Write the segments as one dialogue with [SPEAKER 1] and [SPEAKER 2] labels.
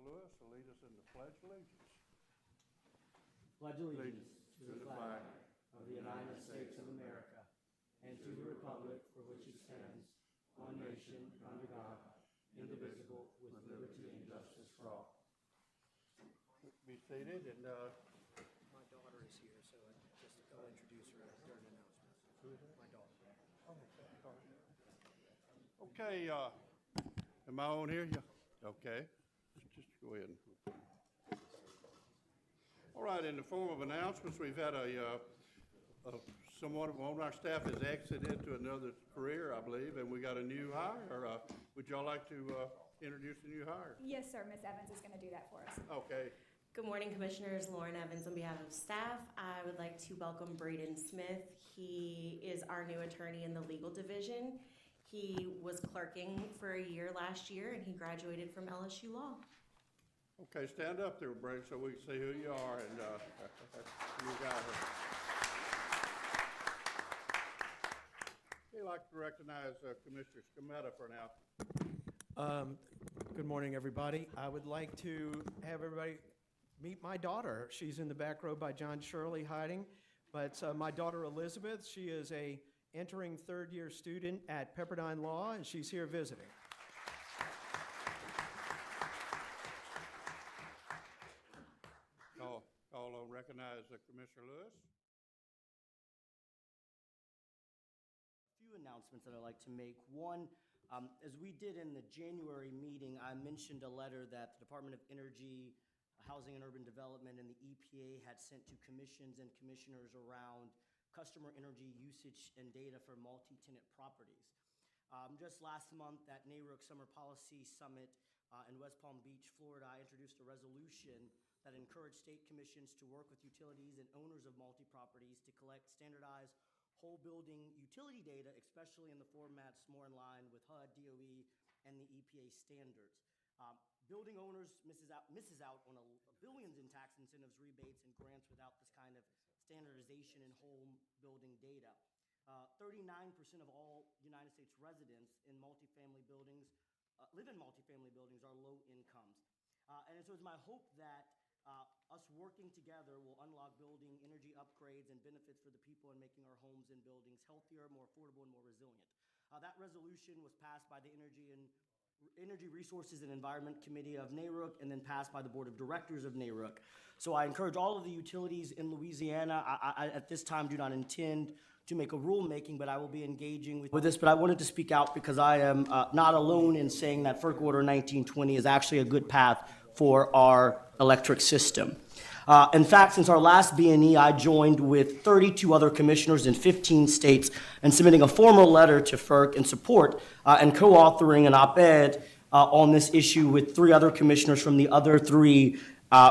[SPEAKER 1] Lewis will lead us in the Pledge of Allegiance.
[SPEAKER 2] Pledge allegiance to the flag of the United States of America and to the republic for which it stands, one nation, under God, indivisible, with liberty and justice for all.
[SPEAKER 1] Be seated and
[SPEAKER 3] My daughter is here, so just I'll introduce her during announcements. My daughter.
[SPEAKER 1] okay, am I on here? Yeah. Okay. Just go ahead. All right, in the form of announcements, we've had someone on our staff has exited into another career, I believe, and we got a new hire. Would y'all like to introduce the new hire?
[SPEAKER 4] Yes, sir. Ms. Evans is going to do that for us.
[SPEAKER 1] Okay.
[SPEAKER 5] Good morning, Commissioners. Lauren Evans on behalf of staff. I would like to welcome Braden Smith. He is our new attorney in the legal division. He was clerking for a year last year, and he graduated from LSU Law.
[SPEAKER 1] Okay, stand up there, Brent, so we can see who you are and you got it. I'd like to recognize Commissioner Scametta for an announcement.
[SPEAKER 3] Good morning, everybody. I would like to have everybody meet my daughter. She's in the back row by John Shirley hiding, but my daughter Elizabeth, she is a entering third-year student at Pepperdine Law, and she's here visiting.
[SPEAKER 1] I'll recognize Commissioner Lewis.
[SPEAKER 2] Few announcements that I'd like to make. One, as we did in the January meeting, I mentioned a letter that the Department of Energy, Housing and Urban Development, and the EPA had sent to commissions and commissioners around customer energy usage and data for multi-tenant properties. Just last month at NARUC Summer Policy Summit in West Palm Beach, Florida, I introduced a resolution that encouraged state commissions to work with utilities and owners of multi-properties to collect standardized whole building utility data, especially in the formats more in line with HUD, DOE, and the EPA standards. Building owners misses out on billions in tax incentives, rebates, and grants without this kind of standardization in whole building data. 39% of all United States residents in multifamily buildings live in multifamily buildings are low incomes. And so it's my hope that us working together will unlock building energy upgrades and benefits for the people in making our homes and buildings healthier, more affordable, and more resilient. That resolution was passed by the Energy Resources and Environment Committee of NARUC and then passed by the Board of Directors of NARUC. So I encourage all of the utilities in Louisiana. I at this time do not intend to make a rulemaking, but I will be engaging with this. But I wanted to speak out because I am not alone in saying that FERC Order 1920 is actually a good path for our electric system. In fact, since our last B&E, I joined with 32 other commissioners in 15 states in submitting a formal letter to FERC in support and co-authoring an op-ed on this issue with 3 other commissioners from the other 3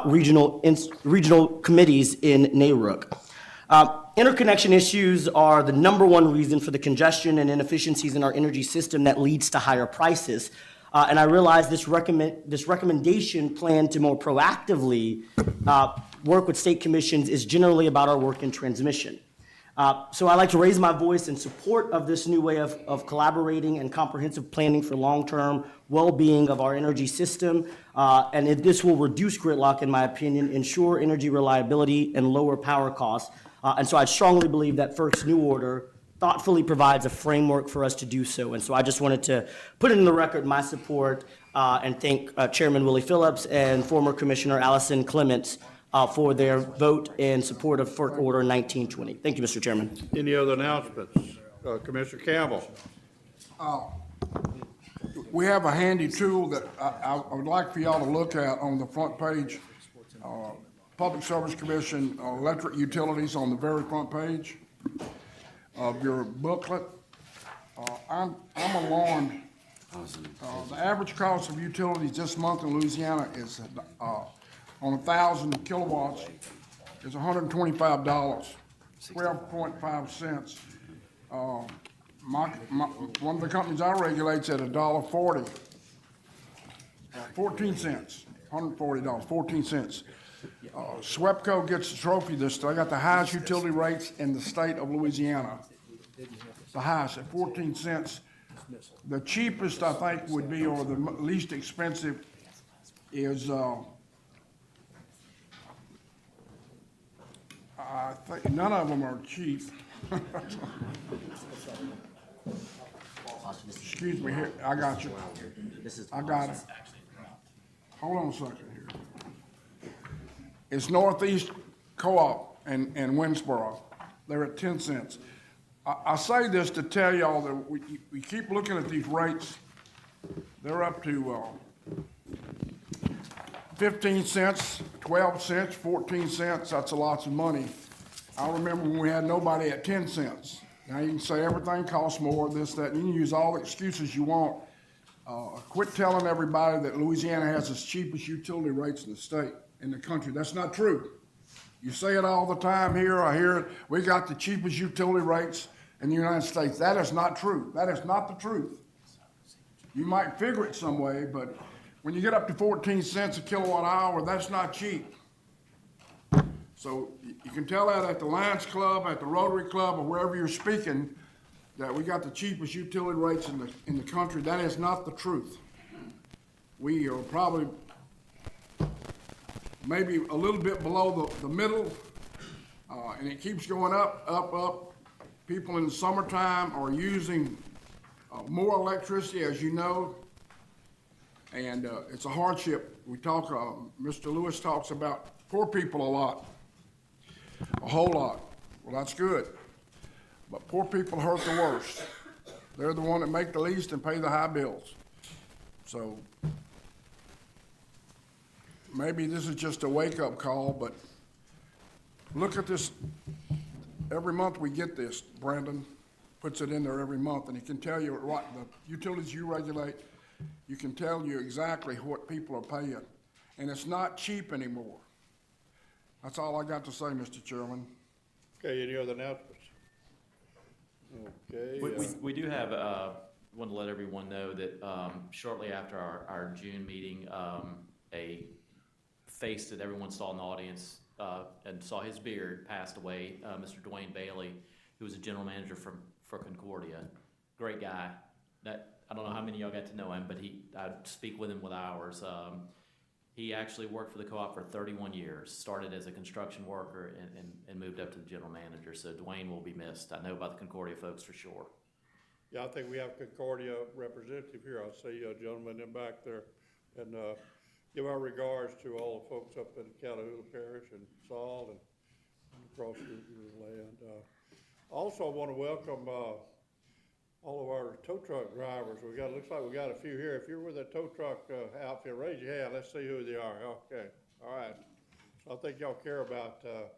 [SPEAKER 2] regional committees in NARUC. Interconnection issues are the #1 reason for the congestion and inefficiencies in our energy system that leads to higher prices. And I realize this recommendation plan to more proactively work with state commissions is generally about our work in transmission. So I'd like to raise my voice in support of this new way of collaborating and comprehensive planning for long-term well-being of our energy system. And this will reduce gridlock, in my opinion, ensure energy reliability, and lower power costs. And so I strongly believe that FERC's new order thoughtfully provides a framework for us to do so. And so I just wanted to put in the record my support and thank Chairman Willie Phillips and former Commissioner Allison Clements for their vote in support of FERC Order 1920. Thank you, Mr. Chairman.
[SPEAKER 1] Any other announcements? Commissioner Campbell.
[SPEAKER 6] We have a handy tool that I would like for y'all to look at on the front page. Public Service Commission electric utilities on the very front page of your booklet. I'm alarmed. The average cost of utilities this month in Louisiana is on 1,000 kilowatts is $125, 12.5 cents. One of the companies I regulate at $1.40, 14 cents, $140, 14 cents. SWEPCO gets the trophy this day. I got the highest utility rates in the state of Louisiana. The highest at 14 cents. The cheapest, I think, would be, or the least expensive, is, I think none of them are cheap. Excuse me, here, I got you. I got it. Hold on a second here. It's Northeast Co-op in Winsboro. They're at 10 cents. I say this to tell y'all that we keep looking at these rates. They're up to 15 cents, 12 cents, 14 cents. That's a lot of money. I remember when we had nobody at 10 cents. Now you can say everything costs more, this, that, and you can use all the excuses you want. Quit telling everybody that Louisiana has the cheapest utility rates in the state, in the country. That's not true. You say it all the time here, I hear it, we got the cheapest utility rates in the United States. That is not true. That is not the truth. You might figure it some way, but when you get up to 14 cents a kilowatt hour, that's not cheap. So you can tell that at the Lions Club, at the Rotary Club, or wherever you're speaking, that we got the cheapest utility rates in the country. That is not the truth. We are probably maybe a little bit below the middle, and it keeps going up, up, up. People in the summertime are using more electricity, as you know, and it's a hardship. We talk, Mr. Lewis talks about poor people a lot, a whole lot. Well, that's good, but poor people hurt the worst. They're the one that make the least and pay the high bills. So maybe this is just a wake-up call, but look at this. Every month we get this. Brandon puts it in there every month, and he can tell you what the utilities you regulate, you can tell you exactly what people are paying. And it's not cheap anymore. That's all I got to say, Mr. Chairman.
[SPEAKER 1] Okay, any other announcements? Okay.
[SPEAKER 7] We do have, want to let everyone know that shortly after our June meeting, a face that everyone saw in the audience and saw his beard passed away, Mr. Dwayne Bailey, who was a general manager for Concordia. Great guy. I don't know how many of y'all got to know him, but I'd speak with him with hours. He actually worked for the co-op for 31 years, started as a construction worker and moved up to the general manager. So Dwayne will be missed. I know about the Concordia folks for sure.
[SPEAKER 1] Yeah, I think we have Concordia representative here. I see a gentleman in back there. And give our regards to all the folks up in Catahoula Parish and Saul and across your land. Also, I want to welcome all of our tow truck drivers. Looks like we got a few here. If you're with a tow truck outfit, raise your hand. Let's see who they are. Okay, all right. So I think y'all care about the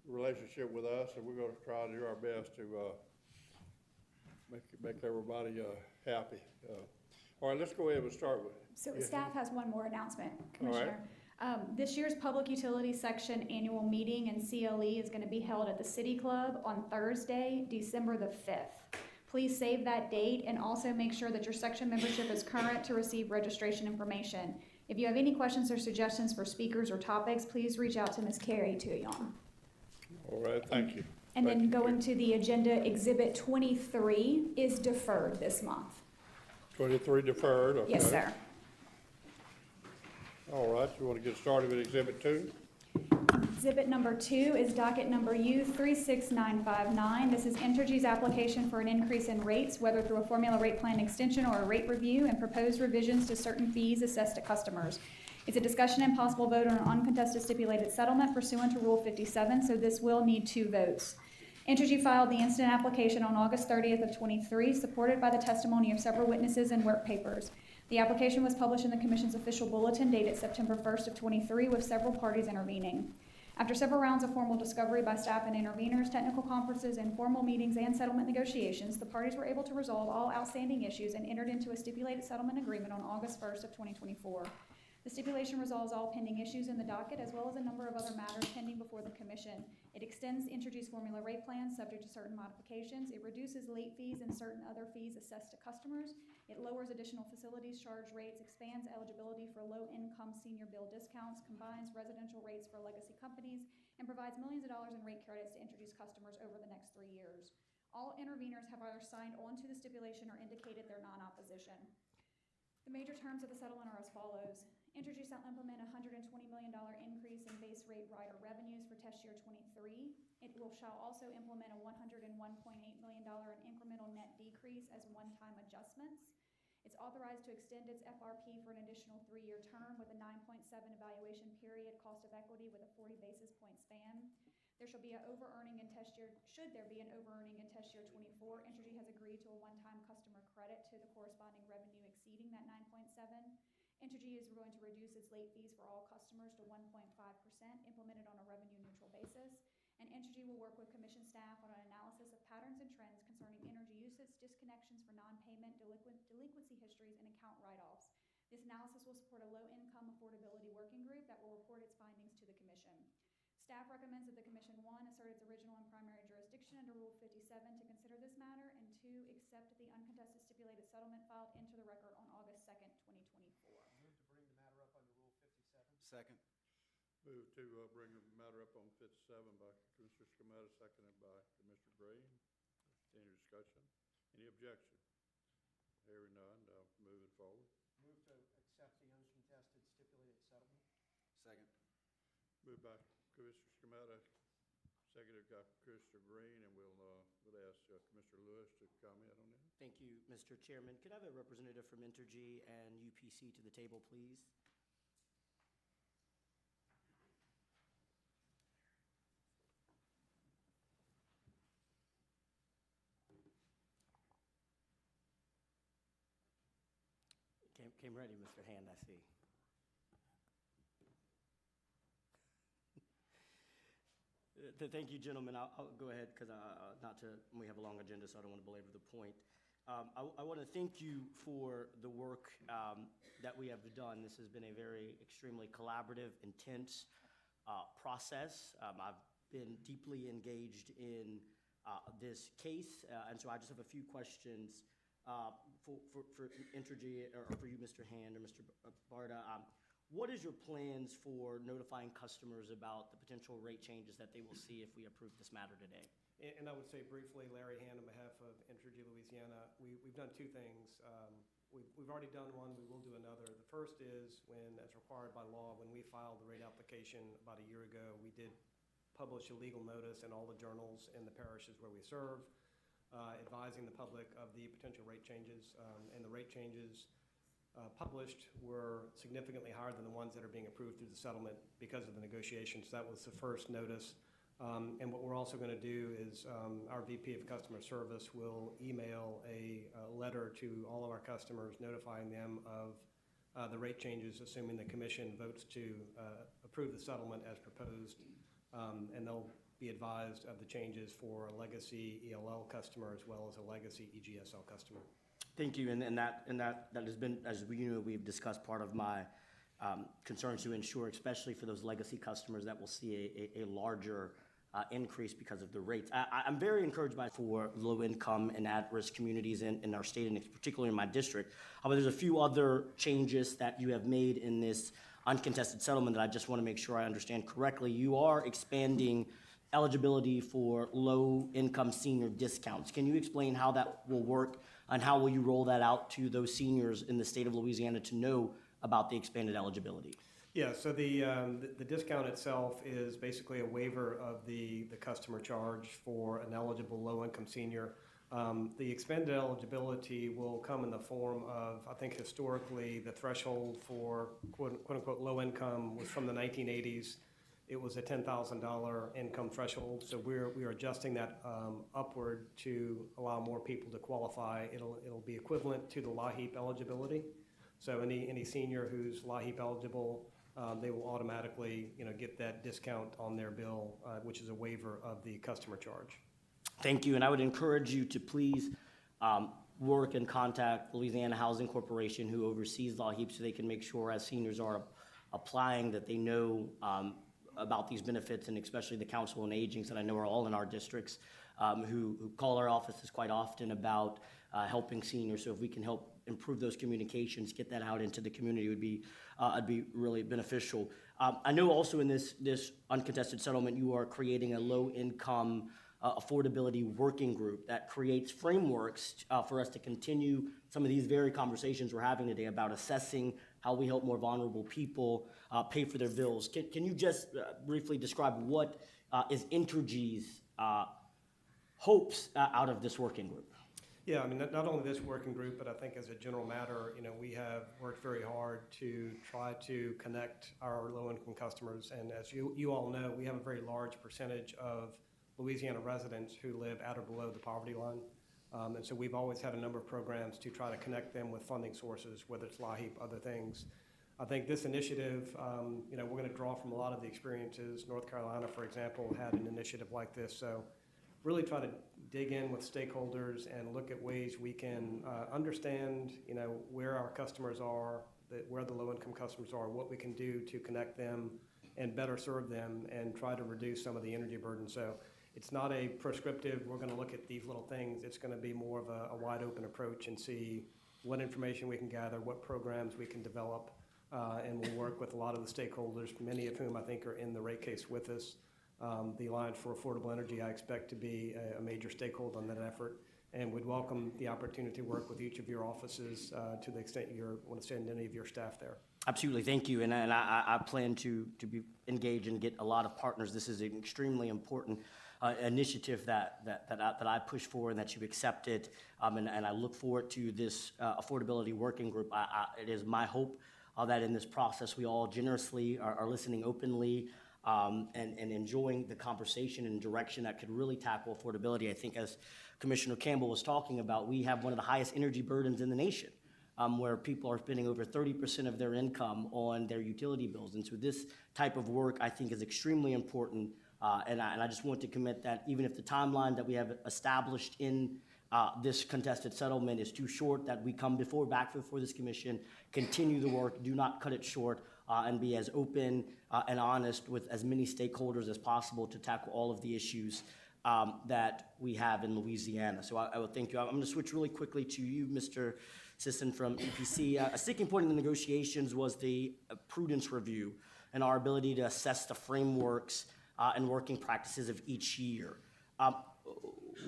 [SPEAKER 1] relationship with us, and we're going to try to do our best to make everybody happy. All right, let's go ahead and start with.
[SPEAKER 4] So staff has one more announcement, Commissioner. This year's Public Utilities Section Annual Meeting and CLE is going to be held at the City Club on Thursday, December the 5th. Please save that date and also make sure that your section membership is current to receive registration information. If you have any questions or suggestions for speakers or topics, please reach out to Ms. Carrie Tuyon.
[SPEAKER 1] All right, thank you.
[SPEAKER 4] And then going to the agenda, Exhibit 23 is deferred this month.
[SPEAKER 1] 23 deferred, okay.
[SPEAKER 4] Yes, sir.
[SPEAKER 1] All right, you want to get started with Exhibit 2?
[SPEAKER 4] Exhibit number 2 is docket number U36959. This is Entergy's application for an increase in rates, whether through a formula rate plan extension or a rate review, and proposed revisions to certain fees assessed to customers. It's a discussion and possible vote on an uncontested stipulated settlement pursuant to Rule 57, so this will need 2 votes. Entergy filed the incident application on August 30th of 23, supported by the testimony of several witnesses and work papers. The application was published in the Commission's official bulletin dated September 1st of 23, with several parties intervening. After several rounds of formal discovery by staff and interveners, technical conferences, informal meetings, and settlement negotiations, the parties were able to resolve all outstanding issues and entered into a stipulated settlement agreement on August 1st of 2024. The stipulation resolves all pending issues in the docket, as well as a number of other matters pending before the Commission. It extends Entergy's formula rate plan subject to certain modifications. It reduces late fees and certain other fees assessed to customers. It lowers additional facilities charge rates, expands eligibility for low-income senior bill discounts, combines residential rates for legacy companies, and provides millions of dollars in rate credits to Entergy's customers over the next 3 years. All interveners have either signed on to the stipulation or indicated their non-opposition. The major terms of the settlement are as follows. Entergy shall implement a $120 million increase in base rate rider revenues for test year '23. Shall also implement a $101.8 million in incremental net decrease as one-time adjustments. It's authorized to extend its FRP for an additional 3-year term with a 9.7 evaluation period, cost of equity with a 40 basis point span. There shall be an over-earning in test year, should there be an over-earning in test year '24, Entergy has agreed to a one-time customer credit to the corresponding revenue exceeding that 9.7. Entergy is going to reduce its late fees for all customers to 1.5%, implemented on a revenue-neutral basis. And Entergy will work with commission staff on an analysis of patterns and trends concerning energy usage, disconnections for non-payment, delinquency histories, and account write-offs. This analysis will support a low-income affordability working group that will report its findings to the commission. Staff recommends that the commission, 1, assert its original and primary jurisdiction under Rule 57 to consider this matter, and 2, accept the uncontested stipulated settlement filed into the record on August 2nd, 2024.
[SPEAKER 3] Move to bring the matter up under Rule 57.
[SPEAKER 8] Second.
[SPEAKER 1] Move to bring the matter up on 57 by Commissioner Scametta, seconded by Commissioner Green. Any discussion? Any objection? Hearing none, moving forward.
[SPEAKER 3] Move to accept the uncontested stipulated settlement.
[SPEAKER 8] Second.
[SPEAKER 1] Moved by Commissioner Scametta, seconded by Commissioner Green, and we'll ask Commissioner Lewis to comment on that.
[SPEAKER 2] Thank you, Mr. Chairman. Could I have a representative from Entergy and UPC to the table, please? Came ready, Mr. Hand, I see. Thank you, gentlemen. I'll go ahead because we have a long agenda, so I don't want to belabor the point. I want to thank you for the work that we have done. This has been a very extremely collaborative, intense process. I've been deeply engaged in this case, and so I just have a few questions for Entergy, or for you, Mr. Hand or Mr. Barta. What is your plans for notifying customers about the potential rate changes that they will see if we approve this matter today?
[SPEAKER 3] And I would say briefly, Larry Hand, on behalf of Entergy Louisiana, we've done two things. We've already done one, we will do another. The first is when, as required by law, when we filed the rate application about a year ago, we did publish a legal notice in all the journals in the parishes where we serve, advising the public of the potential rate changes, and the rate changes published were significantly higher than the ones that are being approved through the settlement because of the negotiations. That was the first notice. And what we're also going to do is our VP of Customer Service will email a letter to all of our customers notifying them of the rate changes, assuming the commission votes to approve the settlement as proposed. And they'll be advised of the changes for a legacy ELL customer as well as a legacy EGSL customer.
[SPEAKER 2] Thank you, and that has been, as we've discussed, part of my concerns to ensure, especially for those legacy customers, that will see a larger increase because of the rates. I'm very encouraged by for low-income and at-risk communities in our state, and particularly in my district. However, there's a few other changes that you have made in this uncontested settlement that I just want to make sure I understand correctly. You are expanding eligibility for low-income senior discounts. Can you explain how that will work, and how will you roll that out to those seniors in the state of Louisiana to know about the expanded eligibility?
[SPEAKER 3] Yeah, so the discount itself is basically a waiver of the customer charge for an eligible low-income senior. The expanded eligibility will come in the form of, I think historically, the threshold for quote-unquote low income was from the 1980s. It was a $10,000 income threshold, so we are adjusting that upward to allow more people to qualify. It'll be equivalent to the LAHEAP eligibility. So any senior who's LAHEAP eligible, they will automatically get that discount on their bill, which is a waiver of the customer charge.
[SPEAKER 2] Thank you, and I would encourage you to please work and contact Louisiana Housing Corporation, who oversees LAHEAP, so they can make sure as seniors are applying that they know about these benefits, and especially the Council on Aging that I know are all in our districts, who call our offices quite often about helping seniors. So if we can help improve those communications, get that out into the community, would be it'd be really beneficial. I know also in this uncontested settlement, you are creating a low-income affordability working group that creates frameworks for us to continue some of these very conversations we're having today about assessing how we help more vulnerable people pay for their bills. Can you just briefly describe what is Entergy's hopes out of this working group?
[SPEAKER 3] Yeah, I mean, not only this working group, but I think as a general matter, we have worked very hard to try to connect our low-income customers. And as you all know, we have a very large percentage of Louisiana residents who live at or below the poverty line. And so we've always had a number of programs to try to connect them with funding sources, whether it's LIHEAP, other things. I think this initiative, we're going to draw from a lot of the experiences. North Carolina, for example, had an initiative like this. So really try to dig in with stakeholders and look at ways we can understand, where our customers are, where the low-income customers are, what we can do to connect them and better serve them and try to reduce some of the energy burden. So it's not a prescriptive, we're going to look at these little things. It's going to be more of a wide open approach and see what information we can gather, what programs we can develop, and we'll work with a lot of the stakeholders, many of whom I think are in the rate case with us. The Alliance for Affordable Energy, I expect to be a major stakeholder in that effort, and would welcome the opportunity to work with each of your offices to the extent you want to send any of your staff there.
[SPEAKER 2] Absolutely, thank you. And I plan to be engaged and get a lot of partners. This is an extremely important initiative that I push for and that you've accepted, and I look forward to this affordability working group. It is my hope that in this process we all generously are listening openly and enjoying the conversation and direction that could really tackle affordability. I think as Commissioner Campbell was talking about, we have one of the highest energy burdens in the nation, where people are spending over 30% of their income on their utility bills. And so this type of work, I think, is extremely important. And I just want to commit that even if the timeline that we have established in this contested settlement is too short, that we come back before this commission, continue the work, do not cut it short, and be as open and honest with as many stakeholders as possible to tackle all of the issues that we have in Louisiana. So I will thank you. I'm going to switch really quickly to you, Mr. Sisson from EPC. A sticking point in the negotiations was the prudence review and our ability to assess the frameworks and working practices of each year.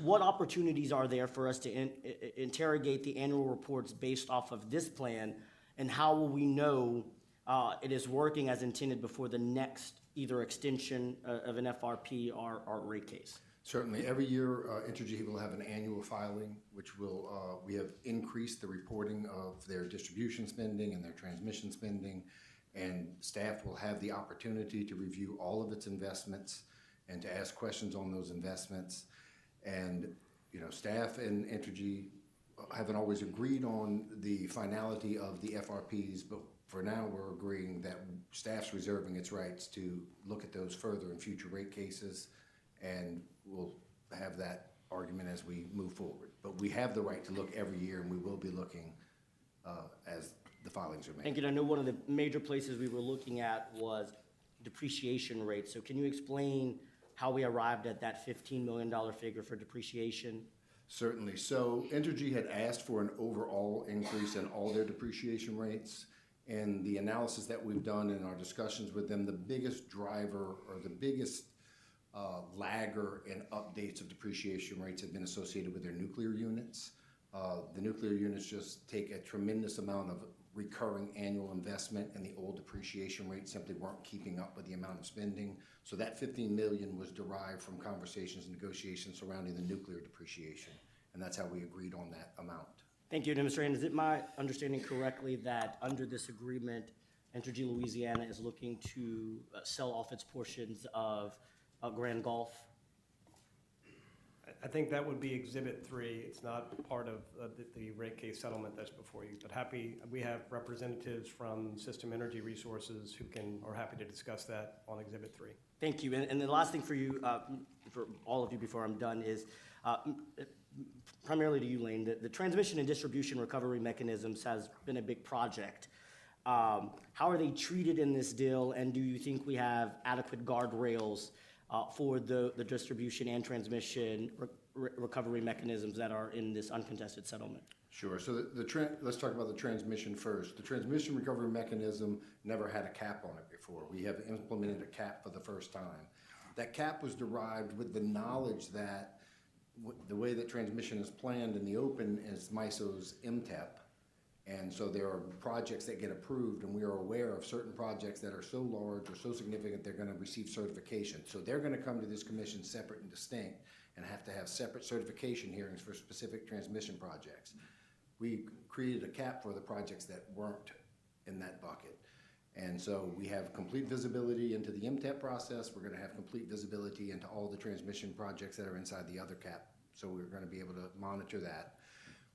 [SPEAKER 2] What opportunities are there for us to interrogate the annual reports based off of this plan, and how will we know it is working as intended before the next either extension of an FRP or rate case?
[SPEAKER 8] Certainly. Every year, Entergy will have an annual filing, which will, we have increased the reporting of their distribution spending and their transmission spending, and staff will have the opportunity to review all of its investments and to ask questions on those investments. And, staff and Entergy haven't always agreed on the finality of the FRPs, but for now, we're agreeing that staff's reserving its rights to look at those further in future rate cases, and we'll have that argument as we move forward. But we have the right to look every year, and we will be looking as the filings are made.
[SPEAKER 2] Thank you. I know one of the major places we were looking at was depreciation rates. So can you explain how we arrived at that $15 million figure for depreciation?
[SPEAKER 8] Certainly. So Entergy had asked for an overall increase in all their depreciation rates. And the analysis that we've done in our discussions with them, the biggest driver or the biggest lagger in updates of depreciation rates have been associated with their nuclear units. The nuclear units just take a tremendous amount of recurring annual investment, and the old depreciation rates simply weren't keeping up with the amount of spending. So that $15 million was derived from conversations and negotiations surrounding the nuclear depreciation, and that's how we agreed on that amount.
[SPEAKER 2] Thank you, Mr. Rand. Is it my understanding correctly that under this agreement, Entergy Louisiana is looking to sell off its portions of Grand Gulf?
[SPEAKER 3] I think that would be Exhibit 3. It's not part of the rate case settlement that's before you, but we have representatives from System Energy Resources who are happy to discuss that on Exhibit 3.
[SPEAKER 2] Thank you. And the last thing for you, for all of you before I'm done, is primarily to you, Lane, the transmission and distribution recovery mechanisms has been a big project. How are they treated in this deal, and do you think we have adequate guardrails for the distribution and transmission recovery mechanisms that are in this uncontested settlement?
[SPEAKER 8] Sure. So let's talk about the transmission first. The transmission recovery mechanism never had a cap on it before. We have implemented a cap for the first time. That cap was derived with the knowledge that the way that transmission is planned in the open is MISO's MTEP, And so there are projects that get approved, and we are aware of certain projects that are so large or so significant, they're gonna receive certification. So they're gonna come to this commission separate and distinct and have to have separate certification hearings for specific transmission projects. We created a cap for the projects that weren't in that bucket. And so we have complete visibility into the MTEP process. We're gonna have complete visibility into all the transmission projects that are inside the other cap. So we're gonna be able to monitor that.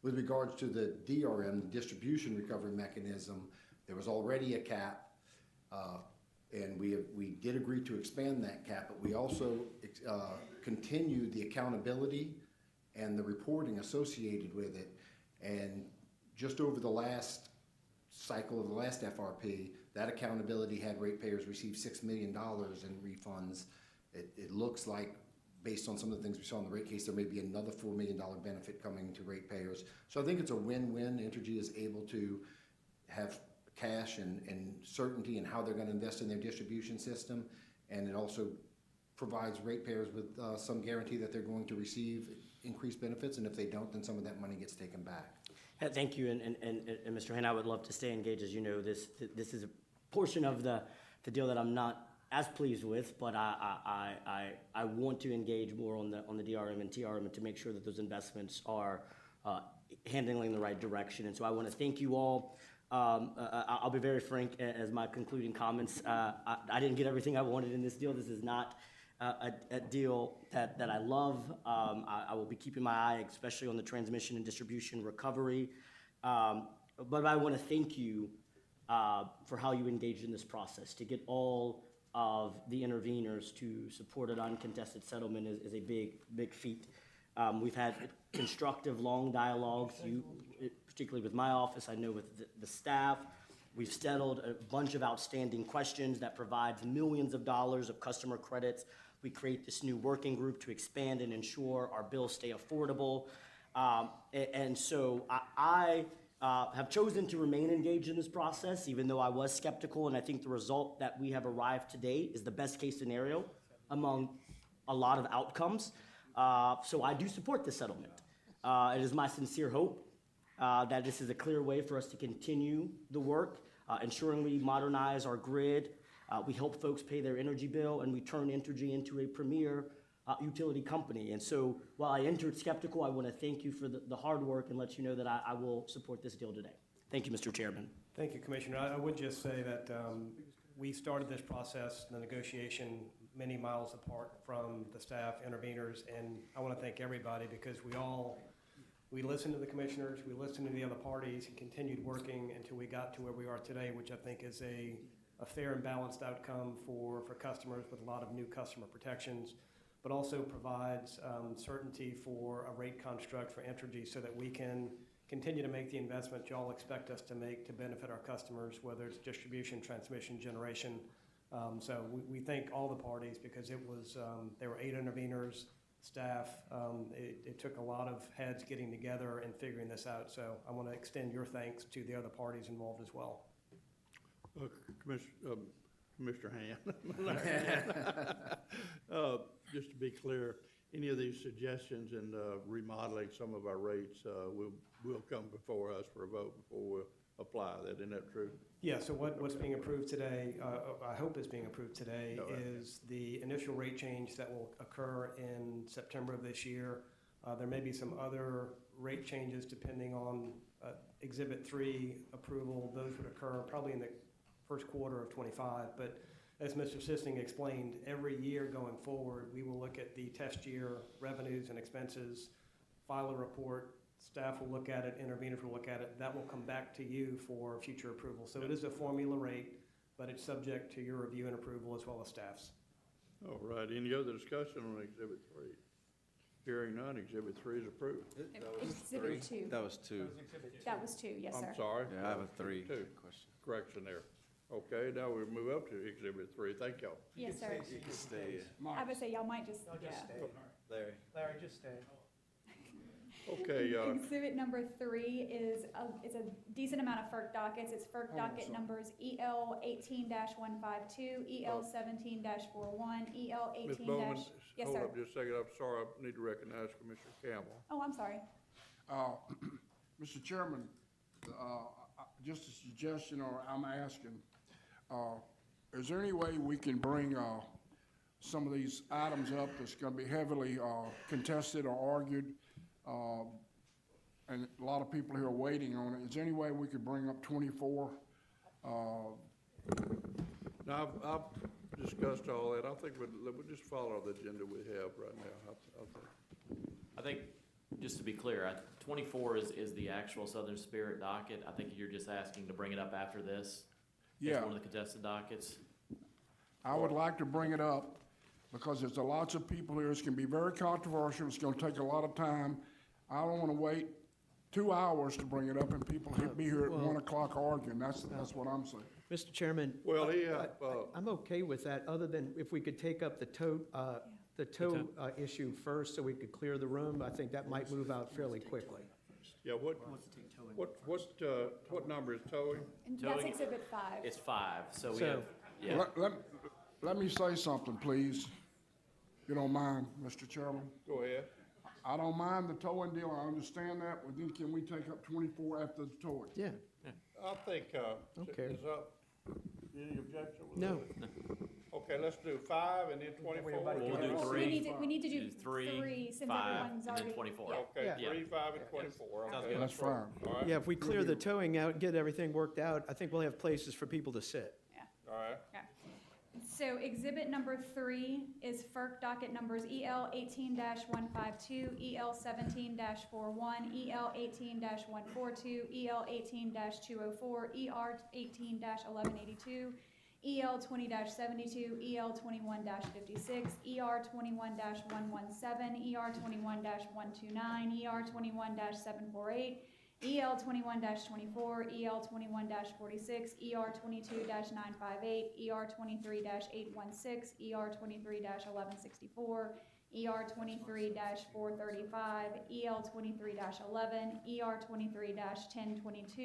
[SPEAKER 8] With regards to the DRM, the distribution recovery mechanism, there was already a cap, and we did agree to expand that cap, but we also continued the accountability and the reporting associated with it. And just over the last cycle of the last FRP, that accountability had ratepayers receive $6 million in refunds. It looks like, based on some of the things we saw in the rate case, there may be another $4 million benefit coming to ratepayers. So I think it's a win-win. Entergy is able to have cash and certainty in how they're going to invest in their distribution system, and it also provides ratepayers with some guarantee that they're going to receive increased benefits, and if they don't, then some of that money gets taken back.
[SPEAKER 2] Thank you, and Mr. Hand, I would love to stay engaged. As you know, this is a portion of the deal that I'm not as pleased with, but I want to engage more on the DRM and TRM and to make sure that those investments are handling in the right direction. And so I want to thank you all. I'll be very frank as my concluding comments. I didn't get everything I wanted in this deal. This is not a deal that I love. I will be keeping my eye, especially on the transmission and distribution recovery. But I want to thank you for how you engaged in this process. To get all of the interveners to support an uncontested settlement is a big feat. We've had constructive, long dialogues, particularly with my office, I know with the staff. We've settled a bunch of outstanding questions that provides millions of dollars of customer credits. We create this new working group to expand and ensure our bills stay affordable. And so I have chosen to remain engaged in this process, even though I was skeptical, and I think the result that we have arrived today is the best case scenario among a lot of outcomes. So I do support this settlement. It is my sincere hope that this is a clear way for us to continue the work, ensuring we modernize our grid, we help folks pay their energy bill, and we turn Entergy into a premier utility company. And so while I entered skeptical, I want to thank you for the hard work and let you know that I will support this deal today. Thank you, Mr. Chairman.
[SPEAKER 3] Thank you, Commissioner. I would just say that we started this process, the negotiation, many miles apart from the staff, interveners, and I want to thank everybody because we listened to the commissioners, we listened to the other parties, and continued working until we got to where we are today, which I think is a fair and balanced outcome for customers with a lot of new customer protections, but also provides certainty for a rate construct for Entergy so that we can continue to make the investment y'all expect us to make to benefit our customers, whether it's distribution, transmission, generation. So we thank all the parties because there were 8 interveners, staff. It took a lot of heads getting together and figuring this out. So I want to extend your thanks to the other parties involved as well.
[SPEAKER 1] Mr. Hand. Just to be clear, any of these suggestions in remodeling some of our rates will come before us for a vote before we'll apply that. Isn't that true?
[SPEAKER 3] Yeah, so what's being approved today, I hope is being approved today, is the initial rate change that will occur in September of this year. There may be some other rate changes depending on Exhibit 3 approval. Those would occur probably in the first quarter of 25. But as Mr. Sissing explained, every year going forward, we will look at the test year revenues and expenses, file a report, staff will look at it, interveners will look at it. That will come back to you for future approval. So it is a formula rate, but it's subject to your review and approval as well as staff's.
[SPEAKER 1] All right, any other discussion on Exhibit 3? Hearing none, Exhibit 3 is approved.
[SPEAKER 4] Exhibit 2.
[SPEAKER 9] That was 2.
[SPEAKER 4] That was 2, yes, sir.
[SPEAKER 1] I'm sorry.
[SPEAKER 9] Yeah, I have a 3
[SPEAKER 1] Two.
[SPEAKER 9] question.
[SPEAKER 1] Correction there. Okay, now we move up to Exhibit 3. Thank y'all.
[SPEAKER 4] Yes, sir.
[SPEAKER 9] You can stay.
[SPEAKER 4] I would say y'all might just, yeah.
[SPEAKER 9] Larry.
[SPEAKER 3] just stay.
[SPEAKER 1] Okay,
[SPEAKER 4] Exhibit number 3 is a decent amount of FERC dockets. It's FERC docket numbers EL 18-152, EL 17-41, EL 18-
[SPEAKER 1] Ms. Bowman,
[SPEAKER 4] Yes,
[SPEAKER 1] hold
[SPEAKER 4] sir.
[SPEAKER 1] up just a second. I'm sorry, I need to recognize Commissioner Campbell.
[SPEAKER 4] Oh, I'm sorry.
[SPEAKER 6] Mr. Chairman, just a suggestion, or I'm asking, is there any way we can bring, some of these items up that's gonna be heavily, contested or argued? And a lot of people here are waiting on it. Is there any way we could bring up 24?
[SPEAKER 1] Now, I've discussed all that. I think we'll just follow the agenda we have right now.
[SPEAKER 7] I think, just to be clear, 24 is the actual Southern Spirit docket. I think you're just asking to bring it up after this.
[SPEAKER 6] Yeah.
[SPEAKER 7] As one of the contested dockets.
[SPEAKER 6] I would like to bring it up because there's lots of people here. It's gonna be very controversial. It's gonna take a lot of time. I don't wanna wait 2 hours to bring it up and people be here at 1 o'clock arguing. That's what I'm saying.
[SPEAKER 3] Mr. Chairman.
[SPEAKER 1] Well,
[SPEAKER 3] I'm okay with that, other than if we could take up the tow issue first so we could clear the room. I think that might move out fairly quickly.
[SPEAKER 1] Yeah, what number is towing?
[SPEAKER 4] That's
[SPEAKER 7] Towing-
[SPEAKER 4] Exhibit 5.
[SPEAKER 7] It's 5, so we
[SPEAKER 3] So-
[SPEAKER 7] have, yeah.
[SPEAKER 6] Let me say something, please. If you don't mind, Mr. Chairman.
[SPEAKER 1] Go ahead.
[SPEAKER 6] I don't mind the towing deal. I understand that. But then can we take up 24 after the towing?
[SPEAKER 3] Yeah,
[SPEAKER 1] I think,
[SPEAKER 3] Okay.
[SPEAKER 1] is up, any objection? with
[SPEAKER 3] no,
[SPEAKER 1] that? Okay, let's do 5 and then 24.
[SPEAKER 7] We'll do
[SPEAKER 4] We
[SPEAKER 7] 3.
[SPEAKER 4] need to do
[SPEAKER 7] Do 3,
[SPEAKER 4] 3 since
[SPEAKER 7] 5,
[SPEAKER 4] everyone's
[SPEAKER 7] and then
[SPEAKER 4] already.
[SPEAKER 7] 24.
[SPEAKER 4] Yeah.
[SPEAKER 1] Okay,
[SPEAKER 3] Yeah.
[SPEAKER 1] 3, 5, and 24.
[SPEAKER 7] Sounds
[SPEAKER 1] Okay,
[SPEAKER 7] good.
[SPEAKER 6] That's fine.
[SPEAKER 1] all right,
[SPEAKER 3] yeah, if we clear the towing out, get everything worked out, I think we'll have places for people to sit.
[SPEAKER 1] all right.
[SPEAKER 4] Okay. So exhibit number 3 is FERC docket numbers EL 18-152, EL 17-41, EL 18-142, EL 18-204, ER 18-1182, EL 20-72, EL 21-56, ER 21-117, ER 21-129, ER 21-748, EL 21-24, EL 21-46, ER 22-958, ER 23-816, ER 23-1164, ER 23-435, EL 23-11, ER 23-1022,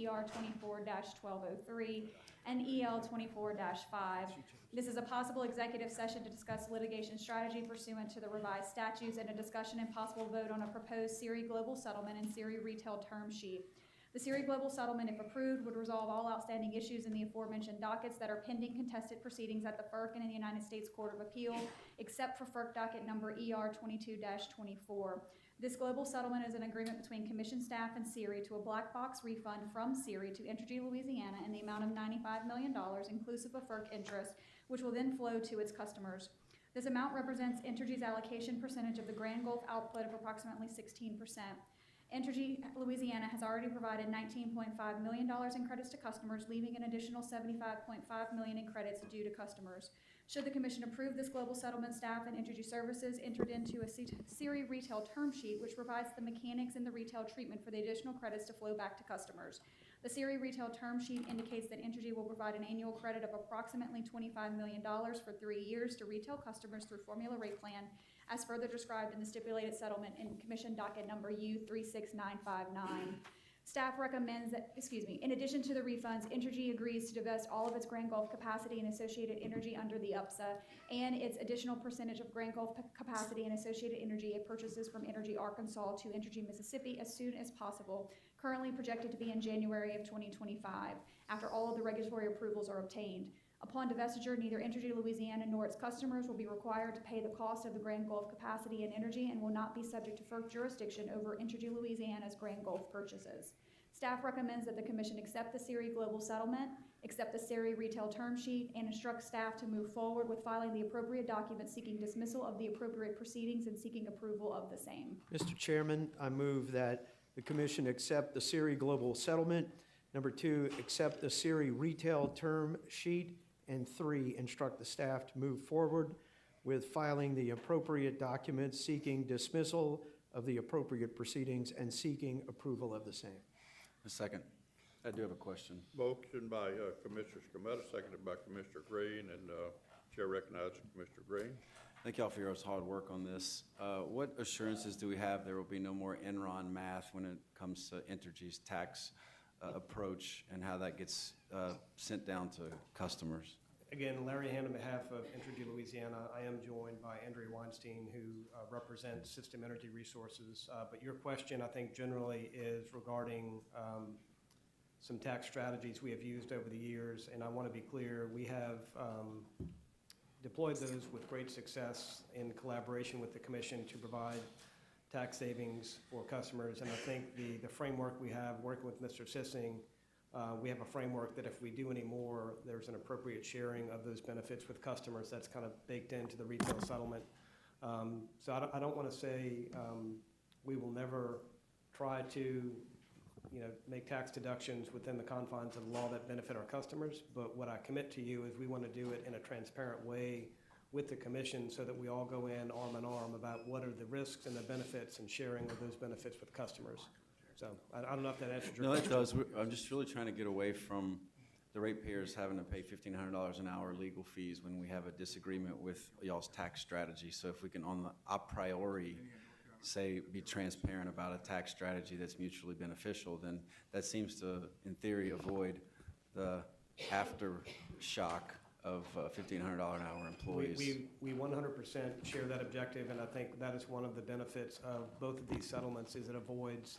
[SPEAKER 4] ER 24-1203, and EL 24-5. This is a possible executive session to discuss litigation strategy pursuant to the revised statutes and a discussion and possible vote on a proposed SERI Global Settlement and SERI Retail Term Sheet. The SERI Global Settlement, if approved, would resolve all outstanding issues in the aforementioned dockets that are pending contested proceedings at the FERC and in the United States Court of Appeal, except for FERC docket number ER 22-24. This global settlement is an agreement between Commission staff and SERI to a black box refund from SERI to Entergy Louisiana in the amount of $95 million, inclusive of FERC interest, which will then flow to its customers. This amount represents Entergy's allocation percentage of the Grand Gulf output of approximately 16%. Entergy Louisiana has already provided $19.5 million in credits to customers, leaving an additional $75.5 million in credits due to customers. Should the Commission approve this global settlement, staff and Entergy Services entered into a SERI retail term sheet, which provides the mechanics and the retail treatment for the additional credits to flow back to customers. The SERI retail term sheet indicates that Entergy will provide an annual credit of approximately $25 million for 3 years to retail customers through formula rate plan, as further described in the stipulated settlement in Commission docket number U36959. Staff recommends that, in addition to the refunds, Entergy agrees to divest all of its Grand Gulf capacity and associated energy under the UPSA and its additional percentage of Grand Gulf capacity and associated energy it purchases from Entergy Arkansas to Entergy Mississippi as soon as possible, currently projected to be in January of 2025, after all of the regulatory approvals are obtained. Upon divestiture, neither Entergy Louisiana nor its customers will be required to pay the cost of the Grand Gulf capacity and energy and will not be subject to FERC jurisdiction over Entergy Louisiana's Grand Gulf purchases. Staff recommends that the Commission accept the SERI Global Settlement, accept the SERI Retail Term Sheet, and instruct staff to move forward with filing the appropriate documents seeking dismissal of the appropriate proceedings and seeking approval of the same.
[SPEAKER 3] Mr. Chairman, I move that the Commission accept the SERI Global Settlement. Number 2, accept the SERI Retail Term Sheet. And 3, instruct the staff to move forward with filing the appropriate documents, seeking dismissal of the appropriate proceedings, and seeking approval of the same.
[SPEAKER 9] A second. I do have a question.
[SPEAKER 1] Motion by Commissioner Scametta, seconded by Commissioner Green, and Chair recognizes Commissioner Green.
[SPEAKER 9] Thank y'all for your hard work on this. What assurances do we have there will be no more Enron math when it comes to Entergy's tax approach and how that gets sent down to customers?
[SPEAKER 3] Again, Larry Hand on behalf of Entergy Louisiana. I am joined by Andrea Weinstein, who represents System Energy Resources. But your question, I think, generally is regarding some tax strategies we have used over the years, and I want to be clear, we have deployed those with great success in collaboration with the commission to provide tax savings for customers. And I think the framework we have, working with Mr. Sissing, we have a framework that if we do any more, there's an appropriate sharing of those benefits with customers. That's kind of baked into the retail settlement. So I don't want to say we will never try to make tax deductions within the confines of the law that benefit our customers. But what I commit to you is we want to do it in a transparent way with the commission so that we all go in arm in arm about what are the risks and the benefits and sharing of those benefits with customers. So I don't know if that answered your
[SPEAKER 9] No,
[SPEAKER 3] question.
[SPEAKER 9] it does. I'm just really trying to get away from the ratepayers having to pay $1,500 an hour legal fees when we have a disagreement with y'all's tax strategy. So if we can, on the a priori, say, be transparent about a tax strategy that's mutually beneficial, then that seems to, in theory, avoid the aftershock of $1,500 an hour employees.
[SPEAKER 3] We 100% share that objective, and I think that is one of the benefits of both of these settlements, is it avoids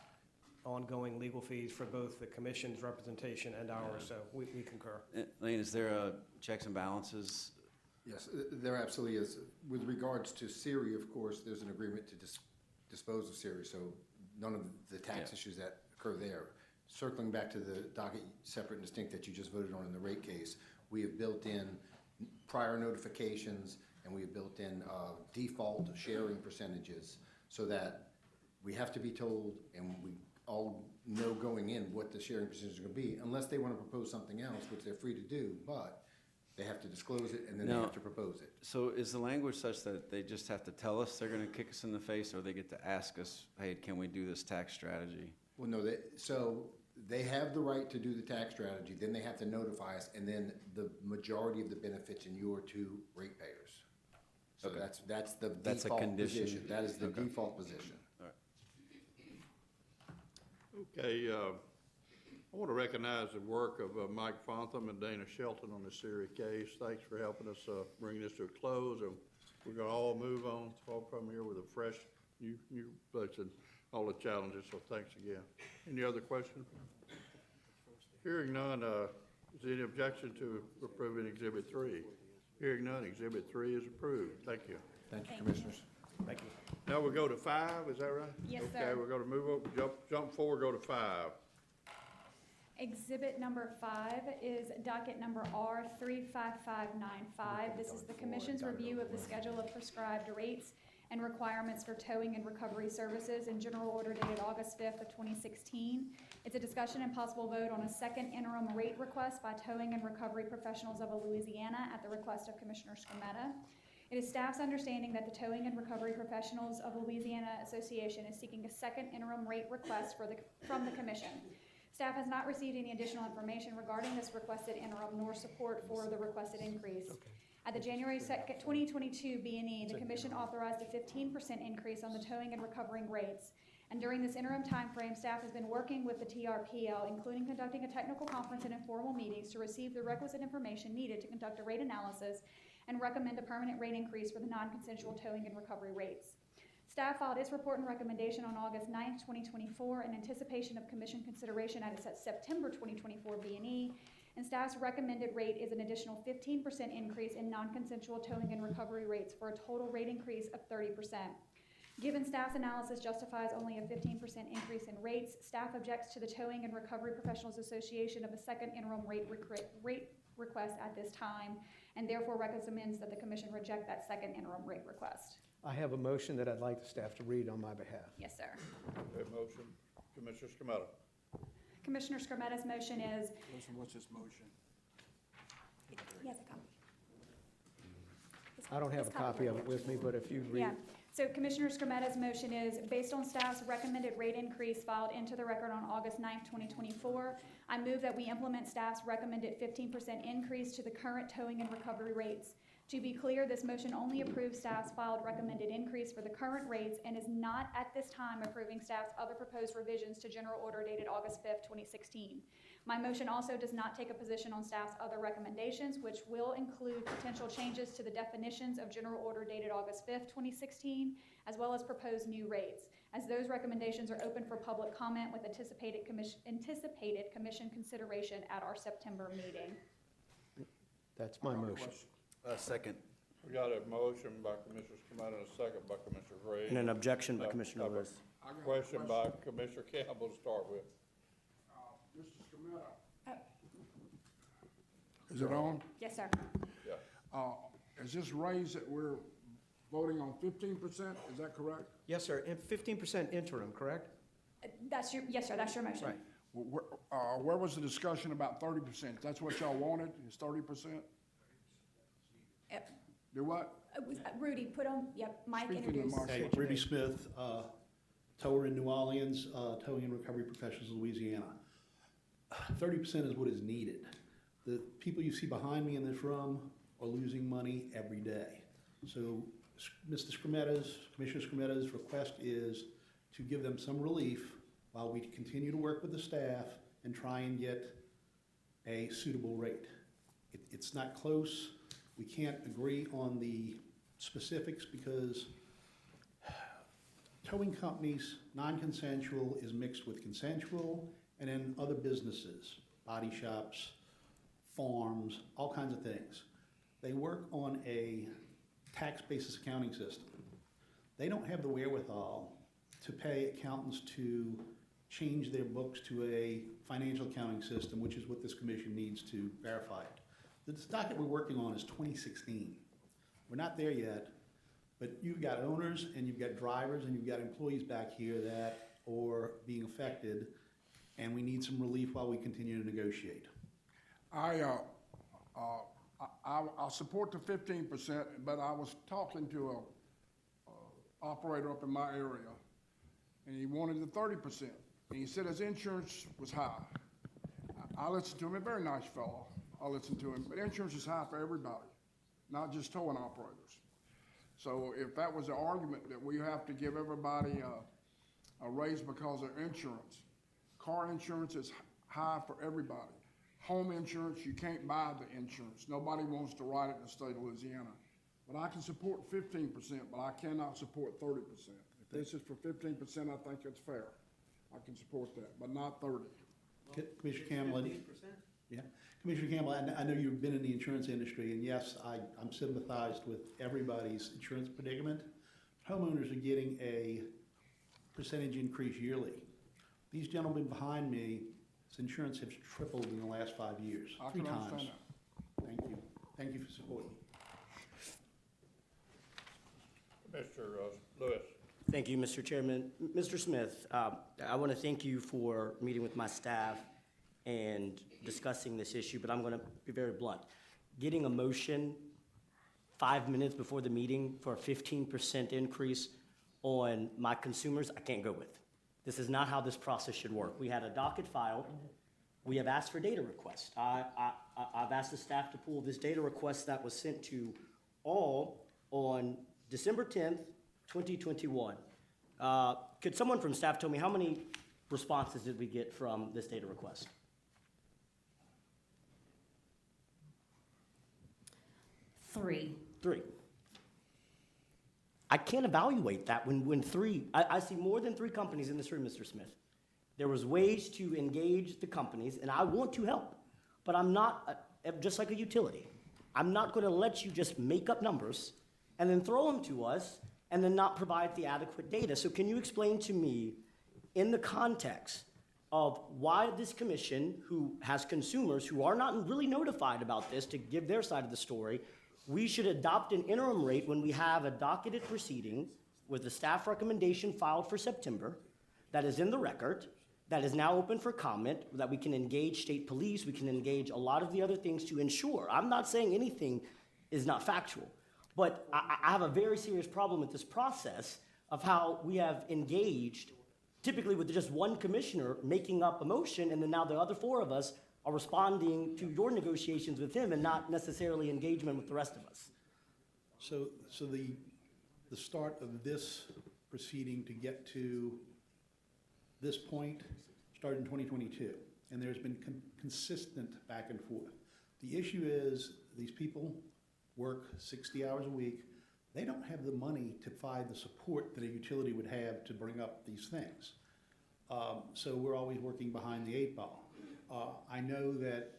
[SPEAKER 3] ongoing legal fees for both the commission's representation and ours, so we concur.
[SPEAKER 9] Lane, is there checks and balances?
[SPEAKER 8] Yes, there absolutely is. With regards to Siri, of course, there's an agreement to dispose of Siri, so none of the tax issues that occur there. Circling back to the docket separate and distinct that you just voted on in the rate case, we have built in prior notifications and we have built in default sharing percentages so that we have to be told and we all know going in what the sharing percentages are going to be, unless they want to propose something else, which they're free to do, but they have to disclose it and then they have to propose it.
[SPEAKER 9] So is the language such that they just have to tell us they're going to kick us in the face, or they get to ask us, hey, can we do this tax strategy?
[SPEAKER 8] Well, no, so they have the right to do the tax strategy, then they have to notify us, and then the majority of the benefits inure to ratepayers. So
[SPEAKER 9] Okay.
[SPEAKER 8] that's the
[SPEAKER 9] That's a
[SPEAKER 8] default
[SPEAKER 9] condition.
[SPEAKER 8] position. That is the
[SPEAKER 9] Okay.
[SPEAKER 8] default position.
[SPEAKER 1] Okay, I want to recognize the work of Mike Fontham and Dana Shelton on this Siri case. Thanks for helping us bring this to a close, and we're going to all move on, all come here with a fresh, new books and all the challenges, so thanks again. Any other questions? Hearing none, is there any objection to approving Exhibit 3? Hearing none, Exhibit 3 is approved. Thank you.
[SPEAKER 8] Thank you, Commissioners.
[SPEAKER 3] Thank you.
[SPEAKER 1] Now we'll go to 5, is that right?
[SPEAKER 4] Yes,
[SPEAKER 1] Okay,
[SPEAKER 4] sir.
[SPEAKER 1] we're going to move over, jump forward, go to 5.
[SPEAKER 4] Exhibit number 5 is docket number R35595. This is the Commission's review of the schedule of prescribed rates and requirements for towing and recovery services in General Order dated August 5th of 2016. It's a discussion and possible vote on a second interim rate request by Towing and Recovery Professionals of Louisiana at the request of Commissioner Scremetta. It is staff's understanding that the Towing and Recovery Professionals of Louisiana Association is seeking a second interim rate request from the Commission. Staff has not received any additional information regarding this requested interim nor support for the requested increase. At the January 2nd, 2022 B&E, the Commission authorized a 15% increase on the towing and recovering rates. And during this interim timeframe, staff has been working with the TRPL, including conducting a technical conference and informal meetings to receive the requisite information needed to conduct a rate analysis and recommend a permanent rate increase for the non-consensual towing and recovery rates. Staff filed its report and recommendation on August 9th, 2024 in anticipation of Commission consideration at its September 2024 B&E, and staff's recommended rate is an additional 15% increase in non-consensual towing and recovery rates for a total rate increase of 30%. Given staff's analysis justifies only a 15% increase in rates, staff objects to the Towing and Recovery Professionals Association of a second interim rate request at this time, and therefore recommends that the Commission reject that second interim rate request.
[SPEAKER 3] I have a motion that I'd like the staff to read on my behalf.
[SPEAKER 4] Yes, sir.
[SPEAKER 1] Okay, motion, Commissioner Scremetta.
[SPEAKER 4] Commissioner Scremetta's motion is,
[SPEAKER 6] What's this motion?
[SPEAKER 4] he has a copy.
[SPEAKER 3] I don't have a copy of it with me, but if you read.
[SPEAKER 4] Yeah, so Commissioner Scremetta's motion is, based on staff's recommended rate increase filed into the record on August 9th, 2024, I move that we implement staff's recommended 15% increase to the current towing and recovery rates. To be clear, this motion only approves staff's filed recommended increase for the current rates and is not at this time approving staff's other proposed revisions to General Order dated August 5th, 2016. My motion also does not take a position on staff's other recommendations, which will include potential changes to the definitions of general order dated August 5th, 2016, as well as proposed new rates, as those recommendations are open for public comment with anticipated commission consideration at our September meeting.
[SPEAKER 3] That's my motion.
[SPEAKER 9] Second.
[SPEAKER 1] We got a motion by Commissioner Scamatta and a second by Commissioner Gray.
[SPEAKER 2] And an objection by
[SPEAKER 1] Uh,
[SPEAKER 2] Commissioner
[SPEAKER 1] uh,
[SPEAKER 2] Lewis.
[SPEAKER 1] Question by Commissioner Campbell to start with.
[SPEAKER 6] Mr. Scamatta. Is it on?
[SPEAKER 4] Yes, sir.
[SPEAKER 1] Yeah.
[SPEAKER 6] Is this raise that we're voting on 15%? Is that correct?
[SPEAKER 3] Yes, sir, and 15% interim, correct?
[SPEAKER 4] Yes, sir, that's your motion.
[SPEAKER 3] Right.
[SPEAKER 6] Where was the discussion about 30%? That's what y'all wanted, is 30%? Do what?
[SPEAKER 4] Rudy, put on, yep, Mike
[SPEAKER 6] Speaking to
[SPEAKER 4] introduce.
[SPEAKER 6] Mark.
[SPEAKER 10] Hey, Rudy Smith, tower in New Orleans, Towing and Recovery Professionals, Louisiana. 30% is what is needed. The people you see behind me in this room are losing money every day. So Mr. Commissioner Scamatta's request is to give them some relief while we continue to work with the staff and try and get a suitable rate. It's not close. We can't agree on the specifics because towing companies, non-consensual is mixed with consensual, and then other businesses, body shops, farms, all kinds of things. They work on a tax basis accounting system. They don't have the wherewithal to pay accountants to change their books to a financial accounting system, which is what this commission needs to verify it. The docket we're working on is 2016. We're not there yet, but you've got owners and you've got drivers and you've got employees back here that are being affected, and we need some relief while we continue to negotiate.
[SPEAKER 6] I'll support the 15%, but I was talking to a operator up in my area, and he wanted the 30%. And he said his insurance was high. I listened to him, a very nice fellow. I listened to him, but insurance is high for everybody, not just towing operators. So if that was the argument that we have to give everybody a raise because of insurance, car insurance is high for everybody. Home insurance, you can't buy the insurance. Nobody wants to write it in the state of Louisiana. But I can support 15%, but I cannot support 30%. If this is for 15%, I think it's fair. I can support that, but not 30.
[SPEAKER 10] Commissioner Campbell. Yeah, Commissioner Campbell, I know you've been in the insurance industry, and yes, I'm sympathized with everybody's insurance predicament. Homeowners are getting a percentage increase yearly. These gentlemen behind me, his insurance has tripled in the last 5 years,
[SPEAKER 6] I
[SPEAKER 10] 3
[SPEAKER 6] can
[SPEAKER 10] times.
[SPEAKER 6] understand that.
[SPEAKER 10] Thank you. Thank you for supporting.
[SPEAKER 1] Mr. Lewis.
[SPEAKER 2] Thank you, Mr. Chairman. Mr. Smith, I want to thank you for meeting with my staff and discussing this issue, but I'm going to be very blunt. Getting a motion 5 minutes before the meeting for a 15% increase on my consumers, I can't go with. This is not how this process should work. We had a docket filed. We have asked for data requests. I've asked the staff to pull this data request that was sent to all on December 10th, 2021. Could someone from staff tell me how many responses did we get from this data request?
[SPEAKER 11] 3.
[SPEAKER 2] 3. I can't evaluate that when 3, I see more than 3 companies in this room, Mr. Smith. There was ways to engage the companies, and I want to help, but I'm not, just like a utility, I'm not going to let you just make up numbers and then throw them to us and then not provide the adequate data. So can you explain to me, in the context of why this commission, who has consumers who are not really notified about this to give their side of the story, we should adopt an interim rate when we have a docketed proceeding with a staff recommendation filed for September that is in the record, that is now open for comment, that we can engage state police, we can engage a lot of the other things to ensure. I'm not saying anything is not factual, but I have a very serious problem with this process of how we have engaged, typically with just one commissioner making up a motion, and then now the other 4 of us are responding to your negotiations with him and not necessarily engagement with the rest of us.
[SPEAKER 10] So the start of this proceeding to get to this point started in 2022. and there's been consistent back and forth. The issue is, these people work 60 hours a week. They don't have the money to provide the support that a utility would have to bring up these things. So we're always working behind the 8 ball. I know that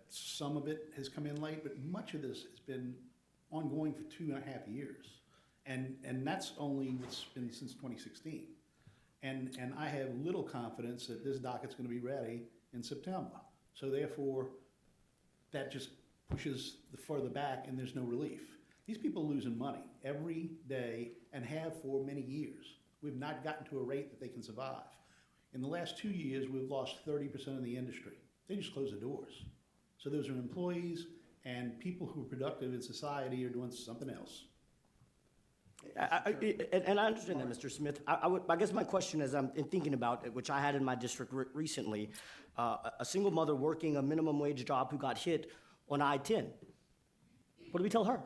[SPEAKER 10] some of it has come in late, but much of this has been ongoing for 2.5 years. And that's only what's been since 2016. And I have little confidence that this docket's gonna be ready in September. So therefore, that just pushes the further back and there's no relief. These people are losing money every day and have for many years. We've not gotten to a rate that they can survive. In the last 2 years, we've lost 30% of the industry. They just closed the doors. So those are employees and people who are productive in society are doing something else.
[SPEAKER 2] And I understand that, Mr. Smith. I guess my question is, I'm thinking about it, which I had in my district recently, a single mother working a minimum wage job who got hit on I-10. What do we tell her?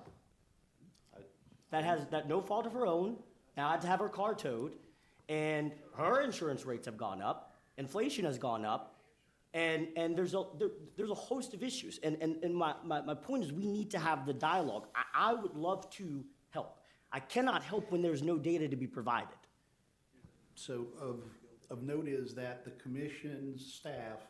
[SPEAKER 2] That no fault of her own, now had to have her car towed, and her insurance rates have gone up, inflation has gone up, and there's a host of issues. And my point is, we need to have the dialogue. I would love to help. I cannot help when there's no data to be provided.
[SPEAKER 10] So of note is that the commission's staff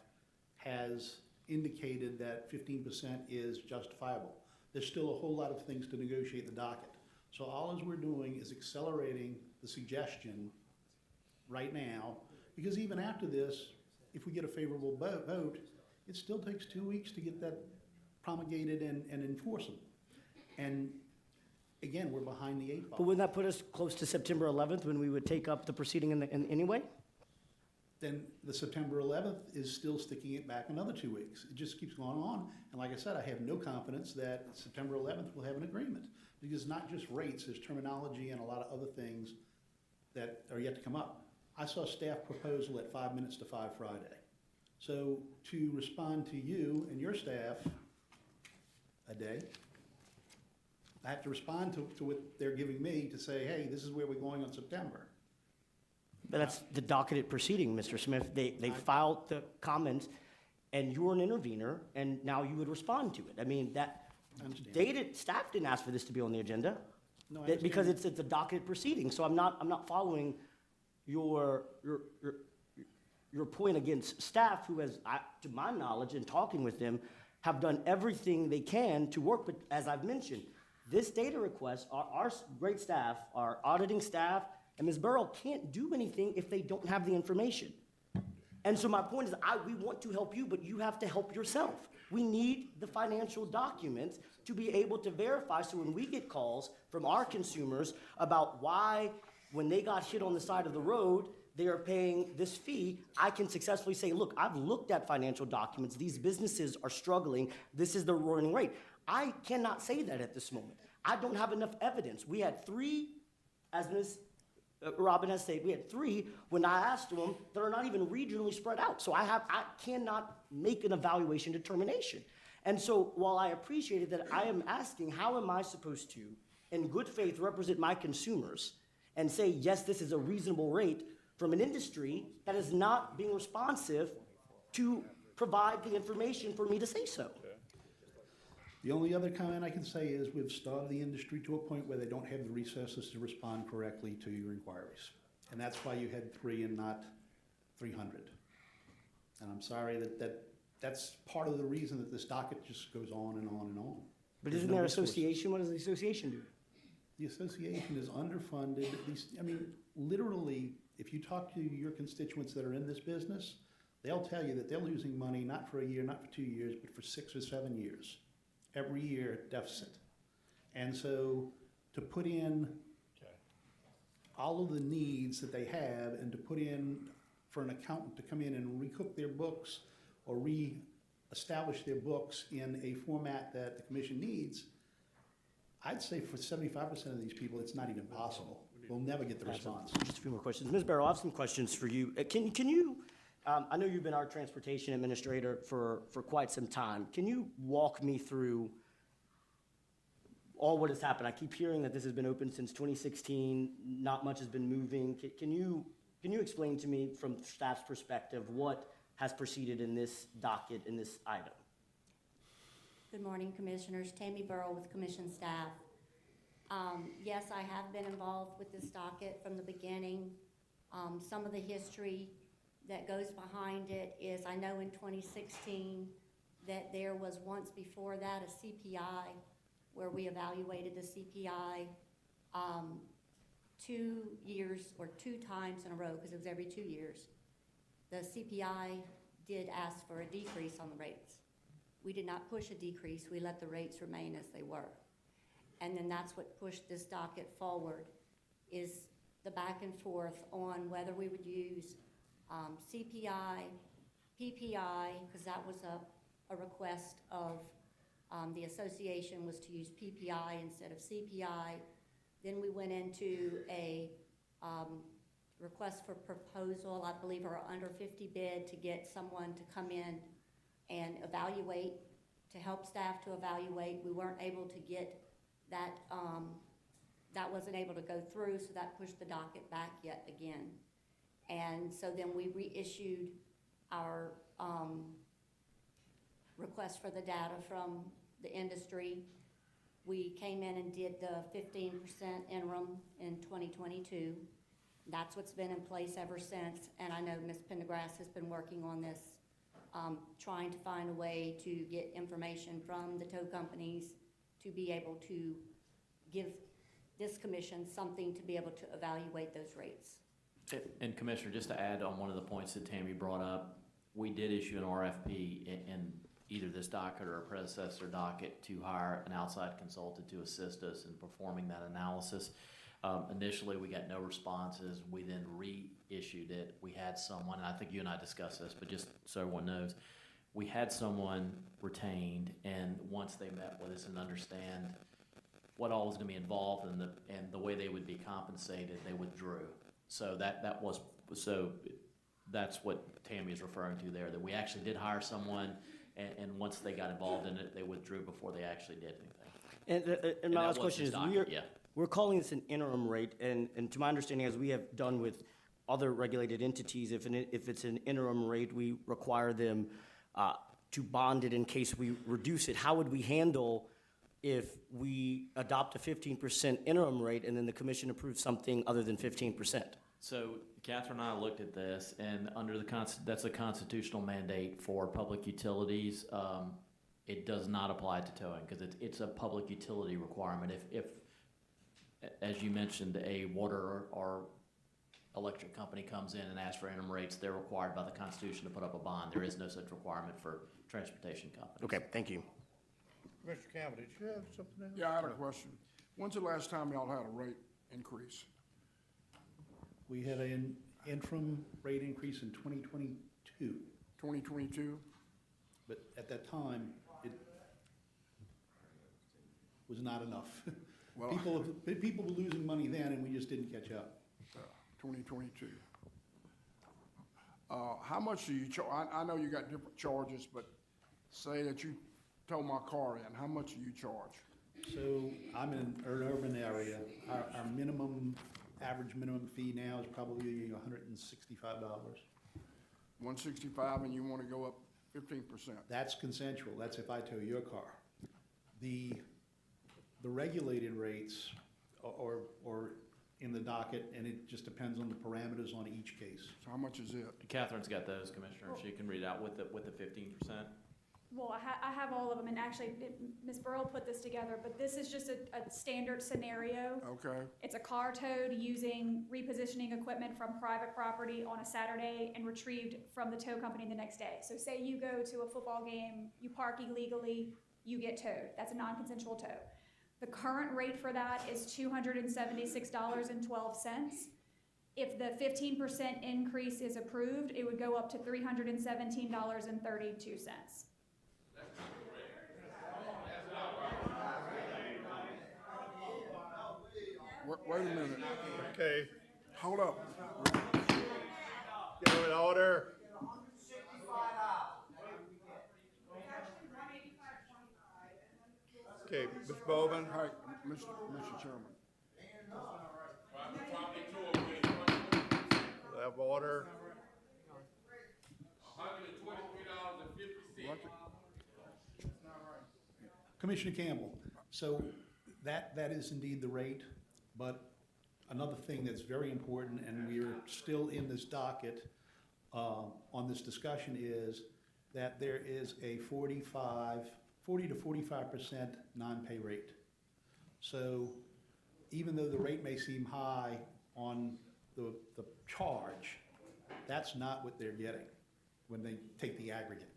[SPEAKER 10] has indicated that 15% is justifiable. There's still a whole lot of things to negotiate the docket. So all we're doing is accelerating the suggestion right now, because even after this, if we get a favorable vote, it still takes 2 weeks to get that promulgated and enforceable. And again, we're behind the 8 ball.
[SPEAKER 2] But wouldn't that put us close to September 11th when we would take up the proceeding in anyway?
[SPEAKER 10] Then the September 11th is still sticking it back another 2 weeks. It just keeps going on. And like I said, I have no confidence that September 11th will have an agreement. Because it's not just rates, there's terminology and a lot of other things that are yet to come up. I saw staff proposal at 5 minutes to 5 Friday. So to respond to you and your staff a day, I have to respond to what they're giving me to say, hey, this is where we're going on September.
[SPEAKER 2] But that's the docketed proceeding, Mr. Smith. They filed the comments, and you were an intervener, and now you would respond to it. I mean,
[SPEAKER 10] I understand.
[SPEAKER 2] staff didn't ask for this to be on the agenda.
[SPEAKER 10] No, I understand.
[SPEAKER 2] Because it's a docketed proceeding, so I'm not following your point against staff who has, to my knowledge, in talking with them, have done everything they can to work, but as I've mentioned, this data request, our great staff, our auditing staff, and Ms. Burrell can't do anything if they don't have the information. And so my point is, we want to help you, but you have to help yourself. We need the financial documents to be able to verify, so when we get calls from our consumers about why, when they got hit on the side of the road, they are paying this fee, I can successfully say, look, I've looked at financial documents, these businesses are struggling, this is the running rate. I cannot say that at this moment. I don't have enough evidence. We had 3, as Ms. Robin has said, we had 3 when I asked them that are not even regionally spread out. So I cannot make an evaluation determination. And so while I appreciated that, I am asking, how am I supposed to, in good faith, represent my consumers and say, yes, this is a reasonable rate from an industry that is not being responsive to provide the information for me to say so?
[SPEAKER 10] The only other comment I can say is we've starved the industry to a point where they don't have the resources to respond correctly to your inquiries. And that's why you had 3 and not 300. And I'm sorry that's part of the reason that this docket just goes on and on and on.
[SPEAKER 2] But
[SPEAKER 10] There's
[SPEAKER 2] isn't
[SPEAKER 10] no
[SPEAKER 2] there
[SPEAKER 10] resources.
[SPEAKER 2] association? What does the association do?
[SPEAKER 10] The association is underfunded. Literally, if you talk to your constituents that are in this business, they'll tell you that they're losing money not for a year, not for 2 years, but for 6 or 7 years. Every year deficit. And so to put in all of the needs that they have and to put in for an accountant to come in and recook their books or re-establish their books in a format that the commission needs, I'd say for 75% of these people, it's not even possible. We'll never get the response.
[SPEAKER 2] Just a few more questions. Ms. Barrow, I have some questions for you. Can you, I know you've been our transportation administrator for quite some time. Can you walk me through all what has happened? I keep hearing that this has been open since 2016, not much has been moving. Can you explain to me from staff's perspective what has proceeded in this docket, in this item.
[SPEAKER 11] Good morning, Commissioners. Tammy Burrow with Commission staff. Yes, I have been involved with this docket from the beginning. Some of the history that goes behind it is, I know in 2016 that there was once before that a CPI where we evaluated the CPI 2 years or 2 times in a row, because it was every 2 years. The CPI did ask for a decrease on the rates. We did not push a decrease. We let the rates remain as they were. And then that's what pushed this docket forward, is the back and forth on whether we would use CPI, PPI, because that was a request of the association was to use PPI instead of CPI. Then we went into a request for proposal, I believe, or under 50 bid to get someone to come in and evaluate, to help staff to evaluate. We weren't able to get that, that wasn't able to go through, so that pushed the docket back yet again. And so then we reissued our request for the data from the industry. We came in and did the 15% interim in 2022. That's what's been in place ever since, and I know Ms. Pendergrass has been working on this, trying to find a way to get information from the tow companies to be able to give this commission something to be able to evaluate those rates.
[SPEAKER 7] And Commissioner, just to add on one of the points that Tammy brought up, we did issue an RFP in either this docket or a predecessor docket to hire an outside consultant to assist us in performing that analysis. Initially, we got no responses. We then reissued it. We had someone, and I think you and I discussed this, but just so everyone knows, we had someone retained, and once they met with us and understand what all was going to be involved and the way they would be compensated, they withdrew. So that's what Tammy is referring to there, that we actually did hire someone, and once they got involved in it, they withdrew before they actually did anything.
[SPEAKER 2] And my
[SPEAKER 7] that
[SPEAKER 2] last
[SPEAKER 7] was
[SPEAKER 2] question
[SPEAKER 7] his
[SPEAKER 2] is,
[SPEAKER 7] docket, yeah.
[SPEAKER 2] we're calling this an interim rate, and to my understanding, as we have done with other regulated entities, if it's an interim rate, we require them to bond it in case we reduce it. How would we handle if we adopt a 15% interim rate and then the commission approves something other than 15%?
[SPEAKER 7] So Catherine and I looked at this, and under that's a constitutional mandate for public utilities. It does not apply to towing because it's a public utility requirement. If, as you mentioned, a water or electric company comes in and asks for interim rates, they're required by the Constitution to put up a bond. There is no such requirement for transportation companies.
[SPEAKER 2] Okay, thank you.
[SPEAKER 1] Commissioner Campbell, did you have something else?
[SPEAKER 6] Yeah, I had a question. When's the last time y'all had a rate increase?
[SPEAKER 10] We had an interim rate increase in 2022,
[SPEAKER 6] 2022?
[SPEAKER 10] but at that time, it was not enough.
[SPEAKER 6] Well,
[SPEAKER 10] People were losing money then, and we just didn't catch up.
[SPEAKER 6] 2022. How much do you charge? I know you got different charges, but say that you tow my car in, how much do you charge?
[SPEAKER 10] So I'm in an urban area. Our average minimum fee now is probably $165.
[SPEAKER 6] 165, and you want to go up 15%.
[SPEAKER 10] That's consensual. That's if I tow your car. The regulated rates are in the docket, and it just depends on the parameters on each case.
[SPEAKER 6] So how much is it?
[SPEAKER 7] Catherine's got those, Commissioner. She can read it out with the 15%.
[SPEAKER 4] Well, I have all of them, and actually, Ms. Burrell put this together, but this is just a standard scenario.
[SPEAKER 6] Okay,
[SPEAKER 4] It's a car towed using repositioning equipment from private property on a Saturday and retrieved from the tow company the next day. So say you go to a football game, you park illegally, you get towed. That's a non-consensual tow. The current rate for that is $276.12. If the 15% increase is approved, it would go up to $317.32.
[SPEAKER 6] wait a minute.
[SPEAKER 1] Okay,
[SPEAKER 6] Hold up.
[SPEAKER 1] get in order. Okay, Ms. Bowman,
[SPEAKER 6] All right, Mr. Chairman.
[SPEAKER 1] we have order.
[SPEAKER 10] Commissioner Campbell, so that is indeed the rate, but another thing that's very important, and we're still in this docket on this discussion, is that there is a 40 to 45% non-pay rate. So even though the rate may seem high on the charge, that's not what they're getting when they take the aggregate.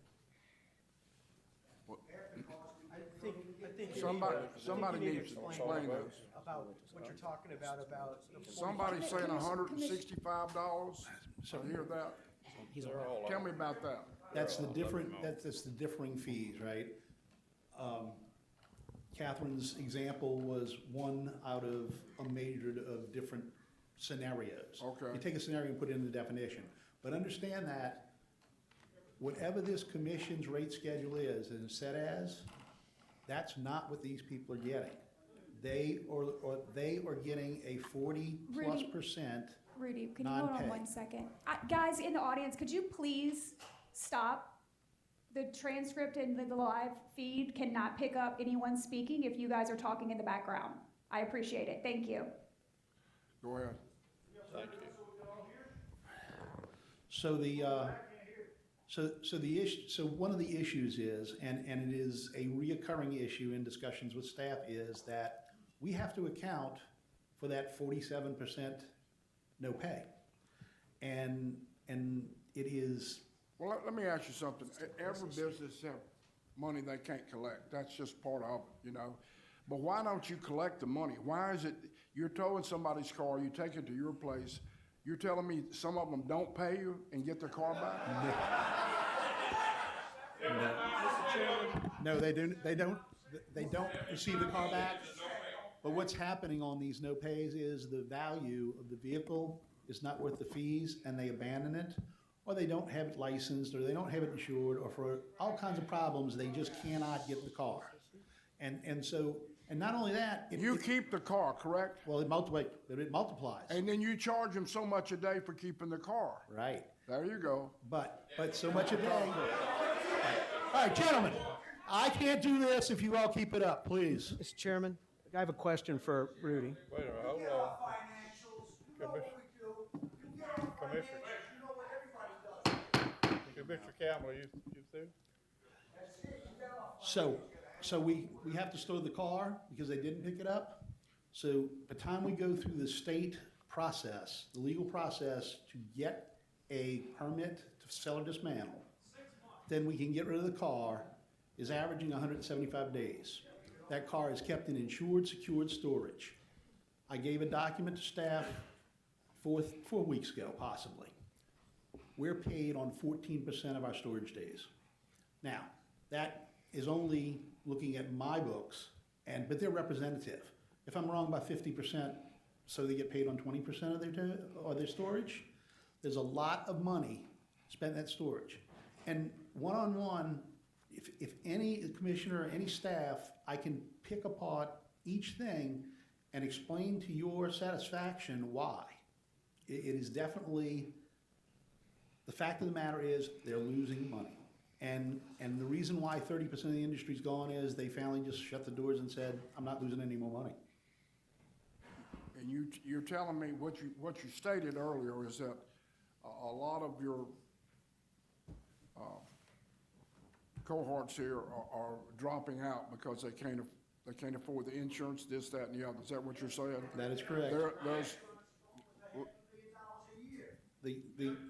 [SPEAKER 3] I think
[SPEAKER 6] Somebody
[SPEAKER 3] you need to
[SPEAKER 6] needs to explain this.
[SPEAKER 3] about what you're talking about the
[SPEAKER 6] Somebody's saying $165. I hear that. Tell me about that.
[SPEAKER 10] That's the differing fees, right? Catherine's example was one out of a major of different scenarios.
[SPEAKER 6] Okay.
[SPEAKER 10] You take a scenario and put it in the definition. But understand that whatever this commission's rate schedule is and set as, that's not what these people are getting. They are getting a 40+%.
[SPEAKER 4] Rudy, can you hold on
[SPEAKER 10] Non-pay.
[SPEAKER 4] 1 second? Guys in the audience, could you please stop? The transcript and the live feed cannot pick up anyone speaking if you guys are talking in the background. I appreciate it. Thank you.
[SPEAKER 6] Go ahead.
[SPEAKER 1] Thank you.
[SPEAKER 10] So the issue, so one of the issues is, and it is a reoccurring issue in discussions with staff, is that we have to account for that 47% no pay. And it is,
[SPEAKER 6] Well, let me ask you something. Every business have money they can't collect. That's just part of it, you know? But why don't you collect the money? Why is it, you're towing somebody's car, you take it to your place, you're telling me some of them don't pay you and get their car back?
[SPEAKER 10] no, they don't receive the car back. But what's happening on these no pays is the value of the vehicle is not worth the fees, and they abandon it, or they don't have it licensed, or they don't have it insured, or for all kinds of problems, they just cannot get the car. And so, and not only that,
[SPEAKER 6] You keep the car, correct?
[SPEAKER 10] well, it multiplies.
[SPEAKER 6] And then you charge them so much a day for keeping the car.
[SPEAKER 10] Right.
[SPEAKER 6] There you go.
[SPEAKER 10] But so much a day. All right, gentlemen, I can't do this if you all keep it up, please.
[SPEAKER 3] Mr. Chairman, I have a question for Rudy.
[SPEAKER 1] Wait a minute, hold on. Commissioner Campbell, you through?
[SPEAKER 10] So we have to store the car because they didn't pick it up. So by the time we go through the state process, the legal process to get a permit to sell or dismantle, then we can get rid of the car, is averaging 175 days. That car is kept in insured, secured storage. I gave a document to staff 4 weeks ago, possibly. We're paid on 14% of our storage days. Now, that is only looking at my books, but they're representative. If I'm wrong by 50%, so they get paid on 20% of their storage, there's a lot of money spent in that storage. And one-on-one, if any commissioner or any staff, I can pick apart each thing and explain to your satisfaction why. It is definitely, the fact of the matter is, they're losing money. And the reason why 30% of the industry's gone is they finally just shut the doors and said, I'm not losing any more money.
[SPEAKER 6] And you're telling me what you stated earlier is that a lot of your cohorts here are dropping out because they can't afford the insurance, this, that, and the other. Is that what you're saying?
[SPEAKER 10] That is correct.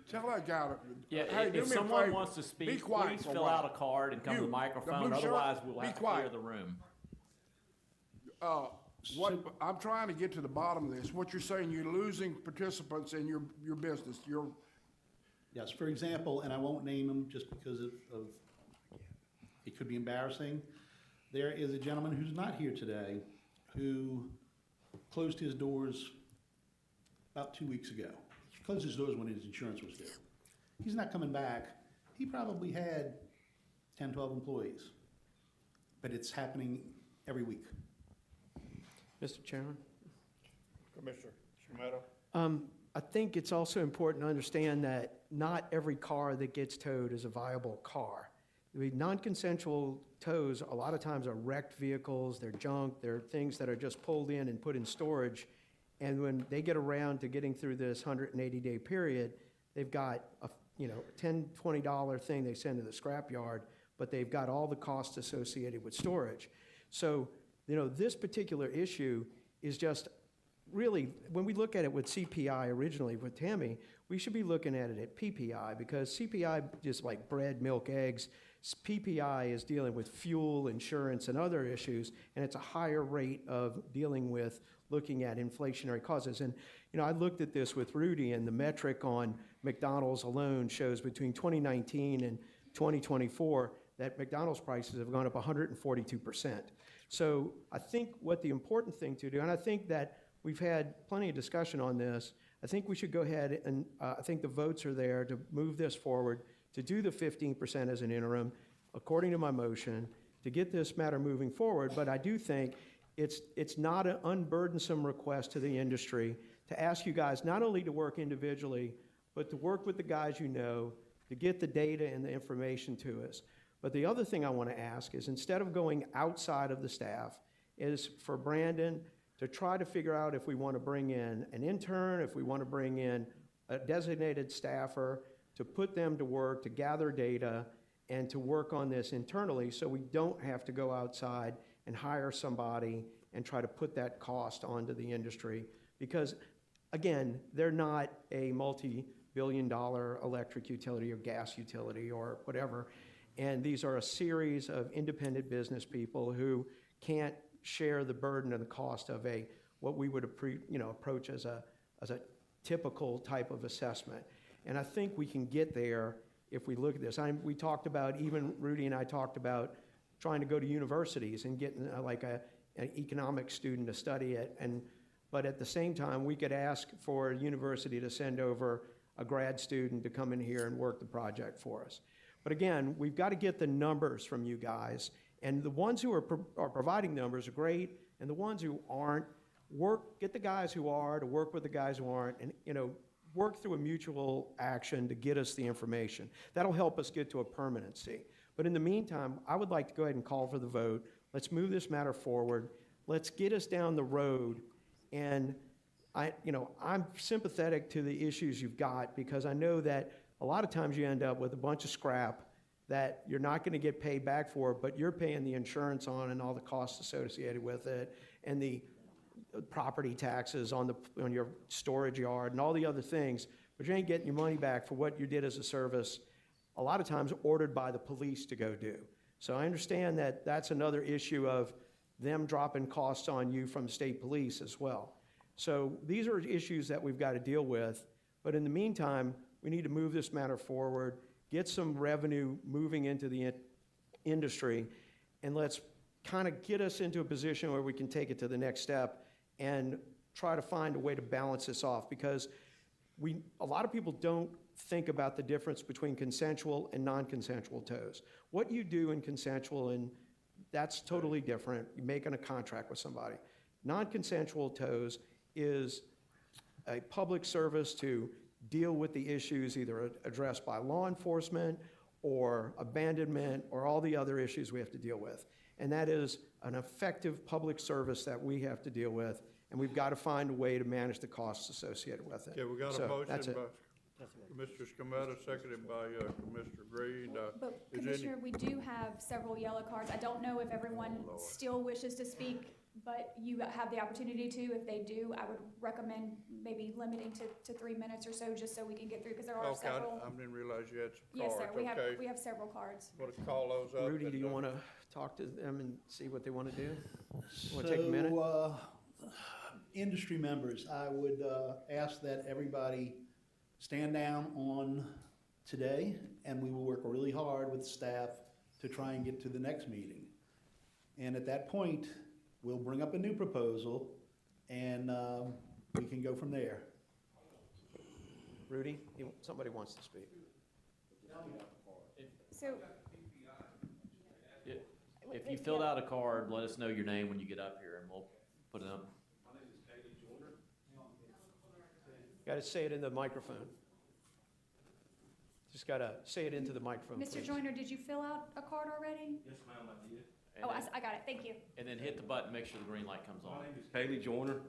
[SPEAKER 6] Tell that guy to.
[SPEAKER 7] Yeah,
[SPEAKER 6] hey, do
[SPEAKER 7] if
[SPEAKER 6] me a
[SPEAKER 7] someone
[SPEAKER 6] favor.
[SPEAKER 7] wants to
[SPEAKER 6] Be
[SPEAKER 7] speak,
[SPEAKER 6] quiet
[SPEAKER 7] please
[SPEAKER 6] for a
[SPEAKER 7] fill
[SPEAKER 6] while.
[SPEAKER 7] out a card and come to
[SPEAKER 6] You,
[SPEAKER 7] the
[SPEAKER 6] the
[SPEAKER 7] microphone,
[SPEAKER 6] blue shirt,
[SPEAKER 7] otherwise we'll
[SPEAKER 6] be
[SPEAKER 7] have to
[SPEAKER 6] quiet.
[SPEAKER 7] clear the room.
[SPEAKER 6] I'm trying to get to the bottom of this. What you're saying, you're losing participants in your business.
[SPEAKER 10] Yes, for example, and I won't name them just because of it could be embarrassing. There is a gentleman who's not here today who closed his doors about 2 weeks ago. He closed his doors when his insurance was due. He's not coming back. He probably had 10, 12 employees, but it's happening every week.
[SPEAKER 3] Mr. Chairman?
[SPEAKER 1] Commissioner Schmetto?
[SPEAKER 3] I think it's also important to understand that not every car that gets towed is a viable car. I mean, non-consensual tows a lot of times are wrecked vehicles, they're junk, they're things that are just pulled in and put in storage. And when they get around to getting through this 180-day period, they've got a $10, $20 thing they send to the scrapyard, but they've got all the costs associated with storage. So, this particular issue is just really, when we look at it with CPI originally with Tammy, we should be looking at it at PPI, because CPI, just like bread, milk, eggs, PPI is dealing with fuel, insurance, and other issues, and it's a higher rate of dealing with looking at inflationary causes. And, I looked at this with Rudy, and the metric on McDonald's alone shows between 2019 and 2024 that McDonald's prices have gone up 142%. So I think what the important thing to do, and I think that we've had plenty of discussion on this, I think we should go ahead and I think the votes are there to move this forward, to do the 15% as an interim, according to my motion, to get this matter moving forward. But I do think it's not an unburdensome request to the industry to ask you guys not only to work individually, but to work with the guys to get the data and the information to us. But the other thing I want to ask is, instead of going outside of the staff, is for Brandon to try to figure out if we want to bring in an intern, if we want to bring in a designated staffer, to put them to work, to gather data, and to work on this internally, so we don't have to go outside and hire somebody and try to put that cost onto the industry. Because, again, they're not a multi-billion-dollar electric utility or gas utility or whatever. And these are a series of independent business people who can't share the burden and the cost of what we would approach as a typical type of assessment. And I think we can get there if we look at this. We talked about, even Rudy and I talked about trying to go to universities and getting an economics student to study it. But at the same time, we could ask for a university to send over a grad student to come in here and work the project for us. But again, we've got to get the numbers from you guys. And the ones who are providing numbers are great, and the ones who aren't, get the guys who are to work with the guys who aren't, and work through a mutual action to get us the information. That'll help us get to a permanency. But in the meantime, I would like to go ahead and call for the vote. Let's move this matter forward. Let's get us down the road. And I'm sympathetic to the issues you've got, because I know that a lot of times you end up with a bunch of scrap that you're not going to get paid back for, but you're paying the insurance on and all the costs associated with it, and the property taxes on your storage yard and all the other things, but you ain't getting your money back for what you did as a service, a lot of times ordered by the police to go do. So I understand that that's another issue of them dropping costs on you from the state police as well. So these are issues that we've got to deal with, but in the meantime, we need to move this matter forward, get some revenue moving into the industry, and let's kind of get us into a position where we can take it to the next step and try to find a way to balance this off, because a lot of people don't think about the difference between consensual and non-consensual tows. What you do in consensual, and that's totally different. You're making a contract with somebody. Non-consensual tows is a public service to deal with the issues either addressed by law enforcement or abandonment or all the other issues we have to deal with. And that is an effective public service that we have to deal with, and we've got to find a way to manage the costs associated with it.
[SPEAKER 1] Okay, we got a
[SPEAKER 3] So,
[SPEAKER 1] motion
[SPEAKER 3] that's it.
[SPEAKER 1] by Commissioner Scametta, seconded by Commissioner Green.
[SPEAKER 4] But
[SPEAKER 1] Is any-
[SPEAKER 4] Commissioner, we do have several yellow cards. I don't know if everyone still wishes to speak, but you have the opportunity to. If they do, I would recommend maybe limiting to 3 minutes or so, just so we can get through, because there are
[SPEAKER 1] Okay,
[SPEAKER 4] several.
[SPEAKER 1] I didn't realize you had some
[SPEAKER 4] Yes,
[SPEAKER 1] cards,
[SPEAKER 4] sir,
[SPEAKER 1] okay.
[SPEAKER 4] we have several cards.
[SPEAKER 1] Want to call those up?
[SPEAKER 3] Rudy, do you want to talk to them and see what they want to do? Want to take a minute?
[SPEAKER 10] So, industry members, I would ask that everybody stand down on today, and we will work really hard with staff to try and get to the next meeting. And at that point, we'll bring up a new proposal, and we can go from there.
[SPEAKER 3] Rudy, somebody wants to speak.
[SPEAKER 4] So,
[SPEAKER 7] If you filled out a card, let us know your name when you get up here, and we'll put it up.
[SPEAKER 3] Got to say it in the microphone. Just got to say it into the microphone,
[SPEAKER 4] Mr.
[SPEAKER 3] please.
[SPEAKER 4] Joyner, did you fill out a card already?
[SPEAKER 12] Yes, ma'am, I did.
[SPEAKER 4] Oh, I got it, thank you.
[SPEAKER 7] And then hit the button, make sure the green light comes on.
[SPEAKER 12] My name is Haley Joyner.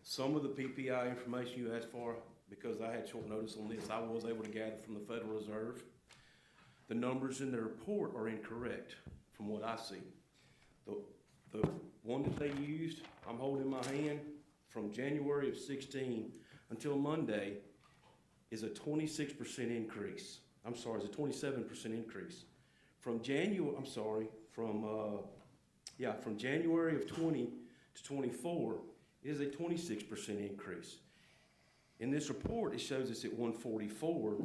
[SPEAKER 12] Some of the PPI information you asked for, because I had short notice on this, I was able to gather from the Federal Reserve. The numbers in the report are incorrect from what I see. The one that they used, I'm holding in my hand, from January of 16 until Monday is a 26% increase. I'm sorry, it's a 27% increase. From January of 20 to 24 is a 26% increase. In this report, it shows us at 144,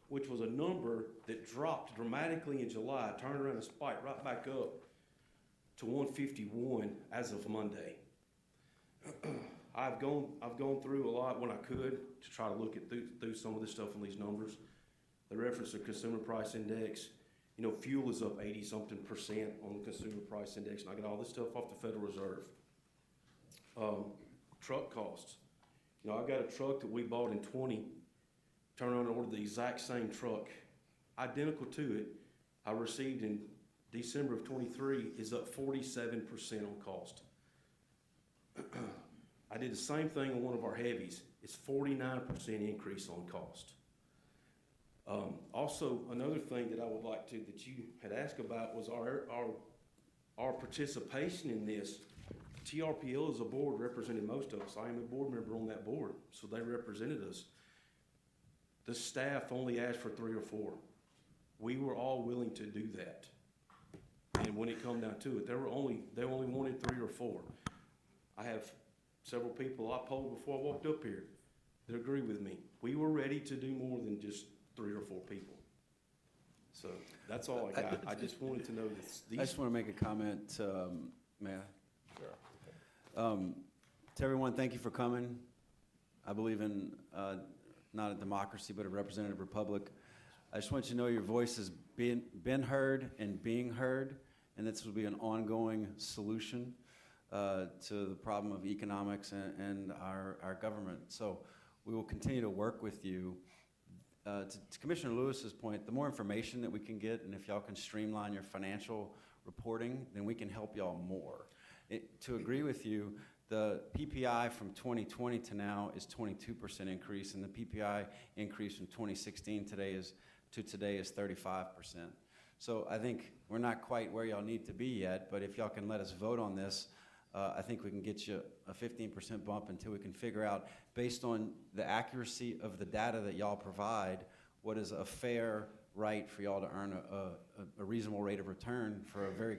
[SPEAKER 12] which was a number that dropped dramatically in July, turned around and spiked right back up to 151 as of Monday. I've gone through a lot when I could to try to look at through some of this stuff on these numbers. The reference to consumer price index, you know, fuel is up 80-something% on the consumer price index, and I get all this stuff off the Federal Reserve. Truck costs. You know, I got a truck that we bought in 20, turned around and ordered the exact same truck, identical to it, I received in December of 23, is up 47% on cost. I did the same thing on one of our heavies. It's 49% increase on cost. Also, another thing that I would like to, that you had asked about was our participation in this. TRPL is a board representing most of us. I am a board member on that board, so they represented us. The staff only asked for 3 or 4. We were all willing to do that. And when it come down to it, they only wanted 3 or 4. I have several people I polled before I walked up here that agree with me. We were ready to do more than just 3 or 4 people. So that's all I got. I just wanted to know that
[SPEAKER 9] I just want to make a comment, may I? To everyone, thank you for coming. I believe in not a democracy, but a representative republic. I just want you to know your voice has been heard and being heard, and this will be an ongoing solution to the problem of economics and our government. So we will continue to work with you. To Commissioner Lewis's point, the more information that we can get, and if y'all can streamline your financial reporting, then we can help y'all more. To agree with you, the PPI from 2020 to now is 22% increase, and the PPI increase from 2016 to today is 35%. So I think we're not quite where y'all need to be yet, but if y'all can let us vote on this, I think we can get you a 15% bump until we can figure out, based on the accuracy of the data that y'all provide, what is a fair right for y'all to earn a reasonable rate of return for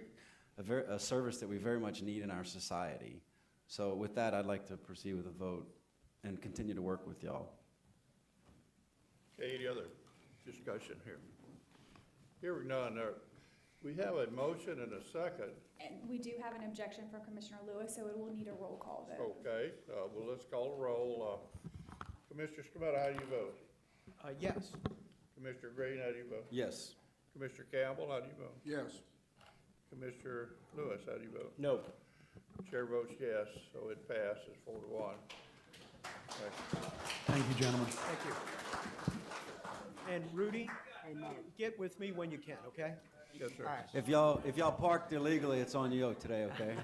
[SPEAKER 9] a service that we very much need in our society. So with that, I'd like to proceed with a vote and continue to work with y'all.
[SPEAKER 1] Okay, any other discussion here? Hearing none, we have a motion and a second.
[SPEAKER 4] And we do have an objection from Commissioner Lewis, so it will need a roll call vote.
[SPEAKER 1] Okay, well, let's call a roll. Commissioner Scametta, how do you vote?
[SPEAKER 3] Yes.
[SPEAKER 1] Commissioner Green, how do you vote?
[SPEAKER 9] Yes.
[SPEAKER 1] Commissioner Campbell, how do you vote?
[SPEAKER 6] Yes.
[SPEAKER 1] Commissioner Lewis, how do you vote?
[SPEAKER 2] No.
[SPEAKER 1] Chair votes yes, so it passes 4-1.
[SPEAKER 10] Thank you, gentlemen.
[SPEAKER 3] Thank you. And Rudy, get with me when you can, okay?
[SPEAKER 1] Yes, sir.
[SPEAKER 3] All right.
[SPEAKER 9] If y'all parked illegally, it's on you today, okay?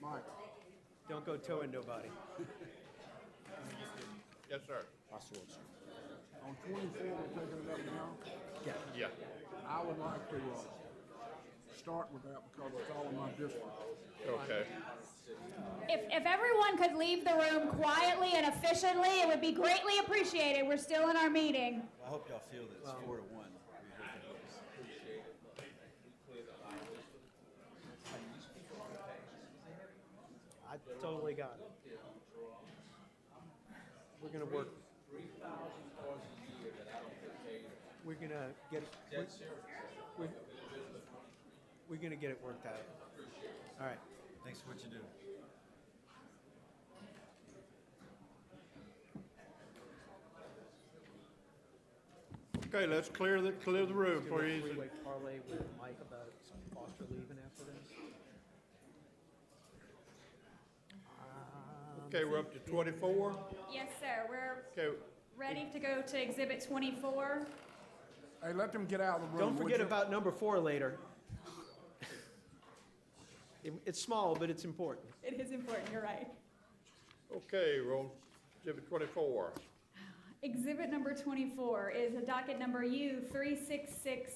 [SPEAKER 6] Mike.
[SPEAKER 3] Don't go towing nobody.
[SPEAKER 1] Yes, sir.
[SPEAKER 6] On 24, we're taking it up now.
[SPEAKER 1] Yeah.
[SPEAKER 6] I would like to start with that because it's all in my district.
[SPEAKER 1] Okay.
[SPEAKER 4] If everyone could leave the room quietly and efficiently, it would be greatly appreciated. We're still in our meeting.
[SPEAKER 9] I hope y'all feel that it's 4-1.
[SPEAKER 3] I totally got it. We're gonna work. We're gonna get it. We're gonna get it worked out. All right.
[SPEAKER 9] Thanks for what you do.
[SPEAKER 1] Okay, let's clear the room,
[SPEAKER 3] Do a
[SPEAKER 1] please.
[SPEAKER 3] three-way parlay with Mike about Foster leaving after this.
[SPEAKER 1] Okay, we're up to 24.
[SPEAKER 4] Yes, sir. We're
[SPEAKER 1] Okay,
[SPEAKER 4] ready to go to Exhibit 24.
[SPEAKER 6] Hey, let them get out of the room.
[SPEAKER 3] Don't
[SPEAKER 6] would
[SPEAKER 3] forget
[SPEAKER 6] you?
[SPEAKER 3] about number 4 later. It's small, but it's important.
[SPEAKER 4] It is important, you're right.
[SPEAKER 1] okay, we're on exhibit 24.
[SPEAKER 4] Exhibit number 24 is a docket number U36669.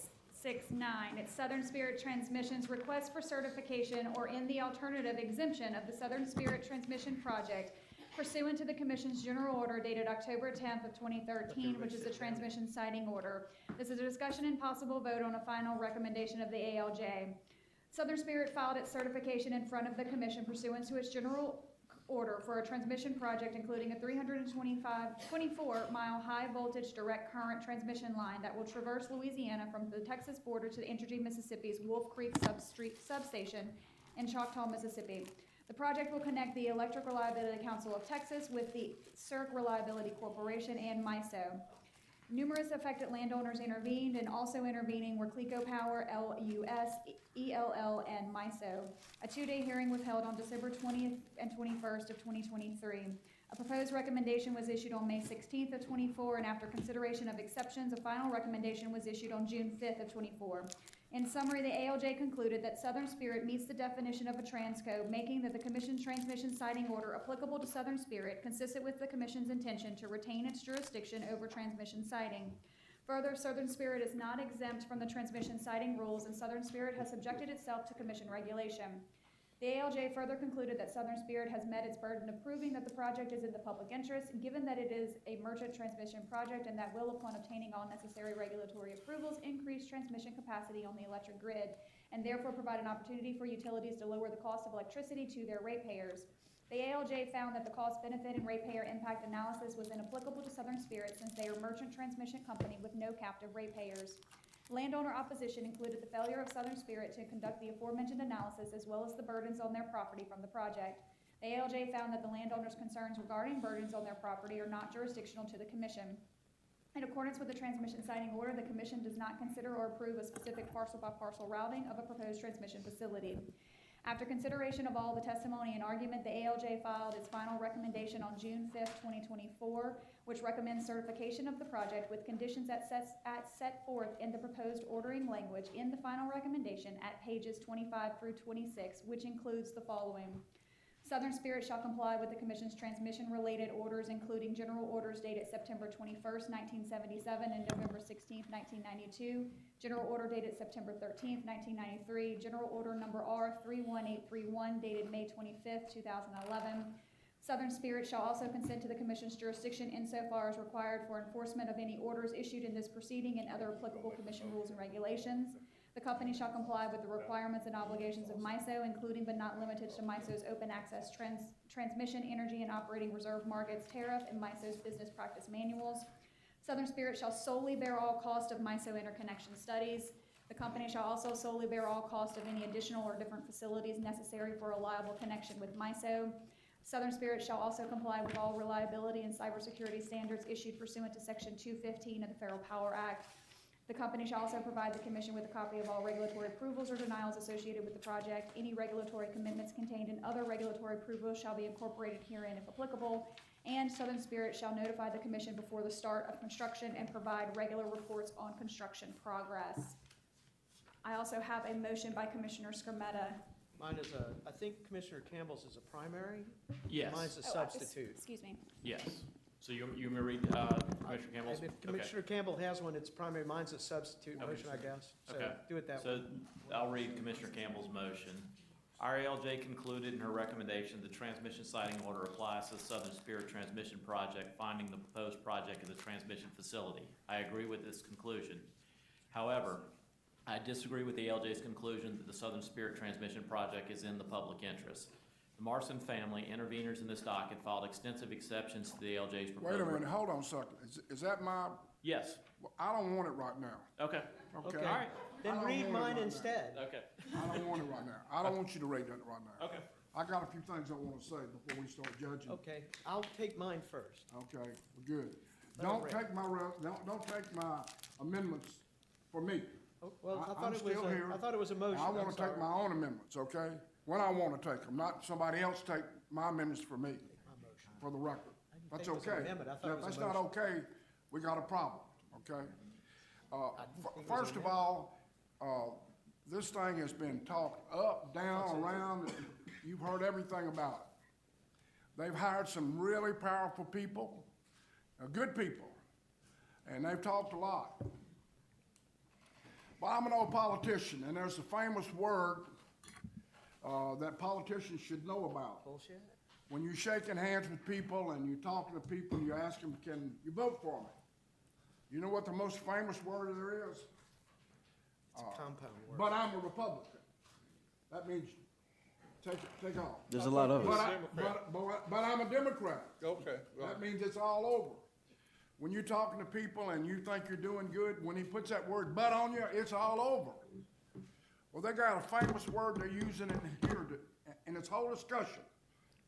[SPEAKER 4] It's Southern Spirit Transmission's request for certification or in the alternative exemption of the Southern Spirit Transmission Project pursuant to the Commission's General Order dated October 10th of 2013, which is the transmission siting order. This is a discussion and possible vote on a final recommendation of the ALJ. Southern Spirit filed its certification in front of the Commission pursuant to its general order for a transmission project including a 324-mile high-voltage direct current transmission line that will traverse Louisiana from the Texas border to the Entergy, Mississippi's Wolf Creek substation in Choctaw, Mississippi. The project will connect the Electric Reliability Council of Texas with the CERC Reliability Corporation and MISO. Numerous affected landowners intervened, and also intervening were Clico Power, LUS, ELL, and MISO. A 2-day hearing was held on December 20th and 21st of 2023. A proposed recommendation was issued on May 16th of 24, and after consideration of exceptions, a final recommendation was issued on June 5th of 24. In summary, the ALJ concluded that Southern Spirit meets the definition of a transco, making that the Commission's transmission siting order applicable to Southern Spirit, consistent with the Commission's intention to retain its jurisdiction over transmission siting. Further, Southern Spirit is not exempt from the transmission siting rules, and Southern Spirit has subjected itself to Commission regulation. The ALJ further concluded that Southern Spirit has met its burden of proving that the project is in the public interest, given that it is a merchant transmission project and that will, upon obtaining all necessary regulatory approvals, increase transmission capacity on the electric grid, and therefore provide an opportunity for utilities to lower the cost of electricity to their ratepayers. The ALJ found that the cost-benefit and ratepayer impact analysis was inapplicable to Southern Spirit since they are a merchant transmission company with no captive ratepayers. Landowner opposition included the failure of Southern Spirit to conduct the aforementioned analysis as well as the burdens on their property from the project. The ALJ found that the landowners' concerns regarding burdens on their property are not jurisdictional to the Commission. In accordance with the transmission siting order, the Commission does not consider or approve a specific parcel-by-parcel routing of a proposed transmission facility. After consideration of all the testimony and argument, the ALJ filed its final recommendation on June 5th, 2024, which recommends certification of the project with conditions set forth in the proposed ordering language in the final recommendation at pages 25 through 26, which includes the following. Southern Spirit shall comply with the Commission's transmission-related orders, including general orders dated September 21st, 1977 and November 16th, 1992, general order dated September 13th, 1993, general order number R31831 dated May 25th, 2011. Southern Spirit shall also consent to the Commission's jurisdiction insofar as required for enforcement of any orders issued in this proceeding and other applicable Commission rules and regulations. The company shall comply with the requirements and obligations of MISO, including but not limited to MISO's open access transmission, energy, and operating reserve markets tariff and MISO's business practice manuals. Southern Spirit shall solely bear all cost of MISO interconnection studies. The company shall also solely bear all cost of any additional or different facilities necessary for a reliable connection with MISO. Southern Spirit shall also comply with all reliability and cybersecurity standards issued pursuant to Section 215 of the Federal Power Act. The company shall also provide the Commission with a copy of all regulatory approvals or denials associated with the project. Any regulatory commitments contained in other regulatory approvals shall be incorporated herein if applicable. And Southern Spirit shall notify the Commission before the start of construction and provide regular reports on construction progress. I also have a motion by Commissioner Scarmetta.
[SPEAKER 3] Mine is I think Commissioner Campbell's is a primary.
[SPEAKER 7] Yes.
[SPEAKER 3] Mine's a substitute.
[SPEAKER 4] Excuse me.
[SPEAKER 7] Yes. So you may read Commissioner Campbell's?
[SPEAKER 3] And if Commissioner Campbell has one, it's primary. Mine's a substitute motion, I guess. So
[SPEAKER 7] Okay.
[SPEAKER 3] do it that way.
[SPEAKER 7] So I'll read Commissioner Campbell's motion. Our ALJ concluded in her recommendation the transmission siting order applies to the Southern Spirit Transmission Project, finding the proposed project as a transmission facility. I agree with this conclusion. However, I disagree with the ALJ's conclusion that the Southern Spirit Transmission Project is in the public interest. The Marson family, interveners in this docket, filed extensive exceptions to the ALJ's proposal.
[SPEAKER 6] Wait a minute, hold on a second. Is that my,
[SPEAKER 7] Yes.
[SPEAKER 6] well, I don't want it right now,
[SPEAKER 7] Okay.
[SPEAKER 6] okay?
[SPEAKER 3] Okay.
[SPEAKER 7] All right.
[SPEAKER 3] Then
[SPEAKER 6] I don't
[SPEAKER 3] read
[SPEAKER 6] want it
[SPEAKER 3] mine
[SPEAKER 6] right now.
[SPEAKER 3] instead.
[SPEAKER 7] Okay.
[SPEAKER 6] I don't want it right now. I don't want you to read that right now.
[SPEAKER 7] Okay.
[SPEAKER 6] I got a few things I want to say before we start judging.
[SPEAKER 3] Okay, I'll take mine first.
[SPEAKER 6] Okay, good.
[SPEAKER 3] Let 'em
[SPEAKER 6] Don't
[SPEAKER 3] read.
[SPEAKER 6] take don't take my amendments for me.
[SPEAKER 3] Oh, well, I
[SPEAKER 6] I'm
[SPEAKER 3] thought it was
[SPEAKER 6] still here.
[SPEAKER 3] I thought it was a motion.
[SPEAKER 6] I
[SPEAKER 3] I'm
[SPEAKER 6] want to take
[SPEAKER 3] sorry.
[SPEAKER 6] my own amendments, okay? When I want to take them, not somebody else take my amendments for me. for the record. That's
[SPEAKER 3] think it was an
[SPEAKER 6] okay.
[SPEAKER 3] amendment. I thought
[SPEAKER 6] Now,
[SPEAKER 3] it
[SPEAKER 6] if
[SPEAKER 3] was a
[SPEAKER 6] that's not okay, we got a problem, okay? First of all, this thing has been talked up, down, around. You've heard everything about it. They've hired some really powerful people, good people, and they've talked a lot. But I'm an old politician, and there's a famous word that politicians should know about.
[SPEAKER 2] Bullshit?
[SPEAKER 6] When you're shaking hands with people and you're talking to people, you ask them, can you vote for me? You know what the most famous word there is?
[SPEAKER 3] It's a compound word.
[SPEAKER 6] But I'm a Republican. That means take off.
[SPEAKER 9] There's a lot of us.
[SPEAKER 6] But I'm a Democrat.
[SPEAKER 1] Okay, right.
[SPEAKER 6] That means it's all over. When you're talking to people and you think you're doing good, when he puts that word "but" on you, it's all over. Well, they got a famous word they're using in here in this whole discussion.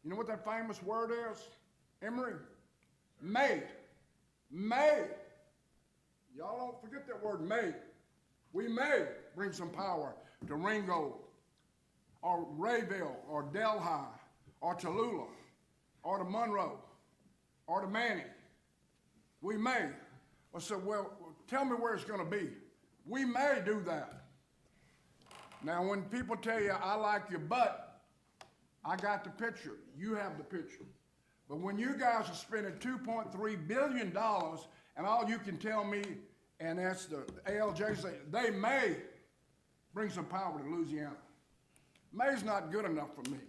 [SPEAKER 6] You know what that famous word is, Emery? May. May. Y'all don't forget that word may. We may bring some power to Ringgold, or Rayville, or Delhi, or Tallulah, or to Monroe, or to Manning. We may. I said, well, tell me where it's going to be. We may do that. Now, when people tell you, I like your butt, I got the picture. You have the picture. But when you guys are spending $2.3 billion, and all you can tell me, and that's the ALJ say, they may bring some power to Louisiana. May's not good enough for me.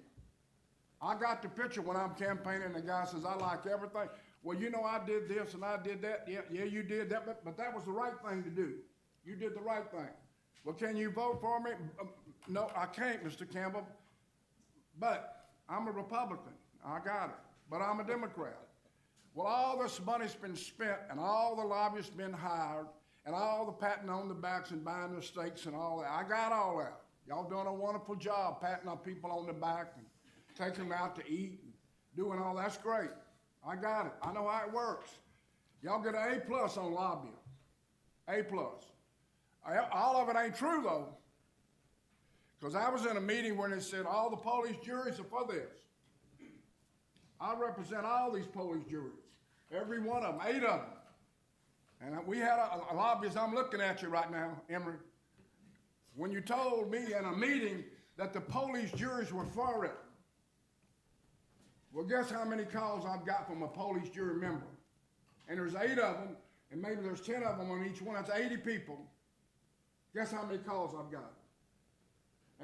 [SPEAKER 6] I got the picture when I'm campaigning, and the guy says, I like everything. Well, you know, I did this and I did that. Yeah, you did that, but that was the right thing to do. You did the right thing. Well, can you vote for me? No, I can't, Mr. Campbell. But I'm a Republican. I got it. But I'm a Democrat. Well, all this money's been spent, and all the lobbyists been hired, and all the patting on the backs and buying the steaks and all that. I got all that. Y'all doing a wonderful job patting on people on the back and taking them out to eat and doing all that's great. I got it. I know how it works. Y'all get an A+ on lobbying. A+. All of it ain't true, though. Because I was in a meeting where they said all the police juries are for this. I represent all these police juries. Every one of them, 8 of them. And we had a lobbyist, I'm looking at you right now, Emery. When you told me in a meeting that the police juries were for it, well, guess how many calls I've got from a police jury member? And there's 8 of them, and maybe there's 10 of them on each one. That's 80 people. Guess how many calls I've got?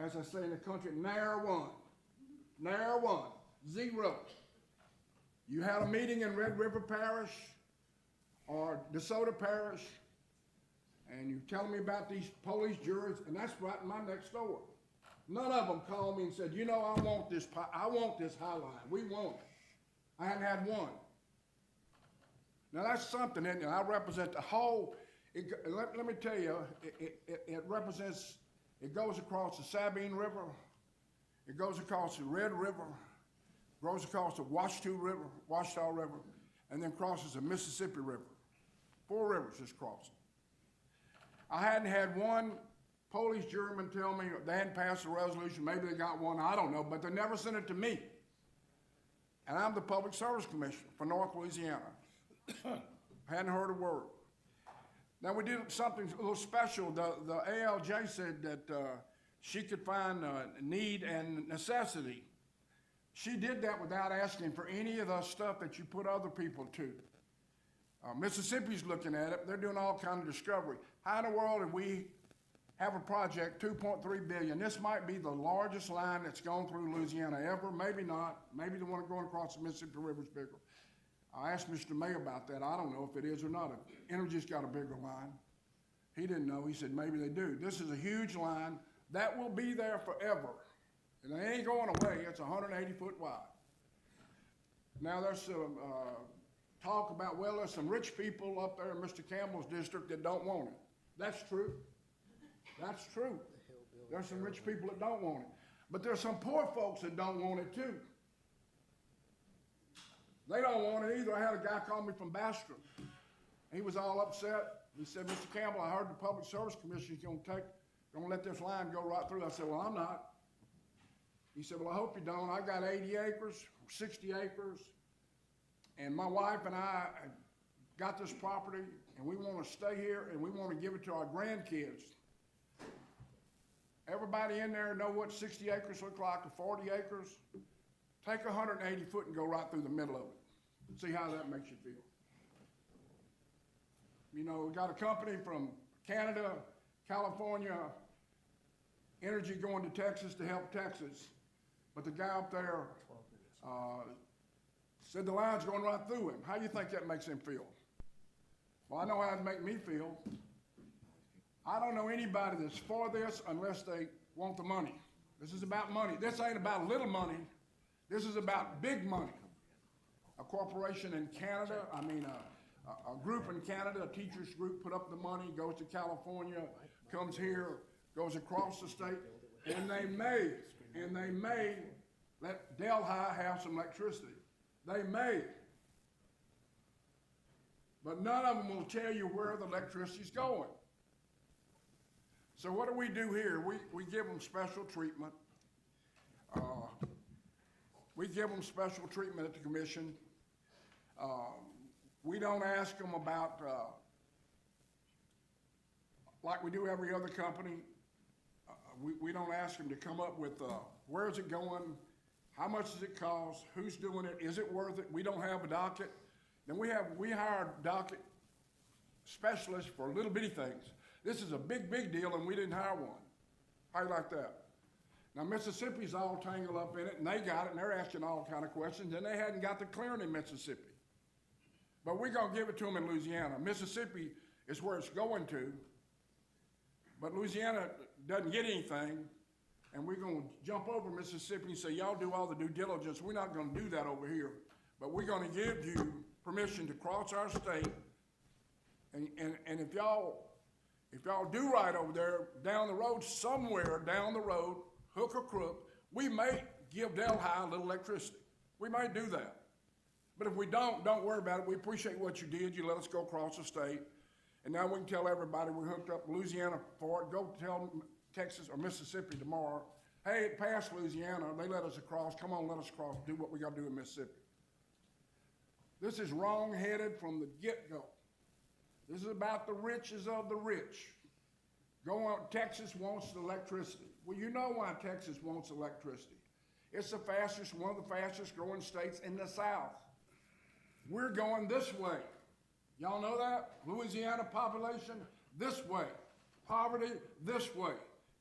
[SPEAKER 6] As I say in the country, nary one. Nary one. 0. You had a meeting in Red River Parish or DeSoto Parish, and you're telling me about these police juries, and that's right in my next door. None of them called me and said, you know, I want this highlight. We want it. I hadn't had one. Now that's something, isn't it? I represent the whole, let me tell you, it represents, it goes across the Sabine River, it goes across the Red River, goes across the Washita River, and then crosses the Mississippi River. 4 rivers just crossing. I hadn't had one police juryman tell me they hadn't passed a resolution, maybe they got one, I don't know, but they never sent it to me. And I'm the Public Service Commissioner for North Louisiana. Hadn't heard a word. Now we did something a little special. The ALJ said that she could find need and necessity. She did that without asking for any of the stuff that you put other people to. Mississippi's looking at it. They're doing all kinds of discovery. How in the world did we have a project, $2.3 billion? This might be the largest line that's gone through Louisiana ever. Maybe not. Maybe the one going across the Mississippi River is bigger. I asked Mr. May about that. I don't know if it is or not. Energy's got a bigger line. He didn't know. He said maybe they do. This is a huge line that will be there forever. And they ain't going away. It's 180 foot wide. Now there's some talk about, well, there's some rich people up there in Mr. Campbell's district that don't want it. That's true. That's true. There's some rich people that don't want it. But there's some poor folks that don't want it too. They don't want it either. I had a guy call me from Bastrop. He was all upset. He said, Mr. Campbell, I heard the Public Service Commission is gonna let this line go right through. I said, well, I'm not. He said, well, I hope you don't. I got 80 acres, 60 acres, and my wife and I got this property, and we want to stay here, and we want to give it to our grandkids. Everybody in there know what 60 acres look like, or 40 acres? Take 180 foot and go right through the middle of it. See how that makes you feel. You know, we got a company from Canada, California, energy going to Texas to help Texas. But the guy up there said the line's going right through him. How do you think that makes him feel? Well, I know how it make me feel. I don't know anybody that's for this unless they want the money. This is about money. This ain't about little money. This is about big money. A corporation in Canada, a group in Canada, a teachers group put up the money, goes to California, comes here, goes across the state, and they may let Delhi have some electricity. They may. But none of them will tell you where the electricity's going. So what do we do here? We give them special treatment. We give them special treatment at the commission. We don't ask them about, like we do every other company, we don't ask them to come up with where is it going, how much does it cost, who's doing it, is it worth it? We don't have a docket. Then we hire docket specialists for little bitty things. This is a big deal, and we didn't hire one. How do you like that? Now, Mississippi's all tangled up in it, and they got it, and they're asking all kind of questions, and they hadn't got the clearing in Mississippi. But we're going to give it to them in Louisiana. Mississippi is where it's going to, but Louisiana doesn't get anything, and we're going to jump over Mississippi and say, y'all do all the due diligence. We're not going to do that over here, but we're going to give you permission to cross our state, and if y'all do right over there, down the road, somewhere down the road, hook or crook, we may give Delhi a little electricity. We might do that. But if we don't worry about it. We appreciate what you did. You let us go across the state. And now we can tell everybody we hooked up Louisiana for it. Go tell Texas or Mississippi tomorrow, hey, it passed Louisiana. They let us across. Come on, let us cross. Do what we got to do in Mississippi. This is wrong-headed from the get-go. This is about the riches of the rich. Texas wants electricity. Well, you know why Texas wants electricity. It's one of the fastest growing states in the South. We're going this way. Y'all know that? Louisiana population, this way. Poverty, this way.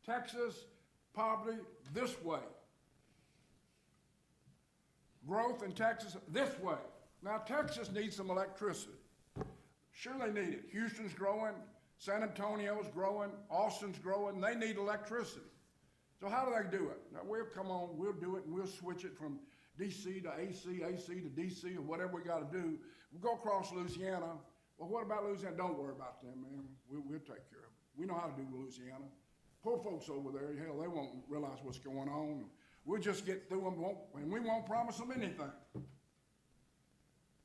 [SPEAKER 6] Texas, poverty, this way. Growth in Texas, this way. Now, Texas needs some electricity. Sure they need it. Houston's growing, San Antonio's growing, Austin's growing. They need electricity. So how do they do it? Now, we'll do it, and we'll switch it from DC to AC, AC to DC, or whatever we got to do. We'll go across Louisiana. Well, what about Louisiana? Don't worry about them, man. We'll take care of it. We know how to do Louisiana. Poor folks over there, hell, they won't realize what's going on. We'll just get through them, and we won't promise them anything.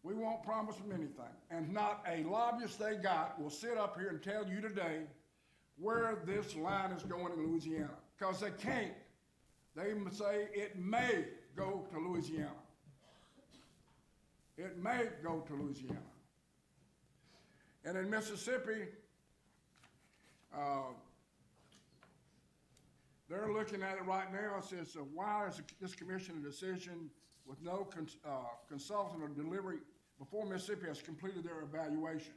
[SPEAKER 6] We won't promise them anything. And not a lobbyist they got will sit up here and tell you today where this line is going in Louisiana, because they can't. They say it may go to Louisiana. It may go to Louisiana. And in Mississippi, they're looking at it right now. It says, why is this commission a decision with no consultant or delivery before Mississippi has completed their evaluation?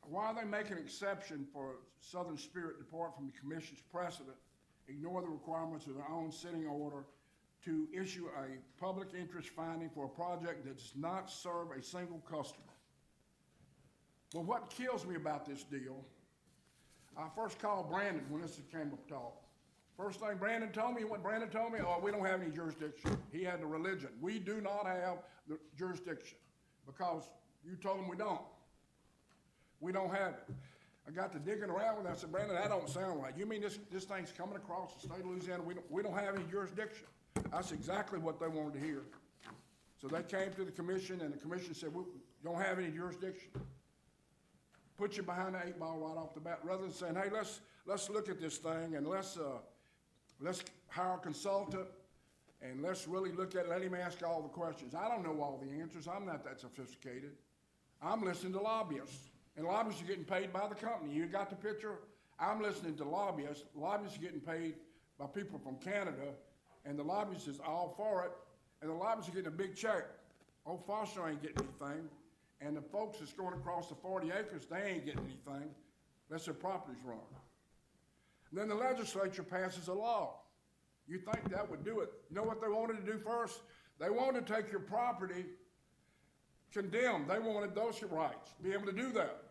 [SPEAKER 6] Why are they making an exception for Southern Spirit depart from the commission's precedent, ignore the requirements of their own sitting order to issue a public interest finding for a project that does not serve a single customer? Well, what kills me about this deal, I first called Brandon when this came up talk. First thing Brandon told me, oh, we don't have any jurisdiction. He had the religion. We do not have the jurisdiction because you told him we don't. We don't have it. I got to digging around with it. I said, Brandon, that don't sound right. You mean this thing's coming across the state of Louisiana? We don't have any jurisdiction. That's exactly what they wanted to hear. So they came to the commission, and the commission said, we don't have any jurisdiction. Put you behind the 8 ball right off the bat, rather than saying, hey, let's look at this thing and let's let's hire a consultant, and let's really look at it, let him ask all the questions. I don't know all the answers, I'm not that sophisticated. I'm listening to lobbyists, and lobbyists are getting paid by the company. You got the picture? I'm listening to lobbyists are getting paid by people from Canada, and the lobbyists is all for it, and the lobbyists are getting a big check. Old Foster ain't getting anything, and the folks that's going across the 40 acres, they ain't getting anything unless their property's wrong. And then the legislature passes a law. You think that would do it. You know what they wanted to do first? They wanted to take your property, condemn. They wanted those rights, be able to do that.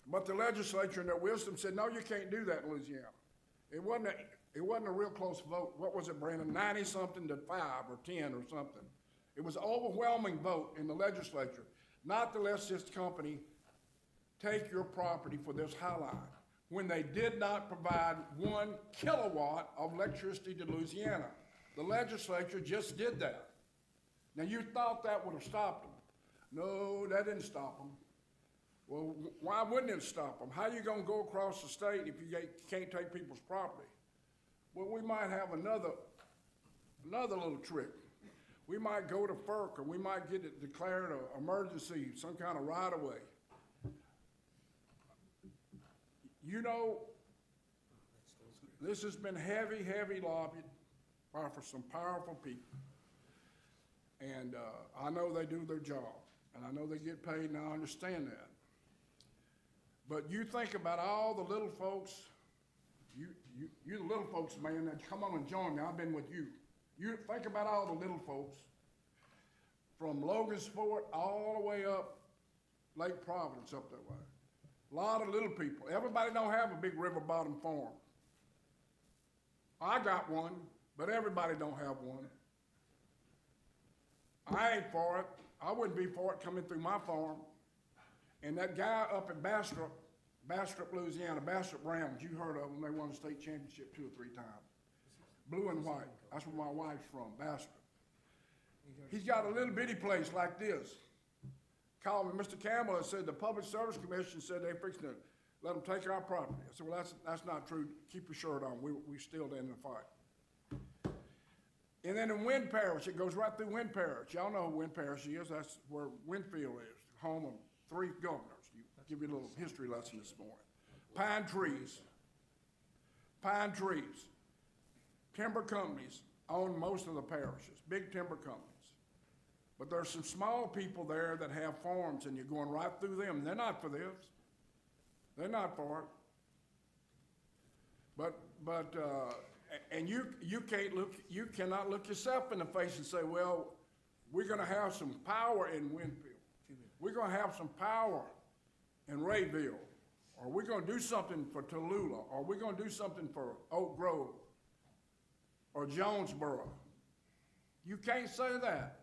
[SPEAKER 6] But the legislature in their wisdom said, no, you can't do that in Louisiana. It wasn't a real close vote. What was it, Brandon? 90-something to 5 or 10 or something. It was an overwhelming vote in the legislature not to let this company take your property for this high line when they did not provide 1 kilowatt of electricity to Louisiana. The legislature just did that. Now, you thought that would have stopped them. No, that didn't stop them. Well, why wouldn't it stop them? How are you going to go across the state if you can't take people's property? Well, we might have another little trick. We might go to FERC, or we might get it declared an emergency, some kind of right-of-way. You know, this has been heavy, heavy lobbied for some powerful people. And I know they do their job, and I know they get paid, and I understand that. But you think about all the little folks, you the little folks, man, that come on and join me. I've been with you. You think about all the little folks from Logansport all the way up Lake Providence up that way. A lot of little people. Everybody don't have a big river bottom farm. I got one, but everybody don't have one. I ain't for it. I wouldn't be for it coming through my farm. And that guy up at Bastrop, Louisiana, Bastrop Rams, you heard of them, they won the state championship 2 or 3 times. Blue and white, that's where my wife's from, Bastrop. He's got a little bitty place like this. Called me, Mr. Campbell, and said the Public Service Commission said they're fixing to let them take our property. I said, well, that's not true. Keep your shirt on. We still in the fight. And then in Wynn Parish, it goes right through Wynn Parish. Y'all know who Wynn Parish is. That's where Winfield is, home of 3 governors. I'll give you a little history lesson this morning. Pine trees. Timber companies own most of the parishes, big timber companies. But there's some small people there that have farms, and you're going right through them. They're not for this. They're not for it. And you cannot look yourself in the face and say, well, we're going to have some power in Winfield. We're going to have some power in Rayville. Or we're going to do something for Tallulah. Or we're going to do something for Oak Grove. Or Jonesboro. You can't say that.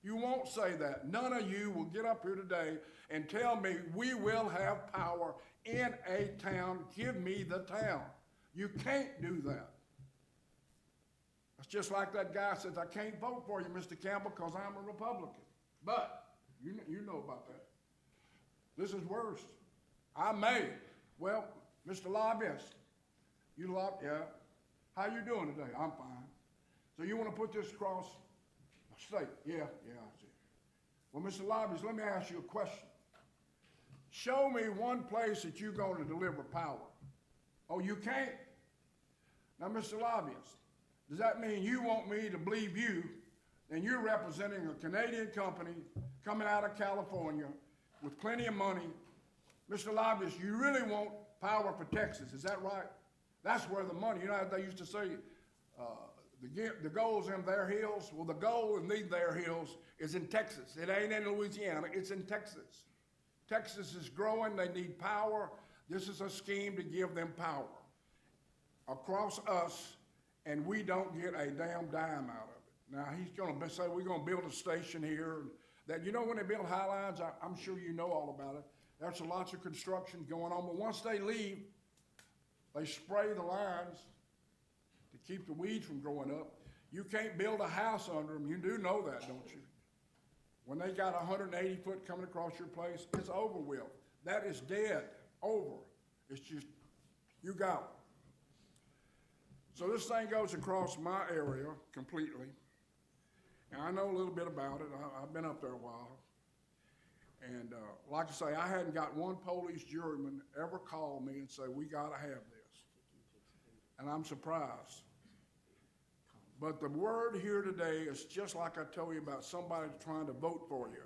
[SPEAKER 6] You won't say that. None of you will get up here today and tell me we will have power in a town. Give me the town. You can't do that. It's just like that guy says, I can't vote for you, Mr. Campbell, because I'm a Republican. But you know about that. This is worse. I may. Well, Mr. Lobbyist, yeah. How you doing today? I'm fine. So you want to put this across the state? Yeah, I see. Well, Mr. Lobbyist, let me ask you a question. Show me one place that you're going to deliver power. Oh, you can't? Now, Mr. Lobbyist, does that mean you want me to believe you and you're representing a Canadian company coming out of California with plenty of money? Mr. Lobbyist, you really want power for Texas, is that right? That's where the money, you know how they used to say, the gold's in their hills? Well, the gold in their hills is in Texas. It ain't in Louisiana, it's in Texas. Texas is growing, they need power. This is a scheme to give them power across us, and we don't get a damn dime out of it. Now, he's gonna say we're gonna build a station here. That, you know, when they build high lines, I'm sure you know all about it. There's lots of construction going on, but once they leave, they spray the lines to keep the weeds from growing up. You can't build a house under them. You do know that, don't you? When they got 180 foot coming across your place, it's over with. That is dead, over. It's just, you got it. So this thing goes across my area completely. And I know a little bit about it. I've been up there a while. And like I say, I hadn't got one police juryman ever call me and say, we gotta have this. And I'm surprised. But the word here today is just like I told you about somebody trying to vote for you.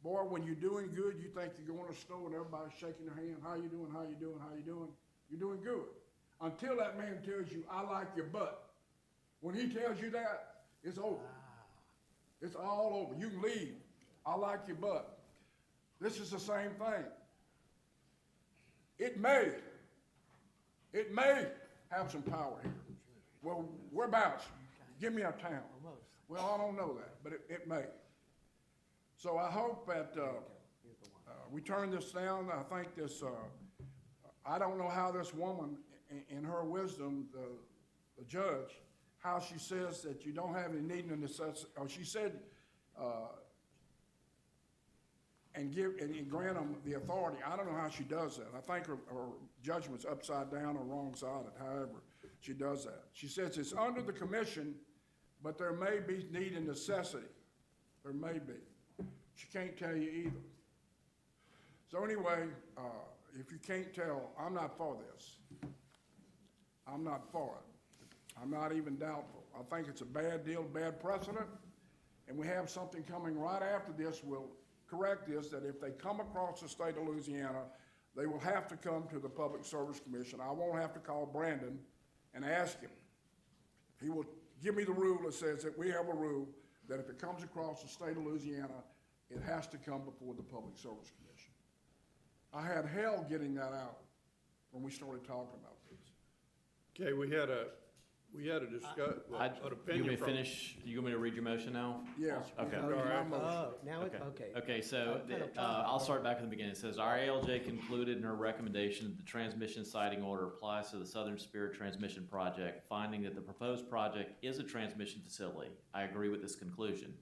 [SPEAKER 6] Boy, when you're doing good, you think you're going to the store and everybody's shaking their hand. How you doing? How you doing? How you doing? You're doing good. Until that man tells you, I like your butt. When he tells you that, it's over. It's all over. You can leave. I like your butt. This is the same thing. It may have some power here. Well, whereabouts? Give me a town. Well, I don't know that, but it may. So I hope that we turn this down. I think this, I don't know how this woman, in her wisdom, the judge, how she says that you don't have any need and necessity, or she said, and grant them the authority. I don't know how she does that. I think her judgment's upside down or wrong-sided, however she does that. She says it's under the commission, but there may be need and necessity. There may be. She can't tell you either. So anyway, if you can't tell, I'm not for this. I'm not for it. I'm not even doubtful. I think it's a bad deal, bad precedent, and we have something coming right after this. We'll correct this, that if they come across the state of Louisiana, they will have to come to the Public Service Commission. I won't have to call Brandon and ask him. He will give me the rule that says that we have a rule that if it comes across the state of Louisiana, it has to come before the Public Service Commission. I had hell getting that out when we started talking about this.
[SPEAKER 1] Okay, we had a discuss, an
[SPEAKER 7] You want me
[SPEAKER 1] opinion
[SPEAKER 7] to
[SPEAKER 1] from.
[SPEAKER 7] finish, you want me to read your motion now?
[SPEAKER 6] Yes.
[SPEAKER 7] Okay.
[SPEAKER 6] All right.
[SPEAKER 3] Oh, now it,
[SPEAKER 7] Okay.
[SPEAKER 3] okay.
[SPEAKER 7] Okay, so
[SPEAKER 3] kind of
[SPEAKER 7] I'll start back at the beginning. It says, our ALJ concluded in her recommendation that the transmission siting order applies to the Southern Spirit Transmission Project, finding that the proposed project is a transmission facility. I agree with this conclusion.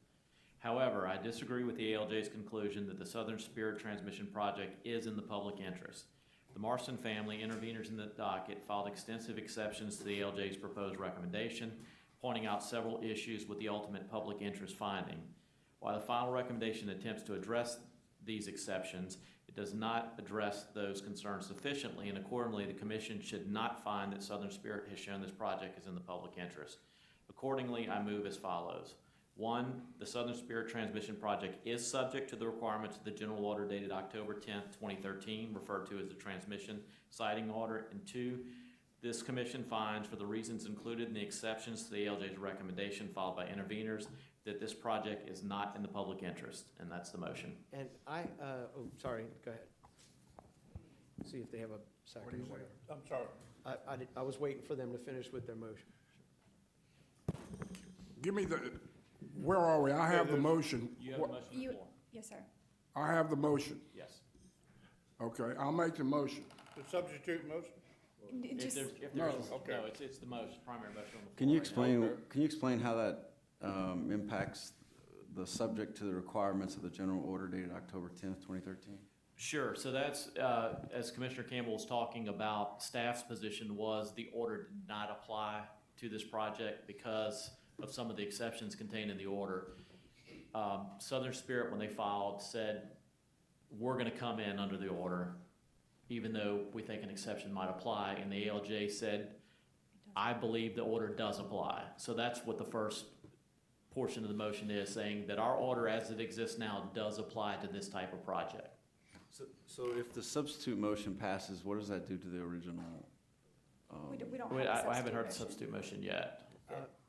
[SPEAKER 7] However, I disagree with the ALJ's conclusion that the Southern Spirit Transmission Project is in the public interest. The Marston family, interveners in the docket, filed extensive exceptions to the ALJ's proposed recommendation, pointing out several issues with the ultimate public interest finding. While the final recommendation attempts to address these exceptions, it does not address those concerns sufficiently, and accordingly, the Commission should not find that Southern Spirit has shown this project is in the public interest. Accordingly, I move as follows. 1, the Southern Spirit Transmission Project is subject to the requirements of the general order dated October 10th, 2013, referred to as the transmission siting order. And 2, this commission finds, for the reasons included in the exceptions to the ALJ's recommendation filed by interveners, that this project is not in the public interest. And that's the motion.
[SPEAKER 3] And sorry, go ahead. See if they have a second or whatever.
[SPEAKER 1] I'm sorry.
[SPEAKER 3] I was waiting for them to finish with their motion.
[SPEAKER 6] Give me where are we? I have the motion.
[SPEAKER 7] You have a motion on the floor?
[SPEAKER 4] Yes, sir.
[SPEAKER 6] I have the motion.
[SPEAKER 7] Yes.
[SPEAKER 6] Okay, I'll make the motion.
[SPEAKER 1] The substitute motion?
[SPEAKER 7] If
[SPEAKER 4] Just,
[SPEAKER 7] there's,
[SPEAKER 1] Okay.
[SPEAKER 7] no, it's the motion, primary motion on the floor.
[SPEAKER 9] Can you
[SPEAKER 7] right now.
[SPEAKER 9] explain how that impacts the subject to the requirements of the general order dated October 10th, 2013?
[SPEAKER 7] Sure, so that's, as Commissioner Campbell was talking about, staff's position was the order did not apply to this project because of some of the exceptions contained in the order. Southern Spirit, when they filed, said, we're gonna come in under the order, even though we think an exception might apply, and the ALJ said, I believe the order does apply. So that's what the first portion of the motion is, saying that our order as it exists now does apply to this type of project.
[SPEAKER 9] So if the substitute motion passes, what does that do to the original?
[SPEAKER 4] we don't
[SPEAKER 7] Wait,
[SPEAKER 4] have a
[SPEAKER 7] I haven't heard the
[SPEAKER 4] substitute
[SPEAKER 7] substitute motion yet.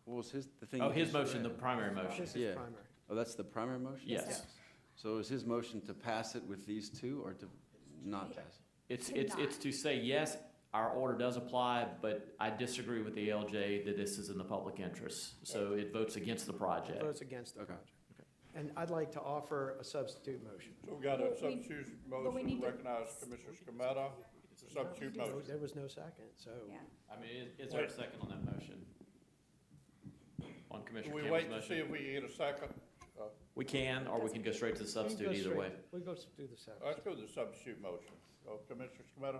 [SPEAKER 9] What was the thing?
[SPEAKER 7] Oh,
[SPEAKER 9] you
[SPEAKER 7] his
[SPEAKER 9] just
[SPEAKER 7] motion, the
[SPEAKER 9] read?
[SPEAKER 7] primary motion.
[SPEAKER 3] This is
[SPEAKER 9] Yeah.
[SPEAKER 3] primary.
[SPEAKER 9] Oh, that's the primary motion?
[SPEAKER 7] Yes.
[SPEAKER 9] So is his motion to pass it with these two or to not pass it?
[SPEAKER 7] It's to say, yes, our order does apply, but I disagree with the ALJ that this is in the public interest. So it votes against the project.
[SPEAKER 3] Votes against the
[SPEAKER 9] Okay.
[SPEAKER 3] project. And I'd like to offer a substitute motion.
[SPEAKER 1] So we got a
[SPEAKER 4] Well, we-
[SPEAKER 1] substitute
[SPEAKER 4] but we
[SPEAKER 1] motion
[SPEAKER 4] need
[SPEAKER 1] to
[SPEAKER 4] to-
[SPEAKER 1] recognize Commissioner Scametta. It's a substitute motion.
[SPEAKER 3] There was no second, so.
[SPEAKER 4] Yeah.
[SPEAKER 7] I mean, is there a second on that motion? On
[SPEAKER 1] Do
[SPEAKER 7] Commissioner
[SPEAKER 1] we
[SPEAKER 7] Campbell's
[SPEAKER 1] wait to see
[SPEAKER 7] motion?
[SPEAKER 1] if we can get a second?
[SPEAKER 7] We can, or we can go straight to the substitute either way.
[SPEAKER 3] We go do the second.
[SPEAKER 1] Let's go to the substitute motion. So Commissioner Scametta?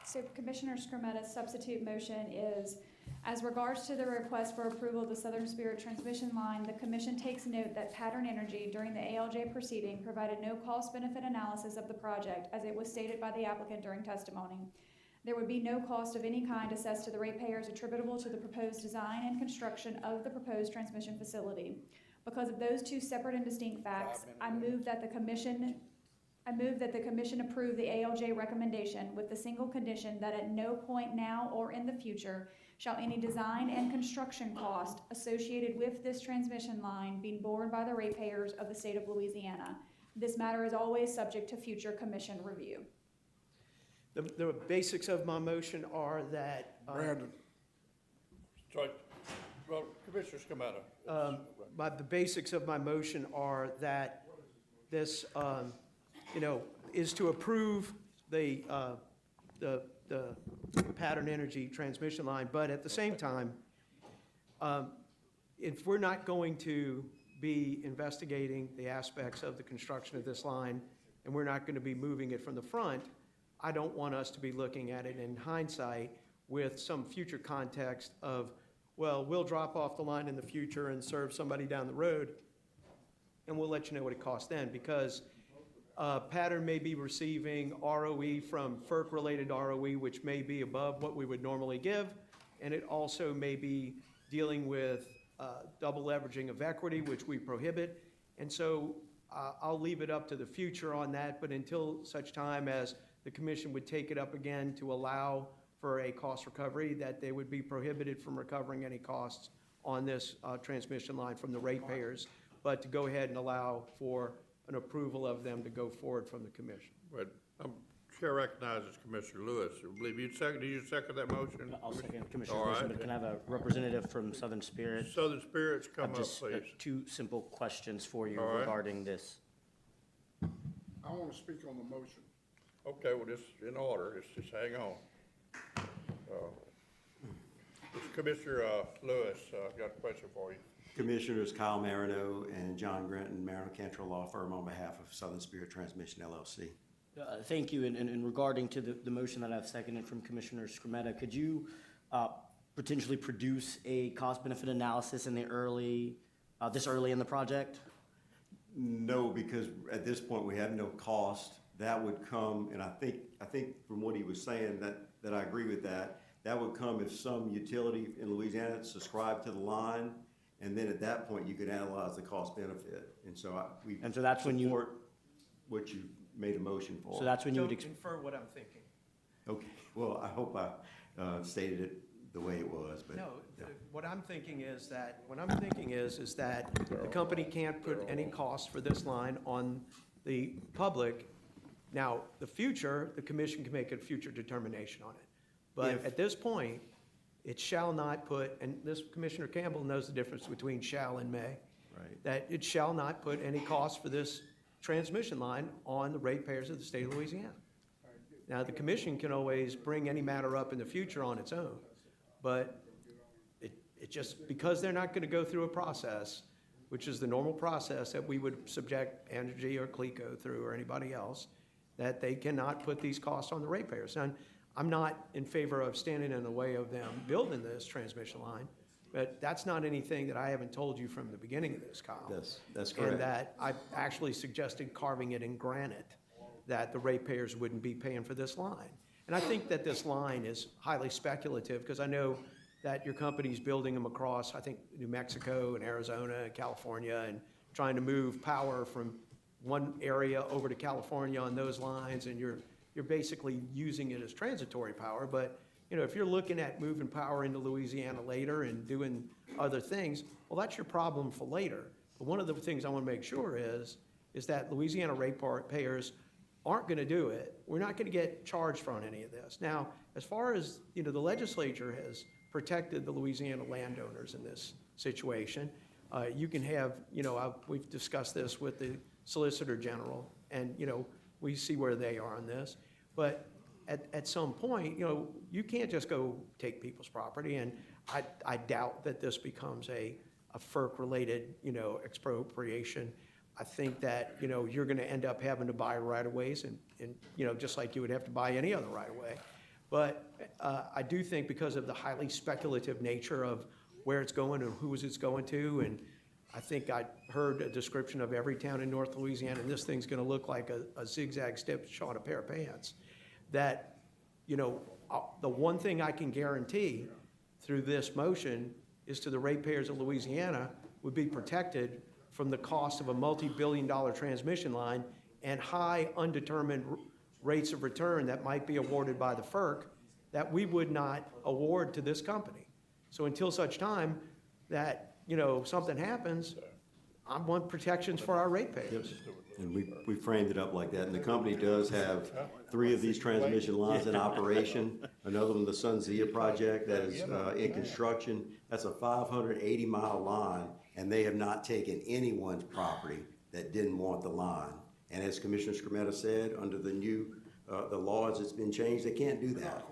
[SPEAKER 4] So Commissioner Scrummetta's substitute motion is, as regards to the request for approval of the Southern Spirit transmission line, the commission takes note that Pattern Energy during the ALJ proceeding provided no cost-benefit analysis of the project as it was stated by the applicant during testimony. There would be no cost of any kind assessed to the ratepayers attributable to the proposed design and construction of the proposed transmission facility. Because of those two separate and distinct facts, I move that the commission approve the ALJ recommendation with the single condition that at no point now or in the future shall any design and construction cost associated with this transmission line be borne by the ratepayers of the state of Louisiana. This matter is always subject to future commission review.
[SPEAKER 3] The basics of my motion are that.
[SPEAKER 6] Brandon,
[SPEAKER 1] Sorry, well, Commissioner Scamata.
[SPEAKER 3] The basics of my motion are that this, is to approve the Pattern Energy transmission line, but at the same time, if we're not going to be investigating the aspects of the construction of this line, and we're not going to be moving it from the front, I don't want us to be looking at it in hindsight with some future context of, well, we'll drop off the line in the future and serve somebody down the road, and we'll let you know what it costs then, because Pattern may be receiving ROE from FERC-related ROE, which may be above what we would normally give, and it also may be dealing with double leveraging of equity, which we prohibit. And so I'll leave it up to the future on that, but until such time as the commission would take it up again to allow for a cost recovery, that they would be prohibited from recovering any costs on this transmission line from the ratepayers, but to go ahead and allow for an approval of them to go forward from the commission.
[SPEAKER 1] But Chair recognizes Commissioner Lewis. I believe you second, did you second that motion?
[SPEAKER 2] I'll second Commissioner
[SPEAKER 1] All
[SPEAKER 2] Lewis,
[SPEAKER 1] right.
[SPEAKER 2] but can I have a representative from Southern Spirit?
[SPEAKER 1] Southern Spirits, come up,
[SPEAKER 2] Just
[SPEAKER 1] please.
[SPEAKER 2] two simple questions for you
[SPEAKER 1] All right.
[SPEAKER 2] regarding this.
[SPEAKER 6] I want to speak on the motion.
[SPEAKER 1] Okay, well, this is in order, just hang on. Commissioner Lewis, got a question for you.
[SPEAKER 13] Commissioners Kyle Marino and John Grenton, Marino Cantrell Law Firm, on behalf of Southern Spirit Transmission LLC.
[SPEAKER 2] Thank you, and regarding to the motion that I've seconded from Commissioner Scrumetta, could you potentially produce a cost-benefit analysis in the this early in the project?
[SPEAKER 13] No, because at this point, we have no cost. That would come, and I think from what he was saying, that I agree with that. That would come if some utility in Louisiana subscribed to the line, and then at that point, you could analyze the cost benefit. And so
[SPEAKER 2] that's when you
[SPEAKER 13] support what you made a motion for.
[SPEAKER 2] So that's when you would
[SPEAKER 3] Don't infer what I'm thinking.
[SPEAKER 13] Okay, well, I hope I stated it the way it was, but.
[SPEAKER 3] No, what I'm thinking is that the company can't put any cost for this line on the public. Now, the commission can make a future determination on it. But at this point, it shall not put, and this Commissioner Campbell knows the difference between shall and may.
[SPEAKER 13] Right.
[SPEAKER 3] That it shall not put any cost for this transmission line on the ratepayers of the state of Louisiana. Now, the commission can always bring any matter up in the future on its own, but it just, because they're not going to go through a process, which is the normal process that we would subject Energy or CLECO through or anybody else, that they cannot put these costs on the ratepayers. And I'm not in favor of standing in the way of them building this transmission line, but that's not anything that I haven't told you from the beginning of this, Kyle.
[SPEAKER 13] That's correct.
[SPEAKER 3] And that I've actually suggested carving it in granite, that the ratepayers wouldn't be paying for this line. And I think that this line is highly speculative, because I know that your company's building them across, I think, New Mexico and Arizona and California, and trying to move power from one area over to California on those lines, and you're basically using it as transitory power. But, if you're looking at moving power into Louisiana later and doing other things, well, that's your problem for later. But one of the things I want to make sure is that Louisiana ratepayers aren't going to do it. We're not going to get charged for any of this. Now, as far as, the legislature has protected the Louisiana landowners in this situation, you can have, we've discussed this with the Solicitor General, and, we see where they are on this. But at some point, you can't just go take people's property, and I doubt that this becomes a FERC-related, expropriation. I think that, you're going to end up having to buy right-of-ways, and just like you would have to buy any other right-of-way. But I do think because of the highly speculative nature of where it's going and who it's going to, and I think I heard a description of every town in North Louisiana, and this thing's gonna look like a zigzag step shot a pair of pants, that, the one thing I can guarantee through this motion is to the ratepayers of Louisiana would be protected from the cost of a multi-billion-dollar transmission line and high undetermined rates of return that might be awarded by the FERC that we would not award to this company. So until such time that, something happens, I want protections for our ratepayers.
[SPEAKER 13] And we framed it up like that, and the company does have 3 of these transmission lines in operation. Another one, the Sunzia project, that is in construction. That's a 580-mile line, and they have not taken anyone's property that didn't want the line. And as Commissioner Scremetta said, under the new, the laws that's been changed, they can't do that.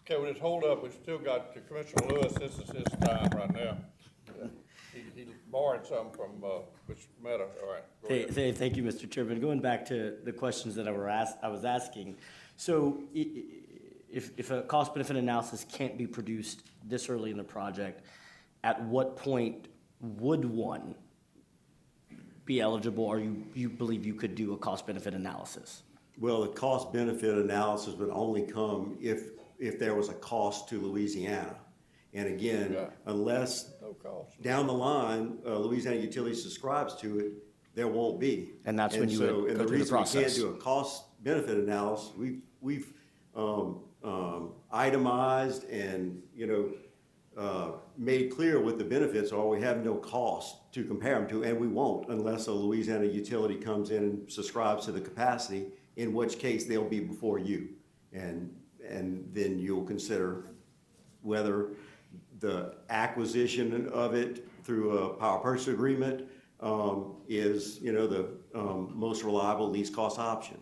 [SPEAKER 1] Okay, with this hold up, we still got Commissioner Lewis, this is his time right now. He borrowed some from, Mr. Meta, all right. Go ahead.
[SPEAKER 2] Thank you, Mr. Chairman. Going back to the questions that I was asking. So if a cost-benefit analysis can't be produced this early in the project, at what point would one be eligible, or you believe you could do a cost-benefit analysis?
[SPEAKER 13] Well, the cost-benefit analysis would only come if there was a cost to Louisiana. And again, unless
[SPEAKER 1] No cost.
[SPEAKER 13] down the line, Louisiana Utilities subscribes to it, there won't be.
[SPEAKER 2] And that's when you would go through the
[SPEAKER 13] And the reason we can't
[SPEAKER 2] process.
[SPEAKER 13] do a cost-benefit analysis, we've itemized and, made clear what the benefits are. We have no cost to compare them to, and we won't unless a Louisiana utility comes in and subscribes to the capacity, in which case they'll be before you. And then you'll consider whether the acquisition of it through a power purchase agreement is, the most reliable, least cost option.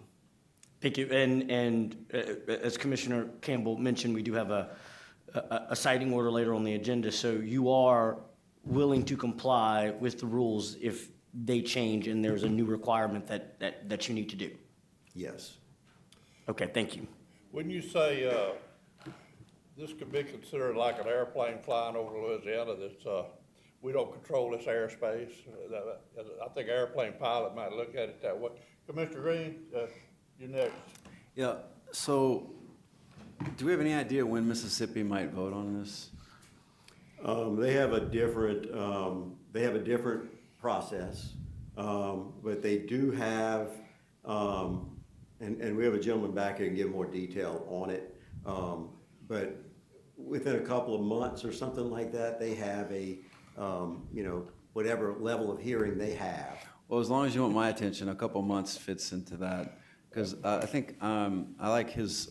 [SPEAKER 2] Thank you. And as Commissioner Campbell mentioned, we do have a citing order later on the agenda. So you are willing to comply with the rules if they change and there's a new requirement that you need to do?
[SPEAKER 13] Yes.
[SPEAKER 2] Okay, thank you.
[SPEAKER 1] When you say, this could be considered like an airplane flying over Louisiana, that's, we don't control this airspace. I think airplane pilot might look at it that way. Commissioner Green, you're next.
[SPEAKER 9] Yeah, so do we have any idea when Mississippi might vote on this?
[SPEAKER 13] They have a different process, but they do have, and we have a gentleman back here who can give more detail on it. But within a couple of months or something like that, they have a, whatever level of hearing they have.
[SPEAKER 9] Well, as long as you want my attention, a couple months fits into that. Because I think I like his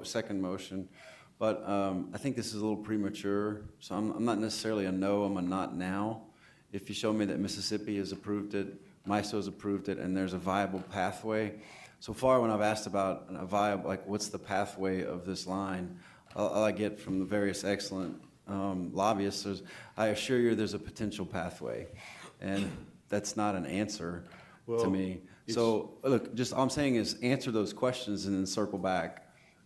[SPEAKER 9] second motion, but I think this is a little premature. So I'm not necessarily a no, I'm a not now. If you show me that Mississippi has approved it, MISO has approved it, and there's a viable pathway. So far, when I've asked about a viable, like what's the pathway of this line, all I get from the various excellent lobbyists is, I assure you there's a potential pathway. And that's not an answer to me. So, look, just all I'm saying is answer those questions and then circle back.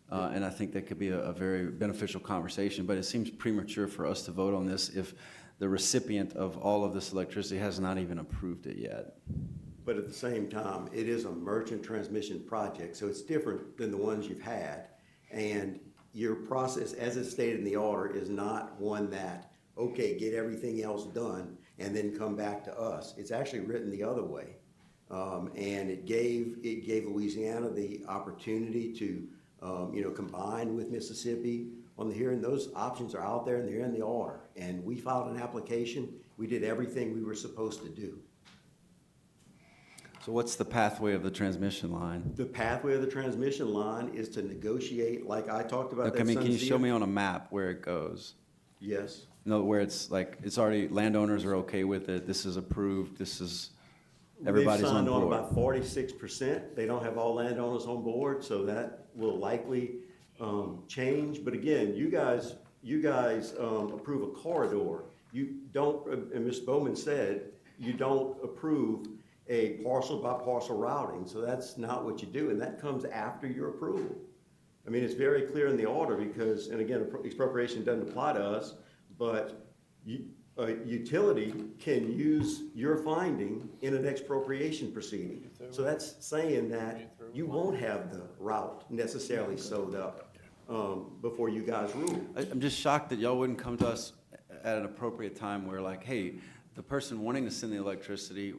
[SPEAKER 9] And I think that could be a very beneficial conversation. But it seems premature for us to vote on this if the recipient of all of this electricity has not even approved it yet.
[SPEAKER 13] But at the same time, it is a merchant transmission project, so it's different than the ones you've had. And your process, as it's stated in the order, is not one that, okay, get everything else done and then come back to us. It's actually written the other way. And it gave Louisiana the opportunity to, combine with Mississippi on the hearing. Those options are out there and they're in the order. And we filed an application. We did everything we were supposed to do.
[SPEAKER 9] So what's the pathway of the transmission line?
[SPEAKER 13] The pathway of the transmission line is to negotiate, like I talked about.
[SPEAKER 9] Okay, can you show me on a map where it goes?
[SPEAKER 13] Yes.
[SPEAKER 9] No, where it's like, it's already, landowners are okay with it, this is approved, everybody's on board.
[SPEAKER 13] They've signed on about 46%. They don't have all landowners on board, so that will likely change. But again, you guys approve a corridor. You don't, and Ms. Bowman said, you don't approve a parcel by parcel routing. So that's not what you do, and that comes after your approval. I mean, it's very clear in the order because, and again, expropriation doesn't apply to us, but a utility can use your finding in an expropriation proceeding. So that's saying that you won't have the route necessarily sewed up before you guys rule.
[SPEAKER 9] I'm just shocked that y'all wouldn't come to us at an appropriate time where like, hey, the person wanting to send the electricity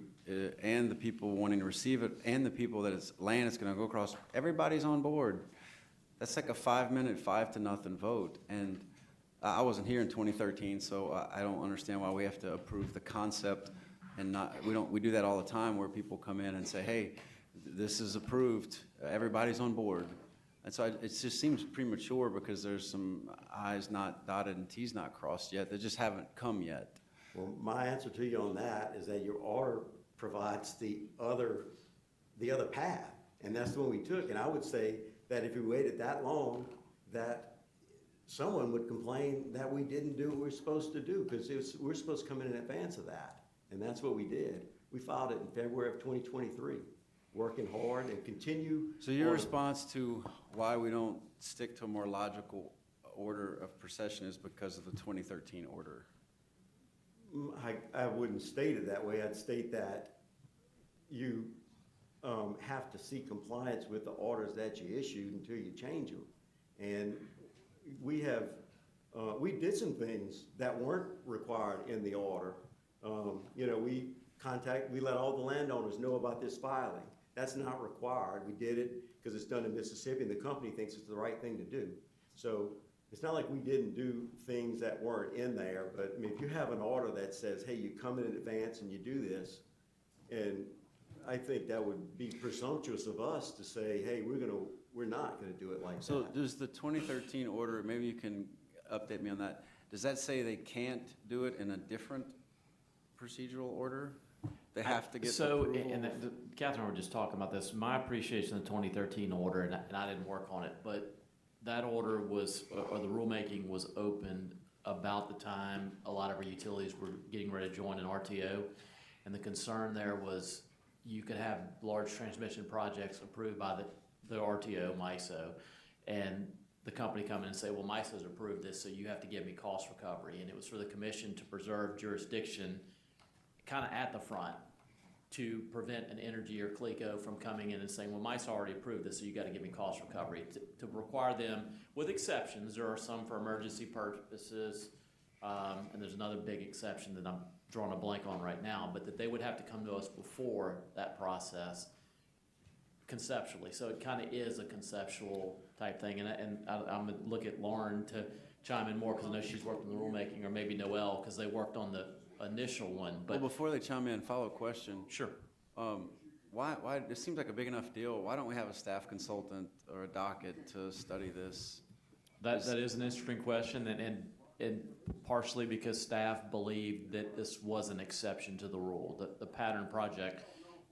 [SPEAKER 9] and the people wanting to receive it and the people that it's land it's gonna go across, everybody's on board. That's like a 5-minute, 5-0 vote. And I wasn't here in 2013, so I don't understand why we have to approve the concept and not, we do that all the time where people come in and say, hey, this is approved, everybody's on board. And so it just seems premature because there's some I's not dotted and T's not crossed yet. They just haven't come yet.
[SPEAKER 13] Well, my answer to you on that is that your order provides the other path, and that's the one we took. And I would say that if we waited that long, that someone would complain that we didn't do what we're supposed to do, because we're supposed to come in advance of that, and that's what we did. We filed it in February of 2023, working hard and continue.
[SPEAKER 9] So your response to why we don't stick to a more logical order of procession is because of the 2013 order?
[SPEAKER 13] I wouldn't state it that way. I'd state that you have to seek compliance with the orders that you issued until you change them. And we did some things that weren't required in the order. You know, we let all the landowners know about this filing. That's not required. We did it because it's done in Mississippi and the company thinks it's the right thing to do. So it's not like we didn't do things that weren't in there, but I mean, if you have an order that says, hey, you come in advance and you do this, and I think that would be presumptuous of us to say, hey, we're not gonna do it like that.
[SPEAKER 9] So does the 2013 order, maybe you can update me on that, does that say they can't do it in a different procedural order? They have to get approval?
[SPEAKER 7] And Catherine were just talking about this, my appreciation of the 2013 order, and I didn't work on it, but that order was, or the rulemaking was opened about the time a lot of our utilities were getting ready to join an RTO. And the concern there was you could have large transmission projects approved by the RTO, MISO, and the company come in and say, well, MISO's approved this, so you have to give me cost recovery. And it was for the commission to preserve jurisdiction kind of at the front to prevent an Energy or CLECO from coming in and saying, well, MISO already approved this, so you got to give me cost recovery. To require them, with exceptions, there are some for emergency purposes, and there's another big exception that I'm drawing a blank on right now, but that they would have to come to us before that process conceptually. So it kind of is a conceptual type thing, and I'm going to look at Lauren to chime in more because I know she's worked on the rulemaking, or maybe Noel, because they worked on the initial one. But
[SPEAKER 9] well, before they chime in, follow-up question.
[SPEAKER 7] Sure.
[SPEAKER 9] Why, it seems like a big enough deal. Why don't we have a staff consultant or a docket to study this?
[SPEAKER 7] That is an interesting question, and partially because staff believed that this was an exception to the rule. The pattern project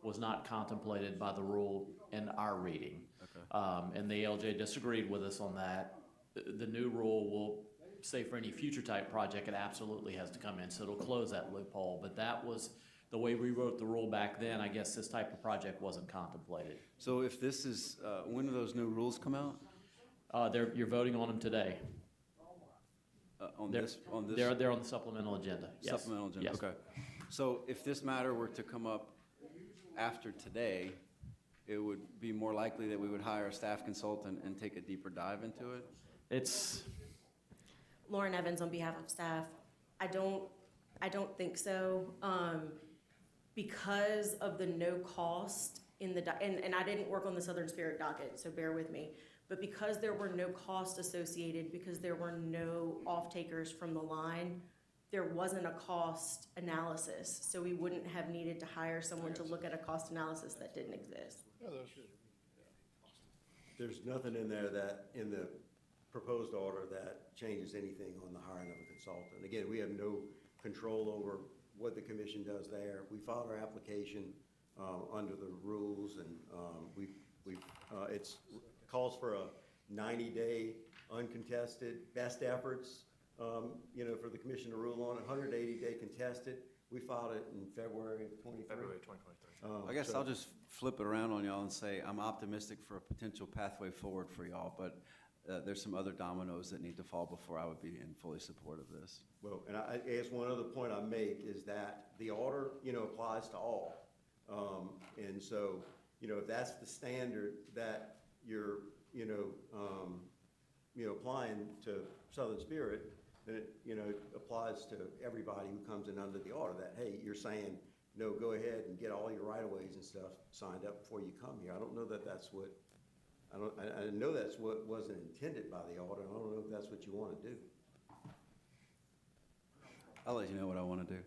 [SPEAKER 7] was not contemplated by the rule in our reading. Okay. And the ALJ disagreed with us on that. The new rule will say for any future type project, it absolutely has to come in, so it'll close that loophole. But that was the way we wrote the rule back then. I guess this type of project wasn't contemplated.
[SPEAKER 9] So if this is, when do those new rules come out?
[SPEAKER 7] You're voting on them today.
[SPEAKER 9] On this?
[SPEAKER 7] They're on the supplemental agenda. Yes.
[SPEAKER 9] Supplemental agenda,
[SPEAKER 7] Yes.
[SPEAKER 9] okay. So if this matter were to come up after today, it would be more likely that we would hire a staff consultant and take a deeper dive into it?
[SPEAKER 7] It's
[SPEAKER 5] Lauren Evans on behalf of staff. I don't think so. Because of the no cost in the, and I didn't work on the Southern Spirit docket, so bear with me. But because there were no costs associated, because there were no off-takers from the line, there wasn't a cost analysis. So we wouldn't have needed to hire someone to look at a cost analysis that didn't exist.
[SPEAKER 13] There's nothing in there in the proposed order that changes anything on the hiring of a consultant. Again, we have no control over what the commission does there. We filed our application under the rules, and it calls for a 90-day uncontested best efforts, for the commission to rule on it, 180-day contested. We filed it in February of 2023.
[SPEAKER 7] February 2023.
[SPEAKER 9] I guess I'll just flip it around on y'all and say I'm optimistic for a potential pathway forward for y'all, but there's some other dominoes that need to fall before I would be in fully support of this.
[SPEAKER 13] Well, and I guess one other point I make is that the order, applies to all. And so, if that's the standard that you're, applying to Southern Spirit, then it, applies to everybody who comes in under the order, that, hey, you're saying, no, go ahead and get all your right-of-ways and stuff signed up before you come here. I don't know that that's what, I know that's what wasn't intended by the order. I don't know if that's what you want to do.
[SPEAKER 9] I'll let you know what I want to do.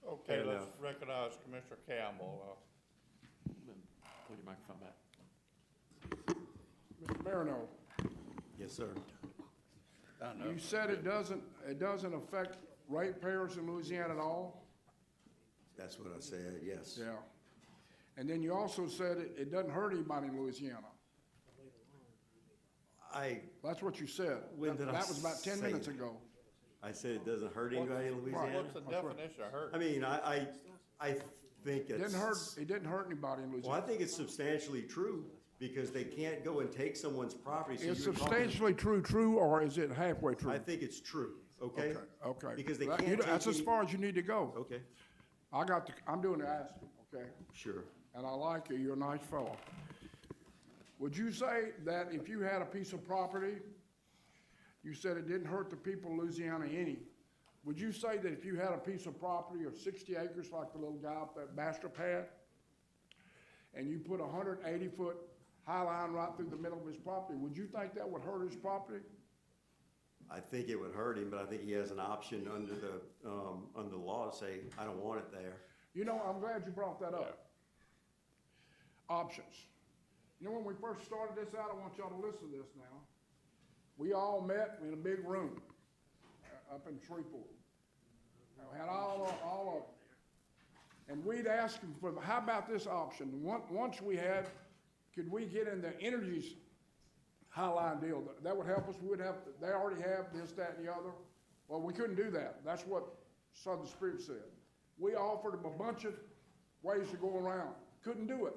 [SPEAKER 1] Okay,
[SPEAKER 13] Fair
[SPEAKER 1] let's
[SPEAKER 13] enough.
[SPEAKER 1] recognize Commissioner Campbell.
[SPEAKER 7] Pull your microphone back.
[SPEAKER 6] Mr. Marino,
[SPEAKER 13] Yes, sir.
[SPEAKER 6] you said it doesn't affect ratepayers in Louisiana at all?
[SPEAKER 13] That's what I said, yes.
[SPEAKER 6] Yeah. And then you also said it doesn't hurt anybody in Louisiana. That's what you said.
[SPEAKER 13] When did I
[SPEAKER 6] That was about 10
[SPEAKER 13] say
[SPEAKER 6] minutes
[SPEAKER 13] that?
[SPEAKER 6] ago.
[SPEAKER 13] I said it doesn't hurt anybody in Louisiana?
[SPEAKER 1] What's the definition of hurt?
[SPEAKER 13] I mean, I think
[SPEAKER 6] It
[SPEAKER 13] it's.
[SPEAKER 6] didn't hurt anybody in
[SPEAKER 13] Well, I
[SPEAKER 6] Louisiana.
[SPEAKER 13] think it's substantially true, because they can't go and take someone's property. So
[SPEAKER 6] Is
[SPEAKER 13] you're talking-
[SPEAKER 6] substantially true, or is it halfway true?
[SPEAKER 13] I think it's true, okay?
[SPEAKER 6] Okay.
[SPEAKER 13] Because they
[SPEAKER 6] That-
[SPEAKER 13] can't
[SPEAKER 6] you know,
[SPEAKER 13] take
[SPEAKER 6] That's as
[SPEAKER 13] any-
[SPEAKER 6] far as you need to go.
[SPEAKER 13] Okay,
[SPEAKER 6] I'm doing the asking, okay?
[SPEAKER 13] sure.
[SPEAKER 6] And I like you, you're a nice fellow. Would you say that if you had a piece of property, you said it didn't hurt the people of Louisiana any, would you say that if you had a piece of property of 60 acres like the little guy up at Bastrop had, and you put a 180-foot high line right through the middle of his property, would you think that would hurt his property?
[SPEAKER 13] I think it would hurt him, but I think he has an option under the law to say, I don't want it there.
[SPEAKER 6] You know, I'm glad you brought that up. Options. You know, when we first started this out, I want y'all to listen to this now. We all met in a big room up in Shreveport. We had all of them. And we'd ask them for, how about this option? Once could we get in the energy's highline deal? That would help us. They already have this, that, and the other. Well, we couldn't do that. That's what Southern Spirit said. We offered them a bunch of ways to go around. Couldn't do it.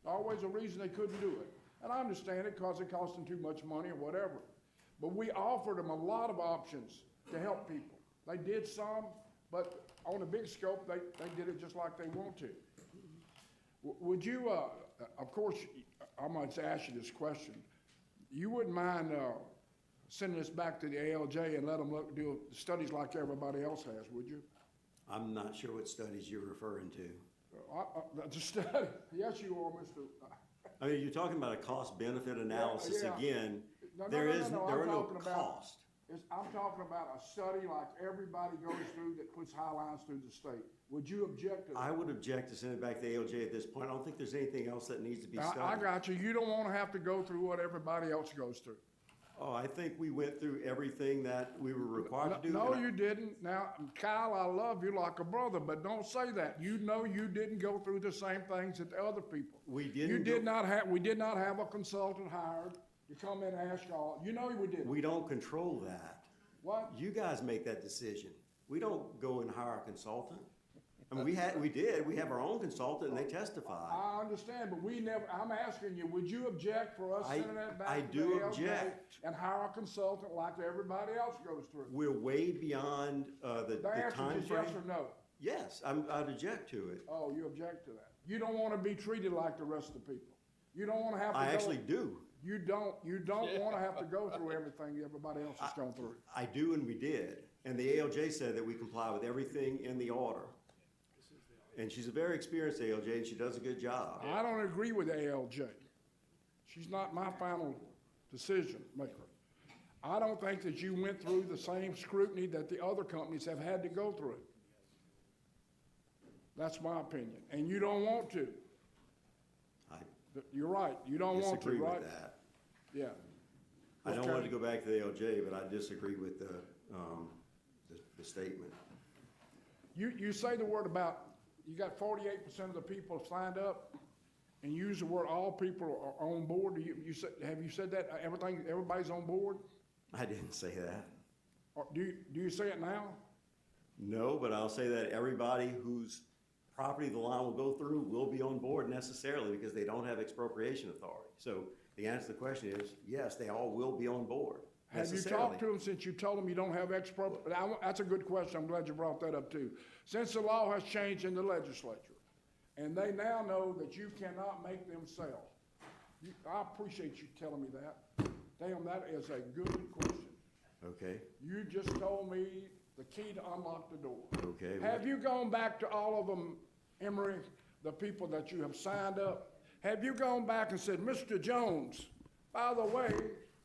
[SPEAKER 6] Always a reason they couldn't do it. And I understand it because it cost them too much money or whatever. But we offered them a lot of options to help people. They did some, but on a big scope, they did it just like they want to. Would you, of course, I might ask you this question. You wouldn't mind sending this back to the ALJ and let them do studies like everybody else has, would you?
[SPEAKER 13] I'm not sure what studies you're referring to.
[SPEAKER 6] That's a study. Yes, you are, Mr.
[SPEAKER 13] I mean, you're talking about a cost-benefit analysis
[SPEAKER 6] yeah.
[SPEAKER 13] again.
[SPEAKER 6] No,
[SPEAKER 13] There are no
[SPEAKER 6] I'm talking about-
[SPEAKER 13] cost.
[SPEAKER 6] I'm talking about a study like everybody goes through that puts high lines through the state. Would you object to that?
[SPEAKER 13] I would object to send it back to the ALJ at this point. I don't think there's anything else that needs to be studied.
[SPEAKER 6] I got you. You don't want to have to go through what everybody else goes through.
[SPEAKER 13] Oh, I think we went through everything that we were required to do.
[SPEAKER 6] No,
[SPEAKER 13] and I-
[SPEAKER 6] you didn't. Now, Kyle, I love you like a brother, but don't say that. You know you didn't go through the same things that the other people.
[SPEAKER 13] We
[SPEAKER 6] You
[SPEAKER 13] didn't.
[SPEAKER 6] did not have, we did not have a consultant hired to come in and ask y'all. You know we didn't.
[SPEAKER 13] We don't control that.
[SPEAKER 6] What?
[SPEAKER 13] You guys make that decision. We don't go and hire a consultant. I mean, we have our own consultant and they testified.
[SPEAKER 6] I understand, but we never, I'm asking you, would you object for us
[SPEAKER 13] I-
[SPEAKER 6] sending that
[SPEAKER 13] I
[SPEAKER 6] back to
[SPEAKER 13] do
[SPEAKER 6] the ALJ
[SPEAKER 13] object.
[SPEAKER 6] and hire a consultant like everybody else goes through?
[SPEAKER 13] We're way beyond, the
[SPEAKER 6] The answer
[SPEAKER 13] timeframe.
[SPEAKER 6] is yes or no.
[SPEAKER 13] Yes, I'd object to it.
[SPEAKER 6] Oh, you object to that. You don't want to be treated like the rest of the people. You don't want to have to go.
[SPEAKER 13] I actually do.
[SPEAKER 6] You don't want to have to go through everything everybody else has gone through.
[SPEAKER 13] I do and we did. And the ALJ said that we comply with everything in the order. And she's a very experienced ALJ and she does a good job.
[SPEAKER 6] I don't agree with ALJ. She's not my final decision maker. I don't think that you went through the same scrutiny that the other companies have had to go through. That's my opinion. And you don't want to.
[SPEAKER 13] I
[SPEAKER 6] You're right. You don't want to,
[SPEAKER 13] disagree
[SPEAKER 6] right?
[SPEAKER 13] with that.
[SPEAKER 6] Yeah.
[SPEAKER 13] I don't
[SPEAKER 6] Okay.
[SPEAKER 13] want to go back to the ALJ, but I disagree with the statement.
[SPEAKER 6] You say the word about, you got 48% of the people signed up, and you use the word all people are on board. Have you said that, everybody's on board?
[SPEAKER 13] I didn't say that.
[SPEAKER 6] Or do you say it now?
[SPEAKER 13] No, but I'll say that everybody whose property the line will go through will be on board necessarily because they don't have expropriation authority. So The answer to the question is, yes, they all will be on board.
[SPEAKER 6] Have you
[SPEAKER 13] necessarily.
[SPEAKER 6] talked to them since you told them you don't have that's a good question, I'm glad you brought that up too. Since the law has changed in the legislature, and they now know that you cannot make them sell. I appreciate you telling me that. Damn, that is a good question.
[SPEAKER 13] Okay,
[SPEAKER 6] You just told me the key to unlock the door.
[SPEAKER 13] okay.
[SPEAKER 6] Have you gone back to all of them, Emery, the people that you have signed up? Have you gone back and said, Mr. Jones, by the way,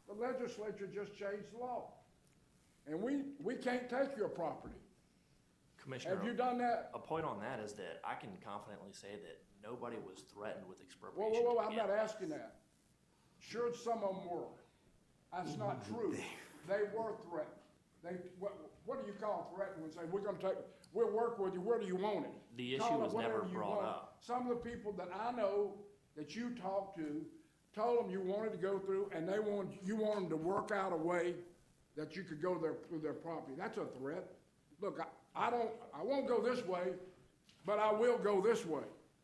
[SPEAKER 6] the legislature just changed the law, and we can't take your property?
[SPEAKER 14] Commissioner,
[SPEAKER 6] Have you done that?
[SPEAKER 14] a point on that is that I can confidently say that nobody was threatened with
[SPEAKER 6] Whoa,
[SPEAKER 14] expropriation.
[SPEAKER 6] whoa, whoa,
[SPEAKER 14] to
[SPEAKER 6] I'm
[SPEAKER 14] begin
[SPEAKER 6] not
[SPEAKER 14] with.
[SPEAKER 6] asking that. Sure, some of them were. That's not true. They were threatened. What do you call threatened when say, we'll work with you, where do you want it?
[SPEAKER 14] The issue
[SPEAKER 6] Call it
[SPEAKER 14] was never
[SPEAKER 6] whatever you
[SPEAKER 14] brought
[SPEAKER 6] want.
[SPEAKER 14] up.
[SPEAKER 6] Some of the people that I know that you talked to told them you wanted to go through, and you want them to work out a way that you could go through their property. That's a threat. Look, I won't go this way, but I will go this way.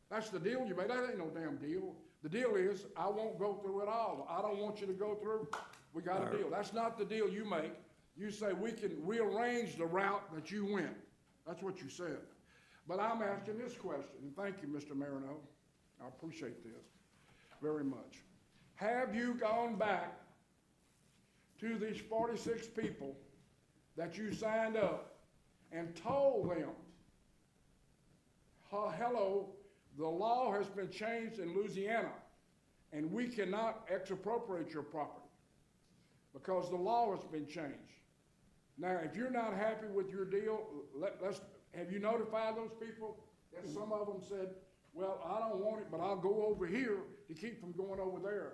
[SPEAKER 6] That's the deal you made. That ain't no damn deal. The deal is, I won't go through it all. I don't want you to go through. We got a deal. That's not the deal you make. You say we can rearrange the route that you went. That's what you said. But I'm asking this question, and thank you, Mr. Marino. I appreciate this very much. Have you gone back to these 46 people that you signed up and told them, hello, the law has been changed in Louisiana, and we cannot expropriate your property because the law has been changed. Now, if you're not happy with your deal, have you notified those people? That some of them said, well, I don't want it, but I'll go over here to keep from going over there.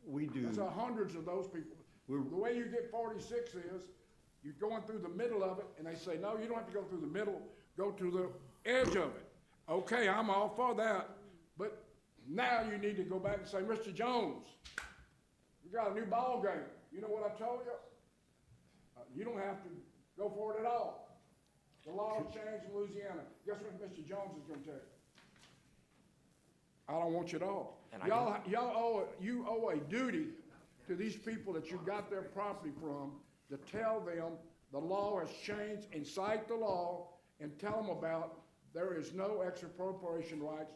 [SPEAKER 13] We do.
[SPEAKER 6] There's hundreds of those people. The way you get 46 is, you're going through the middle of it, and they say, no, you don't have to go through the middle, go to the edge of it. Okay, I'm all for that, but now you need to go back and say, Mr. Jones, we got a new ball game. You know what I told you? You don't have to go for it at all. The law has changed in Louisiana. Guess what Mr. Jones is gonna tell you? I don't want you at all.
[SPEAKER 14] And
[SPEAKER 6] You owe a duty to these people that you got their property from to tell them the law has changed and cite the law and tell them about there is no expropriation rights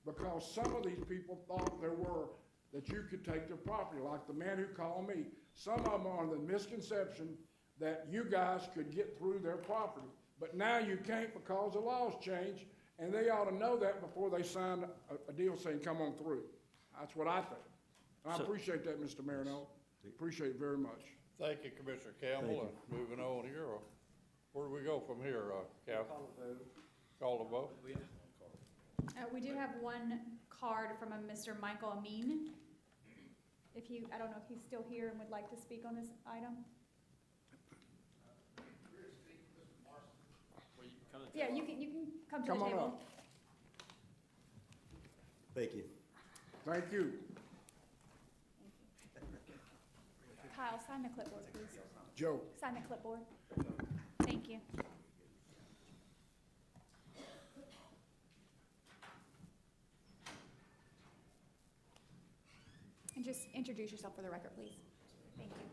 [SPEAKER 6] because some of these people thought there were, that you could take their property, like the man who called me. Some of them are under the misconception that you guys could get through their property. But now you can't because the law's changed, and they ought to know that before they sign a deal saying, come on through. That's what I think. I appreciate that, Mr. Marino. Appreciate it very much.
[SPEAKER 1] Thank you, Commissioner Campbell, and moving on here, where do we go from here, Cal? Call the vote?
[SPEAKER 4] We do have one card from a Mr. Michael Amin. I don't know if he's still here and would like to speak on this item. Yeah, you can come to the
[SPEAKER 6] Come on
[SPEAKER 4] table.
[SPEAKER 6] up.
[SPEAKER 13] Thank you.
[SPEAKER 6] Thank you.
[SPEAKER 4] Kyle, sign the clipboard, please.
[SPEAKER 6] Joe.
[SPEAKER 4] Sign the clipboard. Thank you. And just introduce yourself for the record, please. Thank you.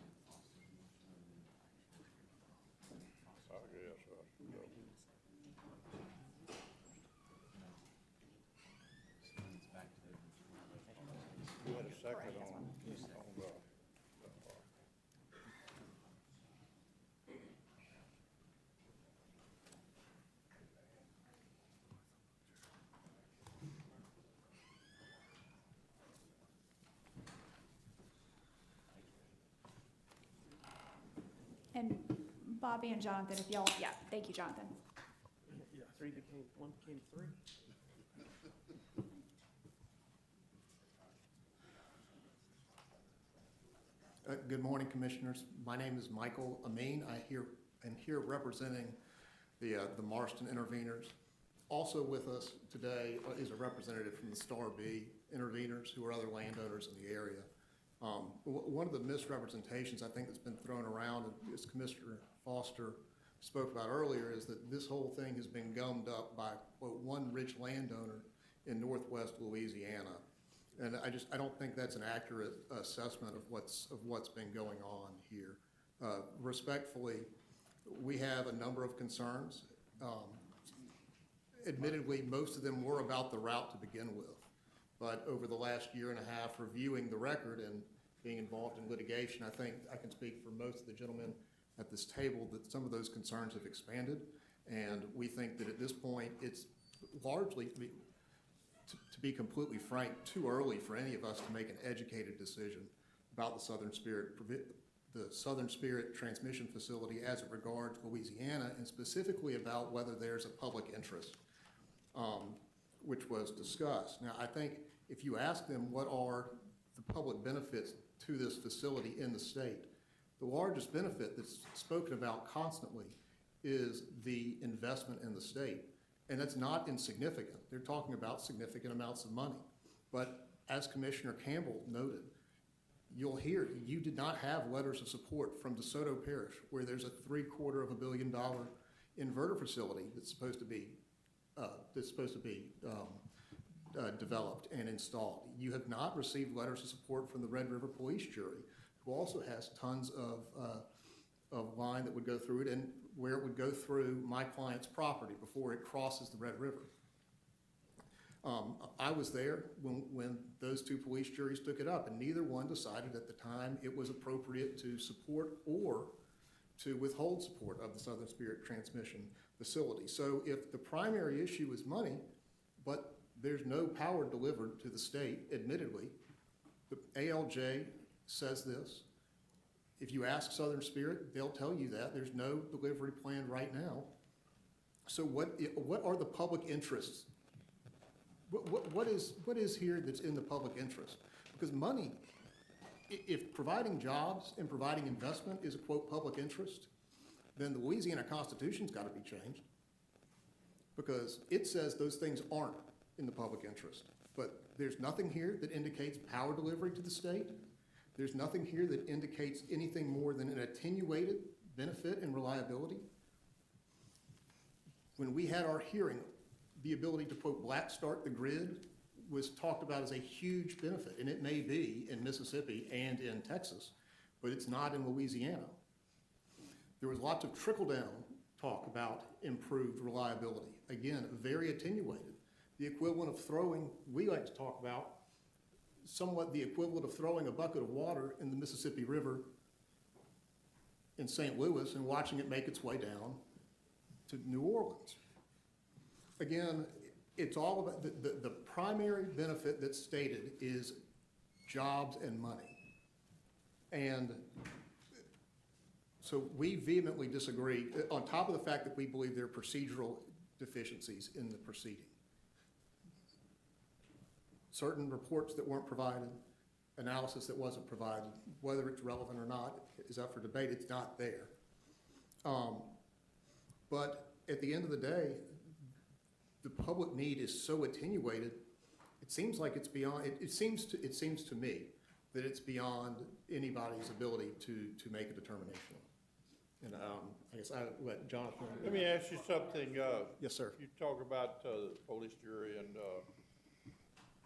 [SPEAKER 1] You had a second on the.
[SPEAKER 4] And Bobby and Jonathan, if y'all, yeah, thank you, Jonathan.
[SPEAKER 3] Yeah, one became three.
[SPEAKER 15] Good morning, Commissioners. My name is Michael Amin. I am here representing the Marston Interveners. Also with us today is a representative from the Star B Interveners, who are other landowners in the area. One of the misrepresentations I think that's been thrown around, as Commissioner Foster spoke about earlier, is that this whole thing has been gummed up by, quote, one rich landowner in northwest Louisiana. And I don't think that's an accurate assessment of what's been going on here. Respectfully, we have a number of concerns. Admittedly, most of them were about the route to begin with. But over the last year and a half, reviewing the record and being involved in litigation, I think I can speak for most of the gentlemen at this table that some of those concerns have expanded. And we think that at this point, it's largely, to be completely frank, too early for any of us to make an educated decision about the Southern Spirit Transmission Facility as it regards Louisiana, and specifically about whether there's a public interest, which was discussed. Now, I think if you ask them what are the public benefits to this facility in the state, the largest benefit that's spoken about constantly is the investment in the state. And that's not insignificant. They're talking about significant amounts of money. But as Commissioner Campbell noted, you'll hear you did not have letters of support from DeSoto Parish, where there's a $750 million inverter facility that's supposed to be developed and installed. You have not received letters of support from the Red River Police Jury, who also has tons of line that would go through it, and where it would go through my client's property before it crosses the Red River. I was there when those two police juries took it up, and neither one decided at the time it was appropriate to support or to withhold support of the Southern Spirit Transmission Facility. So if the primary issue is money, but there's no power delivered to the state, admittedly, the ALJ says this. If you ask Southern Spirit, they'll tell you that. There's no delivery plan right now. So what are the public interests? What is here that's in the public interest? Because money, if providing jobs and providing investment is a, quote, public interest, then the Louisiana Constitution's got to be changed, because it says those things aren't in the public interest. But there's nothing here that indicates power delivery to the state. There's nothing here that indicates anything more than an attenuated benefit and reliability. When we had our hearing, the ability to, quote, black start the grid was talked about as a huge benefit, and it may be in Mississippi and in Texas, but it's not in Louisiana. There was lots of trickle-down talk about improved reliability. Again, very attenuated. The equivalent of throwing, we like to talk about, somewhat the equivalent of throwing a bucket of water in the Mississippi River in St. Louis and watching it make its way down to New Orleans. Again, it's all about, the primary benefit that's stated is jobs and money. And so we vehemently disagree, on top of the fact that we believe there are procedural deficiencies in the proceeding. Certain reports that weren't provided, analysis that wasn't provided, whether it's relevant or not is up for debate. It's not there. But at the end of the day, the public need is so attenuated, it seems like it's beyond, it seems to me that it's beyond anybody's ability to make a determination. And I guess I let Jonathan.
[SPEAKER 1] Let me ask you something.
[SPEAKER 15] Yes, sir.
[SPEAKER 1] You talk about the police jury and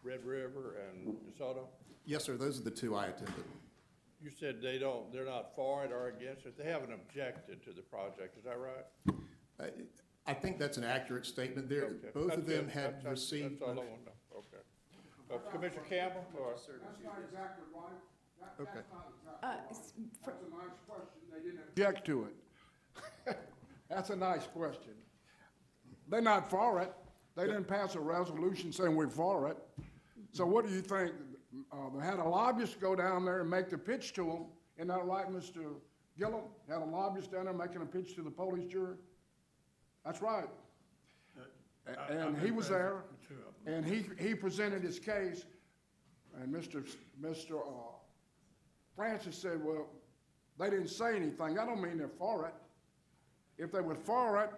[SPEAKER 1] Red River and DeSoto.
[SPEAKER 15] Yes, sir. Those are the two I attended.
[SPEAKER 1] You said they're not for it or against it. They haven't objected to the project. Is that right?
[SPEAKER 15] I think that's an accurate statement. There,
[SPEAKER 1] Okay.
[SPEAKER 15] both
[SPEAKER 1] That's
[SPEAKER 15] of them
[SPEAKER 1] it.
[SPEAKER 15] had
[SPEAKER 1] That's
[SPEAKER 15] received.
[SPEAKER 1] all I want to know. Okay. Commissioner Campbell? Or?
[SPEAKER 6] That's not exactly right.
[SPEAKER 15] Okay.
[SPEAKER 6] That's not exactly right. That's a nice question. They didn't
[SPEAKER 16] Object to it. That's a nice question. They're not for it. They didn't pass a resolution saying we're for it. So what do you think? They had a lobbyist go down there and make the pitch to them. Isn't that right, Mr. Gillum? Had a lobbyist down there making a pitch to the police jury? That's right. And he was there, and he presented his case, and Mr. Francis said, well, they didn't say anything. I don't mean they're for it. If they were for it,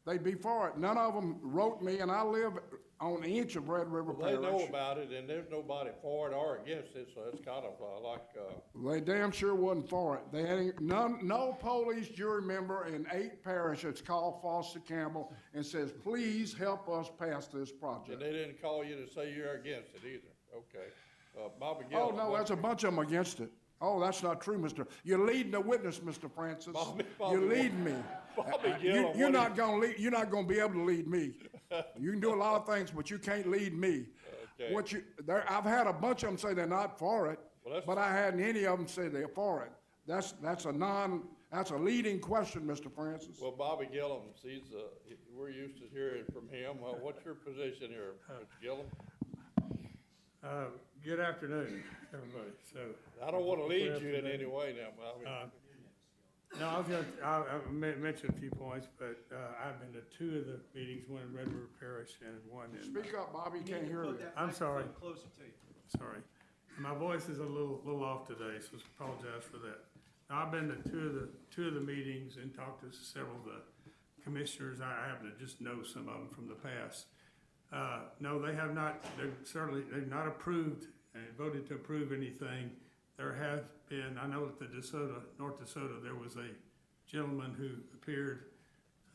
[SPEAKER 16] they'd be for it. None of them wrote me, and I live on the edge of Red River Parish.
[SPEAKER 1] They know about it, and there's nobody for it or against it, so it's kind of like...
[SPEAKER 16] They damn sure wasn't for it. They had no police jury member in 8 parishes called Foster Campbell and says, please help us pass this project.
[SPEAKER 1] And they didn't call you to say you're against it either. Okay. Bobby
[SPEAKER 6] Oh,
[SPEAKER 1] Gillum.
[SPEAKER 6] no, that's a bunch of them against it. Oh, that's not true, Mr. You're leading the witness, Mr. Francis.
[SPEAKER 1] Bobby
[SPEAKER 6] You're leading me.
[SPEAKER 1] Bobby
[SPEAKER 6] You-
[SPEAKER 1] Gillum,
[SPEAKER 6] You're
[SPEAKER 1] what
[SPEAKER 6] not gonna lead, you're not gonna be able to lead me. You can do a lot of things, but you can't lead me.
[SPEAKER 1] Okay.
[SPEAKER 6] I've had a bunch of them say they're not for it,
[SPEAKER 1] Well, that's-
[SPEAKER 6] but I hadn't any of them say they're for it. That's a leading question, Mr. Francis.
[SPEAKER 1] Well, Bobby Gillum, we're used to hearing from him. What's your position here, Mr. Gillum?
[SPEAKER 17] Good afternoon, everybody. So,
[SPEAKER 1] I don't want to lead
[SPEAKER 17] Good
[SPEAKER 1] you in
[SPEAKER 17] afternoon.
[SPEAKER 1] any way now, Bobby.
[SPEAKER 17] no, I'll mention a few points, but I've been to two of the meetings, one in Red River Parish and one in.
[SPEAKER 6] Speak up, Bobby, can't hear you.
[SPEAKER 17] I'm sorry. Sorry. My voice is a little off today, so apologize for that. Now, I've been to two of the meetings and talked to several of the commissioners. I happen to just know some of them from the past. No, they have not, they've not approved and voted to approve anything. There have been, I know at the North DeSoto, there was a gentleman who appeared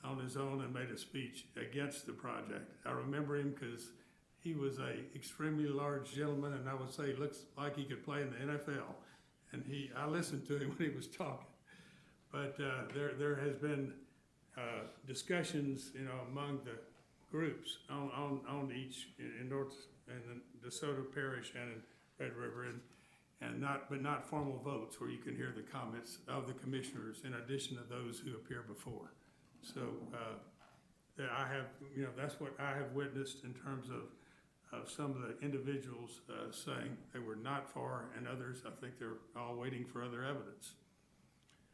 [SPEAKER 17] on his own and made a speech against the project. I remember him because he was a extremely large gentleman, and I would say looks like he could play in the NFL. And I listened to him when he was talking. But there has been discussions, among the groups on each in the DeSoto Parish and in Red River, but not formal votes where you can hear the comments of the commissioners in addition to those who appear before. So I have, that's what I have witnessed in terms of some of the individuals saying they were not for, and others, I think they're all waiting for other evidence.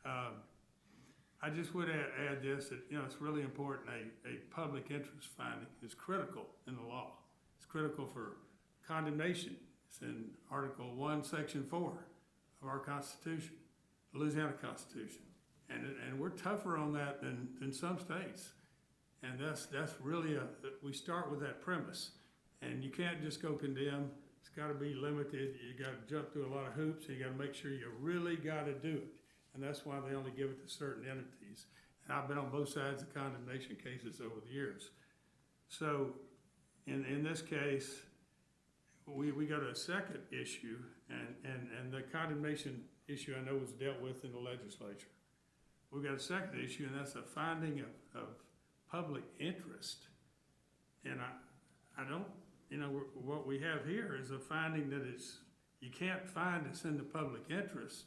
[SPEAKER 17] I just would add this, that, it's really important, a public interest finding is critical in the law. It's critical for condemnation. It's in Article 1, Section 4 of our Constitution, the Louisiana Constitution. And we're tougher on that than some states. And that's really we start with that premise. And you can't just go condemn. It's got to be limited. You got to jump through a lot of hoops, and you got to make sure you really got to do it. And that's why they only give it to certain entities. And I've been on both sides of condemnation cases over the years. So in this case, we got a second issue, and the condemnation issue I know was dealt with in the legislature. We've got a second issue, and that's a finding of public interest. And I don't, what we have here is a finding that you can't find it's in the public interest,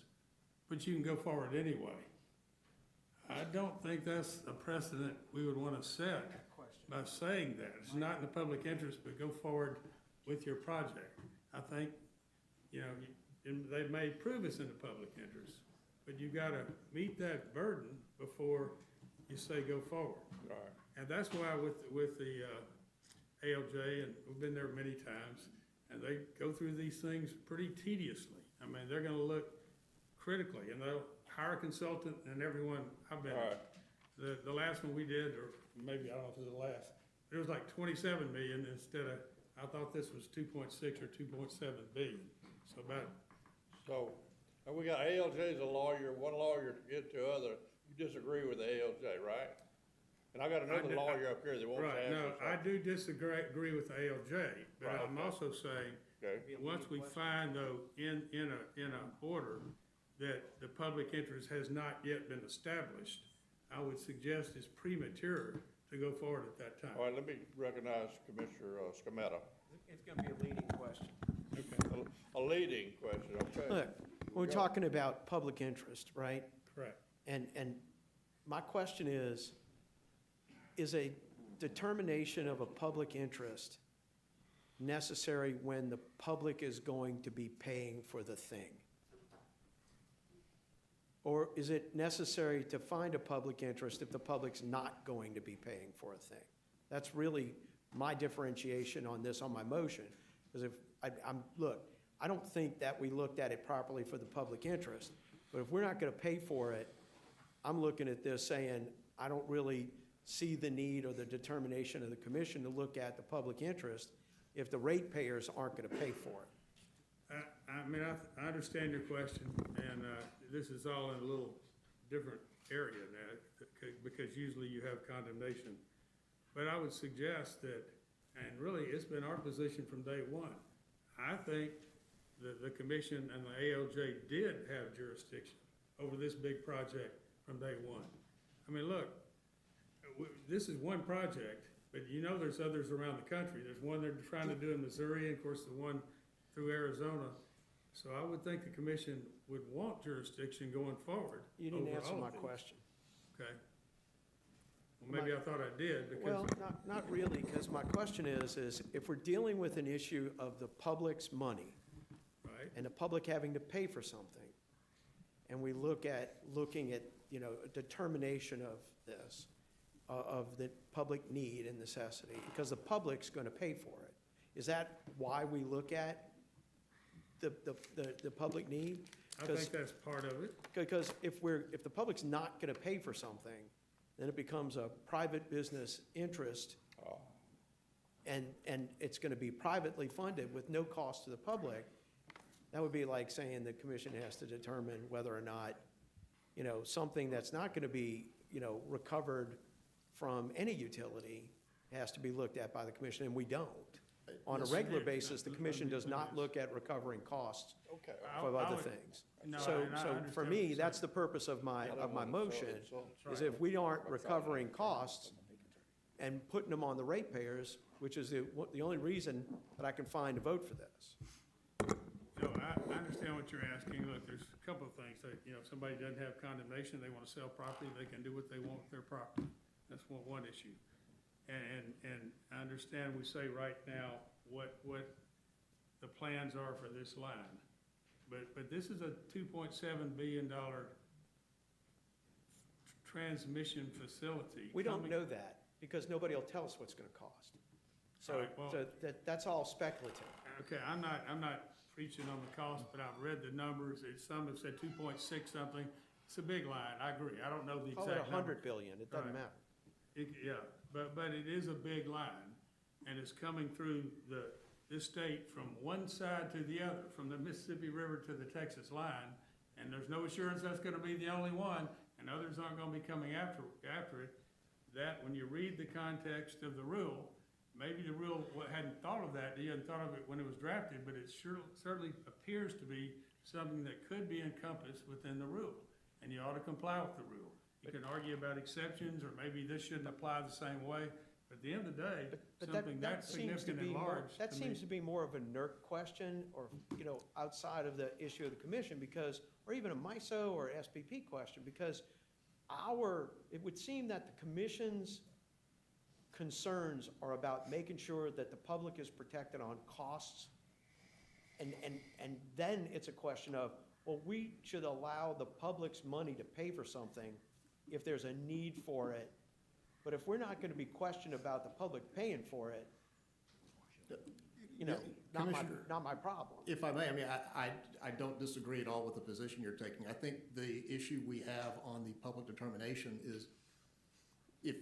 [SPEAKER 17] but you can go forward anyway. I don't think that's a precedent we would want to set by saying that. It's not in the public interest, but go forward with your project. I think, they may prove it's in the public interest, but you got to meet that burden before you say go forward.
[SPEAKER 1] Right.
[SPEAKER 17] And that's why with the ALJ, and we've been there many times, and they go through these things pretty tediously. I mean, they're gonna look critically, and they'll hire a consultant, and everyone, I've been,
[SPEAKER 1] Right.
[SPEAKER 17] the last one we did, or maybe, I don't know if it was the last, it was like 27 million instead of, I thought this was 2.6 or 2.7 billion. So
[SPEAKER 1] and we got ALJ's a lawyer, one lawyer to get to other. You disagree with the ALJ, right? And I got another lawyer up here that wants to
[SPEAKER 17] right,
[SPEAKER 1] ask
[SPEAKER 17] no,
[SPEAKER 1] you
[SPEAKER 17] I
[SPEAKER 1] something.
[SPEAKER 17] do disagree with the ALJ, but
[SPEAKER 1] Right,
[SPEAKER 17] I'm
[SPEAKER 1] okay.
[SPEAKER 17] also saying,
[SPEAKER 1] Okay.
[SPEAKER 17] once we find though, in a order that the public interest has not yet been established, I would suggest it's premature to go forward at that time.
[SPEAKER 1] All right, let me recognize Commissioner Scametta.
[SPEAKER 3] It's going to be a leading question.
[SPEAKER 1] A leading question, okay.
[SPEAKER 3] Look, we're talking about public interest, right?
[SPEAKER 17] Correct.
[SPEAKER 3] And my question is a determination of a public interest necessary when the public is going to be paying for the thing? Or is it necessary to find a public interest if the public's not going to be paying for a thing? That's really my differentiation on this, on my motion. Because look, I don't think that we looked at it properly for the public interest. But if we're not going to pay for it, I'm looking at this saying, I don't really see the need or the determination of the commission to look at the public interest if the ratepayers aren't going to pay for it.
[SPEAKER 17] I understand your question, and this is all in a little different area now, because usually you have condemnation. But I would suggest that, and really it's been our position from day one, I think the commission and the ALJ did have jurisdiction over this big project from day one. I mean, look, this is one project, but you know there's others around the country. There's one they're trying to do in Missouri, and of course, the one through Arizona. So I would think the commission would want jurisdiction going forward.
[SPEAKER 3] You didn't
[SPEAKER 17] over
[SPEAKER 3] answer
[SPEAKER 17] all
[SPEAKER 3] my
[SPEAKER 17] of these.
[SPEAKER 3] question.
[SPEAKER 17] Okay. Well, maybe I thought I did, because.
[SPEAKER 3] Well, not really, because my question is if we're dealing with an issue of the public's money,
[SPEAKER 17] Right.
[SPEAKER 3] and the public having to pay for something, and we looking at, you know, a determination of this, of the public need and necessity, because the public's gonna pay for it. Is that why we look at the public need?
[SPEAKER 17] I think that's part of it.
[SPEAKER 3] Because if the public's not gonna pay for something, then it becomes a private business interest, and it's gonna be privately funded with no cost to the public. That would be like saying the commission has to determine whether or not, you know, something that's not gonna be, you know, recovered from any utility has to be looked at by the commission, and we don't. On a
[SPEAKER 17] Yes,
[SPEAKER 3] regular
[SPEAKER 17] yeah,
[SPEAKER 3] basis, the commission does not look at recovering costs of
[SPEAKER 17] I
[SPEAKER 3] other
[SPEAKER 17] would-
[SPEAKER 3] things.
[SPEAKER 17] No,
[SPEAKER 3] So,
[SPEAKER 17] and I
[SPEAKER 3] so
[SPEAKER 17] understand
[SPEAKER 3] for
[SPEAKER 17] what
[SPEAKER 3] me,
[SPEAKER 17] you're
[SPEAKER 3] that's
[SPEAKER 17] saying.
[SPEAKER 3] the purpose of my motion, is if we aren't recovering costs and putting them on the ratepayers, which is the only reason that I can find to vote for this.
[SPEAKER 17] No, I understand what you're asking. Look, there's a couple of things that, you know, if somebody doesn't have condemnation, they want to sell property, they can do what they want with their property. That's one issue. And I understand we say right now what the plans are for this line. But this is a $2.7 billion transmission facility.
[SPEAKER 3] We don't
[SPEAKER 17] coming-
[SPEAKER 3] know that, because nobody will tell us what's gonna cost. So,
[SPEAKER 17] Right, well-
[SPEAKER 3] that's all speculative.
[SPEAKER 17] Okay, I'm not preaching on the cost, but I've read the numbers. Some have said 2.6 something. It's a big line, I agree. I don't know the
[SPEAKER 3] Call
[SPEAKER 17] exact
[SPEAKER 3] it
[SPEAKER 17] number.
[SPEAKER 3] 100 billion, it doesn't
[SPEAKER 17] Right.
[SPEAKER 3] matter.
[SPEAKER 17] Yeah, but it is a big line, and it's coming through this state from one side to the other, from the Mississippi River to the Texas line, and there's no assurance that's gonna be the only one, and others aren't gonna be coming after it. That, when you read the context of the rule, maybe the rule hadn't thought of that, you hadn't thought of it when it was drafted, but it certainly appears to be something that could be encompassed within the rule, and you ought to comply with the rule. You can argue about exceptions, or maybe this shouldn't apply the same way, but at the end of the day,
[SPEAKER 3] But
[SPEAKER 17] something
[SPEAKER 3] that
[SPEAKER 17] that's
[SPEAKER 3] seems to
[SPEAKER 17] significant
[SPEAKER 3] be
[SPEAKER 17] and
[SPEAKER 3] more,
[SPEAKER 17] large.
[SPEAKER 3] that
[SPEAKER 17] to me-
[SPEAKER 3] seems to be more of a NERC question, or, you know, outside of the issue of the commission, because, or even a MISO or SPP question, because it would seem that the commission's concerns are about making sure that the public is protected on costs. And then it's a question of, well, we should allow the public's money to pay for something if there's a need for it. But if we're not gonna be questioned about the public paying for it, you know,
[SPEAKER 15] Commissioner,
[SPEAKER 3] not my problem.
[SPEAKER 15] if I may, I mean, I don't disagree at all with the position you're taking. I think the issue we have on the public determination is if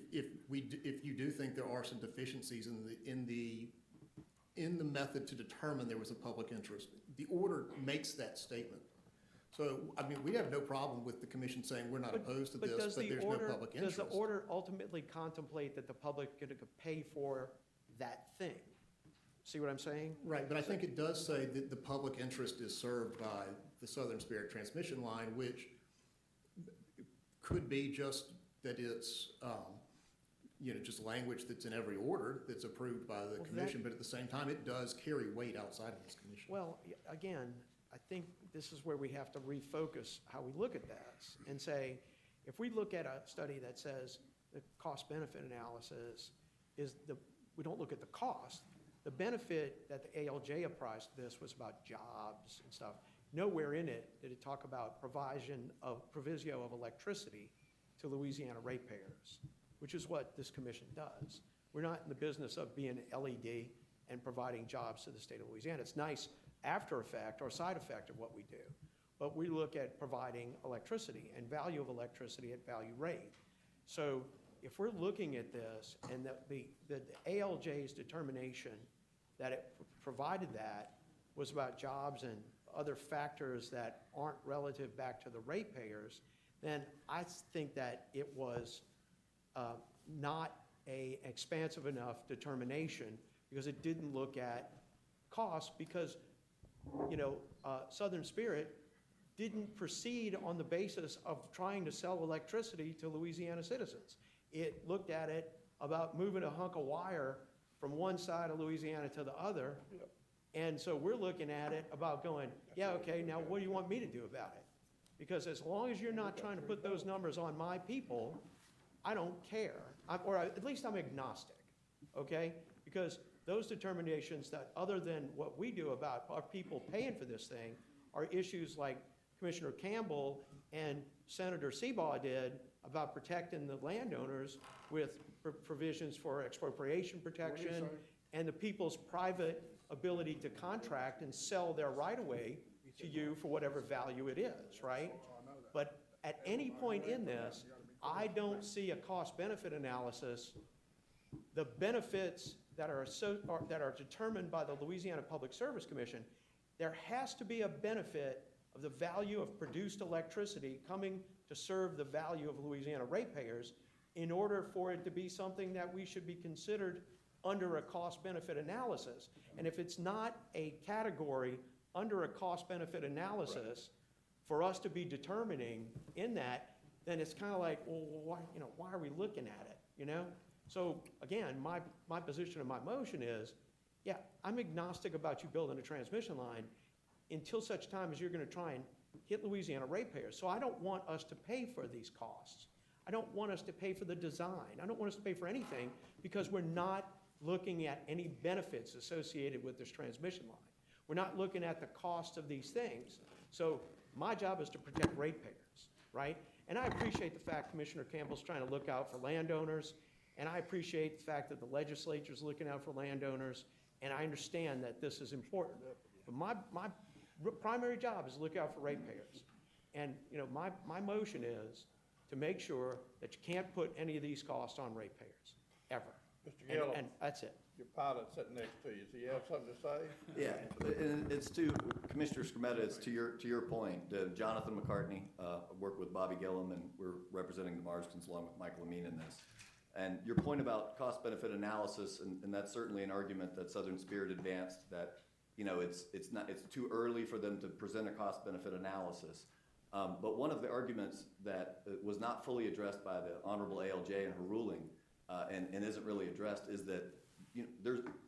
[SPEAKER 15] you do think there are some deficiencies in the method to determine there was a public interest, the order makes that statement. So, I mean, we have no problem with the commission saying we're not opposed to this, but there's no public interest.
[SPEAKER 3] Does the order ultimately contemplate that the public gonna pay for that thing? See what I'm saying?
[SPEAKER 15] Right, but I think it does say that the public interest is served by the Southern Spirit Transmission Line, which could be just that it's, you know, just language that's in every order that's approved by the
[SPEAKER 3] Well,
[SPEAKER 15] commission, but at the same time, it does carry weight outside of this commission.
[SPEAKER 3] Well, again, I think this is where we have to refocus how we look at this and say, if we look at a study that says the cost-benefit analysis we don't look at the cost. The benefit that the ALJ apprised this was about jobs and stuff. Nowhere in it did it talk about proviso of electricity to Louisiana ratepayers, which is what this commission does. We're not in the business of being LED and providing jobs to the state of Louisiana. It's nice after effect or side effect of what we do. But we look at providing electricity and value of electricity at value rate. So if we're looking at this and the ALJ's determination that it provided that was about jobs and other factors that aren't relative back to the ratepayers, then I think that it was not an expansive enough determination because it didn't look at costs, because Southern Spirit didn't proceed on the basis of trying to sell electricity to Louisiana citizens. It looked at it about moving a hunk of wire from one side of Louisiana to the other. And so we're looking at it about going, yeah, okay, now what do you want me to do about it? Because as long as you're not trying to put those numbers on my people, I don't care. Or at least I'm agnostic, okay? Because those determinations that, other than what we do about our people paying for this thing, are issues like Commissioner Campbell and Senator Seabaugh did about protecting the landowners with provisions for expropriation protection and the people's private ability to contract and sell their right-of-way to you for whatever value it is, right? But at any point in this, I don't see a cost-benefit analysis. The benefits that are determined by the Louisiana Public Service Commission, there has to be a benefit of the value of produced electricity coming to serve the value of Louisiana ratepayers in order for it to be something that we should be considered under a cost-benefit analysis. And if it's not a category under a cost-benefit analysis for us to be determining in that, then it's kind of like, well, why are we looking at it, So again, my position and my motion is, yeah, I'm agnostic about you building a transmission line until such time as you're going to try and hit Louisiana ratepayers. So I don't want us to pay for these costs. I don't want us to pay for the design. I don't want us to pay for anything because we're not looking at any benefits associated with this transmission line. We're not looking at the cost of these things. So my job is to protect ratepayers, right? And I appreciate the fact Commissioner Campbell's trying to look out for landowners, and I appreciate the fact that the legislature's looking out for landowners, and I understand that this is important. But my primary job is to look out for ratepayers. And my motion is to make sure that you can't put any of these costs on ratepayers, ever.
[SPEAKER 1] Mr. Gill,
[SPEAKER 3] And that's it.
[SPEAKER 1] your pilot's sitting next to you. Do you have something to say?
[SPEAKER 18] Yeah, and it's to Commissioner Scremetta, it's to your point. Jonathan McCartney, worked with Bobby Gillum, and we're representing the Marstons along with Michael Amin in this. And your point about cost-benefit analysis, and that's certainly an argument that Southern Spirit advanced, that it's too early for them to present a cost-benefit analysis. But one of the arguments that was not fully addressed by the Honorable ALJ in her ruling, and isn't really addressed, is that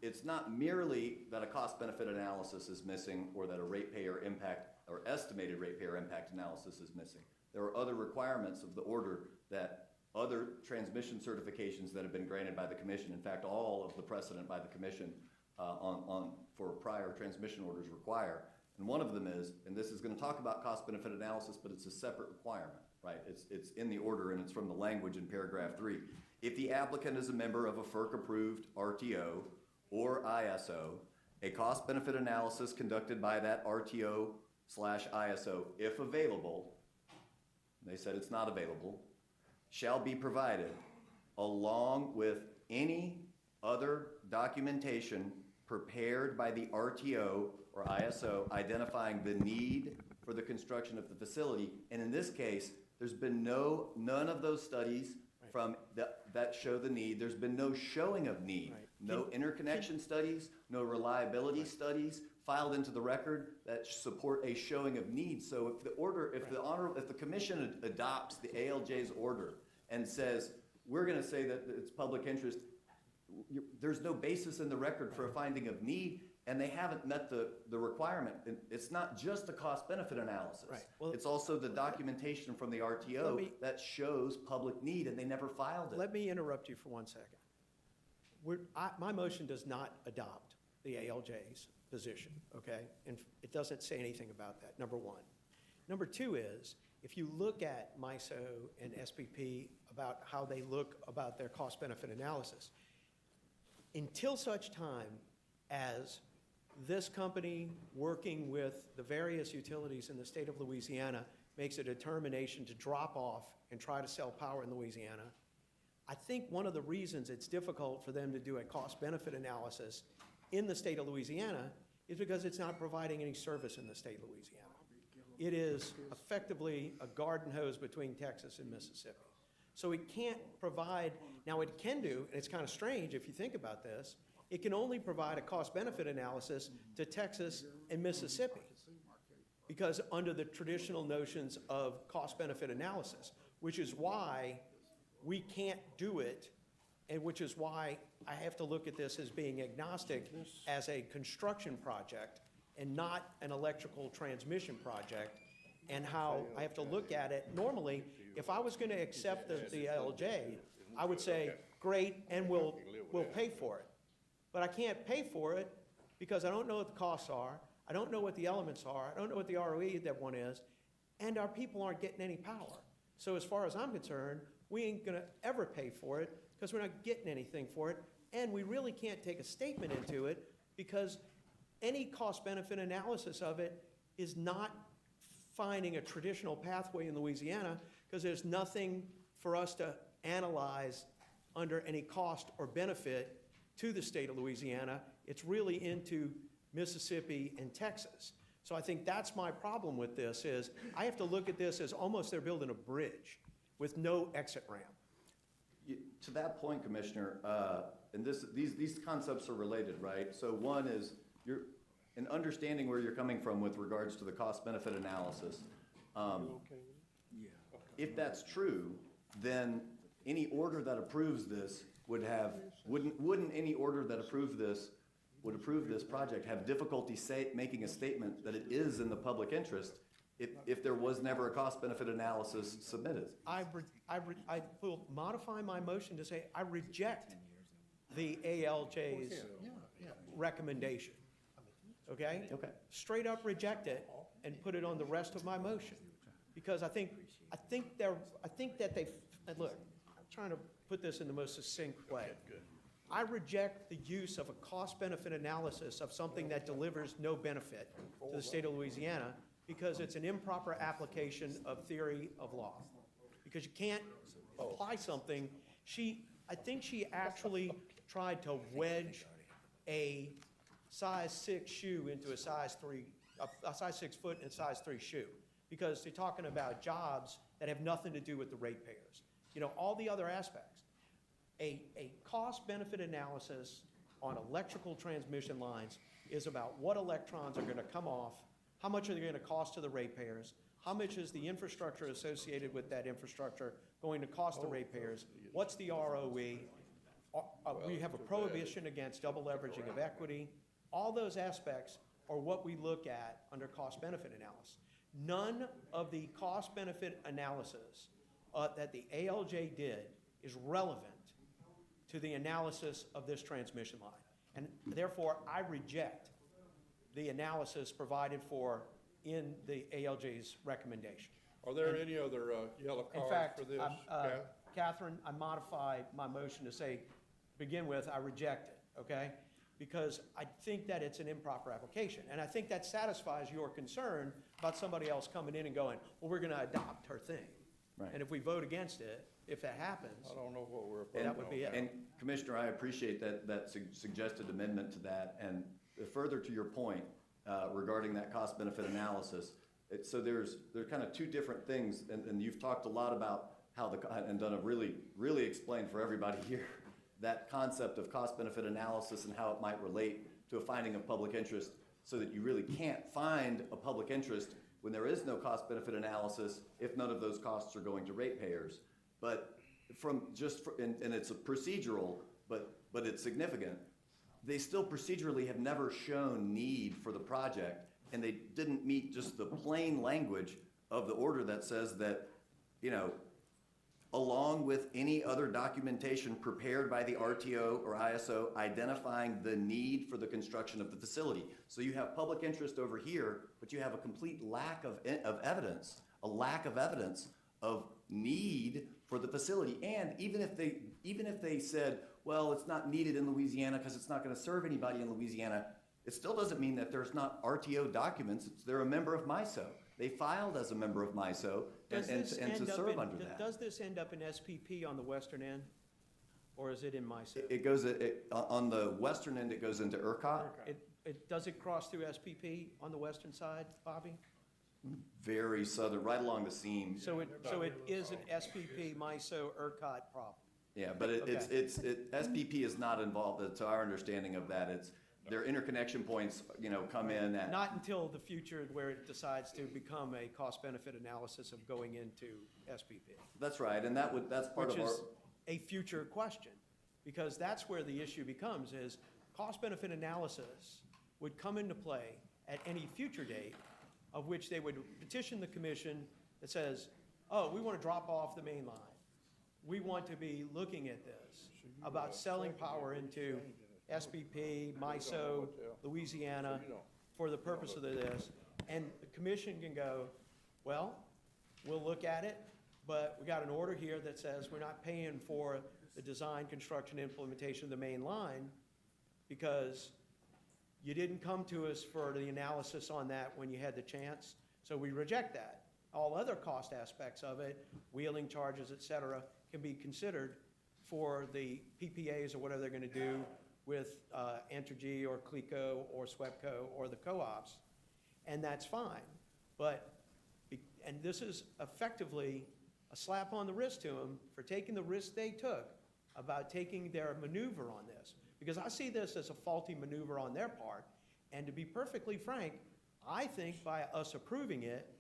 [SPEAKER 18] it's not merely that a cost-benefit analysis is missing or that a ratepayer impact or estimated ratepayer impact analysis is missing. There are other requirements of the order that other transmission certifications that have been granted by the commission, in fact, all of the precedent by the commission for prior transmission orders require. And one of them is, and this is going to talk about cost-benefit analysis, but it's a separate requirement, right? It's in the order, and it's from the language in paragraph 3. If the applicant is a member of a FERC-approved RTO or ISO, a cost-benefit analysis conducted by that RTO/ISO, if available, they said it's not available, shall be provided along with any other documentation prepared by the RTO or ISO identifying the need for the construction of the facility. And in this case, there's been none of those studies from that show the need. There's been no showing of need. Right. No interconnection studies, no reliability studies filed into the record that support a showing of need. So if the commission adopts the ALJ's order and says, we're going to say that it's public interest, there's no basis in the record for a finding of need, and they haven't met the requirement. It's not just a cost-benefit analysis. Right. Well, it's also the documentation from the RTO that shows public need, and they never filed it.
[SPEAKER 3] Let me interrupt you for 1 second. My motion does not adopt the ALJ's position, okay? And it doesn't say anything about that, number one. Number two is, if you look at MISO and SPP about how they look about their cost-benefit analysis, until such time as this company working with the various utilities in the state of Louisiana makes a determination to drop off and try to sell power in Louisiana, I think one of the reasons it's difficult for them to do a cost-benefit analysis in the state of Louisiana is because it's not providing any service in the state of Louisiana. It is effectively a garden hose between Texas and Mississippi. So it can't provide, now it can do, and it's kind of strange if you think about this, it can only provide a cost-benefit analysis to Texas and Mississippi, because under the traditional notions of cost-benefit analysis, which is why we can't do it, and which is why I have to look at this as being agnostic as a construction project and not an electrical transmission project, and how I have to look at it. Normally, if I was going to accept the ALJ, I would say, great, and we'll pay for it. But I can't pay for it because I don't know what the costs are, I don't know what the elements are, I don't know what the ROE that one is, and our people aren't getting any power. So as far as I'm concerned, we ain't gonna ever pay for it because we're not getting anything for it, and we really can't take a statement into it because any cost-benefit analysis of it is not finding a traditional pathway in Louisiana because there's nothing for us to analyze under any cost or benefit to the state of Louisiana. It's really into Mississippi and Texas. So I think that's my problem with this is I have to look at this as almost they're building a bridge with no exit ramp.
[SPEAKER 18] To that point, Commissioner, and these concepts are related, right? So one is an understanding where you're coming from with regards to the cost-benefit analysis. If that's true, then any order that approves this wouldn't any order that would approve this project have difficulty making a statement that it is in the public interest if there was never a cost-benefit analysis submitted?
[SPEAKER 3] I will modify my motion to say I reject the ALJ's recommendation. Okay?
[SPEAKER 18] Okay.
[SPEAKER 3] Straight up reject it and put it on the rest of my motion. Because I think that they, and look, I'm trying to put this in the most succinct way. I reject the use of a cost-benefit analysis of something that delivers no benefit to the state of Louisiana because it's an improper application of theory of law. Because you can't apply something. I think she actually tried to wedge a size 6 shoe into a size 6 foot and a size 3 shoe. Because they're talking about jobs that have nothing to do with the ratepayers. You know, all the other aspects. A cost-benefit analysis on electrical transmission lines is about what electrons are going to come off, how much are they going to cost to the ratepayers, how much is the infrastructure associated with that infrastructure going to cost the ratepayers, what's the ROE, we have a prohibition against double leveraging of equity. All those aspects are what we look at under cost-benefit analysis. None of the cost-benefit analysis that the ALJ did is relevant to the analysis of this transmission line. And therefore, I reject the analysis provided for in the ALJ's recommendation.
[SPEAKER 1] Are there any other yellow cards for this?
[SPEAKER 3] In fact, Catherine, I modified my motion to say, begin with, I reject it, okay? Because I think that it's an improper application. And I think that satisfies your concern about somebody else coming in and going, well, we're gonna adopt her thing.
[SPEAKER 18] Right.
[SPEAKER 3] And if we vote against it, if that happens,
[SPEAKER 1] I don't know what we're.
[SPEAKER 3] that would be it.
[SPEAKER 18] And Commissioner, I appreciate that suggested amendment to that. And further to your point regarding that cost-benefit analysis, so there's kind of two different things, and you've talked a lot about how and done a really explained for everybody here that concept of cost-benefit analysis and how it might relate to a finding of public interest, so that you really can't find a public interest when there is no cost-benefit analysis if none of those costs are going to ratepayers. But and it's a procedural, but it's significant. They still procedurally have never shown need for the project, and they didn't meet just the plain language of the order that says that, you know, along with any other documentation prepared by the RTO or ISO identifying the need for the construction of the facility. So you have public interest over here, but you have a complete lack of evidence, of need for the facility. And even if they said, well, it's not needed in Louisiana because it's not going to serve anybody in Louisiana, it still doesn't mean that there's not RTO documents. They're a member of MISO. They filed as a member of MISO and to serve under that.
[SPEAKER 3] Does this end up in SPP on the western end, or is it in MISO?
[SPEAKER 18] It goes on the western end. It goes into ERCOT.
[SPEAKER 3] Does it cross through SPP on the western side, Bobby?
[SPEAKER 18] Very southern, right along the seam.
[SPEAKER 3] So it is an SPP, MISO, ERCOT problem.
[SPEAKER 18] Yeah, but SPP is not involved, to our understanding of that, it's, their interconnection points, come in at.
[SPEAKER 3] Not until the future where it decides to become a cost-benefit analysis of going into SPP.
[SPEAKER 18] That's right, and that's part of our.
[SPEAKER 3] Which is a future question, because that's where the issue becomes, is cost-benefit analysis would come into play at any future date, of which they would petition the commission that says, oh, we want to drop off the main line. We want to be looking at this, about selling power into SPP, MISO, Louisiana, for the purpose of this. And the commission can go, well, we'll look at it, but we got an order here that says we're not paying for the design, construction, implementation of the main line because you didn't come to us for the analysis on that when you had the chance, so we reject that. All other cost aspects of it, wheeling charges, et cetera, can be considered for the PPAs or whatever they're gonna do with Entergy or CLECO or SWEPCO or the co-ops, and that's fine. But, and this is effectively a slap on the wrist to them for taking the risk they took about taking their maneuver on this. Because I see this as a faulty maneuver on their part, and to be perfectly frank, I think by us approving it,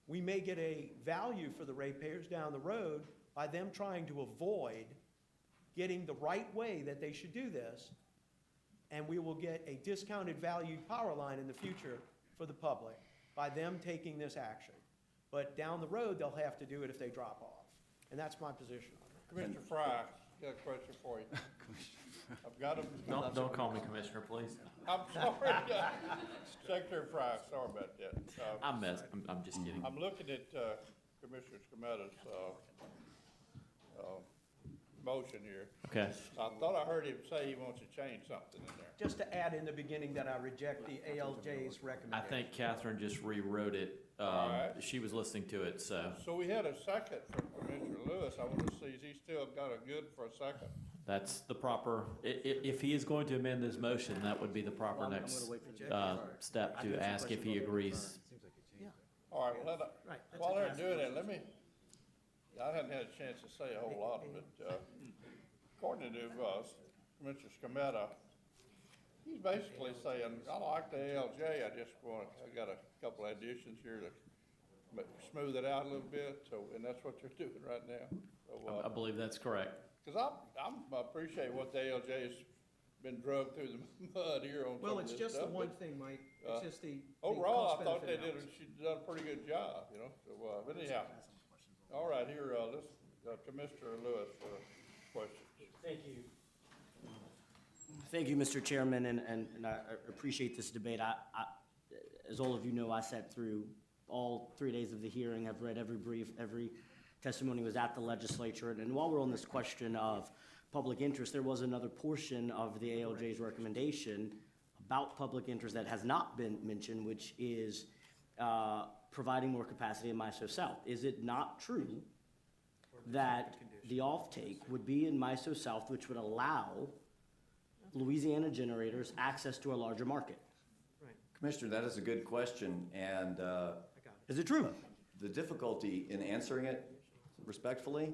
[SPEAKER 3] we may get a value for the ratepayers down the road by them trying to avoid getting the right way that they should do this, and we will get a discounted value power line in the future for the public by them taking this action. But down the road, they'll have to do it if they drop off. And that's my position on it.
[SPEAKER 1] Commissioner Fry, got a question for you. I've got a.
[SPEAKER 7] Don't call me commissioner, please.
[SPEAKER 1] I'm sorry, Secretary Fry, sorry about that.
[SPEAKER 7] I'm just kidding.
[SPEAKER 1] I'm looking at Commissioner Scameta's motion here.
[SPEAKER 7] Okay.
[SPEAKER 1] I thought I heard him say he wants to change something in there.
[SPEAKER 3] Just to add in the beginning that I reject the ALJ's
[SPEAKER 7] I
[SPEAKER 3] recommendation.
[SPEAKER 7] think Catherine just rewrote it.
[SPEAKER 1] All right.
[SPEAKER 7] She was listening to it, so
[SPEAKER 1] So we had a second from Commissioner Lewis. I want to see, is he still got a good for a second?
[SPEAKER 7] that's the proper, if he is going to amend this motion, that would be the proper next step to ask if he agrees.
[SPEAKER 1] All right, well, while they're doing that, let me, I hadn't had a chance to say a whole lot of it. According to Commissioner Scameta, he's basically saying, I like the ALJ, I got a couple of additions here to smooth it out a little bit, so, and that's what they're doing right now. So,
[SPEAKER 7] I believe that's correct.
[SPEAKER 1] because I appreciate what the ALJ has been drugged through the mud here on
[SPEAKER 3] Well,
[SPEAKER 1] some of
[SPEAKER 3] it's
[SPEAKER 1] this
[SPEAKER 3] just the
[SPEAKER 1] stuff,
[SPEAKER 3] one
[SPEAKER 1] but,
[SPEAKER 3] thing, Mike. It's just the
[SPEAKER 1] overall, I thought
[SPEAKER 3] cost-benefit
[SPEAKER 1] they
[SPEAKER 3] analysis.
[SPEAKER 1] she's done a pretty good job, you know, so, but anyhow. All right, here, let's, Commissioner Lewis for questions.
[SPEAKER 2] Thank you. Thank you, Mr. Chairman, and I appreciate this debate. As all of you know, I sat through all 3 days of the hearing. I've read every brief, every testimony was at the legislature. And while we're on this question of public interest, there was another portion of the ALJ's recommendation about public interest that has not been mentioned, which is providing more capacity in MISO South. Is it not true that the offtake would be in MISO South, which would allow Louisiana generators access to a larger market?
[SPEAKER 18] Commissioner, that is a good question, and
[SPEAKER 2] Is it true?
[SPEAKER 18] the difficulty in answering it respectfully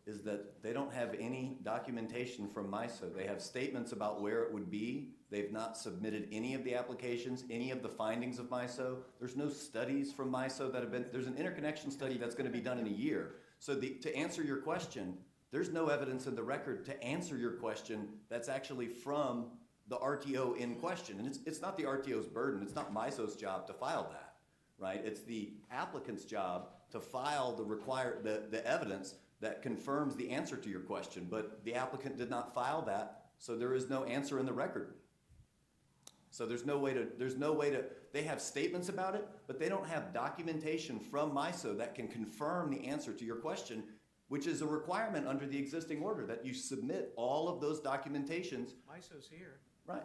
[SPEAKER 18] is that they don't have any documentation from MISO. They have statements about where it would be. They've not submitted any of the applications, any of the findings of MISO. There's no studies from MISO that have been, there's an interconnection study that's gonna be done in a year. So to answer your question, there's no evidence in the record to answer your question that's actually from the RTO in question. And it's not the RTO's burden, it's not MISO's job to file that, right? It's the applicant's job to file the evidence that confirms the answer to your question, but the applicant did not file that, so there is no answer in the record. So there's no way to, they have statements about it, but they don't have documentation from MISO that can confirm the answer to your question, which is a requirement under the existing order, that you submit all of those documentations.
[SPEAKER 3] MISO's here.
[SPEAKER 18] Right.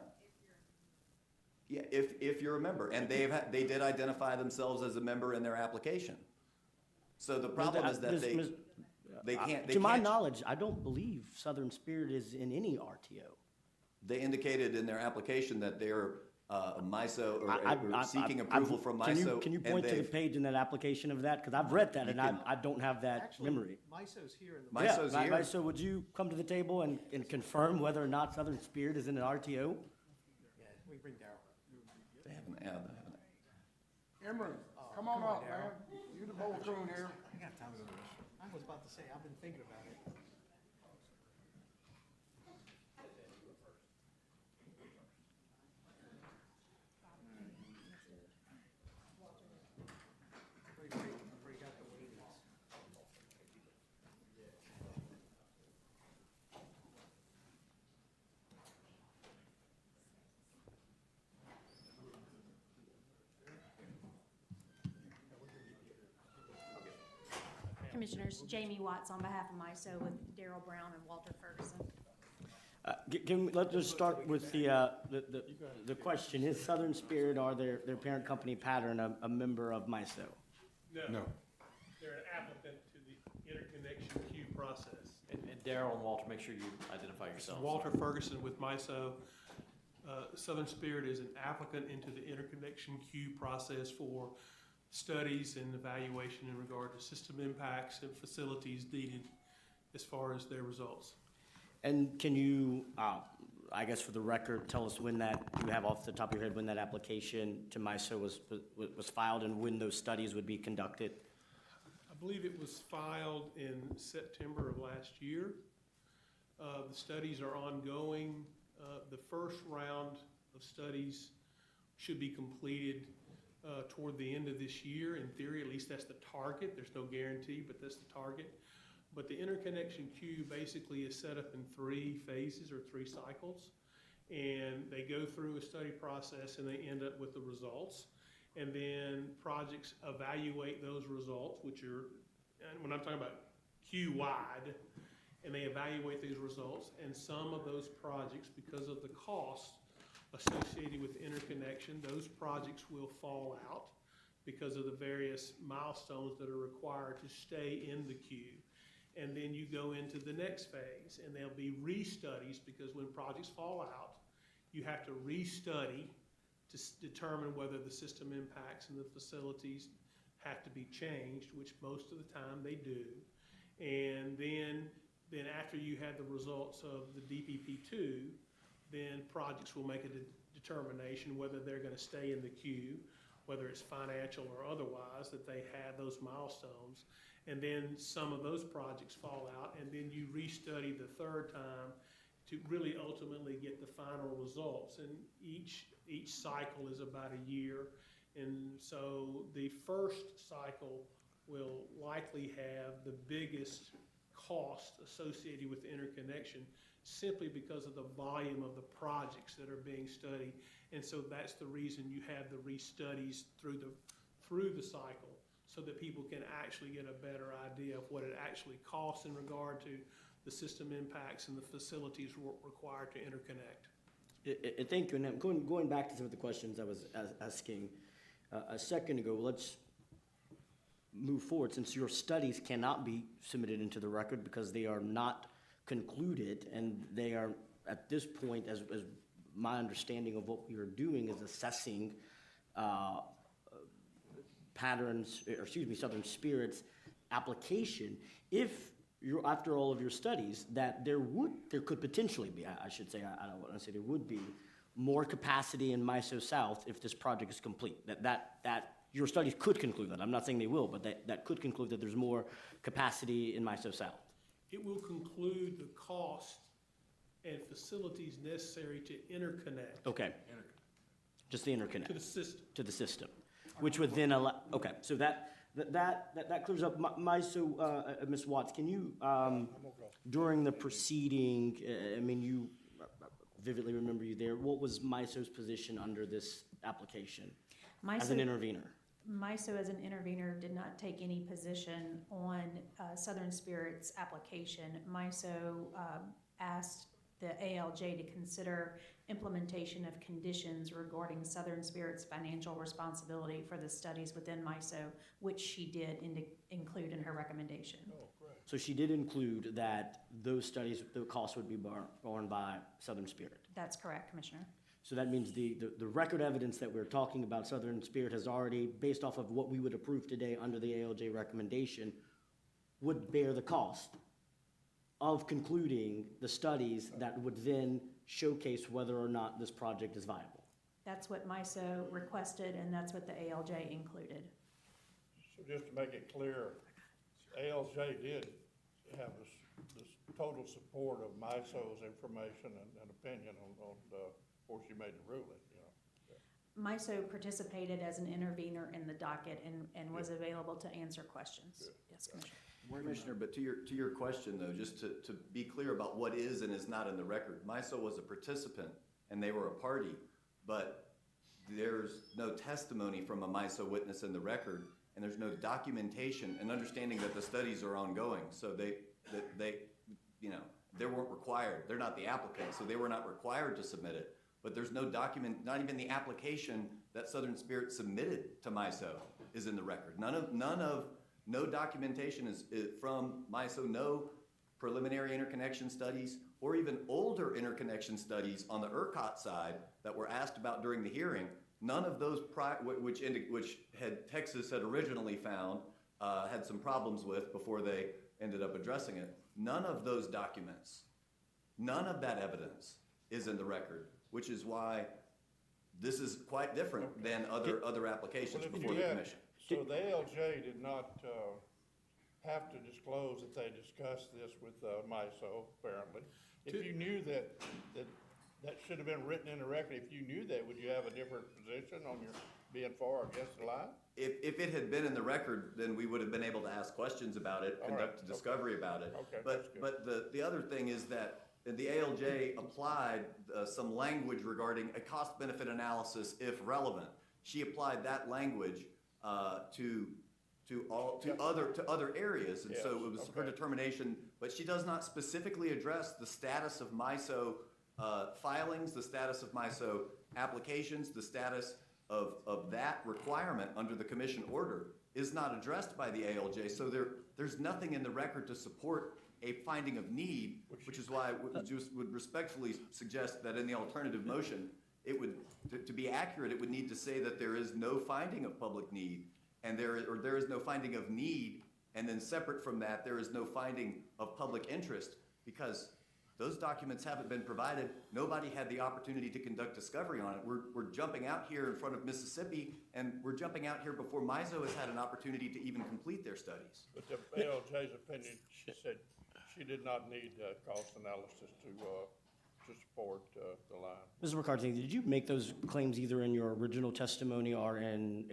[SPEAKER 18] Yeah, if you're a member, and they did identify themselves as a member in their application. So the problem is that they can't.
[SPEAKER 2] To my knowledge, I don't believe Southern Spirit is in any RTO.
[SPEAKER 18] They indicated in their application that they're MISO, or seeking approval from MISO.
[SPEAKER 2] Can you
[SPEAKER 18] and
[SPEAKER 2] point to the
[SPEAKER 18] they've-
[SPEAKER 2] page in that application of that? Because I've read that and I don't have that
[SPEAKER 3] Actually,
[SPEAKER 2] memory.
[SPEAKER 3] MISO's here in the.
[SPEAKER 18] MISO's
[SPEAKER 2] Yeah,
[SPEAKER 18] here.
[SPEAKER 2] MISO, would you come to the table and confirm whether or not Southern Spirit is in an RTO?
[SPEAKER 3] Yeah, we bring Darrell up.
[SPEAKER 18] They haven't, yeah, they haven't.
[SPEAKER 16] Emery, come on up, man. You the Voltron here.
[SPEAKER 3] I got time to go to this. I was about to say, I've been thinking about it. Already got the weightings.
[SPEAKER 19] Commissioners, Jamie Watts on behalf of MISO with Darrell Brown and Walter Ferguson.
[SPEAKER 2] Let's just start with the question. Is Southern Spirit or their parent company Pattern a member of MISO?
[SPEAKER 16] No.
[SPEAKER 17] They're an applicant to the interconnection queue process.
[SPEAKER 7] And Daryl and Walter, make sure you identify yourselves.
[SPEAKER 17] Walter Ferguson with MISO. Southern Spirit is an applicant into the interconnection queue process for studies and evaluation in regard to system impacts and facilities needed as far as their results.
[SPEAKER 2] And can you, I guess for the record, tell us when that, you have off the top of your head, when that application to MISO was filed and when those studies would be conducted?
[SPEAKER 17] I believe it was filed in September of last year. The studies are ongoing. The first round of studies should be completed toward the end of this year. In theory, at least that's the target. There's no guarantee, but that's the target. But the interconnection queue basically is set up in 3 phases or 3 cycles. And they go through a study process and they end up with the results. And then projects evaluate those results, which are, and when I'm talking about queue-wide, and they evaluate these results. And some of those projects, because of the cost associated with interconnection, those projects will fall out because of the various milestones that are required to stay in the queue. And then you go into the next phase, and there'll be restudies, because when projects fall out, you have to restudy to determine whether the system impacts and the facilities have to be changed, which most of the time they do. And then after you have the results of the DPP2, then projects will make a determination whether they're going to stay in the queue, whether it's financial or otherwise, that they had those milestones. And then some of those projects fall out, and then you restudy the third time to really ultimately get the final results. And each cycle is about a year. And so the first cycle will likely have the biggest cost associated with interconnection, simply because of the volume of the projects that are being studied. And so that's the reason you have the restudies through the cycle, so that people can actually get a better idea of what it actually costs in regard to the system impacts and the facilities required to interconnect.
[SPEAKER 2] Thank you. And going back to some of the questions I was asking a second ago, let's move forward. Since your studies cannot be submitted into the record because they are not concluded, and they are, at this point, as my understanding of what we are doing is assessing Southern Spirit's application. If you're, after all of your studies, that there could potentially be, I should say, I don't want to say there would be, more capacity in MISO South if this project is complete. That your studies could conclude that. I'm not saying they will, but that could conclude that there's more capacity in MISO South.
[SPEAKER 17] It will conclude the cost and facilities necessary to interconnect.
[SPEAKER 2] Okay. Just the interconnect.
[SPEAKER 17] To the system.
[SPEAKER 2] To the system, which would then allow, okay, so that clears up. MISO, Ms. Watts, can you, during the proceeding, I mean, you vividly remember you there, what was MISO's position under this application as an intervener?
[SPEAKER 19] MISO as an intervener did not take any position on Southern Spirit's application. MISO asked the ALJ to consider implementation of conditions regarding Southern Spirit's financial responsibility for the studies within MISO, which she did include in her recommendation.
[SPEAKER 2] So she did include that those studies, the cost would be borne by Southern Spirit.
[SPEAKER 19] That's correct, Commissioner.
[SPEAKER 2] So that means the record evidence that we're talking about, Southern Spirit has already, based off of what we would approve today under the ALJ recommendation, would bear the cost of concluding the studies that would then showcase whether or not this project is viable.
[SPEAKER 19] That's what MISO requested, and that's what the ALJ included.
[SPEAKER 1] So just to make it clear, ALJ did have this total support of MISO's information and opinion on before she made the ruling, you know.
[SPEAKER 19] MISO participated as an intervener in the docket and was available to answer questions. Yes, Commissioner.
[SPEAKER 18] Commissioner, but to your question though, just to be clear about what is and is not in the record, MISO was a participant and they were a party, but there's no testimony from a MISO witness in the record, and there's no documentation and understanding that the studies are ongoing. So they you know, they weren't required. They're not the applicant, so they were not required to submit it. But there's no document, not even the application that Southern Spirit submitted to MISO is in the record. No documentation is from MISO, no preliminary interconnection studies, or even older interconnection studies on the ERCOT side that were asked about during the hearing. None of those, which Texas had originally found, had some problems with before they ended up addressing it. None of those documents, none of that evidence is in the record, which is why this is quite different than other applications before the commission.
[SPEAKER 1] So the ALJ did not have to disclose that they discussed this with MISO, apparently. If you knew that should have been written in the record, if you knew that, would you have a different position on your being for or against the line?
[SPEAKER 18] If it had been in the record, then we would have been able to ask questions about it, conduct a discovery about it.
[SPEAKER 1] Okay,
[SPEAKER 18] But the other thing is that the ALJ applied some language regarding a cost-benefit analysis if relevant. She applied that language to other areas, and so it was her determination. But she does not specifically address the status of MISO filings, the status of MISO applications, the status of that requirement under the commission order is not addressed by the ALJ. So there's nothing in the record to support a finding of need, which is why I would respectfully suggest that in the alternative motion, it would, to be accurate, it would need to say that there is no finding of public need, and there is no finding of need, and then separate from that, there is no finding of public interest, because those documents haven't been provided. Nobody had the opportunity to conduct discovery on it. We're jumping out here in front of Mississippi, and we're jumping out here before MISO has had an opportunity to even complete their studies.
[SPEAKER 1] But the ALJ's opinion, she said she did not need cost analysis to support the line.
[SPEAKER 2] Mr. McCarthy, did you make those claims either in your original testimony or in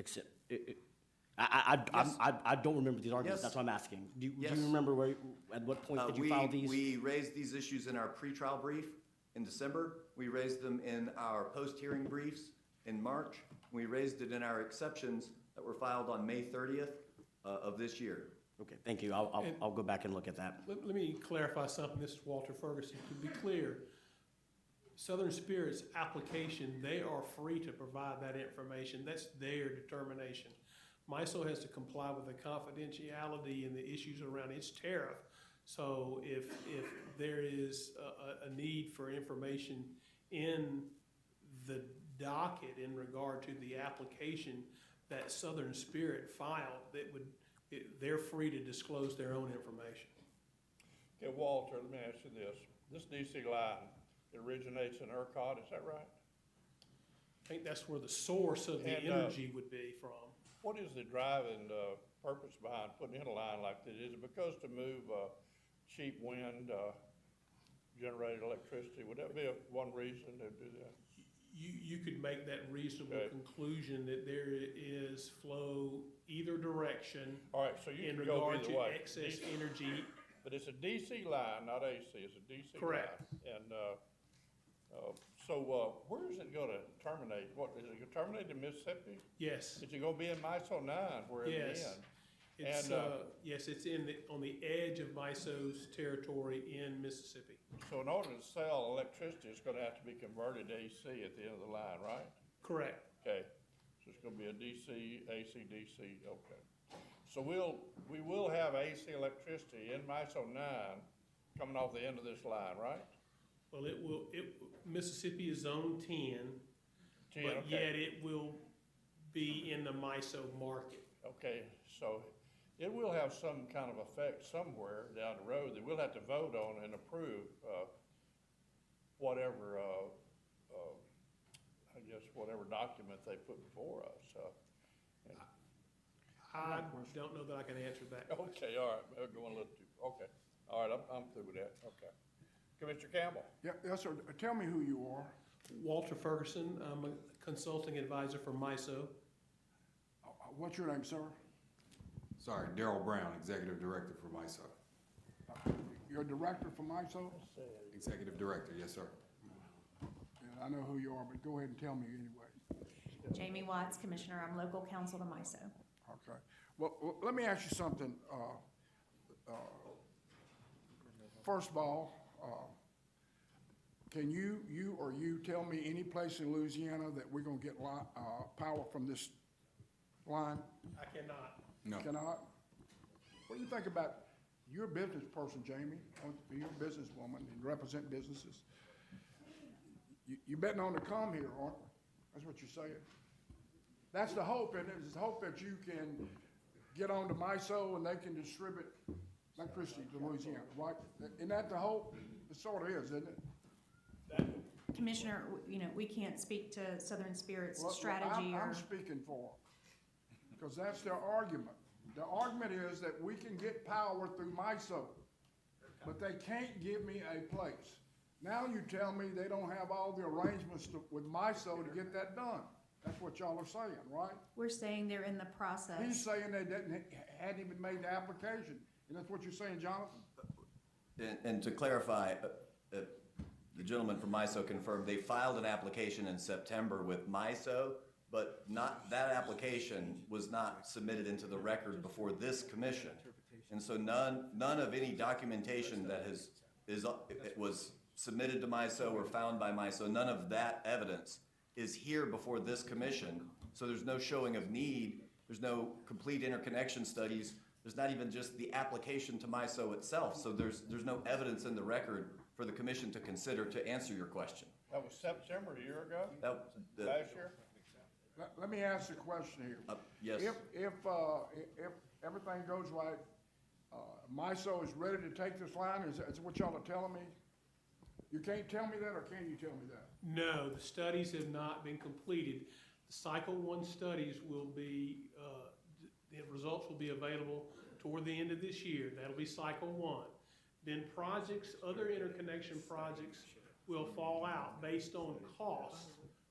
[SPEAKER 2] I don't remember these arguments.
[SPEAKER 18] Yes.
[SPEAKER 2] That's why I'm asking. Do you
[SPEAKER 18] Yes.
[SPEAKER 2] remember at what point did you file these?
[SPEAKER 18] We raised these issues in our pretrial brief in December. We raised them in our post-hearing briefs in March. We raised it in our exceptions that were filed on May 30th of this year.
[SPEAKER 2] Okay, thank you. I'll go back and look at that.
[SPEAKER 20] Let me clarify something. This is Walter Ferguson. To be clear, Southern Spirit's application, they are free to provide that information. That's their determination. MISO has to comply with the confidentiality and the issues around its tariff. So if there is a need for information in the docket in regard to the application that Southern Spirit filed, they're free to disclose their own information.
[SPEAKER 1] Okay, Walter, let me ask you this. This DC line originates in ERCOT, is that right?
[SPEAKER 20] I think that's where the source of the energy would be from.
[SPEAKER 1] What is the driving purpose behind putting in a line like this? Is it because to move cheap wind generated electricity? Would that be one reason to do that?
[SPEAKER 20] You could make that reasonable conclusion that there is flow either direction.
[SPEAKER 1] All right, so you
[SPEAKER 20] in
[SPEAKER 1] can go
[SPEAKER 20] regard
[SPEAKER 1] either
[SPEAKER 20] to
[SPEAKER 1] way.
[SPEAKER 20] excess energy.
[SPEAKER 1] But it's a DC line, not AC. It's a DC
[SPEAKER 20] Correct.
[SPEAKER 1] line. And so where is it going to terminate? What is it going to terminate in Mississippi?
[SPEAKER 20] Yes.
[SPEAKER 1] Is it going to be in MISO 9? Where in the end?
[SPEAKER 20] It's, yes, it's on the edge of MISO's territory in Mississippi.
[SPEAKER 1] So in order to sell electricity, it's going to have to be converted to AC at the end of the line, right?
[SPEAKER 20] Correct.
[SPEAKER 1] Okay. So it's going to be a DC, AC, DC. Okay. So we will have AC electricity in MISO 9 coming off the end of this line, right?
[SPEAKER 20] Well, Mississippi is Zone 10, but
[SPEAKER 1] okay.
[SPEAKER 20] yet it will be in the MISO market.
[SPEAKER 1] Okay, so it will have some kind of effect somewhere down the road that we'll have to vote on and approve, whatever, I guess, whatever document they put before us. And-
[SPEAKER 20] I don't know that I can answer that.
[SPEAKER 1] Okay, all right, we're going a little too, okay. All right, I'm through with that, okay. Commissioner Campbell?
[SPEAKER 16] Yeah, yes, sir. Tell me who you are.
[SPEAKER 20] Walter Ferguson, I'm a consulting advisor for MISO.
[SPEAKER 16] What's your name, sir?
[SPEAKER 21] Sorry, Darrell Brown, Executive Director for MISO.
[SPEAKER 16] You're a director for MISO?
[SPEAKER 21] Executive Director, yes, sir.
[SPEAKER 16] And I know who you are, but go ahead and tell me anyway.
[SPEAKER 19] Jamie Watts, Commissioner. I'm local counsel to MISO.
[SPEAKER 16] Okay. Well, let me ask you something. First of all, can you tell me any place in Louisiana that we're gonna get power from this line?
[SPEAKER 20] I cannot.
[SPEAKER 21] No.
[SPEAKER 16] Cannot? What do you think about, you're a business person, Jamie, you're a businesswoman and represent businesses. You betting on to come here, aren't you? That's what you're saying. That's the hope, and it's the hope that you can get on to MISO and they can distribute electricity to Louisiana, right? Isn't that the hope? It sort of is, isn't it?
[SPEAKER 19] Commissioner, we can't speak to Southern Spirit's
[SPEAKER 16] Well,
[SPEAKER 19] strategy
[SPEAKER 16] I'm speaking for them, because that's their argument. The argument is that we can get power through MISO, but they can't give me a place. Now you tell me they don't have all the arrangements with MISO to get that done. That's what y'all are saying, right?
[SPEAKER 19] We're saying they're in the process.
[SPEAKER 16] He's saying they hadn't even made the application, and that's what you're saying, Jonathan?
[SPEAKER 18] And to clarify, the gentleman from MISO confirmed they filed an application in September with MISO, but that application was not submitted into the record before this commission. And so none of any documentation that was submitted to MISO or found by MISO, none of that evidence is here before this commission. So there's no showing of need, there's no complete interconnection studies, there's not even just the application to MISO itself. So there's no evidence in the record for the commission to consider to answer your question.
[SPEAKER 1] That was September, a year ago?
[SPEAKER 18] That,
[SPEAKER 1] Last year?
[SPEAKER 16] Let me ask a question here.
[SPEAKER 18] yes.
[SPEAKER 16] If everything goes right, MISO is ready to take this line, is that what y'all are telling me? You can't tell me that, or can you tell me that?
[SPEAKER 20] No, the studies have not been completed. The Cycle 1 studies will be, the results will be available toward the end of this year. That'll be Cycle 1. Then other interconnection projects will fall out based on cost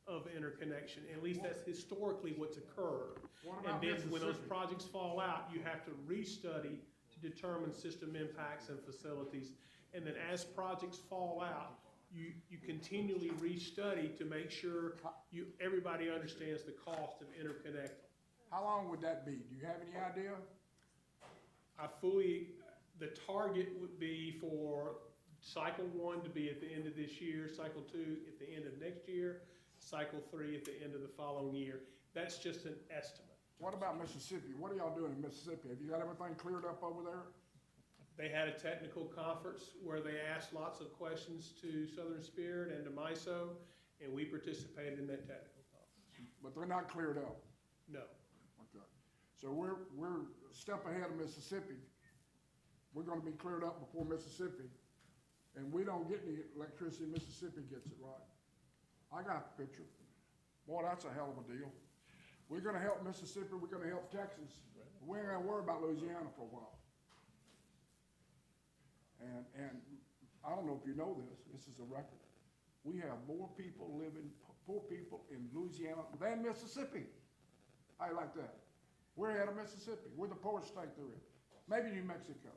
[SPEAKER 20] of interconnection. At least that's historically what's occurred. And then when those projects fall out, you have to restudy to determine system impacts and facilities. And then as projects fall out, you continually restudy to make sure everybody understands the cost of interconnecting.
[SPEAKER 16] How long would that be? Do you have any idea?
[SPEAKER 20] The target would be for Cycle 1 to be at the end of this year, Cycle 2 at the end of next year, Cycle 3 at the end of the following year. That's just an estimate.
[SPEAKER 16] What about Mississippi? What are y'all doing in Mississippi? Have you got everything cleared up over there?
[SPEAKER 20] They had a technical conference where they asked lots of questions to Southern Spirit and to MISO, and we participated in that technical conference.
[SPEAKER 16] But they're not cleared up?
[SPEAKER 20] No.
[SPEAKER 16] Okay. So we're a step ahead of Mississippi. We're gonna be cleared up before Mississippi, and we don't get any electricity, Mississippi gets it, right? I got the picture. Boy, that's a hell of a deal. We're gonna help Mississippi, we're gonna help Texas. We ain't gonna worry about Louisiana for a while. And I don't know if you know this is a record. We have more people in Louisiana than Mississippi. How you like that? We're ahead of Mississippi. We're the poorest state there is. Maybe New Mexico.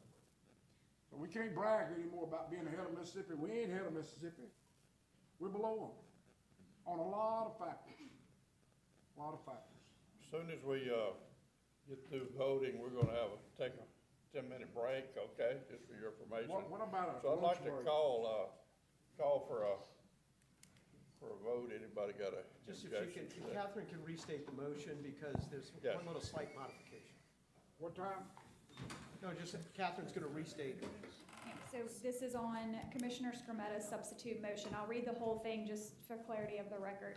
[SPEAKER 16] So we can't brag anymore about being ahead of Mississippi. We ain't ahead of Mississippi. We're below them on a lot of factors. A lot of factors.
[SPEAKER 1] As soon as we get through voting, we're gonna take a 10-minute break, okay, just for your information.
[SPEAKER 16] What about
[SPEAKER 1] So I'd like to call for a vote. Anybody got a
[SPEAKER 3] Just if you
[SPEAKER 1] objection?
[SPEAKER 3] can, Catherine can restate the motion because there's
[SPEAKER 1] Yes.
[SPEAKER 3] one little slight modification.
[SPEAKER 16] What time?
[SPEAKER 3] No, just Catherine's gonna restate.
[SPEAKER 4] Yeah, So this is on Commissioner Scrummetta's substitute motion. I'll read the whole thing just for clarity of the record.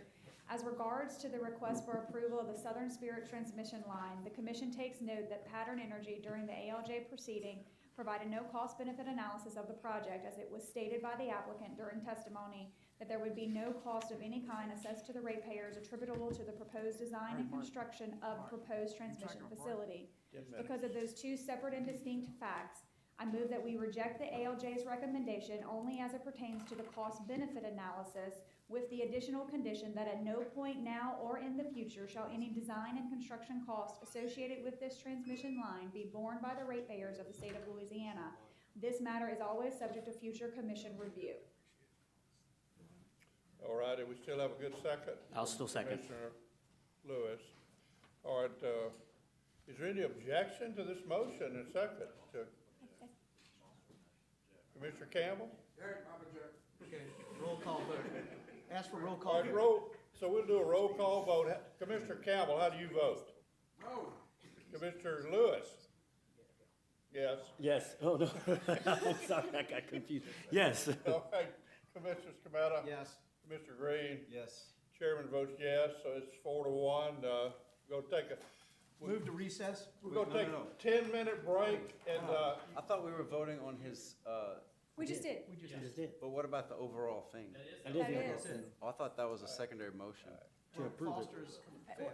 [SPEAKER 4] As regards to the request for approval of the Southern Spirit transmission line, the commission takes note that Pattern Energy during the ALJ proceeding provided no cost-benefit analysis of the project, as it was stated by the applicant during testimony that there would be no cost of any kind assessed to the ratepayers attributable to the proposed design and construction of proposed transmission facility. Because of those two separate and distinct facts, I move that we reject the ALJ's recommendation only as it pertains to the cost-benefit analysis, with the additional condition that at no point now or in the future shall any design and construction costs associated with this transmission line be borne by the ratepayers of the state of Louisiana. This matter is always subject to future commission review.
[SPEAKER 1] All right, and we still have a good second?
[SPEAKER 2] I'll still second.
[SPEAKER 1] Commissioner Lewis. All right, is there any objection to this motion and second? Commissioner Campbell?
[SPEAKER 3] Okay, roll call vote. Ask for roll
[SPEAKER 1] All
[SPEAKER 3] call.
[SPEAKER 1] right, so we'll do a roll call vote. Commissioner Campbell, how do you vote? No. Commissioner Lewis? Yes.
[SPEAKER 2] Yes. Oh, no. I'm sorry, I got confused. Yes.
[SPEAKER 1] All right, Commissioner Scametta?
[SPEAKER 3] Yes.
[SPEAKER 1] Commissioner Green?
[SPEAKER 9] Yes.
[SPEAKER 1] Chairman votes yes, so it's 4-1. We'll take
[SPEAKER 3] Move to recess?
[SPEAKER 1] we're gonna
[SPEAKER 9] No,
[SPEAKER 1] take
[SPEAKER 9] no,
[SPEAKER 1] a 10-minute break and,
[SPEAKER 9] I thought we were voting on his,
[SPEAKER 4] We just did.
[SPEAKER 2] We just did.
[SPEAKER 9] but what about the overall thing?
[SPEAKER 2] That is
[SPEAKER 4] That
[SPEAKER 2] the
[SPEAKER 4] is.
[SPEAKER 2] overall thing.
[SPEAKER 9] Oh, I thought that was a secondary motion.
[SPEAKER 2] To approve it.
[SPEAKER 3] Foster's failed.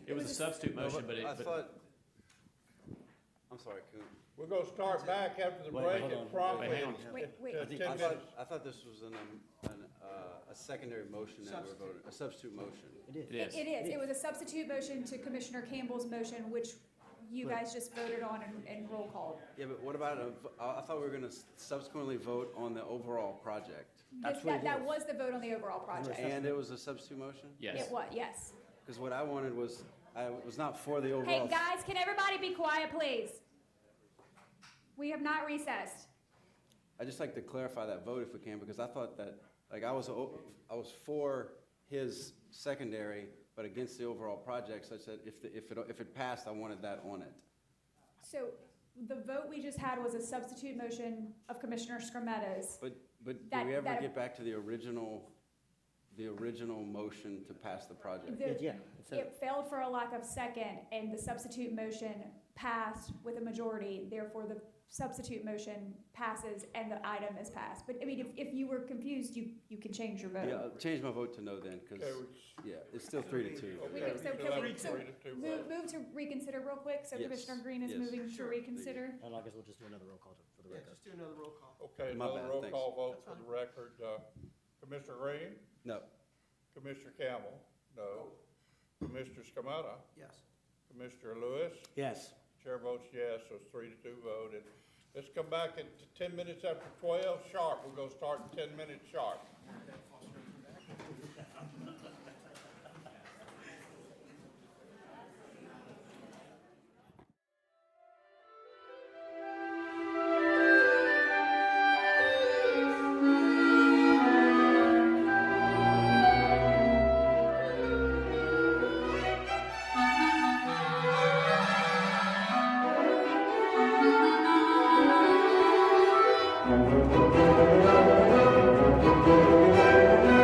[SPEAKER 7] It was a substitute motion, but
[SPEAKER 9] I thought, I'm sorry, Coon.
[SPEAKER 1] we're gonna start back after the
[SPEAKER 2] Wait,
[SPEAKER 1] break
[SPEAKER 2] hold
[SPEAKER 1] and
[SPEAKER 2] on.
[SPEAKER 1] promptly.
[SPEAKER 7] Wait, hang on.
[SPEAKER 4] Wait.
[SPEAKER 1] 10
[SPEAKER 9] I
[SPEAKER 1] minutes.
[SPEAKER 9] thought this was a secondary motion that we're voting, a substitute motion.
[SPEAKER 2] It is.
[SPEAKER 7] It is.
[SPEAKER 4] It is. It was a substitute motion to Commissioner Campbell's motion, which you guys just voted on and roll called.
[SPEAKER 9] Yeah, but what about, I thought we were gonna subsequently vote on the overall project.
[SPEAKER 4] That was the vote on the overall project.
[SPEAKER 9] And it was a substitute motion?
[SPEAKER 7] Yes.
[SPEAKER 4] It was, yes.
[SPEAKER 9] Because what I wanted was, I was not for the
[SPEAKER 4] Hey,
[SPEAKER 9] overall.
[SPEAKER 4] guys, can everybody be quiet, please? We have not recessed.
[SPEAKER 9] I'd just like to clarify that vote if we can, because I thought that, like, I was for his secondary, but against the overall project, such that if it passed, I wanted that on it.
[SPEAKER 4] So the vote we just had was a substitute motion of Commissioner Scrummetta's.
[SPEAKER 9] But
[SPEAKER 4] That-
[SPEAKER 9] did we ever
[SPEAKER 4] that-
[SPEAKER 9] get back to the original motion to pass the project?
[SPEAKER 2] Yeah.
[SPEAKER 4] It failed for a lack of second, and the substitute motion passed with a majority. Therefore, the substitute motion passes and the item is passed. But, I mean, if you were confused, you can change your vote.
[SPEAKER 9] Yeah, I'll change my vote to no then, because,
[SPEAKER 1] Okay,
[SPEAKER 9] yeah, it's still 3-2.
[SPEAKER 4] We
[SPEAKER 1] Okay,
[SPEAKER 4] can- so
[SPEAKER 1] we
[SPEAKER 4] can
[SPEAKER 1] still
[SPEAKER 4] we-
[SPEAKER 1] have a
[SPEAKER 4] so
[SPEAKER 1] 3-2
[SPEAKER 4] Move
[SPEAKER 1] vote.
[SPEAKER 4] to reconsider real quick, so
[SPEAKER 9] Yes,
[SPEAKER 4] Commissioner Green is
[SPEAKER 9] yes.
[SPEAKER 4] moving to reconsider.
[SPEAKER 2] And I guess we'll just do another roll call for the
[SPEAKER 3] Yeah,
[SPEAKER 2] record.
[SPEAKER 3] just do another roll call.
[SPEAKER 1] Okay,
[SPEAKER 9] My
[SPEAKER 1] another
[SPEAKER 9] bad,
[SPEAKER 1] roll
[SPEAKER 9] thanks.
[SPEAKER 1] call vote for the record. Commissioner Green?
[SPEAKER 9] No.
[SPEAKER 1] Commissioner Campbell? No. Commissioner Scametta?
[SPEAKER 3] Yes.
[SPEAKER 1] Commissioner Lewis?
[SPEAKER 2] Yes.
[SPEAKER 1] Chair votes yes, so it's 3-2 vote. And let's come back at 10 minutes after 12 sharp. We're gonna start in 10 minutes sharp.
[SPEAKER 8] Thank you.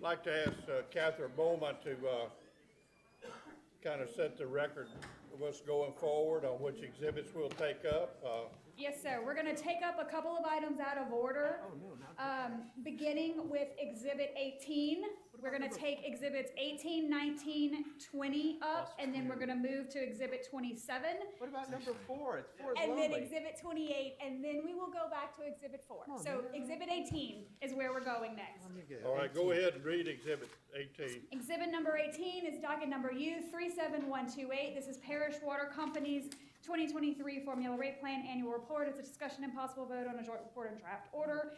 [SPEAKER 1] Like to ask Catherine Bowman to kind of set the record of what's going forward on which exhibits we'll take up.
[SPEAKER 4] Yes, sir. We're going to take up a couple of items out of order. Beginning with Exhibit 18. We're going to take Exhibits 18, 19, 20 up, and then we're going to move to Exhibit 27.
[SPEAKER 3] What about number 4? Four is
[SPEAKER 4] And
[SPEAKER 3] lonely.
[SPEAKER 4] then Exhibit 28, and then we will go back to Exhibit 4. So Exhibit 18 is where we're going next.
[SPEAKER 1] All right, go ahead and read Exhibit 18.
[SPEAKER 4] Exhibit number 18 is docket number U37128. This is Parish Water Company's 2023 Formula Rate Plan Annual Report. It's a discussion and possible vote on a joint report and draft order.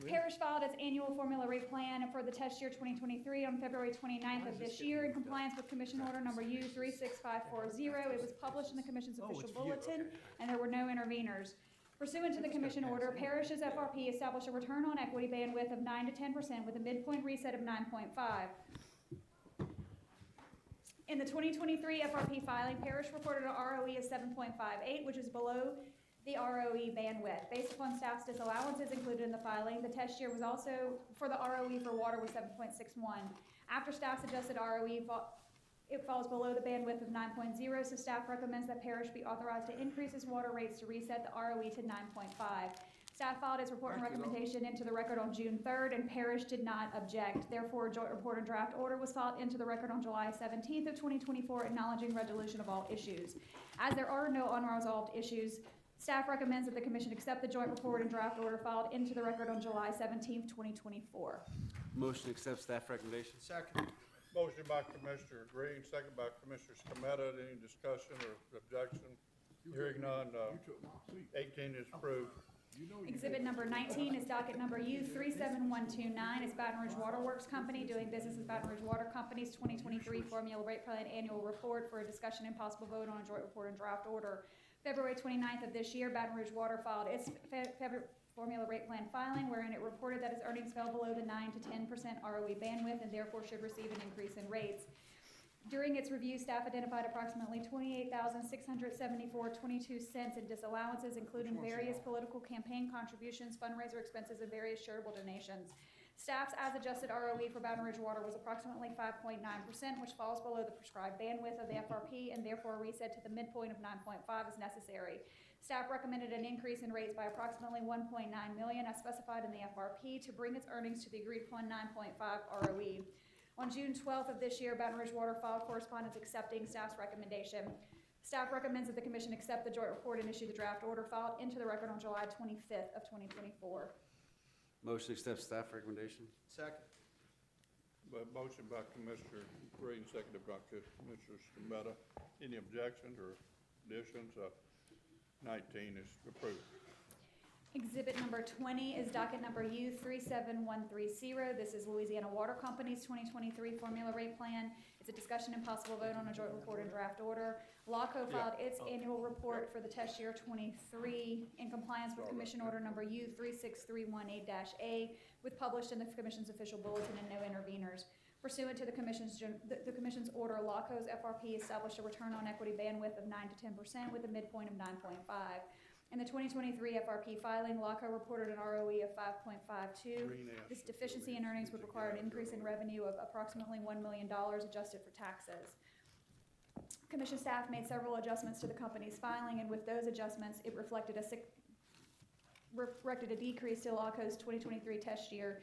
[SPEAKER 4] Parish filed its annual Formula Rate Plan for the test year 2023 on February 29th of this year in compliance with Commission Order number U36540. It was published in the Commission's official bulletin, and there were no interveners. Pursuant to the Commission order, Parish's FRP established a return on equity bandwidth of 9 to 10% with a midpoint reset of 9.5. In the 2023 FRP filing, Parish reported an ROE of 7.58, which is below the ROE bandwidth. Based upon staff's disallowances included in the filing, the test year was also, for the ROE for water was 7.61. After staff's adjusted ROE, it falls below the bandwidth of 9.0, so staff recommends that Parish be authorized to increase its water rates to reset the ROE to 9.5. Staff filed its report and recommendation into the record on June 3rd, and Parish did not object. Therefore, a joint report and draft order was filed into the record on July 17th of 2024, acknowledging resolution of all issues. As there are no unresolved issues, staff recommends that the Commission accept the joint report and draft order filed into the record on July 17th, 2024.
[SPEAKER 9] Motion to accept staff recommendation.
[SPEAKER 3] Second.
[SPEAKER 1] Motion by Commissioner Green, second by Commissioner Scametta. Any discussion or objection? Hearing none, 18 is approved.
[SPEAKER 4] Exhibit number 19 is docket number U37129. It's Baton Rouge Water Works Company doing business as Baton Rouge Water Company's 2023 Formula Rate Plan Annual Report for a discussion and possible vote on a joint report and draft order. February 29th of this year, Baton Rouge Water filed its Formula Rate Plan filing, wherein it reported that its earnings fell below the 9 to 10% ROE bandwidth and therefore should receive an increase in rates. During its review, staff identified approximately $28,674.22 in disallowances, including various political campaign contributions, fundraiser expenses, and various charitable donations. Staff's as-adjusted ROE for Baton Rouge Water was approximately 5.9%, which falls below the prescribed bandwidth of the FRP, and therefore a reset to the midpoint of 9.5 is necessary. Staff recommended an increase in rates by approximately $1.9 million as specified in the FRP to bring its earnings to the agreed-upon 9.5 ROE. On June 12th of this year, Baton Rouge Water filed correspondence accepting staff's recommendation. Staff recommends that the Commission accept the joint report and issue the draft order filed into the record on July 25th of 2024.
[SPEAKER 9] Motion to accept staff recommendation?
[SPEAKER 3] Second.
[SPEAKER 1] Motion by Commissioner Green, seconded by Commissioner Scametta. Any objections or additions? 19 is approved.
[SPEAKER 4] Exhibit number 20 is docket number U37130. This is Louisiana Water Company's 2023 formula rate plan. It's a discussion and possible vote on a joint report and draft order. LACO filed its annual report for the test year 23 in compliance with Commission Order number U36318-A, with published in the Commission's official bulletin and no interveners. Pursuant to the Commission's order, LACO's FRP established a return on equity bandwidth of 9 to 10% with a midpoint of 9.5. In the 2023 FRP filing, LACO reported an ROE of 5.52. This deficiency in earnings would require an increase in revenue of approximately $1 million adjusted for taxes. Commission staff made several adjustments to the company's filing, and with those adjustments, it reflected a decrease to LACO's 2023 test year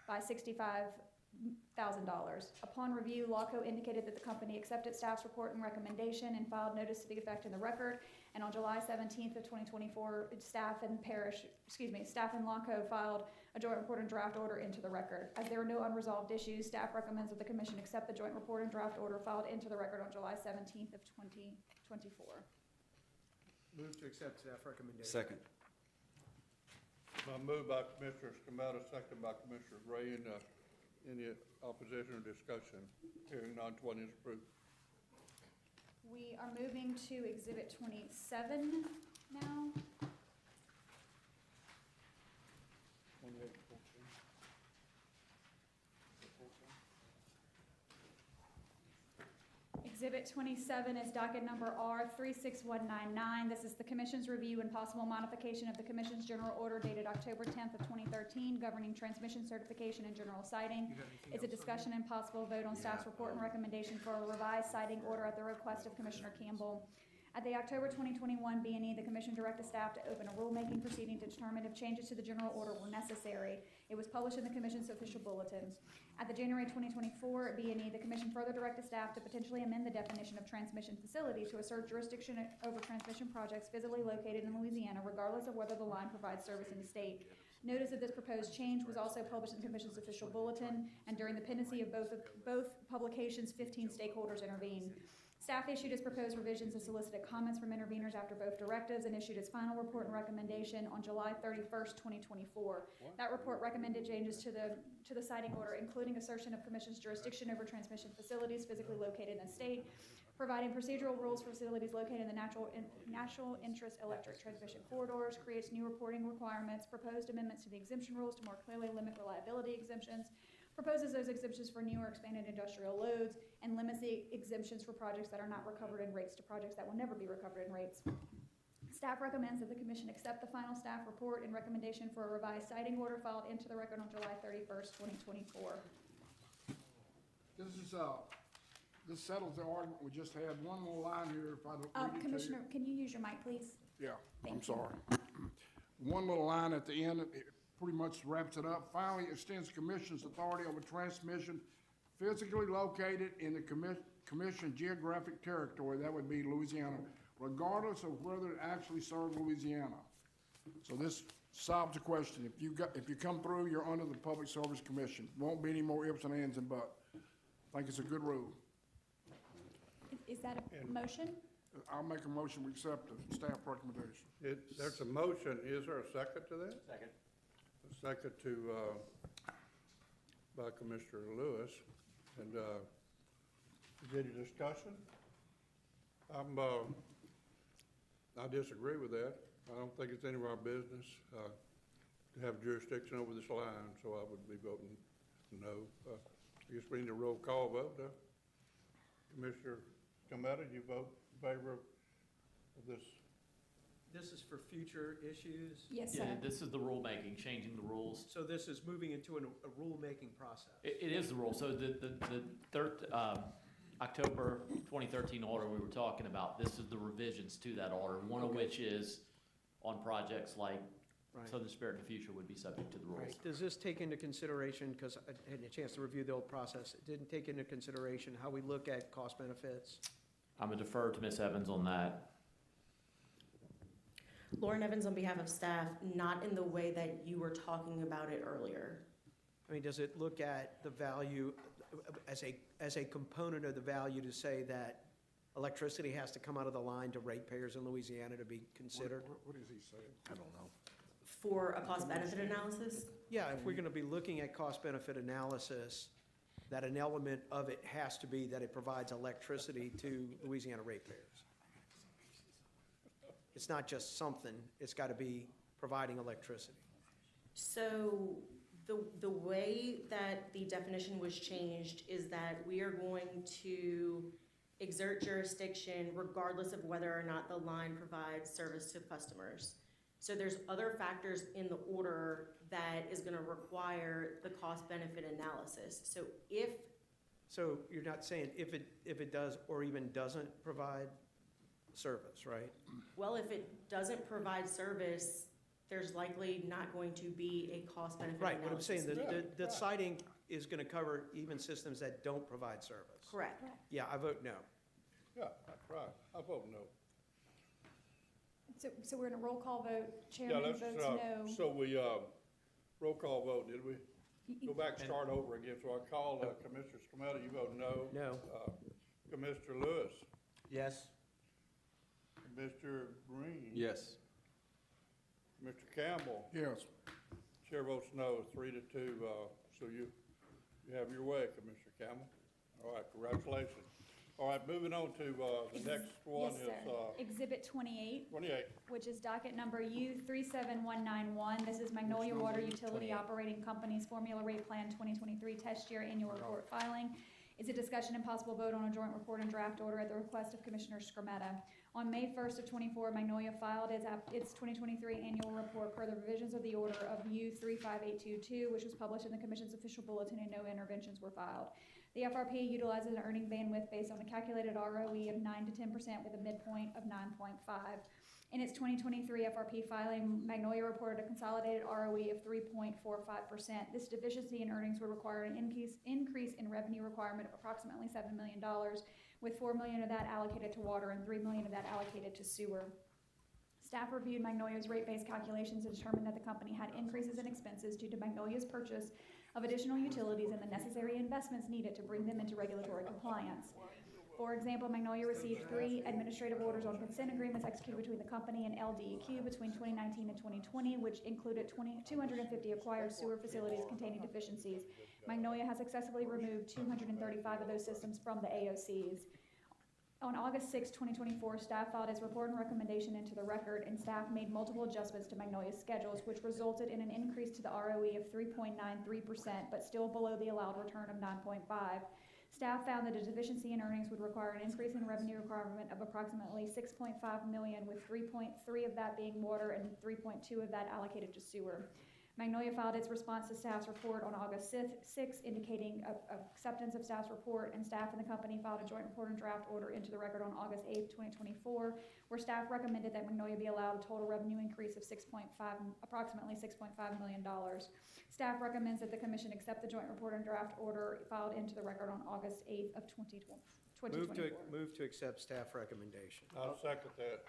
[SPEAKER 4] by $65,000. Upon review, LACO indicated that the company accepted staff's report and recommendation and filed notice to the effect in the record. And on July 17th of 2024, staff and LACO filed a joint report and draft order into the record. As there are no unresolved issues, staff recommends that the Commission accept the joint report and draft order filed into the record on July 17th of 2024.
[SPEAKER 3] Move to accept staff recommendation.
[SPEAKER 9] Second.
[SPEAKER 1] Moved by Commissioner Scametta, seconded by Commissioner Gray. Any opposition or discussion? Hearing none, 20 is approved.
[SPEAKER 4] We are moving to Exhibit 27 now.
[SPEAKER 1] 28, 14.
[SPEAKER 4] Exhibit 27 is docket number R36199. This is the Commission's review and possible modification of the Commission's General Order dated October 10th of 2013 governing transmission certification and general siting. It's a discussion and possible vote on staff's report and recommendation for a revised siting order at the request of Commissioner Campbell. At the October 2021 B&E, the Commission directed staff to open a rulemaking proceeding to determine if changes to the general order were necessary. It was published in the Commission's official bulletins. At the January 2024 B&E, the Commission further directed staff to potentially amend the definition of transmission facility to assert jurisdiction over transmission projects physically located in Louisiana, regardless of whether the line provides service in the state. Notice of this proposed change was also published in the Commission's official bulletin, and during the pendency of both publications, 15 stakeholders intervened. Staff issued its proposed revisions and solicited comments from interveners after both directives and issued its final report and recommendation on July 31st, 2024. That report recommended changes to the siting order, including assertion of Commission's jurisdiction over transmission facilities physically located in the state, providing procedural rules for facilities located in the national interest electric transmission corridors, creates new reporting requirements, proposed amendments to the exemption rules to more clearly limit reliability exemptions, proposes those exemptions for new or expanded industrial loads, and limits the exemptions for projects that are not recovered in rates to projects that will never be recovered in rates. Staff recommends that the Commission accept the final staff report and recommendation for a revised siting order filed into the record on July 31st, 2024.
[SPEAKER 16] This settles the argument we just had. One more line here, if I don't read it to you.
[SPEAKER 4] Commissioner, can you use your mic, please?
[SPEAKER 16] Yeah, I'm
[SPEAKER 4] Thank you.
[SPEAKER 16] sorry. One little line at the end, it pretty much wraps it up. Finally, extends Commission's authority over transmission physically located in the Commission geographic territory, that would be Louisiana, regardless of whether it actually serves Louisiana. So this solves the question. If you come through, you're under the Public Service Commission. Won't be any more ifs and ands and buts. I think it's a good rule.
[SPEAKER 4] Is that a motion?
[SPEAKER 16] I'll make a motion, we accept the staff recommendation.
[SPEAKER 1] There's a motion. Is there a second to that?
[SPEAKER 14] Second.
[SPEAKER 1] A second to, by Commissioner Lewis. And, is there any discussion? I disagree with that. I don't think it's any of our business, to have jurisdiction over this line, so I would be voting no. I guess we need a roll call vote, Commissioner Scametta, you vote in favor of this
[SPEAKER 3] this is for future issues?
[SPEAKER 4] Yes,
[SPEAKER 7] Yeah,
[SPEAKER 4] sir.
[SPEAKER 7] this is the rulemaking, changing the rules.
[SPEAKER 3] So this is moving into a rulemaking process?
[SPEAKER 7] It is the rule. So October 2013 order we were talking about, this is the revisions to that order, one of which is on projects like
[SPEAKER 3] Right.
[SPEAKER 7] Southern Spirit in the future would be subject to the rules.
[SPEAKER 3] Right. Does this take into consideration, because I had a chance to review the old process, it didn't take into consideration how we look at cost benefits?
[SPEAKER 7] I'm gonna defer to Ms. Evans on that.
[SPEAKER 5] Lauren Evans on behalf of staff, not in the way that you were talking about it earlier.
[SPEAKER 3] I mean, does it look at the value as a component of the value to say that electricity has to come out of the line to ratepayers in Louisiana to be considered?
[SPEAKER 16] What is he saying? I don't know.
[SPEAKER 5] For a cost benefit analysis?
[SPEAKER 3] Yeah, if we're gonna be looking at cost benefit analysis, that an element of it has to be that it provides electricity to Louisiana ratepayers. It's not just something, it's gotta be providing electricity.
[SPEAKER 5] So the way that the definition was changed is that we are going to exert jurisdiction regardless of whether or not the line provides service to customers. So there's other factors in the order that is gonna require the cost benefit analysis.
[SPEAKER 3] So you're not saying if it does or even doesn't provide service, right?
[SPEAKER 5] Well, if it doesn't provide service, there's likely not going to be a cost benefit
[SPEAKER 3] Right,
[SPEAKER 5] analysis.
[SPEAKER 3] what I'm saying, the citing is gonna cover even systems that don't provide service.
[SPEAKER 5] Correct.
[SPEAKER 3] Yeah, I vote no.
[SPEAKER 1] Yeah, that's right. I vote no.
[SPEAKER 4] So we're in a roll call vote.
[SPEAKER 1] Yeah,
[SPEAKER 4] Chairman
[SPEAKER 1] let's,
[SPEAKER 4] votes no.
[SPEAKER 1] so we, roll call vote, did we? Go back and start over again. So I call Commissioner Scametta, you vote no.
[SPEAKER 3] No.
[SPEAKER 1] Commissioner Lewis,
[SPEAKER 2] Yes.
[SPEAKER 1] Mr. Green.
[SPEAKER 9] Yes.
[SPEAKER 1] Mr. Campbell.
[SPEAKER 16] Yes.
[SPEAKER 1] Chair votes no, 3-2, so you have your way, Commissioner Campbell. All right, congratulations. All right, moving on to, the next one
[SPEAKER 4] Yes,
[SPEAKER 1] is,
[SPEAKER 4] sir. Exhibit 28,
[SPEAKER 1] 28.
[SPEAKER 4] which is docket number U37191. This is Magnolia Water Utility Operating Company's Formula Rate Plan 2023 Test Year Annual Report filing. It's a discussion and possible vote on a joint report and draft order at the request of Commissioner Scrametta. On May 1st of 24, Magnolia filed its 2023 annual report per the revisions of the order of U35822, which was published in the Commission's official bulletin, and no interventions were filed. The FRP utilizes an earning bandwidth based on a calculated ROE of 9 to 10% with a midpoint of 9.5. In its 2023 FRP filing, Magnolia reported a consolidated ROE of 3.45%. This deficiency in earnings would require an increase in revenue requirement of approximately $7 million, with $4 million of that allocated to water and $3 million of that allocated to sewer. Staff reviewed Magnolia's rate-based calculations and determined that the company had increases in expenses due to Magnolia's purchase of additional utilities and the necessary investments needed to bring them into regulatory compliance. For example, Magnolia received 3 administrative orders on consent agreements executed between the company and LDEQ between 2019 and 2020, which included 250 acquired sewer facilities containing deficiencies. Magnolia has successfully removed 235 of those systems from the AOCs. On August 6, 2024, staff filed its report and recommendation into the record, and staff made multiple adjustments to Magnolia's schedules, which resulted in an increase to the ROE of 3.93%, but still below the allowed return of 9.5%. Staff found that a deficiency in earnings would require an increase in revenue requirement of approximately $6.5 million, with 3.3 of that being water and 3.2 of that allocated to sewer. Magnolia filed its response to staff's report on August 6, indicating acceptance of staff's report, and staff and the company filed a joint report and draft order into the record on August 8, 2024, where staff recommended that Magnolia be allowed a total revenue increase of approximately $6.5 million. Staff recommends that the commission accept the joint report and draft order filed into the record on August 8th of 2024.
[SPEAKER 3] Move to accept staff recommendation.
[SPEAKER 1] I'll second that.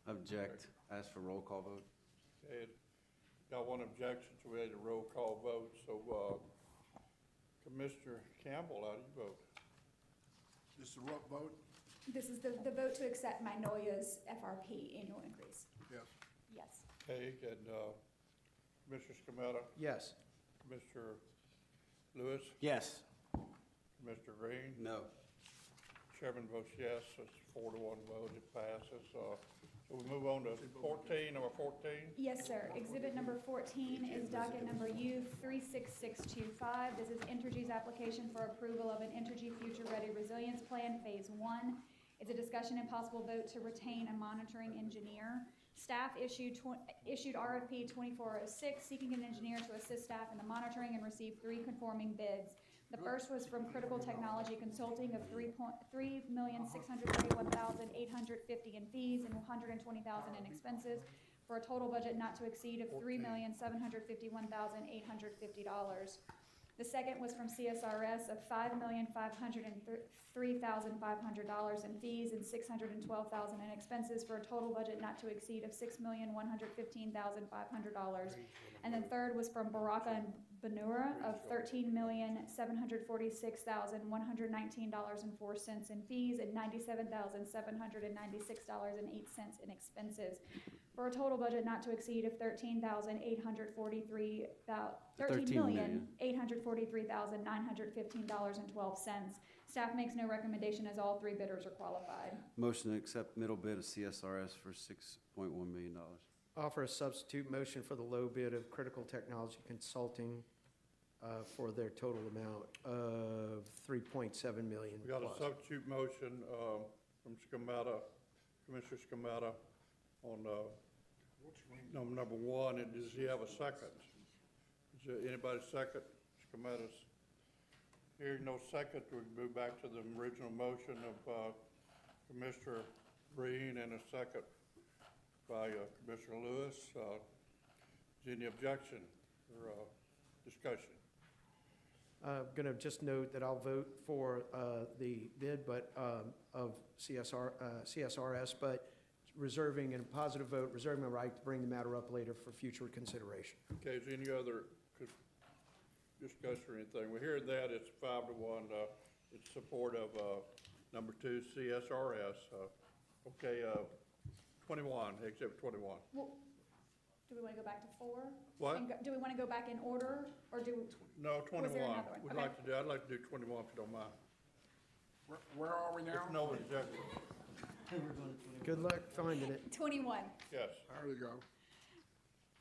[SPEAKER 9] Object. Ask for roll call vote.
[SPEAKER 1] Okay. Got one objection, so we had a roll call vote. So, Commissioner Campbell, how do you vote?
[SPEAKER 16] This is a rough vote?
[SPEAKER 4] This is the vote to accept Magnolia's FRP annual increase.
[SPEAKER 16] Yes.
[SPEAKER 4] Yes.
[SPEAKER 1] Haig and, Commissioner Scametta,
[SPEAKER 3] Yes.
[SPEAKER 1] Mr. Lewis,
[SPEAKER 2] Yes.
[SPEAKER 1] Mr. Green.
[SPEAKER 9] No.
[SPEAKER 1] Chairman votes yes, it's 4-1 vote, it passes. So we move on to 14, number 14.
[SPEAKER 4] Yes, sir. Exhibit number 14 is docket number U36625. This is Entergy's application for approval of an Entergy Future Ready Resilience Plan, Phase 1. It's a discussion and possible vote to retain a monitoring engineer. Staff issued RFP 2406, seeking an engineer to assist staff in the monitoring, and received 3 conforming bids. The first was from Critical Technology Consulting of $3,631,850 in fees and $120,000 in expenses, for a total budget not to exceed of $3,751,850. The second was from CSRS of $5,503,500 in fees and $612,000 in expenses, for a total budget not to exceed of $6,115,500. And then third was from Baraka and Benura of $13,746,119.04 in fees and $97,796.08 in expenses, for a total budget not to exceed of $13,843,915.12. Staff makes no recommendation as all 3 bidders are qualified.
[SPEAKER 9] Motion to accept middle bid of CSRS for $6.1 million.
[SPEAKER 3] Offer a substitute motion for the low bid of Critical Technology Consulting for their total amount of $3.7 million.
[SPEAKER 1] We got a
[SPEAKER 3] plus.
[SPEAKER 1] substitute motion from Scamata, Commissioner Scamata, on number 1, and does he have a second? Is there anybody second? Scamata's hearing no second, we move back to the original motion of Commissioner Breen and a second by Commissioner Lewis. Is there any objection or discussion?
[SPEAKER 3] I'm going to just note that I'll vote for the bid of CSRS, but reserving in a positive vote, reserving the right to bring the matter up later for future consideration.
[SPEAKER 1] Okay, is there any other discussion or anything? We hear that it's 5-1 in support of number 2 CSRS. Okay, 21, exhibit 21.
[SPEAKER 4] Well, do we want to go back to 4?
[SPEAKER 1] What?
[SPEAKER 4] Do we want to go back in order, or
[SPEAKER 1] No, 21.
[SPEAKER 4] Was there another one? Okay.
[SPEAKER 1] I'd like to do 21 if you don't mind.
[SPEAKER 16] Where are we now?
[SPEAKER 1] If no objection.
[SPEAKER 3] Good luck finding it.
[SPEAKER 4] 21.
[SPEAKER 1] Yes.
[SPEAKER 16] There you go.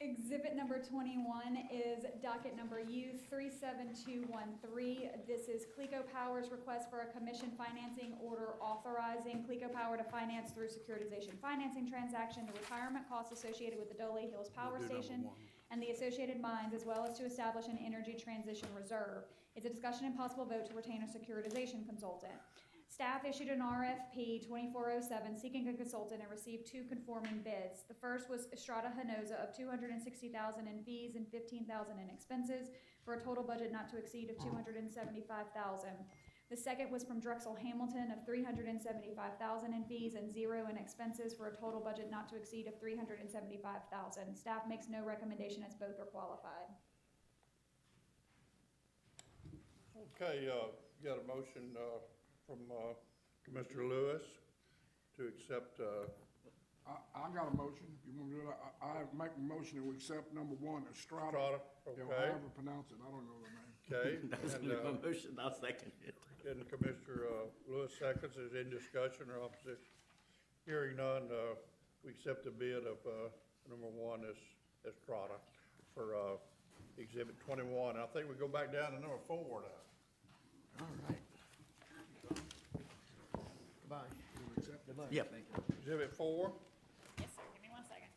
[SPEAKER 4] Exhibit number 21 is docket number U37213. This is Clico Power's request for a commission financing order authorizing Clico Power to finance through securitization financing transaction the retirement costs associated with the Dole Hills Power Station and the associated mines, as well as to establish an energy transition reserve. It's a discussion and possible vote to retain a securitization consultant. Staff issued an RFP 2407 seeking a consultant and received 2 conforming bids. The first was Estrada Hinoza of $260,000 in fees and $15,000 in expenses, for a total budget not to exceed of $275,000. The second was from Drexel Hamilton of $375,000 in fees and $0 in expenses, for a total budget not to exceed of $375,000. Staff makes no recommendation as both are qualified.
[SPEAKER 1] Okay, got a motion from Commissioner Lewis to accept.
[SPEAKER 16] I got a motion. You want to do it? I make a motion that we accept number 1, Estrada.
[SPEAKER 1] Okay.
[SPEAKER 16] However pronounce it, I don't know the name.
[SPEAKER 1] Okay.
[SPEAKER 7] That's
[SPEAKER 1] and,
[SPEAKER 7] my motion, I'll second it.
[SPEAKER 1] And Commissioner Lewis seconds. Is there any discussion or opposition? Hearing none, we accept the bid of number 1 is Estrada for exhibit 21. I think we go back down to number 4 now.
[SPEAKER 3] All right. Goodbye. Good luck.
[SPEAKER 7] Yep.
[SPEAKER 1] Exhibit 4.
[SPEAKER 4] Yes, sir. Give me 1 second.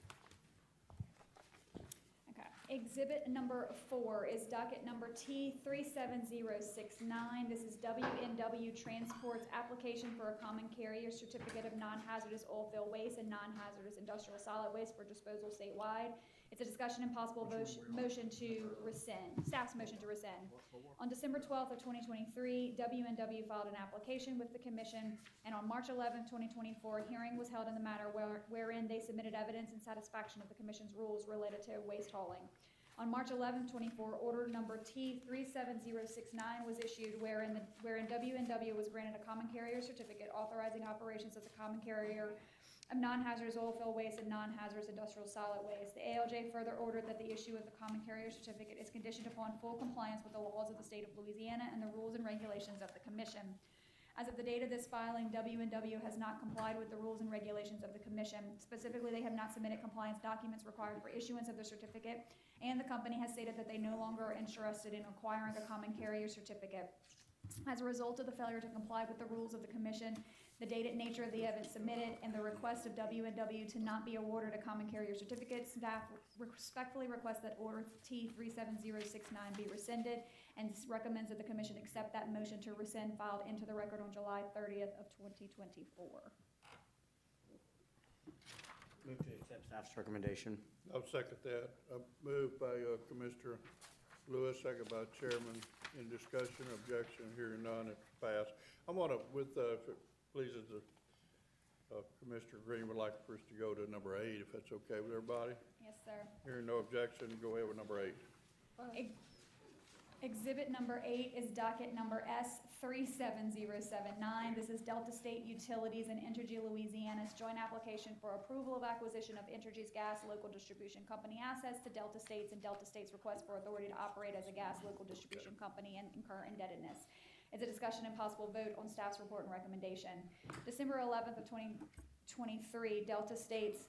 [SPEAKER 4] Okay. Exhibit number 4 is docket number T37069. This is WNW Transport's application for a common carrier certificate of non-hazardous oil field waste and non-hazardous industrial solid waste for disposal statewide. It's a discussion and possible motion to rescind, staff's motion to rescind. On December 12th of 2023, WNW filed an application with the commission, and on March 11th, 2024, a hearing was held in the matter wherein they submitted evidence in satisfaction of the commission's rules related to waste hauling. On March 11th, 24, order number T37069 was issued wherein WNW was granted a common carrier certificate authorizing operations as a common carrier of non-hazardous oil field waste and non-hazardous industrial solid waste. The ALJ further ordered that the issue of the common carrier certificate is conditioned upon full compliance with the laws of the state of Louisiana and the rules and regulations of the commission. As of the date of this filing, WNW has not complied with the rules and regulations of the commission. Specifically, they have not submitted compliance documents required for issuance of the certificate, and the company has stated that they no longer are interested in acquiring a common carrier certificate. As a result of the failure to comply with the rules of the commission, the dated nature of the evidence submitted, and the request of W&W to not be awarded a common carrier certificate, staff respectfully requests that order T 37069 be rescinded and recommends that the commission accept that motion to rescind filed into the record on July 30th of 2024.
[SPEAKER 2] Move to accept staff's recommendation.
[SPEAKER 1] I'll second that. Moved by Commissioner Lewis, second by Chairman. In discussion, objection, hearing none, it's passed. I'm gonna, if it pleases the Commissioner Green, would like for us to go to number 8, if that's okay with everybody.
[SPEAKER 4] Yes, sir.
[SPEAKER 1] Hearing no objection, go ahead with number 8.
[SPEAKER 4] Exhibit number 8 is docket number S37079. This is Delta State Utilities and Entergy Louisiana's joint application for approval of acquisition of Entergy's gas local distribution company assets to Delta States and Delta States' request for authority to operate as a gas local distribution company and incur indebtedness. It's a discussion and possible vote on staff's report and recommendation. December 11th of 2023, Delta States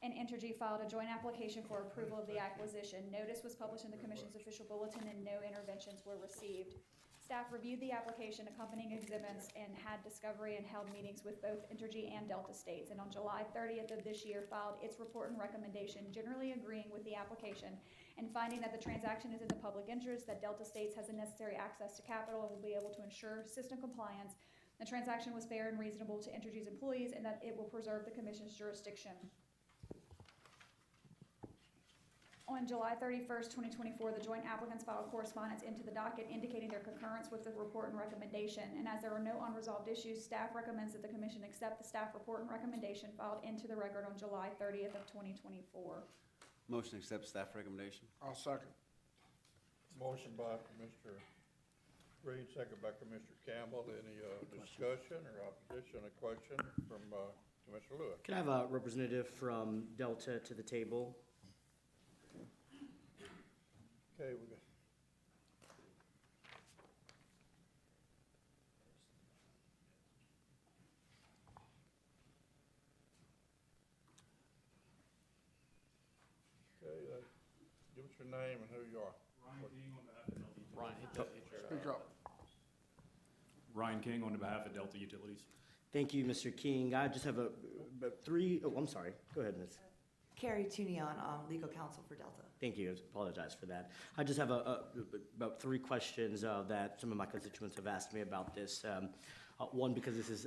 [SPEAKER 4] and Entergy filed a joint application for approval of the acquisition. Notice was published in the Commission's official bulletin and no interventions were received. Staff reviewed the application, accompanying exhibits, and had discovery and held meetings with both Entergy and Delta States. And on July 30th of this year, filed its report and recommendation, generally agreeing with the application and finding that the transaction is in the public interest, that Delta States has the necessary access to capital and will be able to ensure system compliance. The transaction was fair and reasonable to Entergy's employees, and that it will preserve the Commission's jurisdiction. On July 31st, 2024, the joint applicants filed correspondence into the docket indicating their concurrence with the report and recommendation. And as there are no unresolved issues, staff recommends that the Commission accept the staff report and recommendation filed into the record on July 30th of 2024.
[SPEAKER 9] Motion to accept staff recommendation.
[SPEAKER 16] I'll second.
[SPEAKER 1] Motion by Commissioner Green, second by Commissioner Campbell. Any discussion or opposition, a question from Commissioner Lewis?
[SPEAKER 2] Can I have a representative from Delta to the table?
[SPEAKER 1] Okay, we got. Okay, give us your name and who you are.
[SPEAKER 16] Speak up.
[SPEAKER 8] Ryan King on behalf of Delta Utilities.
[SPEAKER 2] Thank you, Mr. King. I just have I'm sorry. Go ahead, Ms.
[SPEAKER 22] Carrie Tunion, legal counsel for Delta.
[SPEAKER 2] Thank you. I apologize for that. I just have about 3 questions that some of my constituents have asked me about this. One, because this is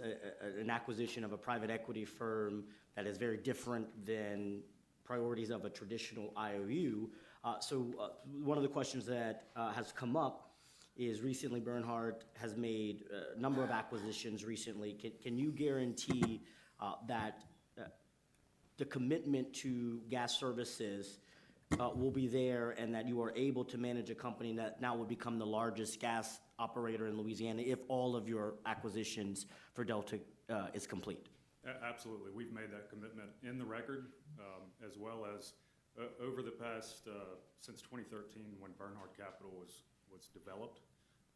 [SPEAKER 2] an acquisition of a private equity firm that is very different than priorities of a traditional IOU. One of the questions that has come up is recently Bernhardt has made a number of acquisitions recently. Can you guarantee that the commitment to gas services will be there and that you are able to manage a company that now will become the largest gas operator in Louisiana if all of your acquisitions for Delta is complete?
[SPEAKER 8] Absolutely. We've made that commitment in the record, as well as over the past, since 2013, when Bernhardt Capital was developed.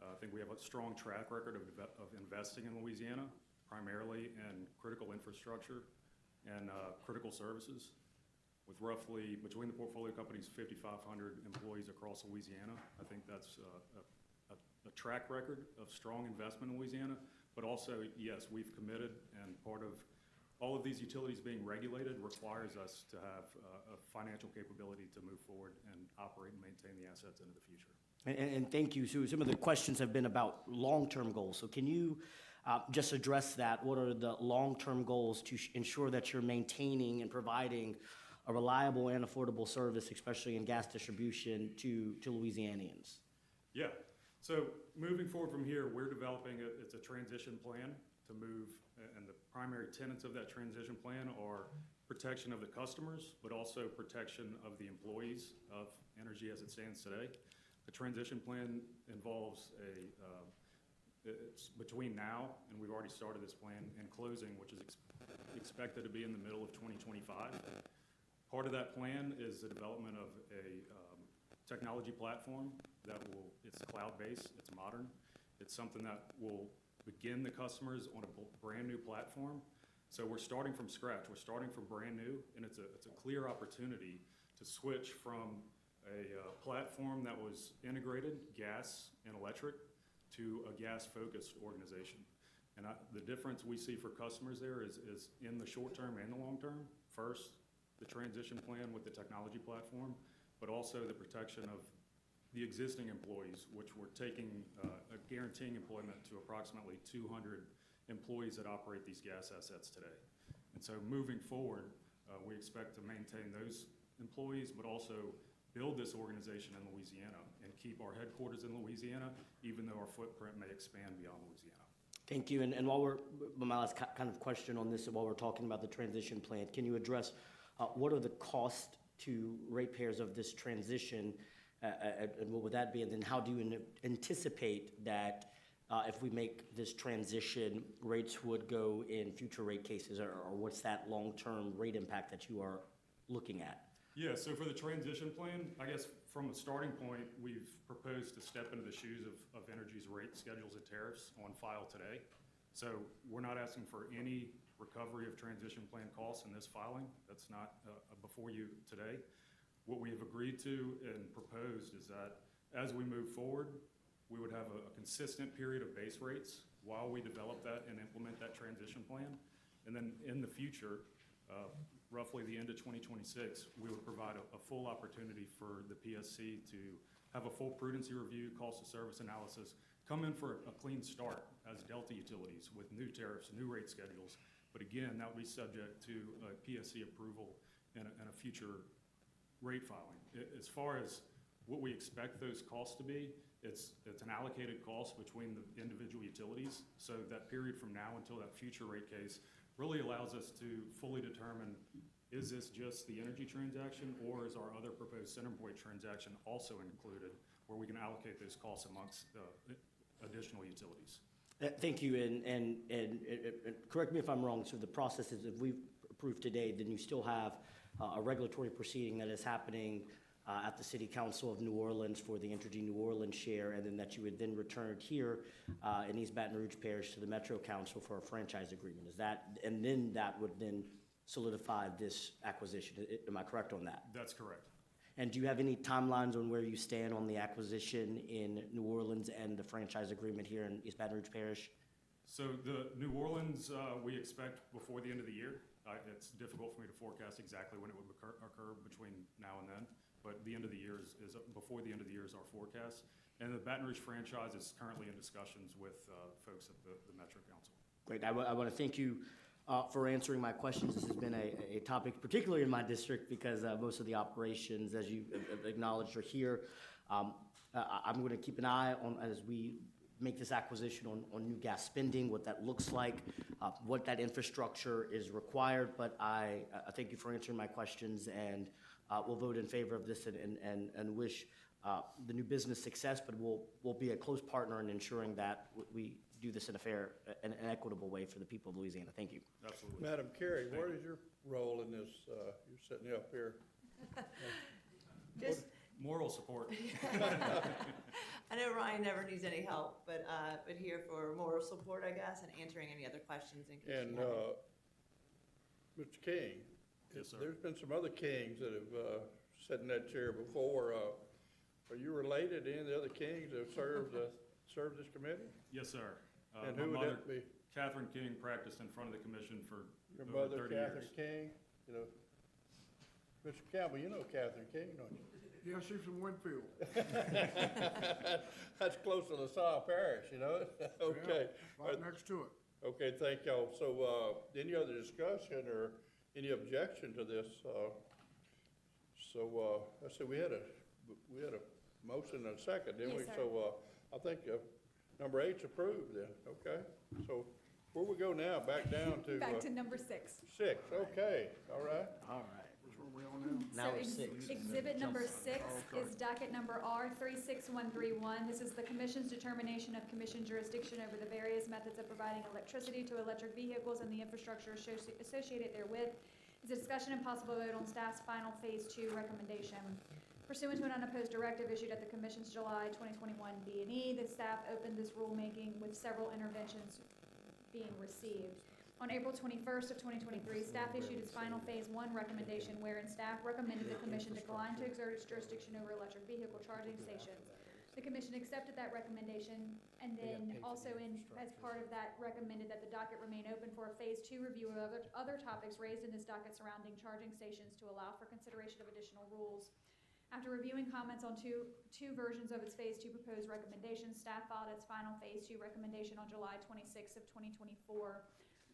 [SPEAKER 8] I think we have a strong track record of investing in Louisiana, primarily in critical infrastructure and critical services. With roughly, between the portfolio companies, 5,500 employees across Louisiana. I think that's a track record of strong investment in Louisiana. But also, yes, we've committed, and part of all of these utilities being regulated requires us to have a financial capability to move forward and operate and maintain the assets into the future.
[SPEAKER 2] And thank you. So some of the questions have been about long-term goals. So can you just address that? What are the long-term goals to ensure that you're maintaining and providing a reliable and affordable service, especially in gas distribution to Louisianians?
[SPEAKER 8] Yeah. So moving forward from here, we're developing it's a transition plan to move, and the primary tenets of that transition plan are protection of the customers, but also protection of the employees of Entergy as it stands today. The transition plan involves it's between now, and we've already started this plan, and closing, which is expected to be in the middle of 2025. Part of that plan is the development of a technology platform it's cloud-based, it's modern. It's something that will begin the customers on a brand new platform. So we're starting from scratch. We're starting from brand new, and it's a clear opportunity to switch from a platform that was integrated, gas and electric, to a gas-focused organization. And the difference we see for customers there is in the short term and the long term. First, the transition plan with the technology platform, but also the protection of the existing employees, which we're guaranteeing employment to approximately 200 employees that operate these gas assets today. And so moving forward, we expect to maintain those employees, but also build this organization in Louisiana and keep our headquarters in Louisiana, even though our footprint may expand beyond Louisiana.
[SPEAKER 2] Thank you. And while my last kind of question on this, while we're talking about the transition plan, can you address what are the costs to ratepayers of this transition? And what would that be? And then how do you anticipate that if we make this transition, rates would go in future rate cases, or what's that long-term rate impact that you are looking at?
[SPEAKER 8] Yeah, so for the transition plan, I guess from a starting point, we've proposed to step into the shoes of Energy's rate schedules and tariffs on file today. So we're not asking for any recovery of transition plan costs in this filing. That's not before you today. What we have agreed to and proposed is that as we move forward, we would have a consistent period of base rates while we develop that and implement that transition plan. And then in the future, roughly the end of 2026, we would provide a full opportunity for the PSC to have a full prudency review, cost of service analysis, come in for a clean start as Delta Utilities with new tariffs, new rate schedules. But again, that would be subject to PSC approval and a future rate filing. As far as what we expect those costs to be, it's an allocated cost between the individual utilities. So that period from now until that future rate case really allows us to fully determine, is this just the Energy transaction, or is our other proposed CenterPoint transaction also included, where we can allocate those costs amongst additional utilities?
[SPEAKER 2] Thank you, and correct me if I'm wrong, so the process is if we approve today, then you still have a regulatory proceeding that is happening at the City Council of New Orleans for the Entergy New Orleans share, and then that you would then return here in East Baton Rouge Parish to the Metro Council for a franchise agreement. Is that, and then that would then solidify this acquisition. Am I correct on that?
[SPEAKER 8] That's correct.
[SPEAKER 2] And do you have any timelines on where you stand on the acquisition in New Orleans and the franchise agreement here in East Baton Rouge Parish?
[SPEAKER 8] So the New Orleans, we expect before the end of the year. It's difficult for me to forecast exactly when it would occur between now and then, but the end of the year is before the end of the year is our forecast. And the Baton Rouge franchise is currently in discussions with folks at the Metro Council.
[SPEAKER 2] Great. I want to thank you for answering my questions. This has been a topic, particularly in my district, because most of the operations, as you acknowledged, are here. I'm going to keep an eye on, as we make this acquisition, on new gas spending, what that looks like, what that infrastructure is required. But I thank you for answering my questions, and we'll vote in favor of this and wish the new business success, but we'll be a close partner in ensuring that we do this in a fair and an equitable way for the people of Louisiana. Thank you.
[SPEAKER 8] Absolutely.
[SPEAKER 1] Madam Carey, what is your role in this? You're sitting up here.
[SPEAKER 22] Just
[SPEAKER 8] Moral support.
[SPEAKER 22] I know Ryan never needs any help, but here for moral support, I guess, and answering any other questions in case
[SPEAKER 1] And
[SPEAKER 22] you have any.
[SPEAKER 1] Mr. King,
[SPEAKER 8] Yes, sir.
[SPEAKER 1] there's been some other Kings that have sat in that chair before. Are you related to any of the other Kings that have served this committee?
[SPEAKER 8] Yes, sir.
[SPEAKER 1] And
[SPEAKER 8] My
[SPEAKER 1] who would
[SPEAKER 8] mother,
[SPEAKER 1] that be?
[SPEAKER 8] Catherine King, practiced in front of the commission for
[SPEAKER 1] Your
[SPEAKER 8] over
[SPEAKER 1] mother,
[SPEAKER 8] 30
[SPEAKER 1] Catherine
[SPEAKER 8] years.
[SPEAKER 1] King? You know, Mr. Campbell, you know Catherine King, don't you?
[SPEAKER 16] Yeah, she's from Winfield.
[SPEAKER 1] That's close to LaSalle Parish, you know? Okay.
[SPEAKER 16] Yeah, right next to it.
[SPEAKER 1] Okay, thank y'all. So, any other discussion or any objection to this? I said we had a motion and a second, didn't we?
[SPEAKER 4] Yes, sir.
[SPEAKER 1] So, I think number 8's approved then, okay? So, where we go now? Back down to?
[SPEAKER 4] Back to number 6.
[SPEAKER 1] 6, okay, all right.
[SPEAKER 2] All right.
[SPEAKER 16] Which one we on now?
[SPEAKER 2] Now
[SPEAKER 4] So
[SPEAKER 2] we're 6.
[SPEAKER 4] Exhibit number 6
[SPEAKER 16] Okay.
[SPEAKER 4] is docket number R36131. This is the commission's determination of commission jurisdiction over the various methods of providing electricity to electric vehicles and the infrastructure associated therewith. It's a discussion and possible vote on staff's final Phase 2 recommendation. Pursuant to an unopposed directive issued at the commission's July 2021 B&E, the staff opened this rulemaking with several interventions being received. On April 21st of 2023, staff issued its final Phase 1 recommendation, wherein staff recommended the commission decline to exert its jurisdiction over electric vehicle charging stations. The commission accepted that recommendation, and then also as part of that, recommended that the docket remain open for a phase 2 review of other topics raised in this docket surrounding charging stations to allow for consideration of additional rules. After reviewing comments on two versions of its phase 2 proposed recommendations, staff filed its final phase 2 recommendation on July 26th of 2024.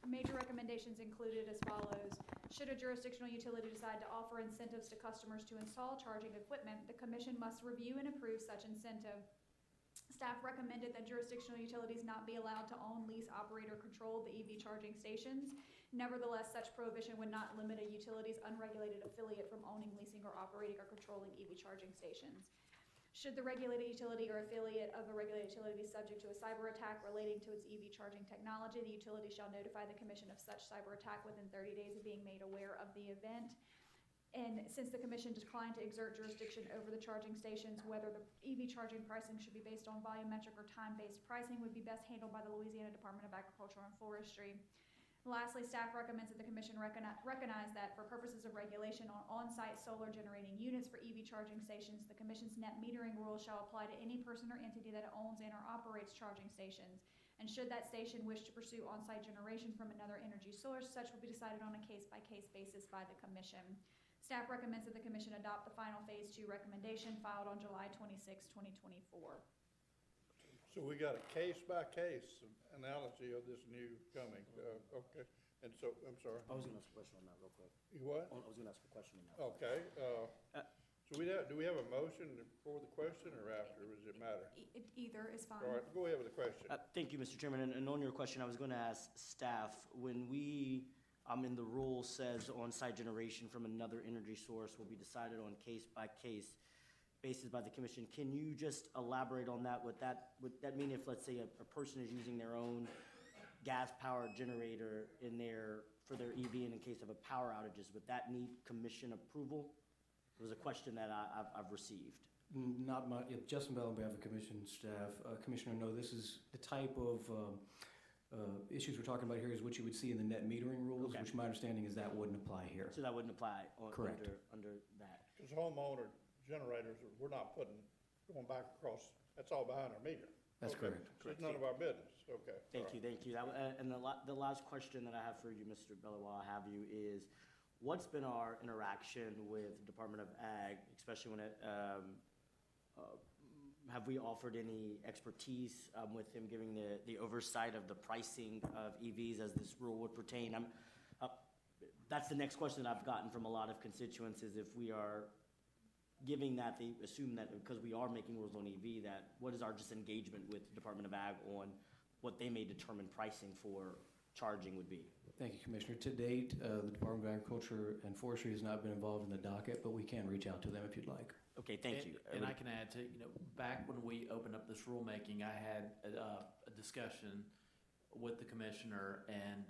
[SPEAKER 4] Major recommendations included as follows. Should a jurisdictional utility decide to offer incentives to customers to install charging equipment, the commission must review and approve such incentive. Staff recommended that jurisdictional utilities not be allowed to own, lease, operate, or control the EV charging stations. Nevertheless, such prohibition would not limit a utility's unregulated affiliate from owning, leasing, or operating or controlling EV charging stations. Should the regulated utility or affiliate of a regulated utility be subject to a cyber attack relating to its EV charging technology, the utility shall notify the commission of such cyber attack within 30 days of being made aware of the event. And since the commission declined to exert jurisdiction over the charging stations, whether the EV charging pricing should be based on volumetric or time-based pricing would be best handled by the Louisiana Department of Agriculture and Forestry. Lastly, staff recommends that the commission recognize that for purposes of regulation on on-site solar generating units for EV charging stations, the commission's net metering rule shall apply to any person or entity that owns and or operates charging stations. And should that station wish to pursue on-site generation from another energy source, such will be decided on a case-by-case basis by the commission. Staff recommends that the commission adopt the final phase 2 recommendation filed on July 26, 2024.
[SPEAKER 1] So we got a case-by-case analogy of this new coming, okay, and so, I'm sorry.
[SPEAKER 2] I was gonna ask a question on that real quick.
[SPEAKER 1] You what?
[SPEAKER 2] I was gonna ask a question on that.
[SPEAKER 1] Okay, so do we have a motion for the question or after, or does it matter?
[SPEAKER 4] Either is fine.
[SPEAKER 1] All right, go ahead with the question.
[SPEAKER 2] Thank you, Mr. Chairman, and on your question, I was gonna ask staff, when we, in the rule says on-site generation from another energy source will be decided on case-by-case basis by the commission, can you just elaborate on that? Would that mean if, let's say, a person is using their own gas-powered generator for their EV, and in case of a power outages, would that need commission approval? It was a question that I've received.
[SPEAKER 11] Not my, Justin Bell on behalf of commission staff. Commissioner, no, this is the type of issues we're talking about here is what you would see in the net metering rules,
[SPEAKER 2] Okay.
[SPEAKER 11] which my understanding is that wouldn't apply here.
[SPEAKER 2] So that wouldn't apply
[SPEAKER 11] Correct.
[SPEAKER 2] under that.
[SPEAKER 1] Because homeowner generators, we're not going back across, that's all behind our meter.
[SPEAKER 11] That's
[SPEAKER 1] Okay.
[SPEAKER 11] correct.
[SPEAKER 1] So it's none of our business, okay.
[SPEAKER 2] Thank you. And the last question that I have for you, Mr. Bella, while I have you, is what's been our interaction with Department of Ag, especially when have we offered any expertise with him giving the oversight of the pricing of EVs as this rule would pertain? That's the next question that I've gotten from a lot of constituents is if we are giving that, they assume that because we are making rules on EV, that what is our disengagement with the Department of Ag on what they may determine pricing for charging would be?
[SPEAKER 11] Thank you, Commissioner. To date, the Department of Agriculture and Forestry has not been involved in the docket, but we can reach out to them if you'd like.
[SPEAKER 2] Okay, thank you.
[SPEAKER 7] And I can add to, back when we opened up this rulemaking, I had a discussion with the commissioner, and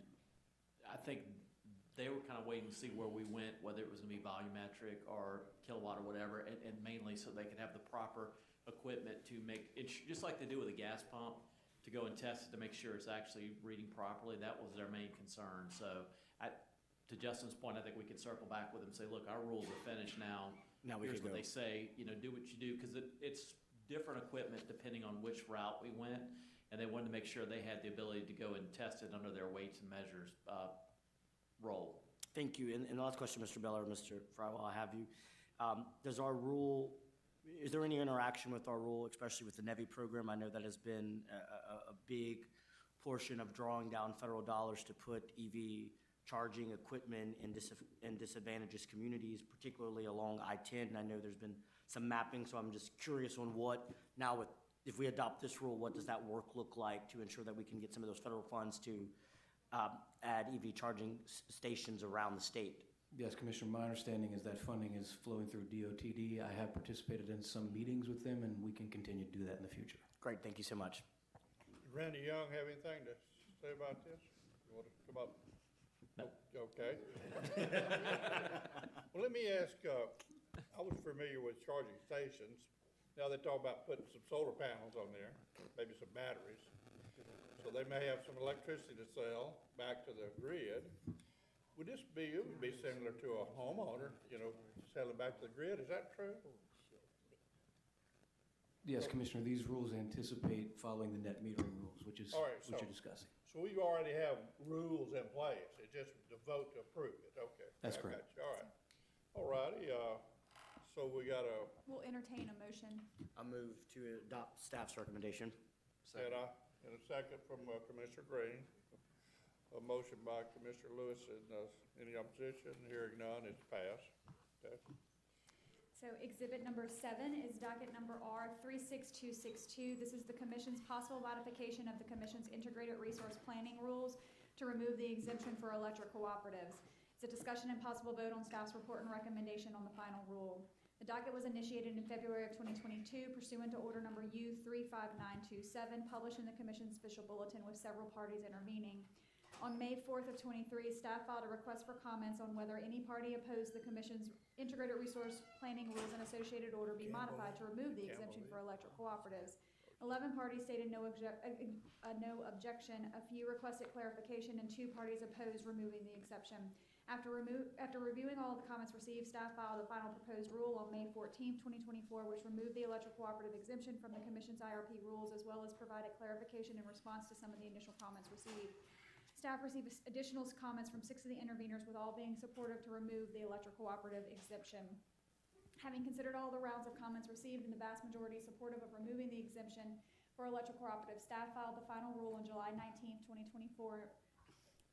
[SPEAKER 7] I think they were kind of waiting to see where we went, whether it was gonna be volumetric or kilowatt or whatever, and mainly so they could have the proper equipment to make, it just like they do with a gas pump, to go and test it to make sure it's actually reading properly. That was their main concern. So to Justin's point, I think we could circle back with them and say, look, our rules are finished now.
[SPEAKER 2] Now we
[SPEAKER 7] Here's
[SPEAKER 2] can
[SPEAKER 7] what
[SPEAKER 2] go.
[SPEAKER 7] they say, do what you do, because it's different equipment depending on which route we went, and they wanted to make sure they had the ability to go and test it under their weights and measures role.
[SPEAKER 2] Thank you. And the last question, Mr. Beller, Mr. Fry, while I have you, does our rule, is there any interaction with our rule, especially with the NEVI program? I know that has been a big portion of drawing down federal dollars to put EV charging equipment in disadvantaged communities, particularly along I-10. And I know there's been some mapping, so I'm just curious on what, now with, if we adopt this rule, what does that work look like to ensure that we can get some of those federal funds to add EV charging stations around the state?
[SPEAKER 11] Yes, Commissioner, my understanding is that funding is flowing through DOTD. I have participated in some meetings with them, and we can continue to do that in the future.
[SPEAKER 2] Great, thank you so much.
[SPEAKER 1] Randy Young have anything to say about this? You want to come up?
[SPEAKER 7] No.
[SPEAKER 1] Okay. Well, let me ask, I was familiar with charging stations. Now they talk about putting some solar panels on there, maybe some batteries. So they may have some electricity to sell back to the grid. Would this be, it would be similar to a homeowner, selling back to the grid, is that true?
[SPEAKER 11] Yes, Commissioner, these rules anticipate following the net metering rules, which is
[SPEAKER 1] All right,
[SPEAKER 11] what
[SPEAKER 1] so-
[SPEAKER 11] you're discussing.
[SPEAKER 1] So we already have rules in place, it's just the vote to approve it, okay.
[SPEAKER 11] That's
[SPEAKER 1] I got
[SPEAKER 11] correct.
[SPEAKER 1] you. All right. All righty, so we got a,
[SPEAKER 4] We'll entertain a motion.
[SPEAKER 2] I'll move to adopt staff's recommendation.
[SPEAKER 1] and a second from Commissioner Green. A motion by Commissioner Lewis, and any opposition? Hearing none, it's passed. Okay.
[SPEAKER 4] So exhibit number 7 is docket number R 36262. This is the commission's possible modification of the commission's integrated resource planning rules to remove the exemption for electric cooperatives. It's a discussion and possible vote on staff's report and recommendation on the final rule. The docket was initiated in February of 2022 pursuant to order number U 35927, published in the commission's official bulletin with several parties intervening. On May 4th of '23, staff filed a request for comments on whether any party opposed the commission's integrated resource planning rules and associated order be modified to remove the exemption for electric cooperatives. 11 parties stated no objection, a few requested clarification, and 2 parties opposed removing the exception. After reviewing all of the comments received, staff filed the final proposed rule on May 14th, 2024, which removed the electric cooperative exemption from the commission's IRP rules, as well as provided clarification in response to some of the initial comments received. Staff received additional comments from 6 of the interveners, with all being supportive to remove the electric cooperative exemption. Having considered all the rounds of comments received and the vast majority supportive of removing the exemption for electric cooperatives, staff filed the final rule on July 19th, 2024.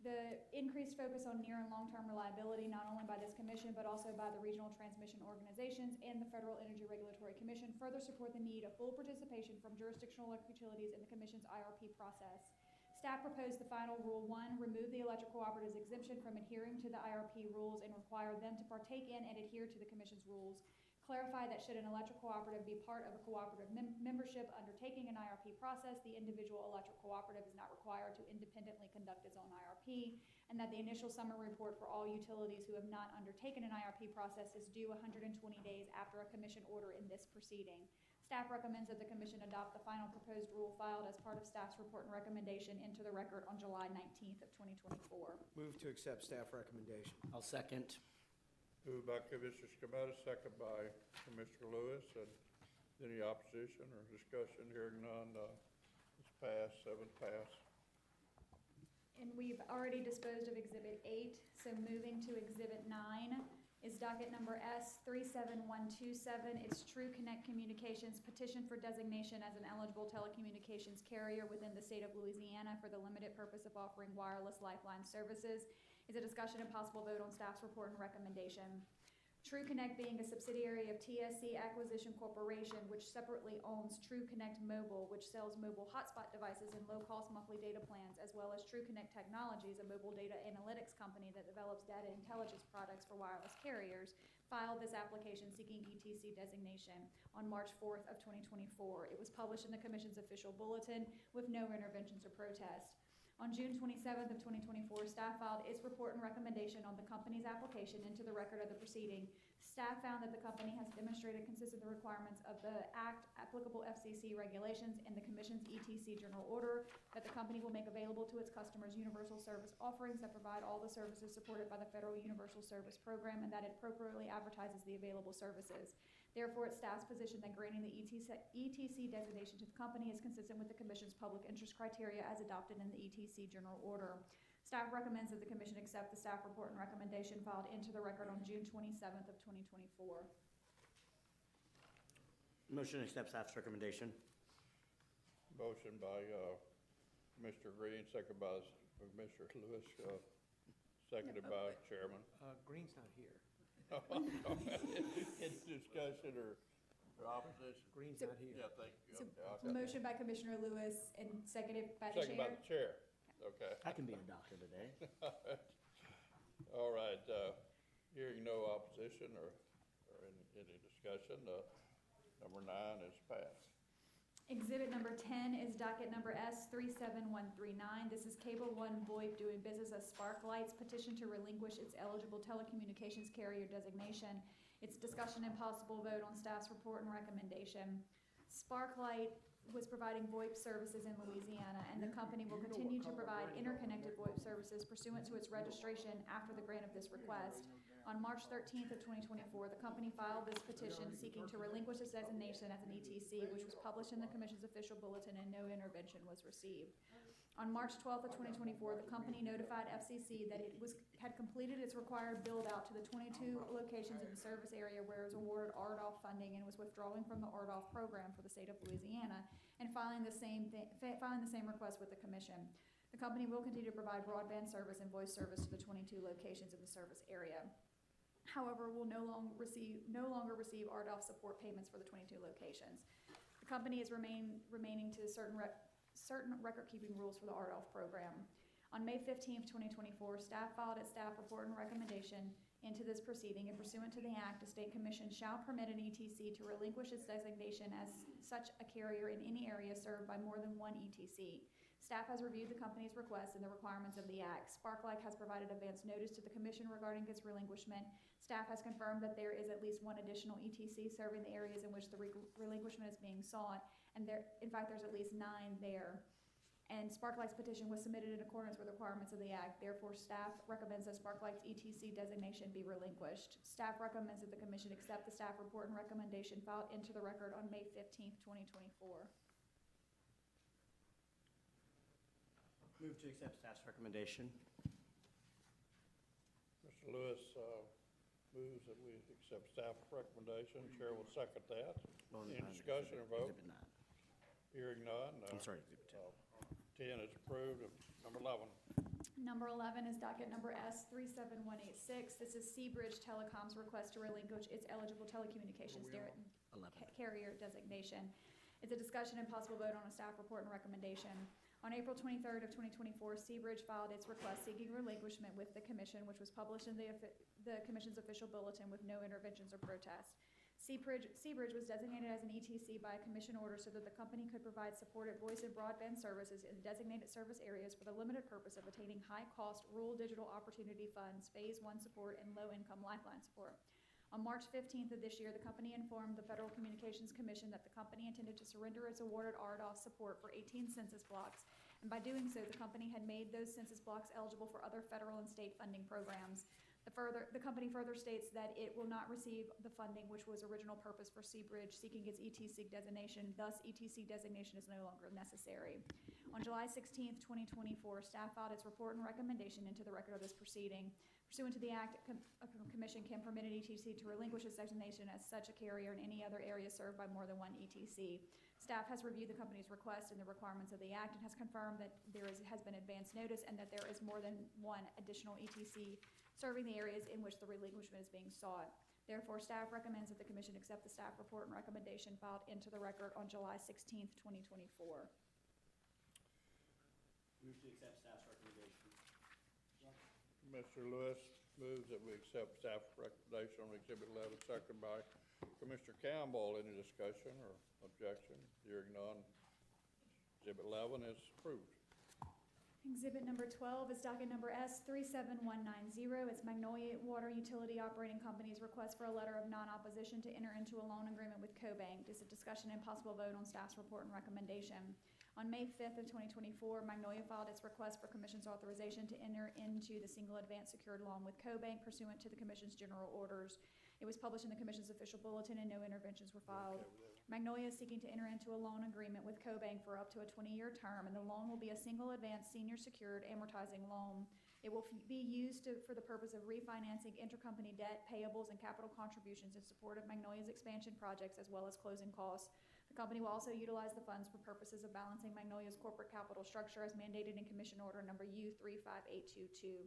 [SPEAKER 4] The increased focus on near and long-term reliability, not only by this commission, but also by the regional transmission organizations and the Federal Energy Regulatory Commission, further support the need of full participation from jurisdictional electric utilities in the commission's IRP process. Staff proposed the final Rule 1, remove the electric cooperatives exemption from adhering to the IRP rules and require them to partake in and adhere to the commission's rules. Clarify that should an electric cooperative be part of a cooperative membership undertaking an IRP process, the individual electric cooperative is not required to independently conduct its own IRP, and that the initial summary report for all utilities who have not undertaken an IRP process is due 120 days after a commission order in this proceeding. Staff recommends that the commission adopt the final proposed rule filed as part of staff's report and recommendation into the record on July 19th of 2024.
[SPEAKER 3] Move to accept staff recommendation.
[SPEAKER 2] I'll second.
[SPEAKER 1] Moved by Commissioner Scametta, second by Commissioner Lewis, and any opposition or discussion? Hearing none, it's passed, 7 passed.
[SPEAKER 4] And we've already disposed of Exhibit 8, so moving to Exhibit 9 is docket number S 37127. It's True Connect Communications petition for designation as an eligible telecommunications carrier within the state of Louisiana for the limited purpose of offering wireless lifeline services. Is a discussion and possible vote on staff's report and recommendation. True Connect being a subsidiary of TSC Acquisition Corporation, which separately owns True Connect Mobile, which sells mobile hotspot devices and low-cost monthly data plans, as well as True Connect Technologies, a mobile data analytics company that develops data intelligence products for wireless carriers, filed this application seeking ETC designation on March 4th of 2024. It was published in the Commission's official bulletin with no interventions or protest. On June 27th of 2024, staff filed its report and recommendation on the company's application into the record of the proceeding. Staff found that the company has demonstrated consistent with the requirements of the Act, applicable FCC regulations, and the Commission's ETC general order, that the company will make available to its customers universal service offerings that provide all the services supported by the Federal Universal Service Program, and that it appropriately advertises the available services. Therefore, it's staff's position that granting the ETC designation to the company is consistent with the Commission's public interest criteria as adopted in the ETC general order. Staff recommends that the Commission accept the staff report and recommendation filed into the record on June 27th of 2024.
[SPEAKER 2] Motion to accept staff's recommendation.
[SPEAKER 1] Motion by Commissioner Green, second by Commissioner Lewis, seconded by Chairman.
[SPEAKER 3] Green's not here.
[SPEAKER 1] It's discussion or opposition?
[SPEAKER 3] Green's
[SPEAKER 4] So-
[SPEAKER 3] not here.
[SPEAKER 1] Yeah, thank you.
[SPEAKER 4] So,
[SPEAKER 1] Okay.
[SPEAKER 4] motion by Commissioner Lewis and seconded by the
[SPEAKER 1] Second by
[SPEAKER 4] chair.
[SPEAKER 1] the chair, okay.
[SPEAKER 2] I can be a doctor today.
[SPEAKER 1] All right, hearing no opposition or any discussion, number 9 is passed.
[SPEAKER 4] Exhibit number 10 is docket number S 37139. This is Cable One VoIP doing business as Sparklight's petition to relinquish its eligible telecommunications carrier designation. It's discussion and possible vote on staff's report and recommendation. Sparklight was providing VoIP services in Louisiana, and the company will continue to provide interconnected VoIP services pursuant to its registration after the grant of this request. On March 13th of 2024, the company filed this petition seeking to relinquish its designation as an ETC, which was published in the Commission's official bulletin and no intervention was received. On March 12th of 2024, the company notified FCC that it had completed its required build-out to the 22 locations in the service area where it was awarded RDOF funding and was withdrawing from the RDOF program for the state of Louisiana and filing the same request with the Commission. The company will continue to provide broadband service and voice service to the 22 locations in the service area. However, will no longer receive RDOF support payments for the 22 locations. The company is remaining to certain record-keeping rules for the RDOF program. On May 15th, 2024, staff filed its staff report and recommendation into this proceeding, and pursuant to the Act, the State Commission shall permit an ETC to relinquish its designation as such a carrier in any area served by more than one ETC. Staff has reviewed the company's request and the requirements of the Act. Sparklight has provided advance notice to the Commission regarding its relinquishment. Staff has confirmed that there is at least one additional ETC serving the areas in which the relinquishment is being sought, and in fact, there's at least 9 there. And Sparklight's petition was submitted in accordance with the requirements of the Act. Therefore, staff recommends that Sparklight's ETC designation be relinquished. Staff recommends that the Commission accept the staff report and recommendation filed into the record on May 15th, 2024.
[SPEAKER 2] Move to accept staff's recommendation.
[SPEAKER 1] Mr. Lewis moves that we accept staff recommendation. Chair will second that. Any discussion or vote? Hearing none.
[SPEAKER 2] I'm sorry, Exhibit 10.
[SPEAKER 1] 10 is approved. Number 11.
[SPEAKER 4] Number 11 is docket number S37186. This is Seabridge Telecom's request to relinquish its eligible telecommunications carrier designation. It's a discussion and possible vote on a staff report and recommendation. On April 23rd of 2024, Seabridge filed its request seeking relinquishment with the Commission, which was published in the Commission's official bulletin with no interventions or protests. Seabridge was designated as an ETC by a Commission order so that the company could provide supported voice and broadband services in designated service areas for the limited purpose of attaining high-cost rural digital opportunity funds, Phase 1 support, and low-income lifeline support. On March 15th of this year, the company informed the Federal Communications Commission that the company intended to surrender its awarded RDOF support for 18 census blocks, and by doing so, the company had made those census blocks eligible for other federal and state funding programs. The company further states that it will not receive the funding which was original purpose for Seabridge seeking its ETC designation. Thus, ETC designation is no longer necessary. On July 16th, 2024, staff filed its report and recommendation into the record of this proceeding. Pursuant to the Act, a Commission can permit an ETC to relinquish its designation as such a carrier in any other area served by more than one ETC. Staff has reviewed the company's request and the requirements of the Act and has confirmed that has been advance notice and that there is more than one additional ETC serving the areas in which the relinquishment is being sought. Therefore, staff recommends that the Commission accept the staff report and recommendation filed into the record on July 16th, 2024.
[SPEAKER 2] Move to accept staff's recommendation.
[SPEAKER 1] Mr. Lewis moves that we accept staff recommendation on Exhibit 11, second by Commissioner Campbell. Any discussion or objection? Hearing none. Exhibit 11 is approved.
[SPEAKER 4] Exhibit number 12 is docket number S37190. It's Magnolia Water Utility Operating Company's request for a letter of non-opposition to enter into a loan agreement with CoBank. This is a discussion and possible vote on staff's report and recommendation. On May 5th of 2024, Magnolia filed its request for Commission's authorization to enter into the single advance secured loan with CoBank pursuant to the Commission's general orders. It was published in the Commission's official bulletin and no interventions were filed. Magnolia is seeking to enter into a loan agreement with CoBank for up to a 20-year term, and the loan will be a single advance senior secured amortizing loan. It will be used for the purpose of refinancing intercompany debt, payables, and capital contributions in support of Magnolia's expansion projects as well as closing costs. The company will also utilize the funds for purposes of balancing Magnolia's corporate capital structure as mandated in Commission Order number U35822.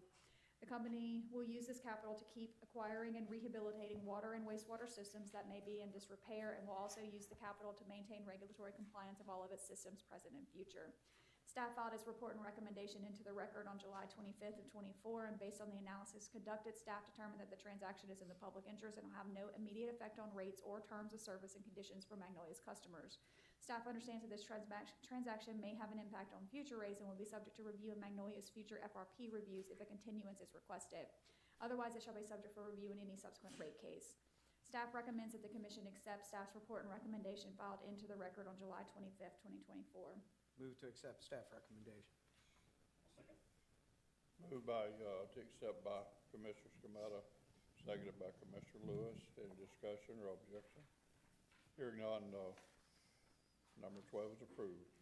[SPEAKER 4] The company will use this capital to keep acquiring and rehabilitating water and wastewater systems that may be in disrepair, and will also use the capital to maintain regulatory compliance of all of its systems present and future. Staff filed its report and recommendation into the record on July 25th of 24, and based on the analysis conducted, staff determined that the transaction is in the public interest and will have no immediate effect on rates or terms of service and conditions for Magnolia's customers. Staff understands that this transaction may have an impact on future rates and will be subject to review in Magnolia's future FRP reviews if a continuance is requested. Otherwise, it shall be subject for review in any subsequent rate case. Staff recommends that the Commission accept staff's report and recommendation filed into the record on July 25th, 2024.
[SPEAKER 3] Move to accept staff recommendation.
[SPEAKER 1] Moved by, to accept by Commissioner Scametta, seconded by Commissioner Lewis. Any discussion or objection? Hearing none, number 12 is approved.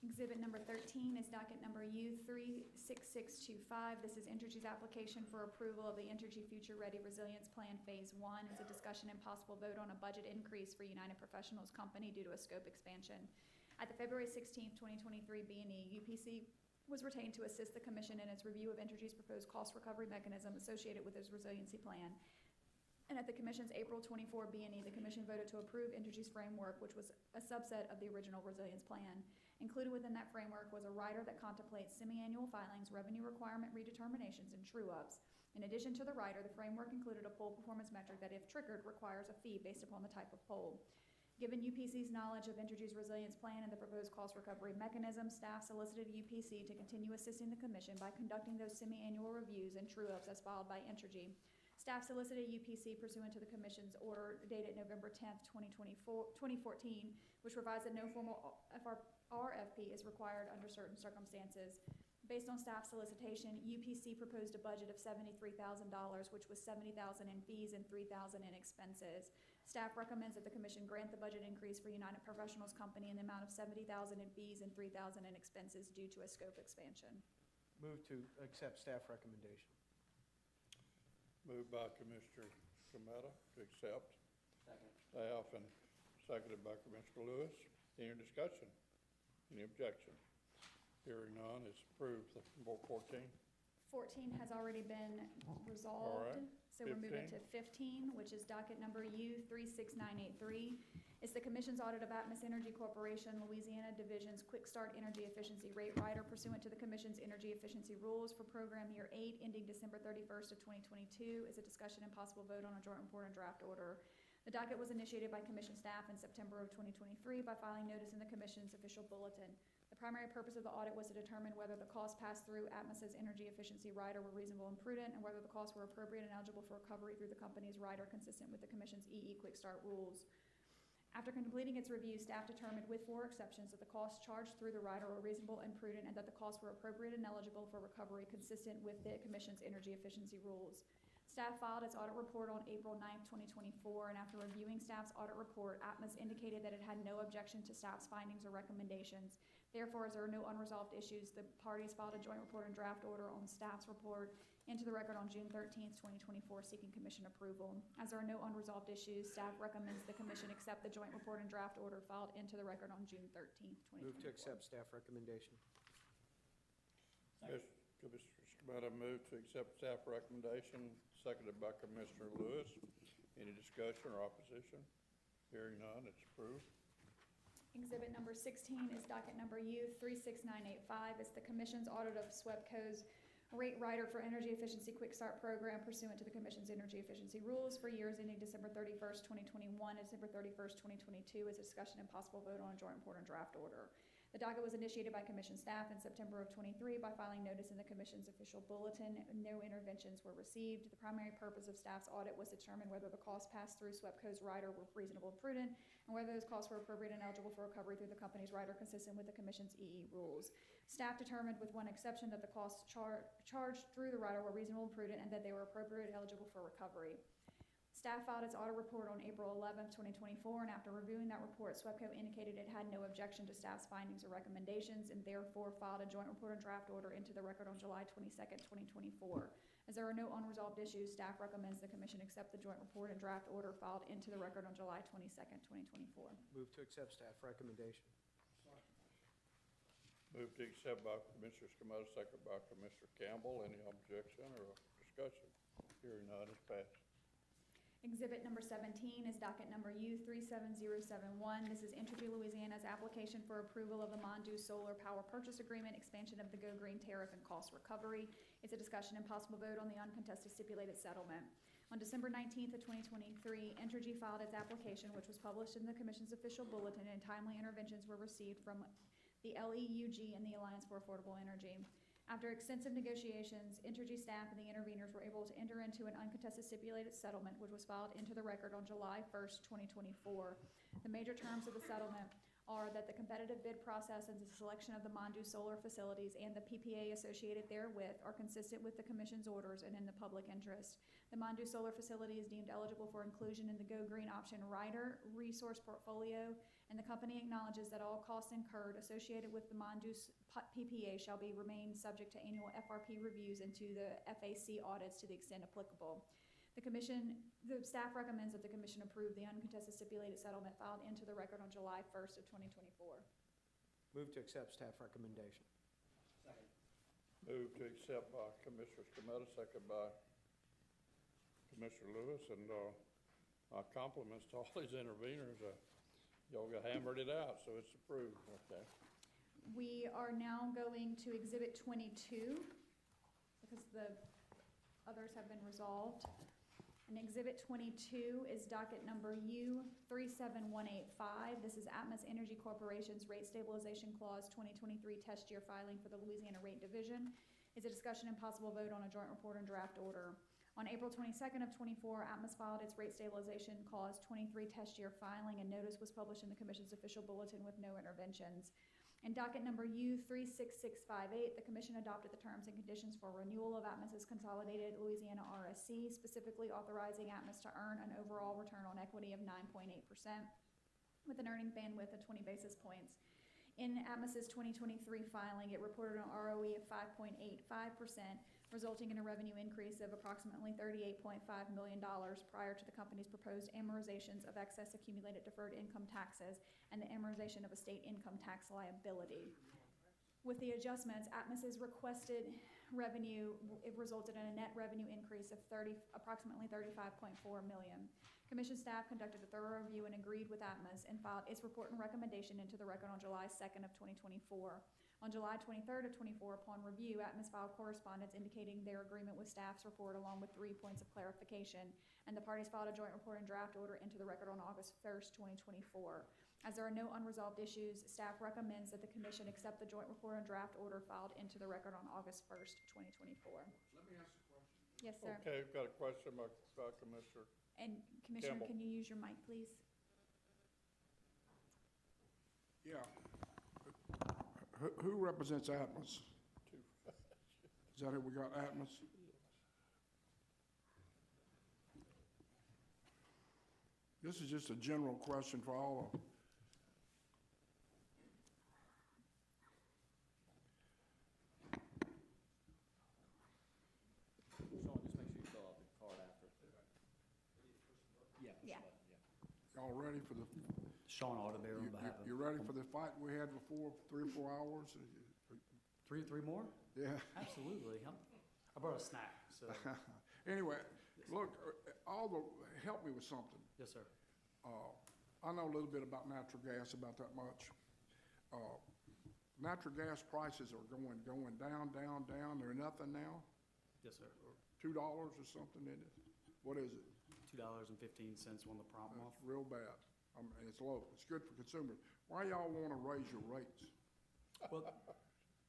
[SPEAKER 4] Exhibit number 13 is docket number U36625. This is Entergy's application for approval of the Entergy Future Ready Resilience Plan Phase 1. It's a discussion and possible vote on a budget increase for United Professionals Company due to a scope expansion. At the February 16, 2023 B&E, UPC was retained to assist the Commission in its review of Entergy's proposed cost recovery mechanism associated with its resiliency plan. And at the Commission's April 24 B&E, the Commission voted to approve Entergy's framework, which was a subset of the original resilience plan. Included within that framework was a rider that contemplates semi-annual filings, revenue requirement redeterminations, and true-ups. In addition to the rider, the framework included a poll performance metric that, if triggered, requires a fee based upon the type of poll. Given UPC's knowledge of Entergy's resilience plan and the proposed cost recovery mechanism, staff solicited UPC to continue assisting the Commission by conducting those semi-annual reviews and true-ups as filed by Entergy. Staff solicited UPC pursuant to the Commission's order dated November 10, 2014, which provides that no formal RFP is required under certain circumstances. Based on staff solicitation, UPC proposed a budget of $73,000, which was $70,000 in fees and $3,000 in expenses. Staff recommends that the Commission grant the budget increase for United Professionals Company in the amount of $70,000 in fees and $3,000 in expenses due to a scope expansion.
[SPEAKER 3] Move to accept staff recommendation.
[SPEAKER 1] Moved by Commissioner Scametta to accept.
[SPEAKER 2] Second.
[SPEAKER 1] Staff and seconded by Commissioner Lewis. Any discussion? Any objection? Hearing none, it's approved. Vote 14.
[SPEAKER 4] 14 has already been resolved.
[SPEAKER 1] All right.
[SPEAKER 4] So we're moving to 15, which is docket number U36983. It's the Commission's audit of Atmos Energy Corporation, Louisiana Division's Quick Start Energy Efficiency Rate Rider pursuant to the Commission's energy efficiency rules for program year 8 ending December 31st of 2022. Is a discussion and possible vote on a joint report and draft order. The docket was initiated by Commission staff in September of 2023 by filing notice in the Commission's official bulletin. The primary purpose of the audit was to determine whether the costs passed through Atmos's energy efficiency rider were reasonable and prudent, and whether the costs were appropriate and eligible for recovery through the company's rider consistent with the Commission's EE Quick Start rules. After completing its review, staff determined with 4 exceptions that the costs charged through the rider were reasonable and prudent, and that the costs were appropriate and eligible for recovery consistent with the Commission's energy efficiency rules. Staff filed its audit report on April 9th, 2024, and after reviewing staff's audit report, Atmos indicated that it had no objection to staff's findings or recommendations. Therefore, as there are no unresolved issues, the parties filed a joint report and draft order on staff's report into the record on June 13th, 2024, seeking Commission approval. As there are no unresolved issues, staff recommends the Commission accept the joint report and draft order filed into the record on June 13th, 2024.
[SPEAKER 3] Move to accept staff recommendation.
[SPEAKER 1] Commissioner Scametta moved to accept staff recommendation, seconded by Commissioner Lewis. Any discussion or opposition? Hearing none, it's approved.
[SPEAKER 4] Exhibit number 16 is docket number U36985. It's the Commission's audit of SWEPCO's rate rider for energy efficiency quick start program pursuant to the Commission's energy efficiency rules for years ending December 31st, 2021 and December 31st, 2022. Is a discussion and possible vote on a joint report and draft order. The docket was initiated by Commission staff in September of 23 by filing notice in the Commission's official bulletin. No interventions were received. The primary purpose of staff's audit was to determine whether the costs passed through SWEPCO's rider were reasonable and prudent, and whether those costs were appropriate and eligible for recovery through the company's rider consistent with the Commission's EE rules. Staff determined, with one exception, that the costs charged through the rider were reasonable and prudent, and that they were appropriate and eligible for recovery. Staff filed its audit report on April 11th, 2024, and after reviewing that report, SWEPCO indicated it had no objection to staff's findings or recommendations, and therefore filed a joint report and draft order into the record on July 22nd, 2024. As there are no unresolved issues, staff recommends the Commission accept the joint report and draft order filed into the record on July 22nd, 2024.
[SPEAKER 3] Move to accept staff recommendation.
[SPEAKER 1] Move to accept by Commissioner Scametta, second by Commissioner Campbell. Any objection or discussion? Hearing none, it's passed.
[SPEAKER 4] Exhibit number 17 is docket number U37071. This is Entergy Louisiana's application for approval of the Mondu Solar Power Purchase Agreement, expansion of the Go Green tariff and cost recovery. It's a discussion and possible vote on the uncontested stipulated settlement. On December 19th of 2023, Entergy filed its application, which was published in the Commission's official bulletin, and timely interventions were received from the LEUG and the Alliance for Affordable Energy. After extensive negotiations, Entergy staff and the interveners were able to enter into an uncontested stipulated settlement, which was filed into the record on July 1st, 2024. The major terms of the settlement are that the competitive bid process and the selection of the Mondu solar facilities and the PPA associated therewith are consistent with the Commission's orders and in the public interest. The Mondu solar facility is deemed eligible for inclusion in the Go Green Option Rider resource portfolio, and the company acknowledges that all costs incurred associated with the Mondu PPA shall be remain subject to annual FRP reviews and to the FAC audits to the extent applicable. The staff recommends that the Commission approve the uncontested stipulated settlement filed into the record on July 1st of 2024.
[SPEAKER 3] Move to accept staff recommendation.
[SPEAKER 1] Move to accept by Commissioner Scametta, second by Commissioner Lewis, and my compliments to all these interveners. Y'all got hammered it out, so it's approved. Okay.
[SPEAKER 4] We are now going to Exhibit 22 because the others have been resolved. And Exhibit 22 is docket number U37185. This is Atmos Energy Corporation's Rate Stabilization Clause 2023 test year filing for the Louisiana Rate Division. It's a discussion and possible vote on a joint report and draft order. On April 22nd of 24, Atmos filed its Rate Stabilization Clause 23 test year filing, and notice was published in the Commission's official bulletin with no interventions. In docket number U36658, the Commission adopted the terms and conditions for renewal of Atmos's consolidated Louisiana RSC, specifically authorizing Atmos to earn an overall return on equity of 9.8% with an earning bandwidth of 20 basis points. In Atmos's 2023 filing, it reported an ROE of 5.85%, resulting in a revenue increase of approximately $38.5 million prior to the company's proposed amortizations of excess accumulated deferred income taxes and the amortization of a state income tax liability. With the adjustments, Atmos's requested revenue, it resulted in a net revenue increase of approximately $35.4 million. Commission staff conducted a thorough review and agreed with Atmos and filed its report and recommendation into the record on July 2nd of 2024. On July 23rd of 24, upon review, Atmos filed correspondence indicating their agreement with staff's report along with 3 points of clarification, and the parties filed a joint report and draft order into the record on August 1st, 2024. As there are no unresolved issues, staff recommends that the Commission accept the joint report and draft order filed into the record on August 1st, 2024.
[SPEAKER 16] Let me ask a question.
[SPEAKER 4] Yes, sir.
[SPEAKER 1] Okay, we've got a question by Commissioner.
[SPEAKER 4] And Commissioner,
[SPEAKER 1] Campbell.
[SPEAKER 4] can you use your mic, please?
[SPEAKER 16] Yeah. Who represents Atmos? Is that who we got, Atmos? This is just a general question for all of them.
[SPEAKER 7] Sean, just make sure you fill out the card after. Yeah.
[SPEAKER 4] Yeah.
[SPEAKER 16] Y'all ready for the,
[SPEAKER 11] Sean Audubey on behalf of.
[SPEAKER 16] you ready for the fight we had before, 3 or 4 hours?
[SPEAKER 11] Three more?
[SPEAKER 16] Yeah.
[SPEAKER 11] Absolutely. I brought a snack, so.
[SPEAKER 16] Anyway, look, help me with something.
[SPEAKER 11] Yes, sir.
[SPEAKER 16] I know a little bit about natural gas, about that much. Natural gas prices are going down. They're nothing now?
[SPEAKER 11] Yes, sir.
[SPEAKER 16] $2 or something, isn't it? What is it?
[SPEAKER 11] $2.15 on the prompt month.
[SPEAKER 16] It's real bad. And it's low. It's good for consumers. Why y'all want to raise your rates?
[SPEAKER 11] Well,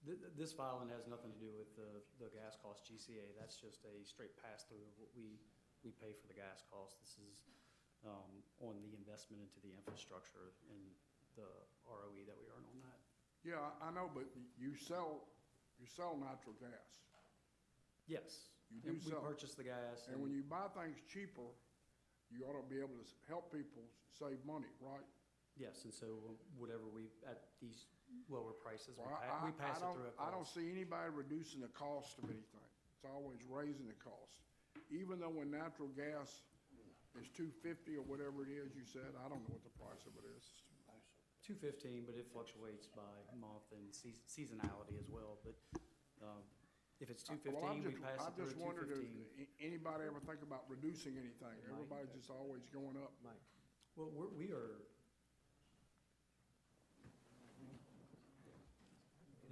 [SPEAKER 11] this filing has nothing to do with the gas cost GCA. That's just a straight pass-through of what we pay for the gas cost. This is on the investment into the infrastructure and the ROE that we earn on that.
[SPEAKER 16] Yeah, I know, but you sell natural gas.
[SPEAKER 11] Yes.
[SPEAKER 16] You do
[SPEAKER 11] And we
[SPEAKER 16] sell.
[SPEAKER 11] purchase the gas.
[SPEAKER 16] And when you buy things cheaper, you ought to be able to help people save money, right?
[SPEAKER 11] Yes, and so whatever at these lower prices,
[SPEAKER 16] Well,
[SPEAKER 11] we pass it through at cost.
[SPEAKER 16] I don't see anybody reducing the cost of anything. It's always raising the cost. Even though when natural gas is $2.50 or whatever it is you said, I don't know what the price of it is.
[SPEAKER 11] $2.15, but it fluctuates by month and seasonality as well. But if it's $2.15, we pass it through at $2.15.
[SPEAKER 16] I just wondered if anybody ever think about reducing anything? Everybody's just always going up.
[SPEAKER 11] Well, we are.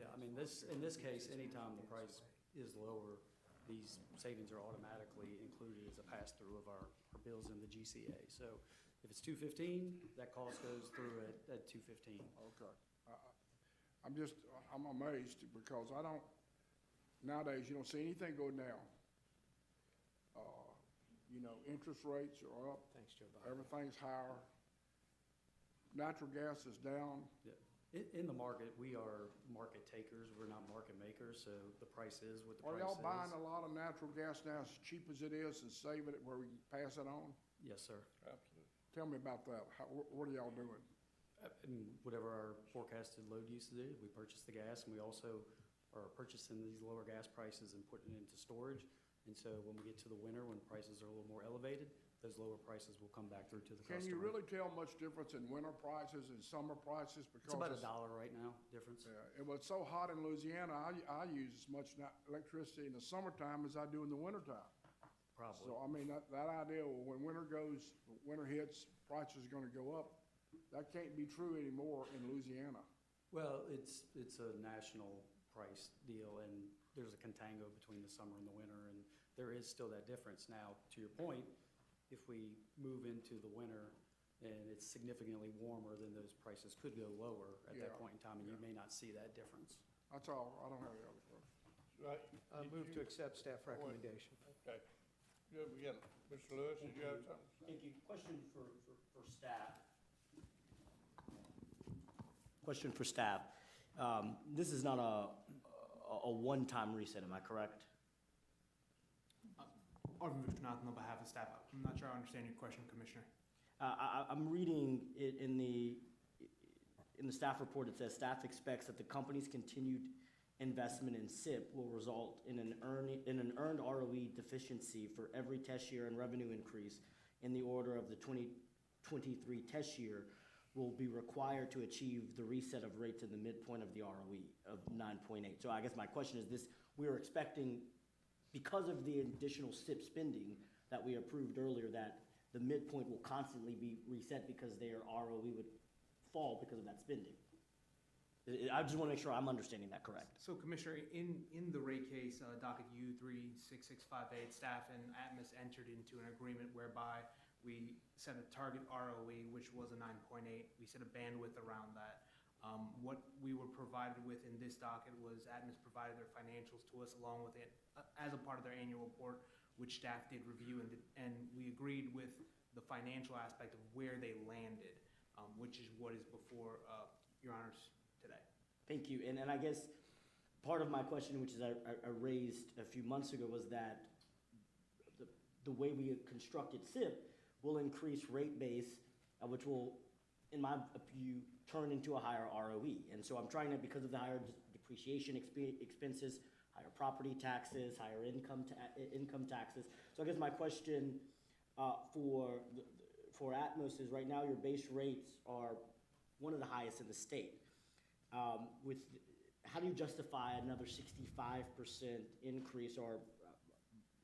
[SPEAKER 11] Yeah, I mean, in this case, anytime the price is lower, these savings are automatically included as a pass-through of our bills in the GCA. So if it's $2.15, that cost goes through at $2.15.
[SPEAKER 16] Okay. I'm amazed because nowadays, you don't see anything go down. Interest rates are up.
[SPEAKER 3] Thanks, Joe Biden.
[SPEAKER 16] Everything's higher. natural gas is down.
[SPEAKER 11] Yeah. In the market, we are market takers, we're not market makers, so the price is what the
[SPEAKER 16] Are
[SPEAKER 11] price
[SPEAKER 16] y'all
[SPEAKER 11] is.
[SPEAKER 16] buying a lot of natural gas now as cheap as it is and saving it where we can pass it on?
[SPEAKER 11] Yes, sir.
[SPEAKER 1] Absolutely.
[SPEAKER 16] Tell me about that. What are y'all doing?
[SPEAKER 11] And whatever our forecasted load usage is, we purchase the gas, and we also are purchasing these lower gas prices and putting it into storage. And so when we get to the winter, when prices are a little more elevated, those lower prices will come back through to the customer.
[SPEAKER 16] Can you really tell much difference in winter prices and summer prices?
[SPEAKER 11] It's
[SPEAKER 16] Because
[SPEAKER 11] about $1 right now, difference.
[SPEAKER 16] yeah, it was so hot in Louisiana, I use as much electricity in the summertime as I do in the wintertime.
[SPEAKER 11] Probably.
[SPEAKER 16] So, I mean, that idea, well, when winter hits, prices are gonna go up, that can't be true anymore in Louisiana.
[SPEAKER 11] Well, it's a national price deal, and there's a contango between the summer and the winter, and there is still that difference. Now, to your point, if we move into the winter and it's significantly warmer, then those prices could go lower at
[SPEAKER 16] Yeah,
[SPEAKER 11] that point in time, and you may not see that difference.
[SPEAKER 16] That's all, I don't have any other questions.
[SPEAKER 1] Right.
[SPEAKER 3] I move to accept staff recommendation.
[SPEAKER 1] Okay. Good, we got, Mr. Lewis, did you have something?
[SPEAKER 2] Thank you. Question for staff. Question for staff. This is not a one-time reset, am I correct?
[SPEAKER 10] Alderman Viswanathan on behalf of staff. I'm not sure I understand your question, Commissioner.
[SPEAKER 2] I'm reading it in the staff report. It says staff expects that the company's continued investment in SIP will result in an earned ROE deficiency for every test year and revenue increase in the order of the 2023 test year will be required to achieve the reset of rates in the midpoint of the ROE of 9.8. So I guess my question is this: we are expecting, because of the additional SIP spending that we approved earlier, that the midpoint will constantly be reset because their ROE would fall because of that spending. I just want to make sure I'm understanding that correct.
[SPEAKER 10] So Commissioner, in the rate case, docket U36658, staff and Atmos entered into an agreement whereby we set a target ROE, which was a 9.8. We set a bandwidth around that. What we were provided with in this docket was Atmos provided their financials to us along with it as a part of their annual report, which staff did review, and we agreed with the financial aspect of where they landed, which is what is before your honors today.
[SPEAKER 2] Thank you. And I guess part of my question, which is I raised a few months ago, was that the way we constructed SIP will increase rate base, which will, in my view, turn into a higher ROE. And so I'm trying to, because of the higher depreciation expenses, higher property taxes, higher income taxes. So I guess my question for Atmos is, right now your base rates are one of the highest in the state. How do you justify another 65% increase, or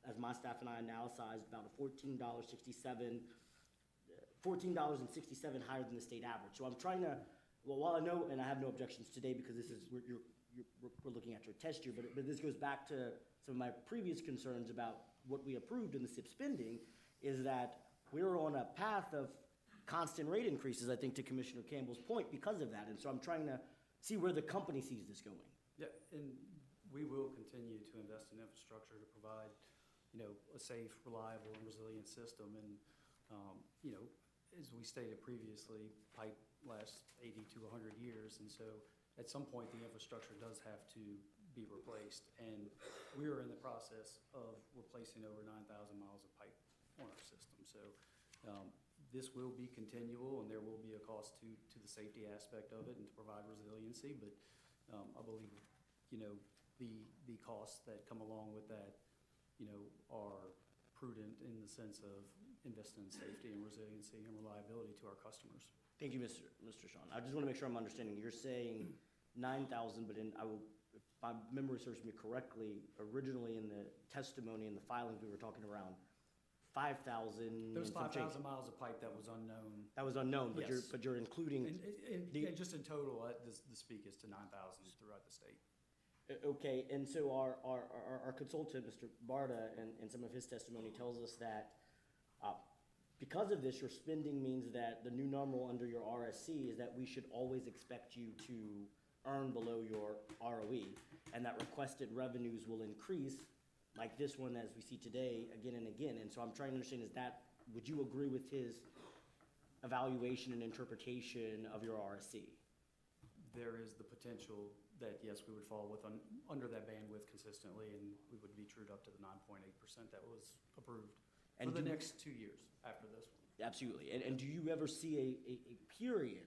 [SPEAKER 2] as my staff and I analyzed, about a $14.67 higher than the state average? So I'm trying to, well, while I know, and I have no objections today because this is, we're looking at your test year, but this goes back to some of my previous concerns about what we approved in the SIP spending, is that we're on a path of constant rate increases, I think, to Commissioner Campbell's point, because of that. And so I'm trying to see where the company sees this going.
[SPEAKER 11] Yeah, and we will continue to invest in infrastructure to provide, a safe, reliable, and resilient system. And, as we stated previously, pipe lasts 80 to 100 years. And so at some point, the infrastructure does have to be replaced. And we are in the process of replacing over 9,000 miles of pipe on our system. So this will be continual, and there will be a cost to the safety aspect of it and to provide resiliency. But I believe, the costs that come along with that, are prudent in the sense of investing in safety and resiliency and reliability to our customers.
[SPEAKER 2] Thank you, Mr. Sean. I just want to make sure I'm understanding. You're saying 9,000, but if my memory serves me correctly, originally in the testimony and the filings, we were talking around 5,000.
[SPEAKER 11] There's 5,000 miles of pipe that was unknown.
[SPEAKER 2] That was unknown, but
[SPEAKER 11] Yes.
[SPEAKER 2] you're including.
[SPEAKER 11] And just in total, the speak is to 9,000 throughout the state.
[SPEAKER 2] Okay, and so our consultant, Mr. Barta, and some of his testimony tells us that because of this, your spending means that the new normal under your RSC is that we should always expect you to earn below your ROE, and that requested revenues will increase, like this one as we see today, again and again. And so I'm trying to understand, would you agree with his evaluation and interpretation of your RSC?
[SPEAKER 11] There is the potential that, yes, we would fall under that bandwidth consistently, and we would be trued up to the 9.8% that was approved
[SPEAKER 2] And
[SPEAKER 11] for the
[SPEAKER 2] do-
[SPEAKER 11] next 2 years after this one.
[SPEAKER 2] Absolutely. And do you ever see a period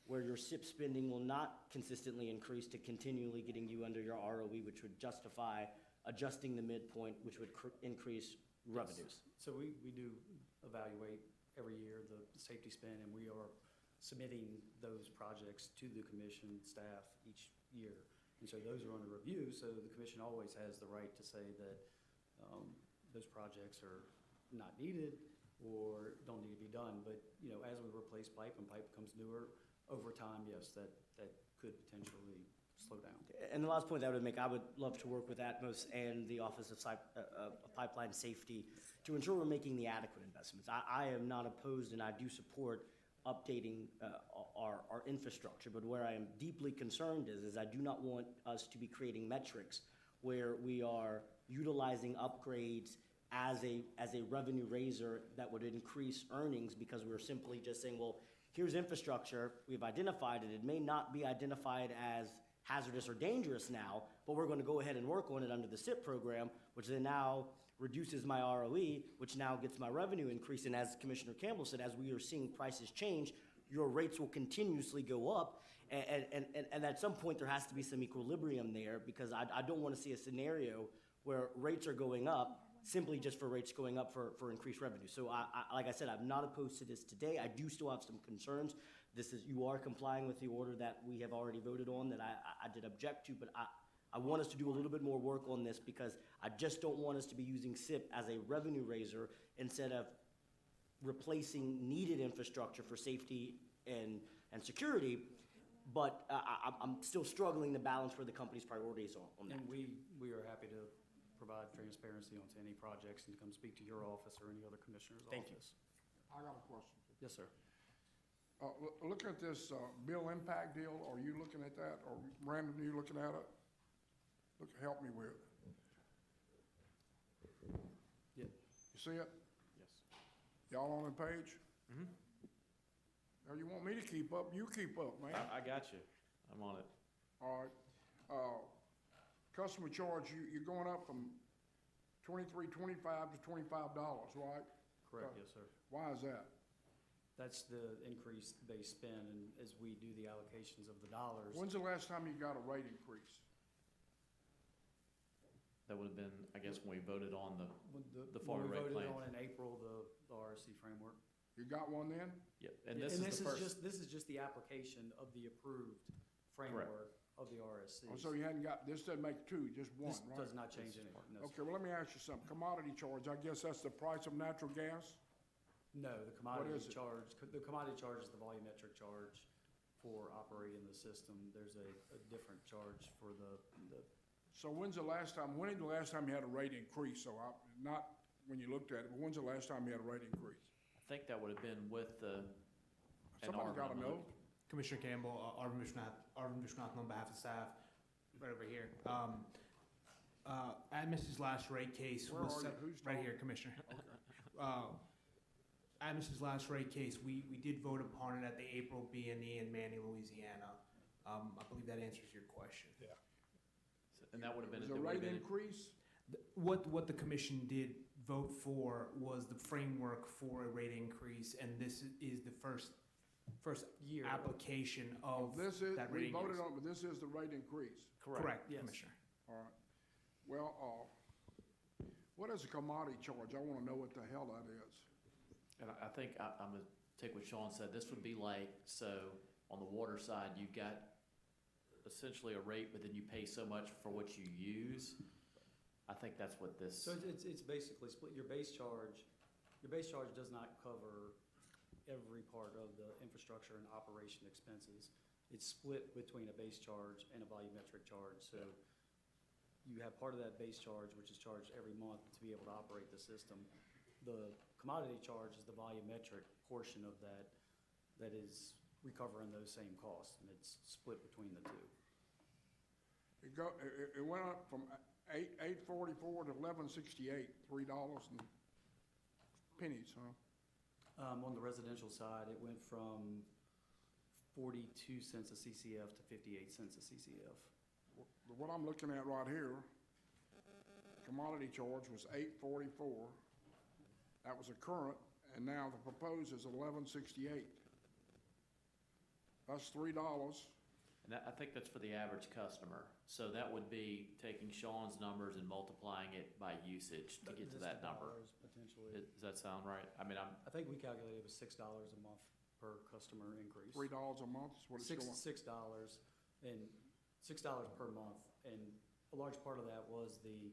[SPEAKER 2] where your SIP spending will not consistently increase to continually getting you under your ROE, which would justify adjusting the midpoint, which would increase revenues?
[SPEAKER 11] So we do evaluate every year the safety spend, and we are submitting those projects to the commission staff each year. And so those are under review, so the commission always has the right to say that those projects are not needed or don't need to be done. But, you know, as we replace pipe and pipe becomes newer, over time, yes, that could potentially slow down.
[SPEAKER 2] And the last point that I would make, I would love to work with Atmos and the Office of Pipeline Safety to ensure we're making the adequate investments. I am not opposed, and I do support updating our infrastructure, but where I am deeply concerned is I do not want us to be creating metrics where we are utilizing upgrades as a revenue raiser that would increase earnings, because we're simply just saying, well, here's infrastructure, we've identified it, it may not be identified as hazardous or dangerous now, but we're going to go ahead and work on it under the SIP program, which then now reduces my ROE, which now gets my revenue increase. And as Commissioner Campbell said, as we are seeing prices change, your rates will continuously go up. And at some point, there has to be some equilibrium there, because I don't want to see a scenario where rates are going up simply just for rates going up for increased revenue. So like I said, I'm not opposed to this today. I do still have some concerns. You are complying with the order that we have already voted on that I did object to, but I want us to do a little bit more work on this, because I just don't want us to be using SIP as a revenue raiser instead of replacing needed infrastructure for safety and security. But I'm still struggling to balance where the company's priorities are on that.
[SPEAKER 11] And we are happy to provide transparency onto any projects and come speak to your office or any other commissioner's
[SPEAKER 2] Thank you.
[SPEAKER 11] office.
[SPEAKER 16] I got a question.
[SPEAKER 11] Yes, sir.
[SPEAKER 16] Look at this bill impact deal. Are you looking at that? Or Brandon, are you looking at it? Help me with it.
[SPEAKER 11] Yeah.
[SPEAKER 16] You see it?
[SPEAKER 7] Yes.
[SPEAKER 16] Y'all on the page?
[SPEAKER 7] Mm-hmm.
[SPEAKER 16] Now, you want me to keep up, you keep up, man.
[SPEAKER 7] I got you. I'm on it.
[SPEAKER 16] All right. Customer charge, you're going up from $23.25 to $25, right?
[SPEAKER 11] Correct, yes, sir.
[SPEAKER 16] Why is that?
[SPEAKER 11] That's the increase they spend, and as we do the allocations of the dollars.
[SPEAKER 16] When's the last time you got a rate increase?
[SPEAKER 7] That would have been, I guess, when we voted on the
[SPEAKER 11] When
[SPEAKER 7] forward
[SPEAKER 11] we
[SPEAKER 7] rate plan.
[SPEAKER 11] voted on in April, the RSC framework.
[SPEAKER 16] You got one then?
[SPEAKER 7] Yep, and this is the first.
[SPEAKER 11] This is just the application of the approved framework of the RSC.
[SPEAKER 16] Oh, so you hadn't got, this doesn't make two, just one,
[SPEAKER 11] This
[SPEAKER 16] right?
[SPEAKER 11] does not change anything, no, sir.
[SPEAKER 16] Okay, well, let me ask you something. Commodity charge, I guess that's the price of natural gas?
[SPEAKER 11] No, the commodity
[SPEAKER 16] is it?
[SPEAKER 11] charge, the commodity charge is the volumetric charge for operating the system. There's a different charge for the
[SPEAKER 16] So when did the last time you had a rate increase? So not when you looked at it, but when's the last time you had a rate increase?
[SPEAKER 7] I think that would have been with the.
[SPEAKER 16] Somebody gotta know.
[SPEAKER 10] Commissioner Campbell, Arvin Vishwanathan on behalf of staff, right over here. At Mrs. last rate case
[SPEAKER 16] Where
[SPEAKER 10] was
[SPEAKER 16] are you?
[SPEAKER 10] set,
[SPEAKER 16] Who's
[SPEAKER 10] right
[SPEAKER 16] talking?
[SPEAKER 10] here, Commissioner. At Mrs. last rate case, we did vote upon it at the April B&E in Manny, Louisiana. I believe that answers your question.
[SPEAKER 16] Yeah.
[SPEAKER 7] And that would have been.
[SPEAKER 16] Was
[SPEAKER 7] there
[SPEAKER 16] a
[SPEAKER 7] would have
[SPEAKER 16] rate
[SPEAKER 7] been-
[SPEAKER 16] increase?
[SPEAKER 10] What the commission did vote for was the framework for a rate increase, and this is the first
[SPEAKER 11] year
[SPEAKER 10] application of
[SPEAKER 16] This is,
[SPEAKER 10] that
[SPEAKER 16] we
[SPEAKER 10] rate
[SPEAKER 16] voted
[SPEAKER 10] increase.
[SPEAKER 16] on, but this is the rate increase.
[SPEAKER 10] Correct,
[SPEAKER 11] Yes.
[SPEAKER 10] Commissioner.
[SPEAKER 16] All right. Well, what is a commodity charge? I wanna know what the hell that is.
[SPEAKER 7] And I think I'm gonna take what Sean said. This would be like, so on the water side, you've got essentially a rate, but then you pay so much for what you use. I think that's what this.
[SPEAKER 11] So it's basically split. Your base charge does not cover every part of the infrastructure and operation expenses. It's split between a base charge and a volumetric charge. So you have part of that base charge, which is charged every month to be able to operate the system. The commodity charge is the volumetric portion of that is recovering those same costs, and it's split between the two.
[SPEAKER 16] It went up from $8.44 to $11.68, $3 and pennies, huh?
[SPEAKER 11] On the residential side, it went from 42 cents a CCF to 58 cents a CCF.
[SPEAKER 16] What I'm looking at right here, commodity charge was $8.44. That was a current, and now the proposed is $11.68. That's $3.
[SPEAKER 7] And that, I think that's for the average customer. So that would be taking Sean's numbers and multiplying it by usage to get to that number.
[SPEAKER 11] $6 potentially.
[SPEAKER 7] Does that sound right? I mean,
[SPEAKER 11] I think we calculated it was $6 a month per customer increase.
[SPEAKER 16] $3 a month is what it's going.
[SPEAKER 11] $6 and $6 per month, and a large part of that was the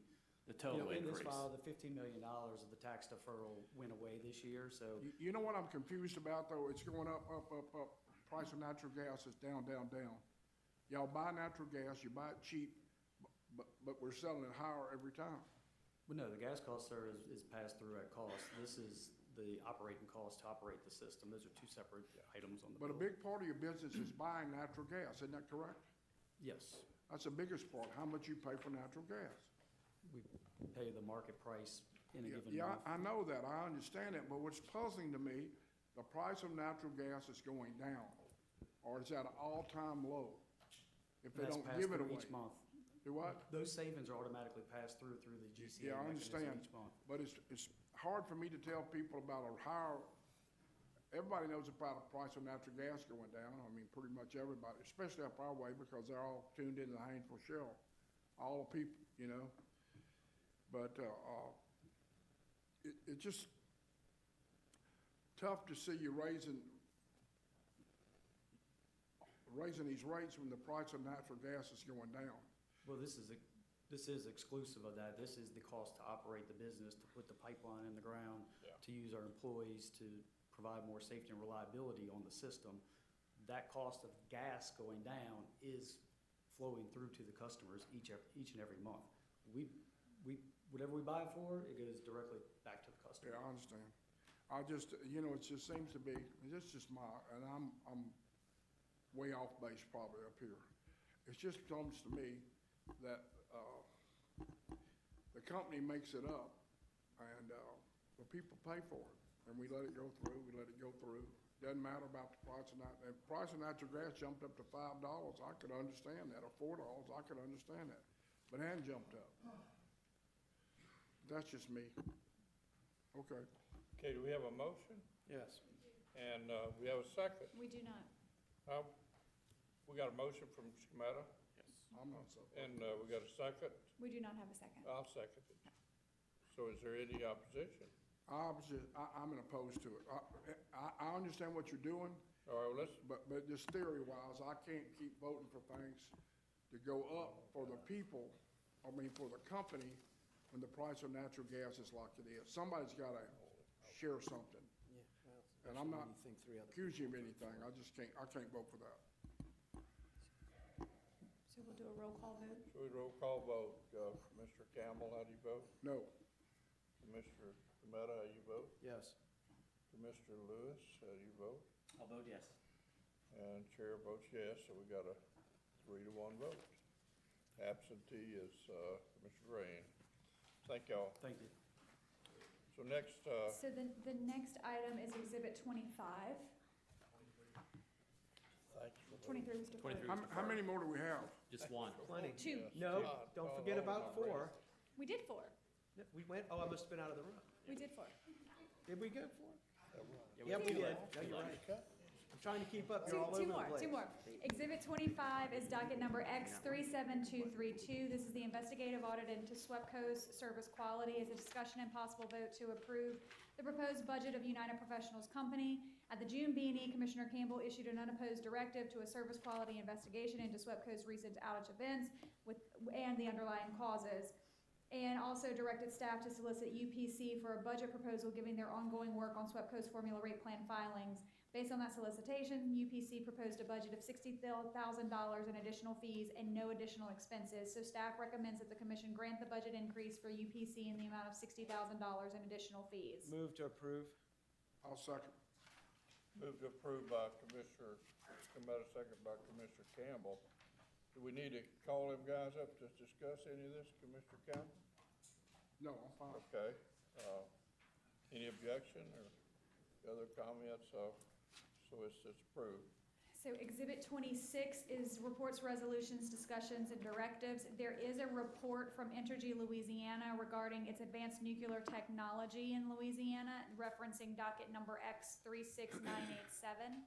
[SPEAKER 7] total
[SPEAKER 11] in this
[SPEAKER 7] increase.
[SPEAKER 11] file, the $15 million of the tax deferral went away this year, so.
[SPEAKER 16] You know what I'm confused about, though? It's going up, up, up, up. Price of natural gas is down, down, down. Y'all buy natural gas, you buy it cheap, but we're selling it higher every time.
[SPEAKER 11] Well, no, the gas cost, sir, is passed through at cost. This is the operating cost to operate the system. Those are two separate items on the bill.
[SPEAKER 16] But a big part of your business is buying natural gas, isn't that correct?
[SPEAKER 11] Yes,
[SPEAKER 16] That's the biggest part, how much you pay for natural gas.
[SPEAKER 11] we pay the market price in a given
[SPEAKER 16] Yeah,
[SPEAKER 11] month.
[SPEAKER 16] I know that, I understand it, but what's puzzling to me, the price of natural gas is going down, or it's at an all-time low. If they
[SPEAKER 11] That's
[SPEAKER 16] don't
[SPEAKER 11] passed
[SPEAKER 16] give it
[SPEAKER 11] through
[SPEAKER 16] away.
[SPEAKER 11] each month.
[SPEAKER 16] Do what?
[SPEAKER 11] Those savings are automatically passed through the GCA
[SPEAKER 16] Yeah, I
[SPEAKER 11] mechanism
[SPEAKER 16] understand,
[SPEAKER 11] each month.
[SPEAKER 16] but it's hard for me to tell people about a higher, everybody knows about the price of natural gas going down. I mean, pretty much everybody, especially up our way, because they're all tuned into the Haynesville Shale, all the people, you know? But, it's just tough to see you raising these rates when the price of natural gas is going down.
[SPEAKER 11] Well, this is exclusive of that. This is the cost to operate the business, to put the pipeline in the ground, to use our employees, to provide more safety and reliability on the system. That cost of gas going down is flowing through to the customers each and every month. Whatever we buy it for, it goes directly back to the customer.
[SPEAKER 16] Yeah, I understand. I just, it just seems to be, it's just and I'm way off base probably up here. It just comes to me that, the company makes it up and, the people pay for it. And we let it go through, Doesn't matter about the price of the price of natural gas jumped up to $5. I could understand that, or $4, I could understand that. But it hadn't jumped up. That's just me. Okay.
[SPEAKER 1] Okay, do we have a motion?
[SPEAKER 3] Yes.
[SPEAKER 1] And, we have a second.
[SPEAKER 4] We do not.
[SPEAKER 1] We got a motion from Schmetta,
[SPEAKER 16] I'm not so.
[SPEAKER 1] and, we got a second.
[SPEAKER 4] We do not have a second.
[SPEAKER 1] I'll second it. So is there any opposition?
[SPEAKER 16] I'm opposed to it. I understand what you're doing,
[SPEAKER 1] All right, well, let's,
[SPEAKER 16] but just theory-wise, I can't keep voting for things to go up for the people, for the company, when the price of natural gas is like it is. Somebody's gotta share something. And I'm not accusing you of anything, I can't vote for that.
[SPEAKER 4] So we'll do a roll call vote.
[SPEAKER 1] should we roll call vote? Mr. Campbell, how do you vote?
[SPEAKER 16] No.
[SPEAKER 1] Mr. Schmetta, how you vote?
[SPEAKER 3] Yes.
[SPEAKER 1] Mr. Lewis, how do you vote?
[SPEAKER 7] I'll vote yes.
[SPEAKER 1] And chair votes yes, so we got a 3-1 vote. Absentee is, Mr. Rain. Thank y'all.
[SPEAKER 11] Thank you.
[SPEAKER 1] So next,
[SPEAKER 4] So the next item is Exhibit 25.
[SPEAKER 1] thanks for
[SPEAKER 4] 23 was deferred.
[SPEAKER 7] 23 was
[SPEAKER 16] How many more do we have?
[SPEAKER 7] Just one.
[SPEAKER 3] Plenty.
[SPEAKER 4] Two.
[SPEAKER 3] No, don't forget about 4.
[SPEAKER 4] We did 4.
[SPEAKER 3] We went, I must have been out of the room.
[SPEAKER 4] We did 4.
[SPEAKER 3] Did we go 4?
[SPEAKER 7] Yeah,
[SPEAKER 3] Yep, we did. No, you're right. I'm trying to keep up. You're all over the place.
[SPEAKER 4] Two more. Exhibit 25 is docket number X37232. This is the investigative audit into SWEPCO's service quality. Is a discussion and possible vote to approve the proposed budget of United Professionals Company. At the June B&E, Commissioner Campbell issued an unopposed directive to a service quality investigation into SWEPCO's recent outage events and the underlying causes, and also directed staff to solicit UPC for a budget proposal giving their ongoing work on SWEPCO's formula rate plan filings. Based on that solicitation, UPC proposed a budget of $60,000 in additional fees and no additional expenses. So staff recommends that the commission grant the budget increase for UPC in the amount of $60,000 in additional fees.
[SPEAKER 3] Move to approve.
[SPEAKER 16] I'll second.
[SPEAKER 1] move to approve by Commissioner Schmetta, second by Commissioner Campbell. Do we need to call them guys up to discuss any of this, Commissioner Campbell?
[SPEAKER 16] No, I'm fine.
[SPEAKER 1] Okay, any objection, or other comments? So it's approved.
[SPEAKER 4] So Exhibit 26 is reports, resolutions, discussions, and directives. There is a report from Entergy Louisiana regarding its advanced nuclear technology in Louisiana, referencing docket number X36987.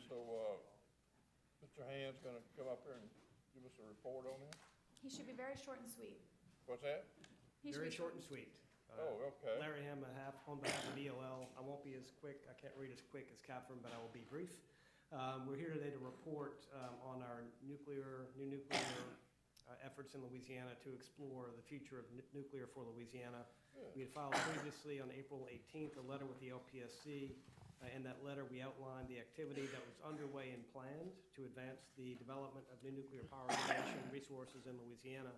[SPEAKER 1] So, Mr. Hand's gonna come up here and give us a report on that?
[SPEAKER 4] He should be very short and sweet.
[SPEAKER 1] What's that?
[SPEAKER 4] He should
[SPEAKER 3] Very
[SPEAKER 4] be
[SPEAKER 3] short and sweet.
[SPEAKER 1] Oh, okay.
[SPEAKER 3] Larry Ham, on behalf of EOL. I won't be as quick, I can't read as quick as Catherine, but I will be brief. We're here today to report on our new nuclear efforts in Louisiana to explore the future of nuclear for Louisiana. We had filed previously on April 18th a letter with the LPSC. In that letter, we outlined the activity that was underway and planned to advance the development of new nuclear power generation resources in Louisiana.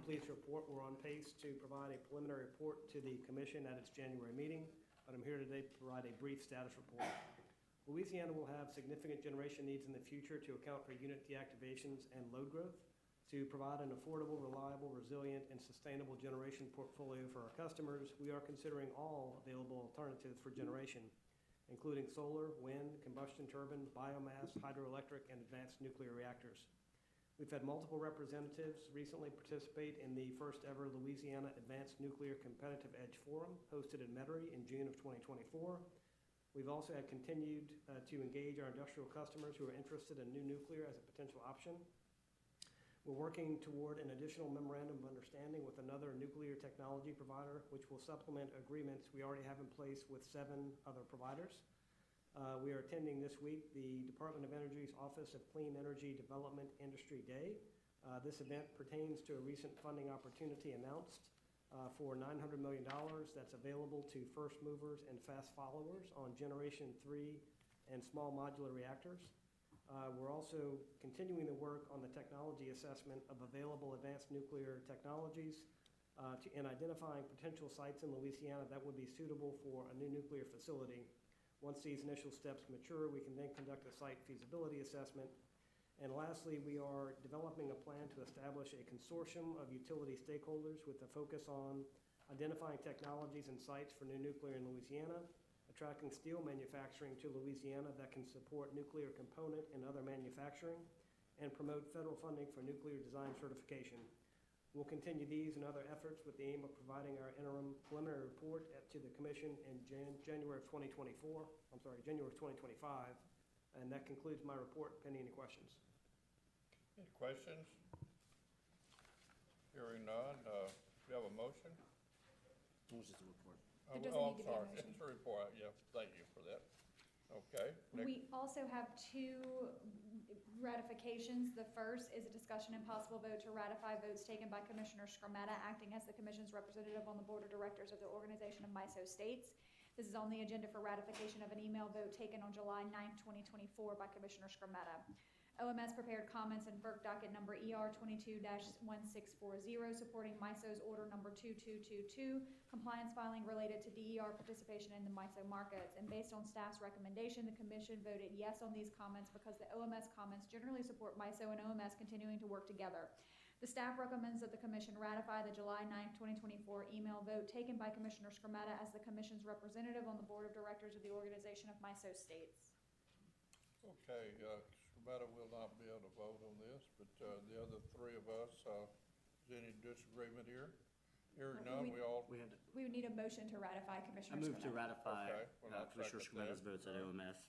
[SPEAKER 3] Pleased to report we're on pace to provide a preliminary report to the Commission at its January meeting, but I'm here today to provide a brief status report. Louisiana will have significant generation needs in the future to account for unit deactivations and load growth. To provide an affordable, reliable, resilient, and sustainable generation portfolio for our customers, we are considering all available alternatives for generation, including solar, wind, combustion turbine, biomass, hydroelectric, and advanced nuclear reactors. We've had multiple representatives recently participate in the first ever Louisiana Advanced Nuclear Competitive Edge Forum hosted in Metairie in June of 2024. We've also had continued to engage our industrial customers who are interested in new nuclear as a potential option. We're working toward an additional memorandum of understanding with another nuclear technology provider, which will supplement agreements we already have in place with 7 other providers. We are attending this week the Department of Energy's Office of Clean Energy Development Industry Day. This event pertains to a recent funding opportunity announced for $900 million that's available to first movers and fast followers on Generation 3 and small modular reactors. We're also continuing the work on the technology assessment of available advanced nuclear technologies in identifying potential sites in Louisiana that would be suitable for a new nuclear facility. Once these initial steps mature, we can then conduct a site feasibility assessment. And lastly, we are developing a plan to establish a consortium of utility stakeholders with a focus on identifying technologies and sites for new nuclear in Louisiana, attracting steel manufacturing to Louisiana that can support nuclear component and other manufacturing, and promote federal funding for nuclear design certification. We'll continue these and other efforts with the aim of providing our interim preliminary report to the Commission in January of 2025. And that concludes my report, pending any questions.
[SPEAKER 1] Any questions? Hearing none, we have a motion?
[SPEAKER 2] It was just a report.
[SPEAKER 4] There doesn't need to be a
[SPEAKER 1] I'm sorry,
[SPEAKER 4] motion.
[SPEAKER 1] it's a report, yeah, thank you for that. Okay. next.
[SPEAKER 4] We also have 2 ratifications. The first is a discussion and possible vote to ratify votes taken by Commissioner Skrmetta, acting as the Commission's representative on the Board of Directors of the Organization of MISO States. This is on the agenda for ratification of an email vote taken on July 9th, 2024 by Commissioner Skrmetta. OMS prepared comments in FERC docket number ER 22-1640, supporting MISO's order number 2222, compliance filing related to DER participation in the MISO markets. And based on staff's recommendation, the Commission voted yes on these comments because the OMS comments generally support MISO and OMS continuing to work together. The staff recommends that the Commission ratify the July 9th, 2024 email vote taken by Commissioner Skrmetta as the Commission's representative on the Board of Directors of the Organization of MISO States.
[SPEAKER 1] Okay, Skrmetta will not be able to vote on this, but the other 3 of us, is any disagreement here? Hearing none, we
[SPEAKER 4] would need a motion to ratify Commissioner
[SPEAKER 2] I move to
[SPEAKER 4] Skrmetta.
[SPEAKER 2] ratify
[SPEAKER 1] Okay, well, I'll
[SPEAKER 2] Commissioner
[SPEAKER 1] second
[SPEAKER 2] Skrmetta's
[SPEAKER 1] that.
[SPEAKER 2] votes at OMS.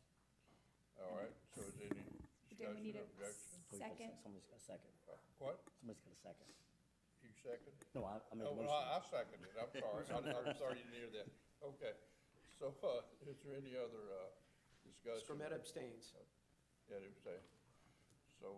[SPEAKER 1] All right, so is any
[SPEAKER 4] Then we need
[SPEAKER 1] discussion,
[SPEAKER 4] a
[SPEAKER 1] objection?
[SPEAKER 4] second.
[SPEAKER 2] Somebody's got a second.
[SPEAKER 1] What?
[SPEAKER 2] Somebody's got a second.
[SPEAKER 1] You second?
[SPEAKER 2] No, I made a
[SPEAKER 1] Oh,
[SPEAKER 2] motion.
[SPEAKER 1] well, I seconded it, I'm sorry, I'm sorry you didn't hear that. Okay, so, is there any other, discussion?
[SPEAKER 3] Skrmetta abstains.
[SPEAKER 1] Yeah, they say. So,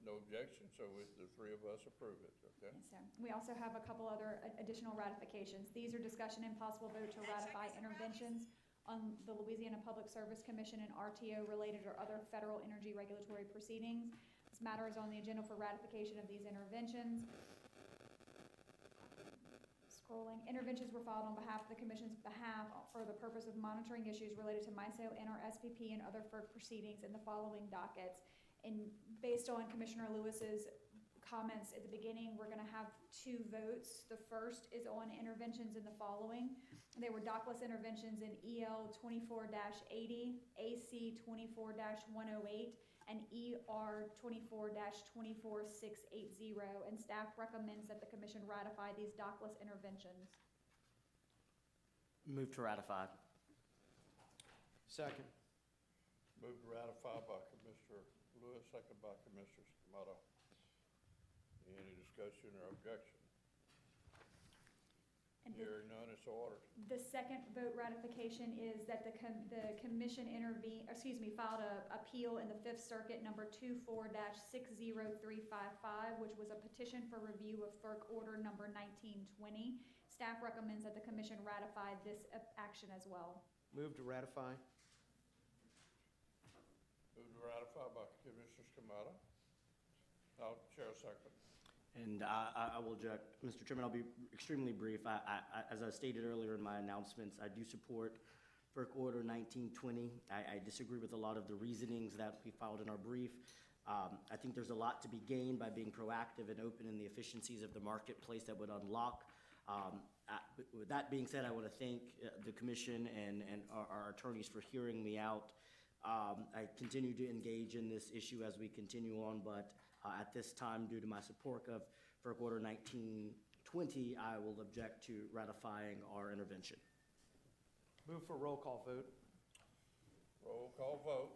[SPEAKER 1] no objection, so the 3 of us approve it, okay?
[SPEAKER 4] Yes, sir. We also have a couple other additional ratifications. These are discussion and possible vote to ratify interventions on the Louisiana Public Service Commission and RTO-related or other federal energy regulatory proceedings. This matter is on the agenda for ratification of these interventions. Scrolling. Interventions were filed on behalf of the Commission's behalf for the purpose of monitoring issues related to MISO, NRSPP, and other FERC proceedings in the following dockets. And based on Commissioner Lewis's comments at the beginning. We're gonna have 2 votes. The first is on interventions in the following. They were dockless interventions in EL 24-80, AC 24-108, and ER 24-24680, and staff recommends that the commission ratify these dockless interventions.
[SPEAKER 2] Move to ratify.
[SPEAKER 3] Second.
[SPEAKER 1] Moved to ratify by Commissioner Lewis, second by Commissioner Scamato. Any discussion or objection?
[SPEAKER 4] And
[SPEAKER 1] Hearing none, it's ordered.
[SPEAKER 4] the second vote ratification is that the commission filed a appeal in the Fifth Circuit number 24-60355, which was a petition for review of FERC order number 1920. Staff recommends that the commission ratify this action as well.
[SPEAKER 3] Move to ratify.
[SPEAKER 1] Moved to ratify by Commissioner Scamato. Now, Chair second.
[SPEAKER 2] And I will object. Mr. Chairman, I'll be extremely brief. As I stated earlier in my announcements, I do support FERC Order 1920. I disagree with a lot of the reasonings that we filed in our brief. I think there's a lot to be gained by being proactive and open in the efficiencies of the marketplace that would unlock. With that being said, I want to thank the commission and our attorneys for hearing me out. I continue to engage in this issue as we continue on, but at this time, due to my support of FERC Order 1920, I will object to ratifying our intervention.
[SPEAKER 3] Move for roll call vote.
[SPEAKER 1] Roll call vote.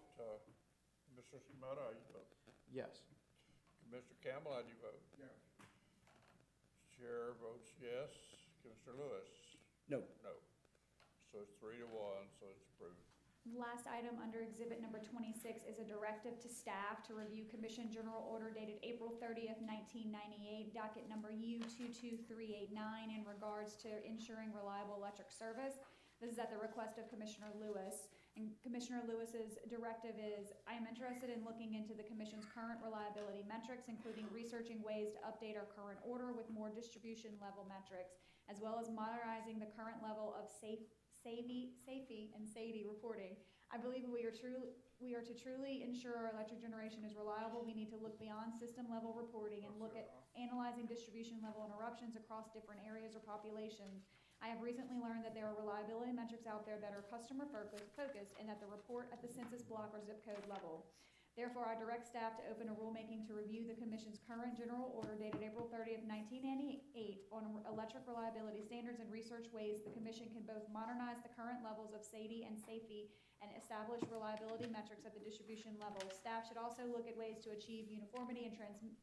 [SPEAKER 1] Commissioner Scamato, how you vote?
[SPEAKER 3] Yes.
[SPEAKER 1] Commissioner Campbell, how do you vote?
[SPEAKER 16] Yes.
[SPEAKER 1] Chair votes yes. Commissioner Lewis?
[SPEAKER 2] No.
[SPEAKER 1] No. So it's 3-1, so it's approved.
[SPEAKER 4] Last item under exhibit number 26 is a directive to staff to review Commission General Order dated April 30th, 1998, docket number U22389 in regards to ensuring reliable electric service. This is at the request of Commissioner Lewis. And Commissioner Lewis's directive is, I am interested in looking into the Commission's current reliability metrics, including researching ways to update our current order with more distribution level metrics, as well as modernizing the current level of SAIDI and SAIDI reporting. I believe we are to truly ensure our electric generation is reliable. We need to look beyond system level reporting and look at analyzing distribution level interruptions across different areas or populations. I have recently learned that there are reliability metrics out there that are customer focused and that the report at the census block or zip code level. Therefore, I direct staff to open a rulemaking to review the Commission's current general order dated April 30th, 1998 on electric reliability standards and research ways the Commission can both modernize the current levels of SAIDI and SAIFI and establish reliability metrics at the distribution level. Staff should also look at ways to achieve uniformity and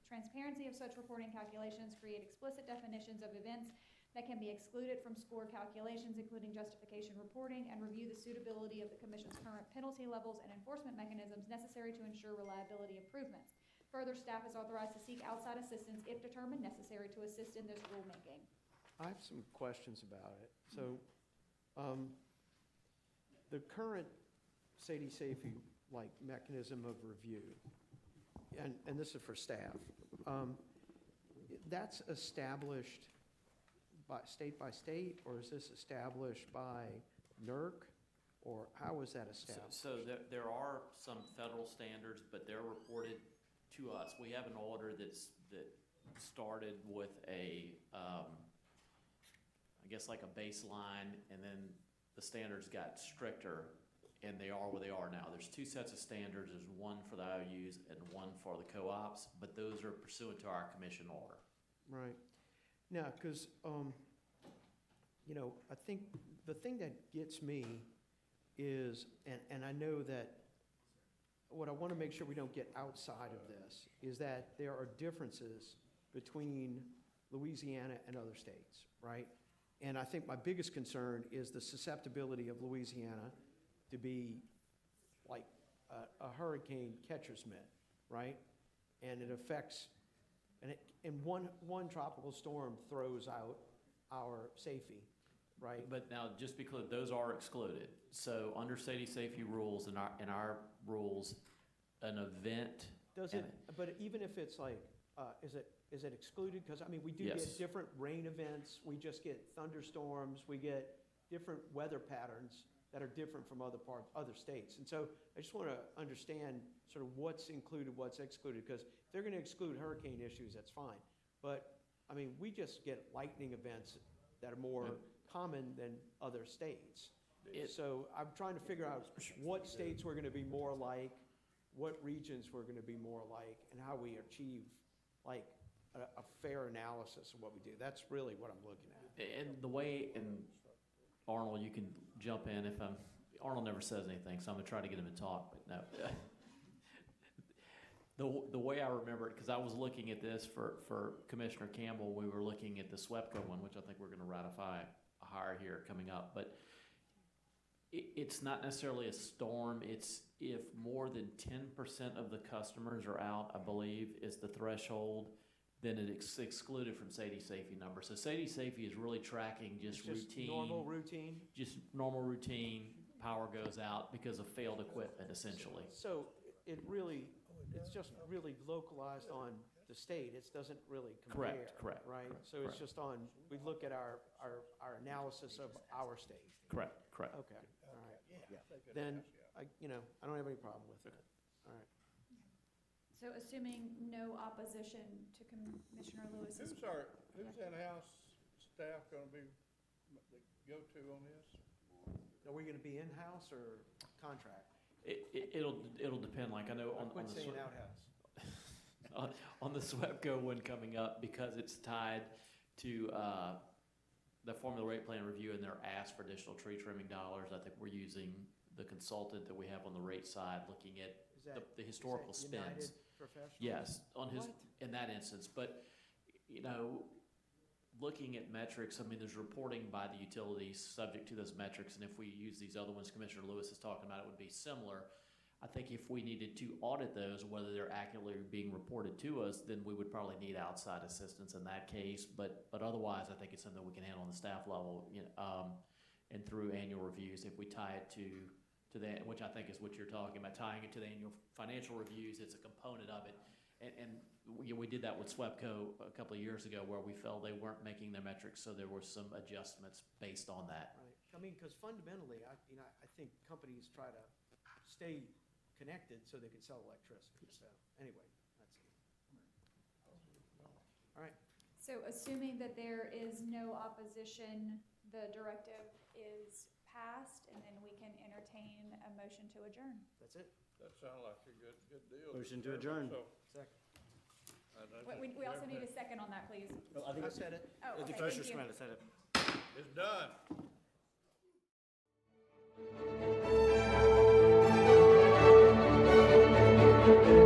[SPEAKER 4] transparency of such reporting calculations, create explicit definitions of events that can be excluded from score calculations, including justification reporting, and review the suitability of the Commission's current penalty levels and enforcement mechanisms necessary to ensure reliability improvements. Further, staff is authorized to seek outside assistance if determined necessary to assist in this rulemaking.
[SPEAKER 3] I have some questions about it. So, the current SAIDI-SAIFI like mechanism of review, and this is for staff, that's established by state, or is this established by NERC, or how is that established?
[SPEAKER 7] So there are some federal standards, but they're reported to us. We have an order that started with a, I guess like a baseline, and then the standards got stricter, and they are where they are now. There's 2 sets of standards. There's one for the IOUs and one for the co-ops, but those are pursuant to our commission order.
[SPEAKER 3] Right. Now, because, I think the thing that gets me is, and I know that what I want to make sure we don't get outside of this, is that there are differences between Louisiana and other states, right? And I think my biggest concern is the susceptibility of Louisiana to be like a hurricane catcher's mitt, right? And it affects, and one tropical storm throws out our SAIFI, right?
[SPEAKER 7] But now, just because those are excluded, so under SAIDI-SAIFI rules and our rules, an event.
[SPEAKER 3] Does it? But even if it's like, is it excluded? Because I mean, we do
[SPEAKER 7] Yes.
[SPEAKER 3] get different rain events. We just get thunderstorms. We get different weather patterns that are different from other states. And so I just want to understand sort of what's included, what's excluded, because if they're going to exclude hurricane issues, that's fine. But, I mean, we just get lightning events that are more common than other states. So I'm trying to figure out what states we're going to be more like, what regions we're going to be more like, and how we achieve like a fair analysis of what we do. That's really what I'm looking at.
[SPEAKER 7] And the way, and Arnold, you can jump in if Arnold never says anything, so I'm gonna try to get him to talk, but no. The way I remember it, because I was looking at this for Commissioner Campbell, we were looking at the SWEPCO one, which I think we're gonna ratify a hire here coming up, but it's not necessarily a storm, it's if more than 10% of the customers are out, I believe, is the threshold, then it's excluded from Sadie Safety number. So Sadie Safety is really tracking just routine.
[SPEAKER 3] Normal routine?
[SPEAKER 7] Just normal routine, power goes out because of failed equipment, essentially.
[SPEAKER 3] So it's just really localized on the state. It doesn't really compare.
[SPEAKER 7] Correct.
[SPEAKER 3] Right?
[SPEAKER 7] Correct,
[SPEAKER 3] So it's just on, we look at our analysis of our state.
[SPEAKER 7] Correct.
[SPEAKER 3] Okay, all right. Then, I don't have any problem with it. All right.
[SPEAKER 4] So assuming no opposition to Commissioner Lewis's.
[SPEAKER 1] Who's in-house staff gonna be the go-to on this?
[SPEAKER 3] Are we gonna be in-house or contract?
[SPEAKER 7] It'll depend, like I know on
[SPEAKER 3] Quit
[SPEAKER 7] the
[SPEAKER 3] saying outhouse.
[SPEAKER 7] on the SWEPCO one coming up, because it's tied to the formula rate plan review and they're asked for additional tree trimming dollars. I think we're using the consultant that we have on the rate side, looking at the historical
[SPEAKER 3] Is that United
[SPEAKER 7] spends.
[SPEAKER 3] Professionals?
[SPEAKER 7] Yes, in that instance, but, looking at metrics, I mean, there's reporting by the utilities subject to those metrics, and if we use these other ones Commissioner Lewis is talking about, it would be similar. I think if we needed to audit those, whether they're accurately being reported to us, then we would probably need outside assistance in that case, but otherwise, I think it's something we can handle on the staff level, and through annual reviews, if we tie it to that, which I think is what you're talking about, tying it to the annual financial reviews, it's a component of it. And we did that with SWEPCO a couple of years ago where we felt they weren't making their metrics, so there were some adjustments based on that.
[SPEAKER 3] Right. I mean, because fundamentally, I think companies try to stay connected so they can sell electricity. So anyway, that's it. All right.
[SPEAKER 4] So assuming that there is no opposition, the directive is passed, and then we can entertain a motion to adjourn.
[SPEAKER 3] That's it.
[SPEAKER 1] That sounds like a good deal.
[SPEAKER 2] Motion to adjourn.
[SPEAKER 3] Second.
[SPEAKER 4] We also need a second on that, please.
[SPEAKER 2] Well, I think
[SPEAKER 3] I said it.
[SPEAKER 4] Oh, okay,
[SPEAKER 2] Commissioner
[SPEAKER 4] thank you.
[SPEAKER 2] Smith said it.
[SPEAKER 1] It's done.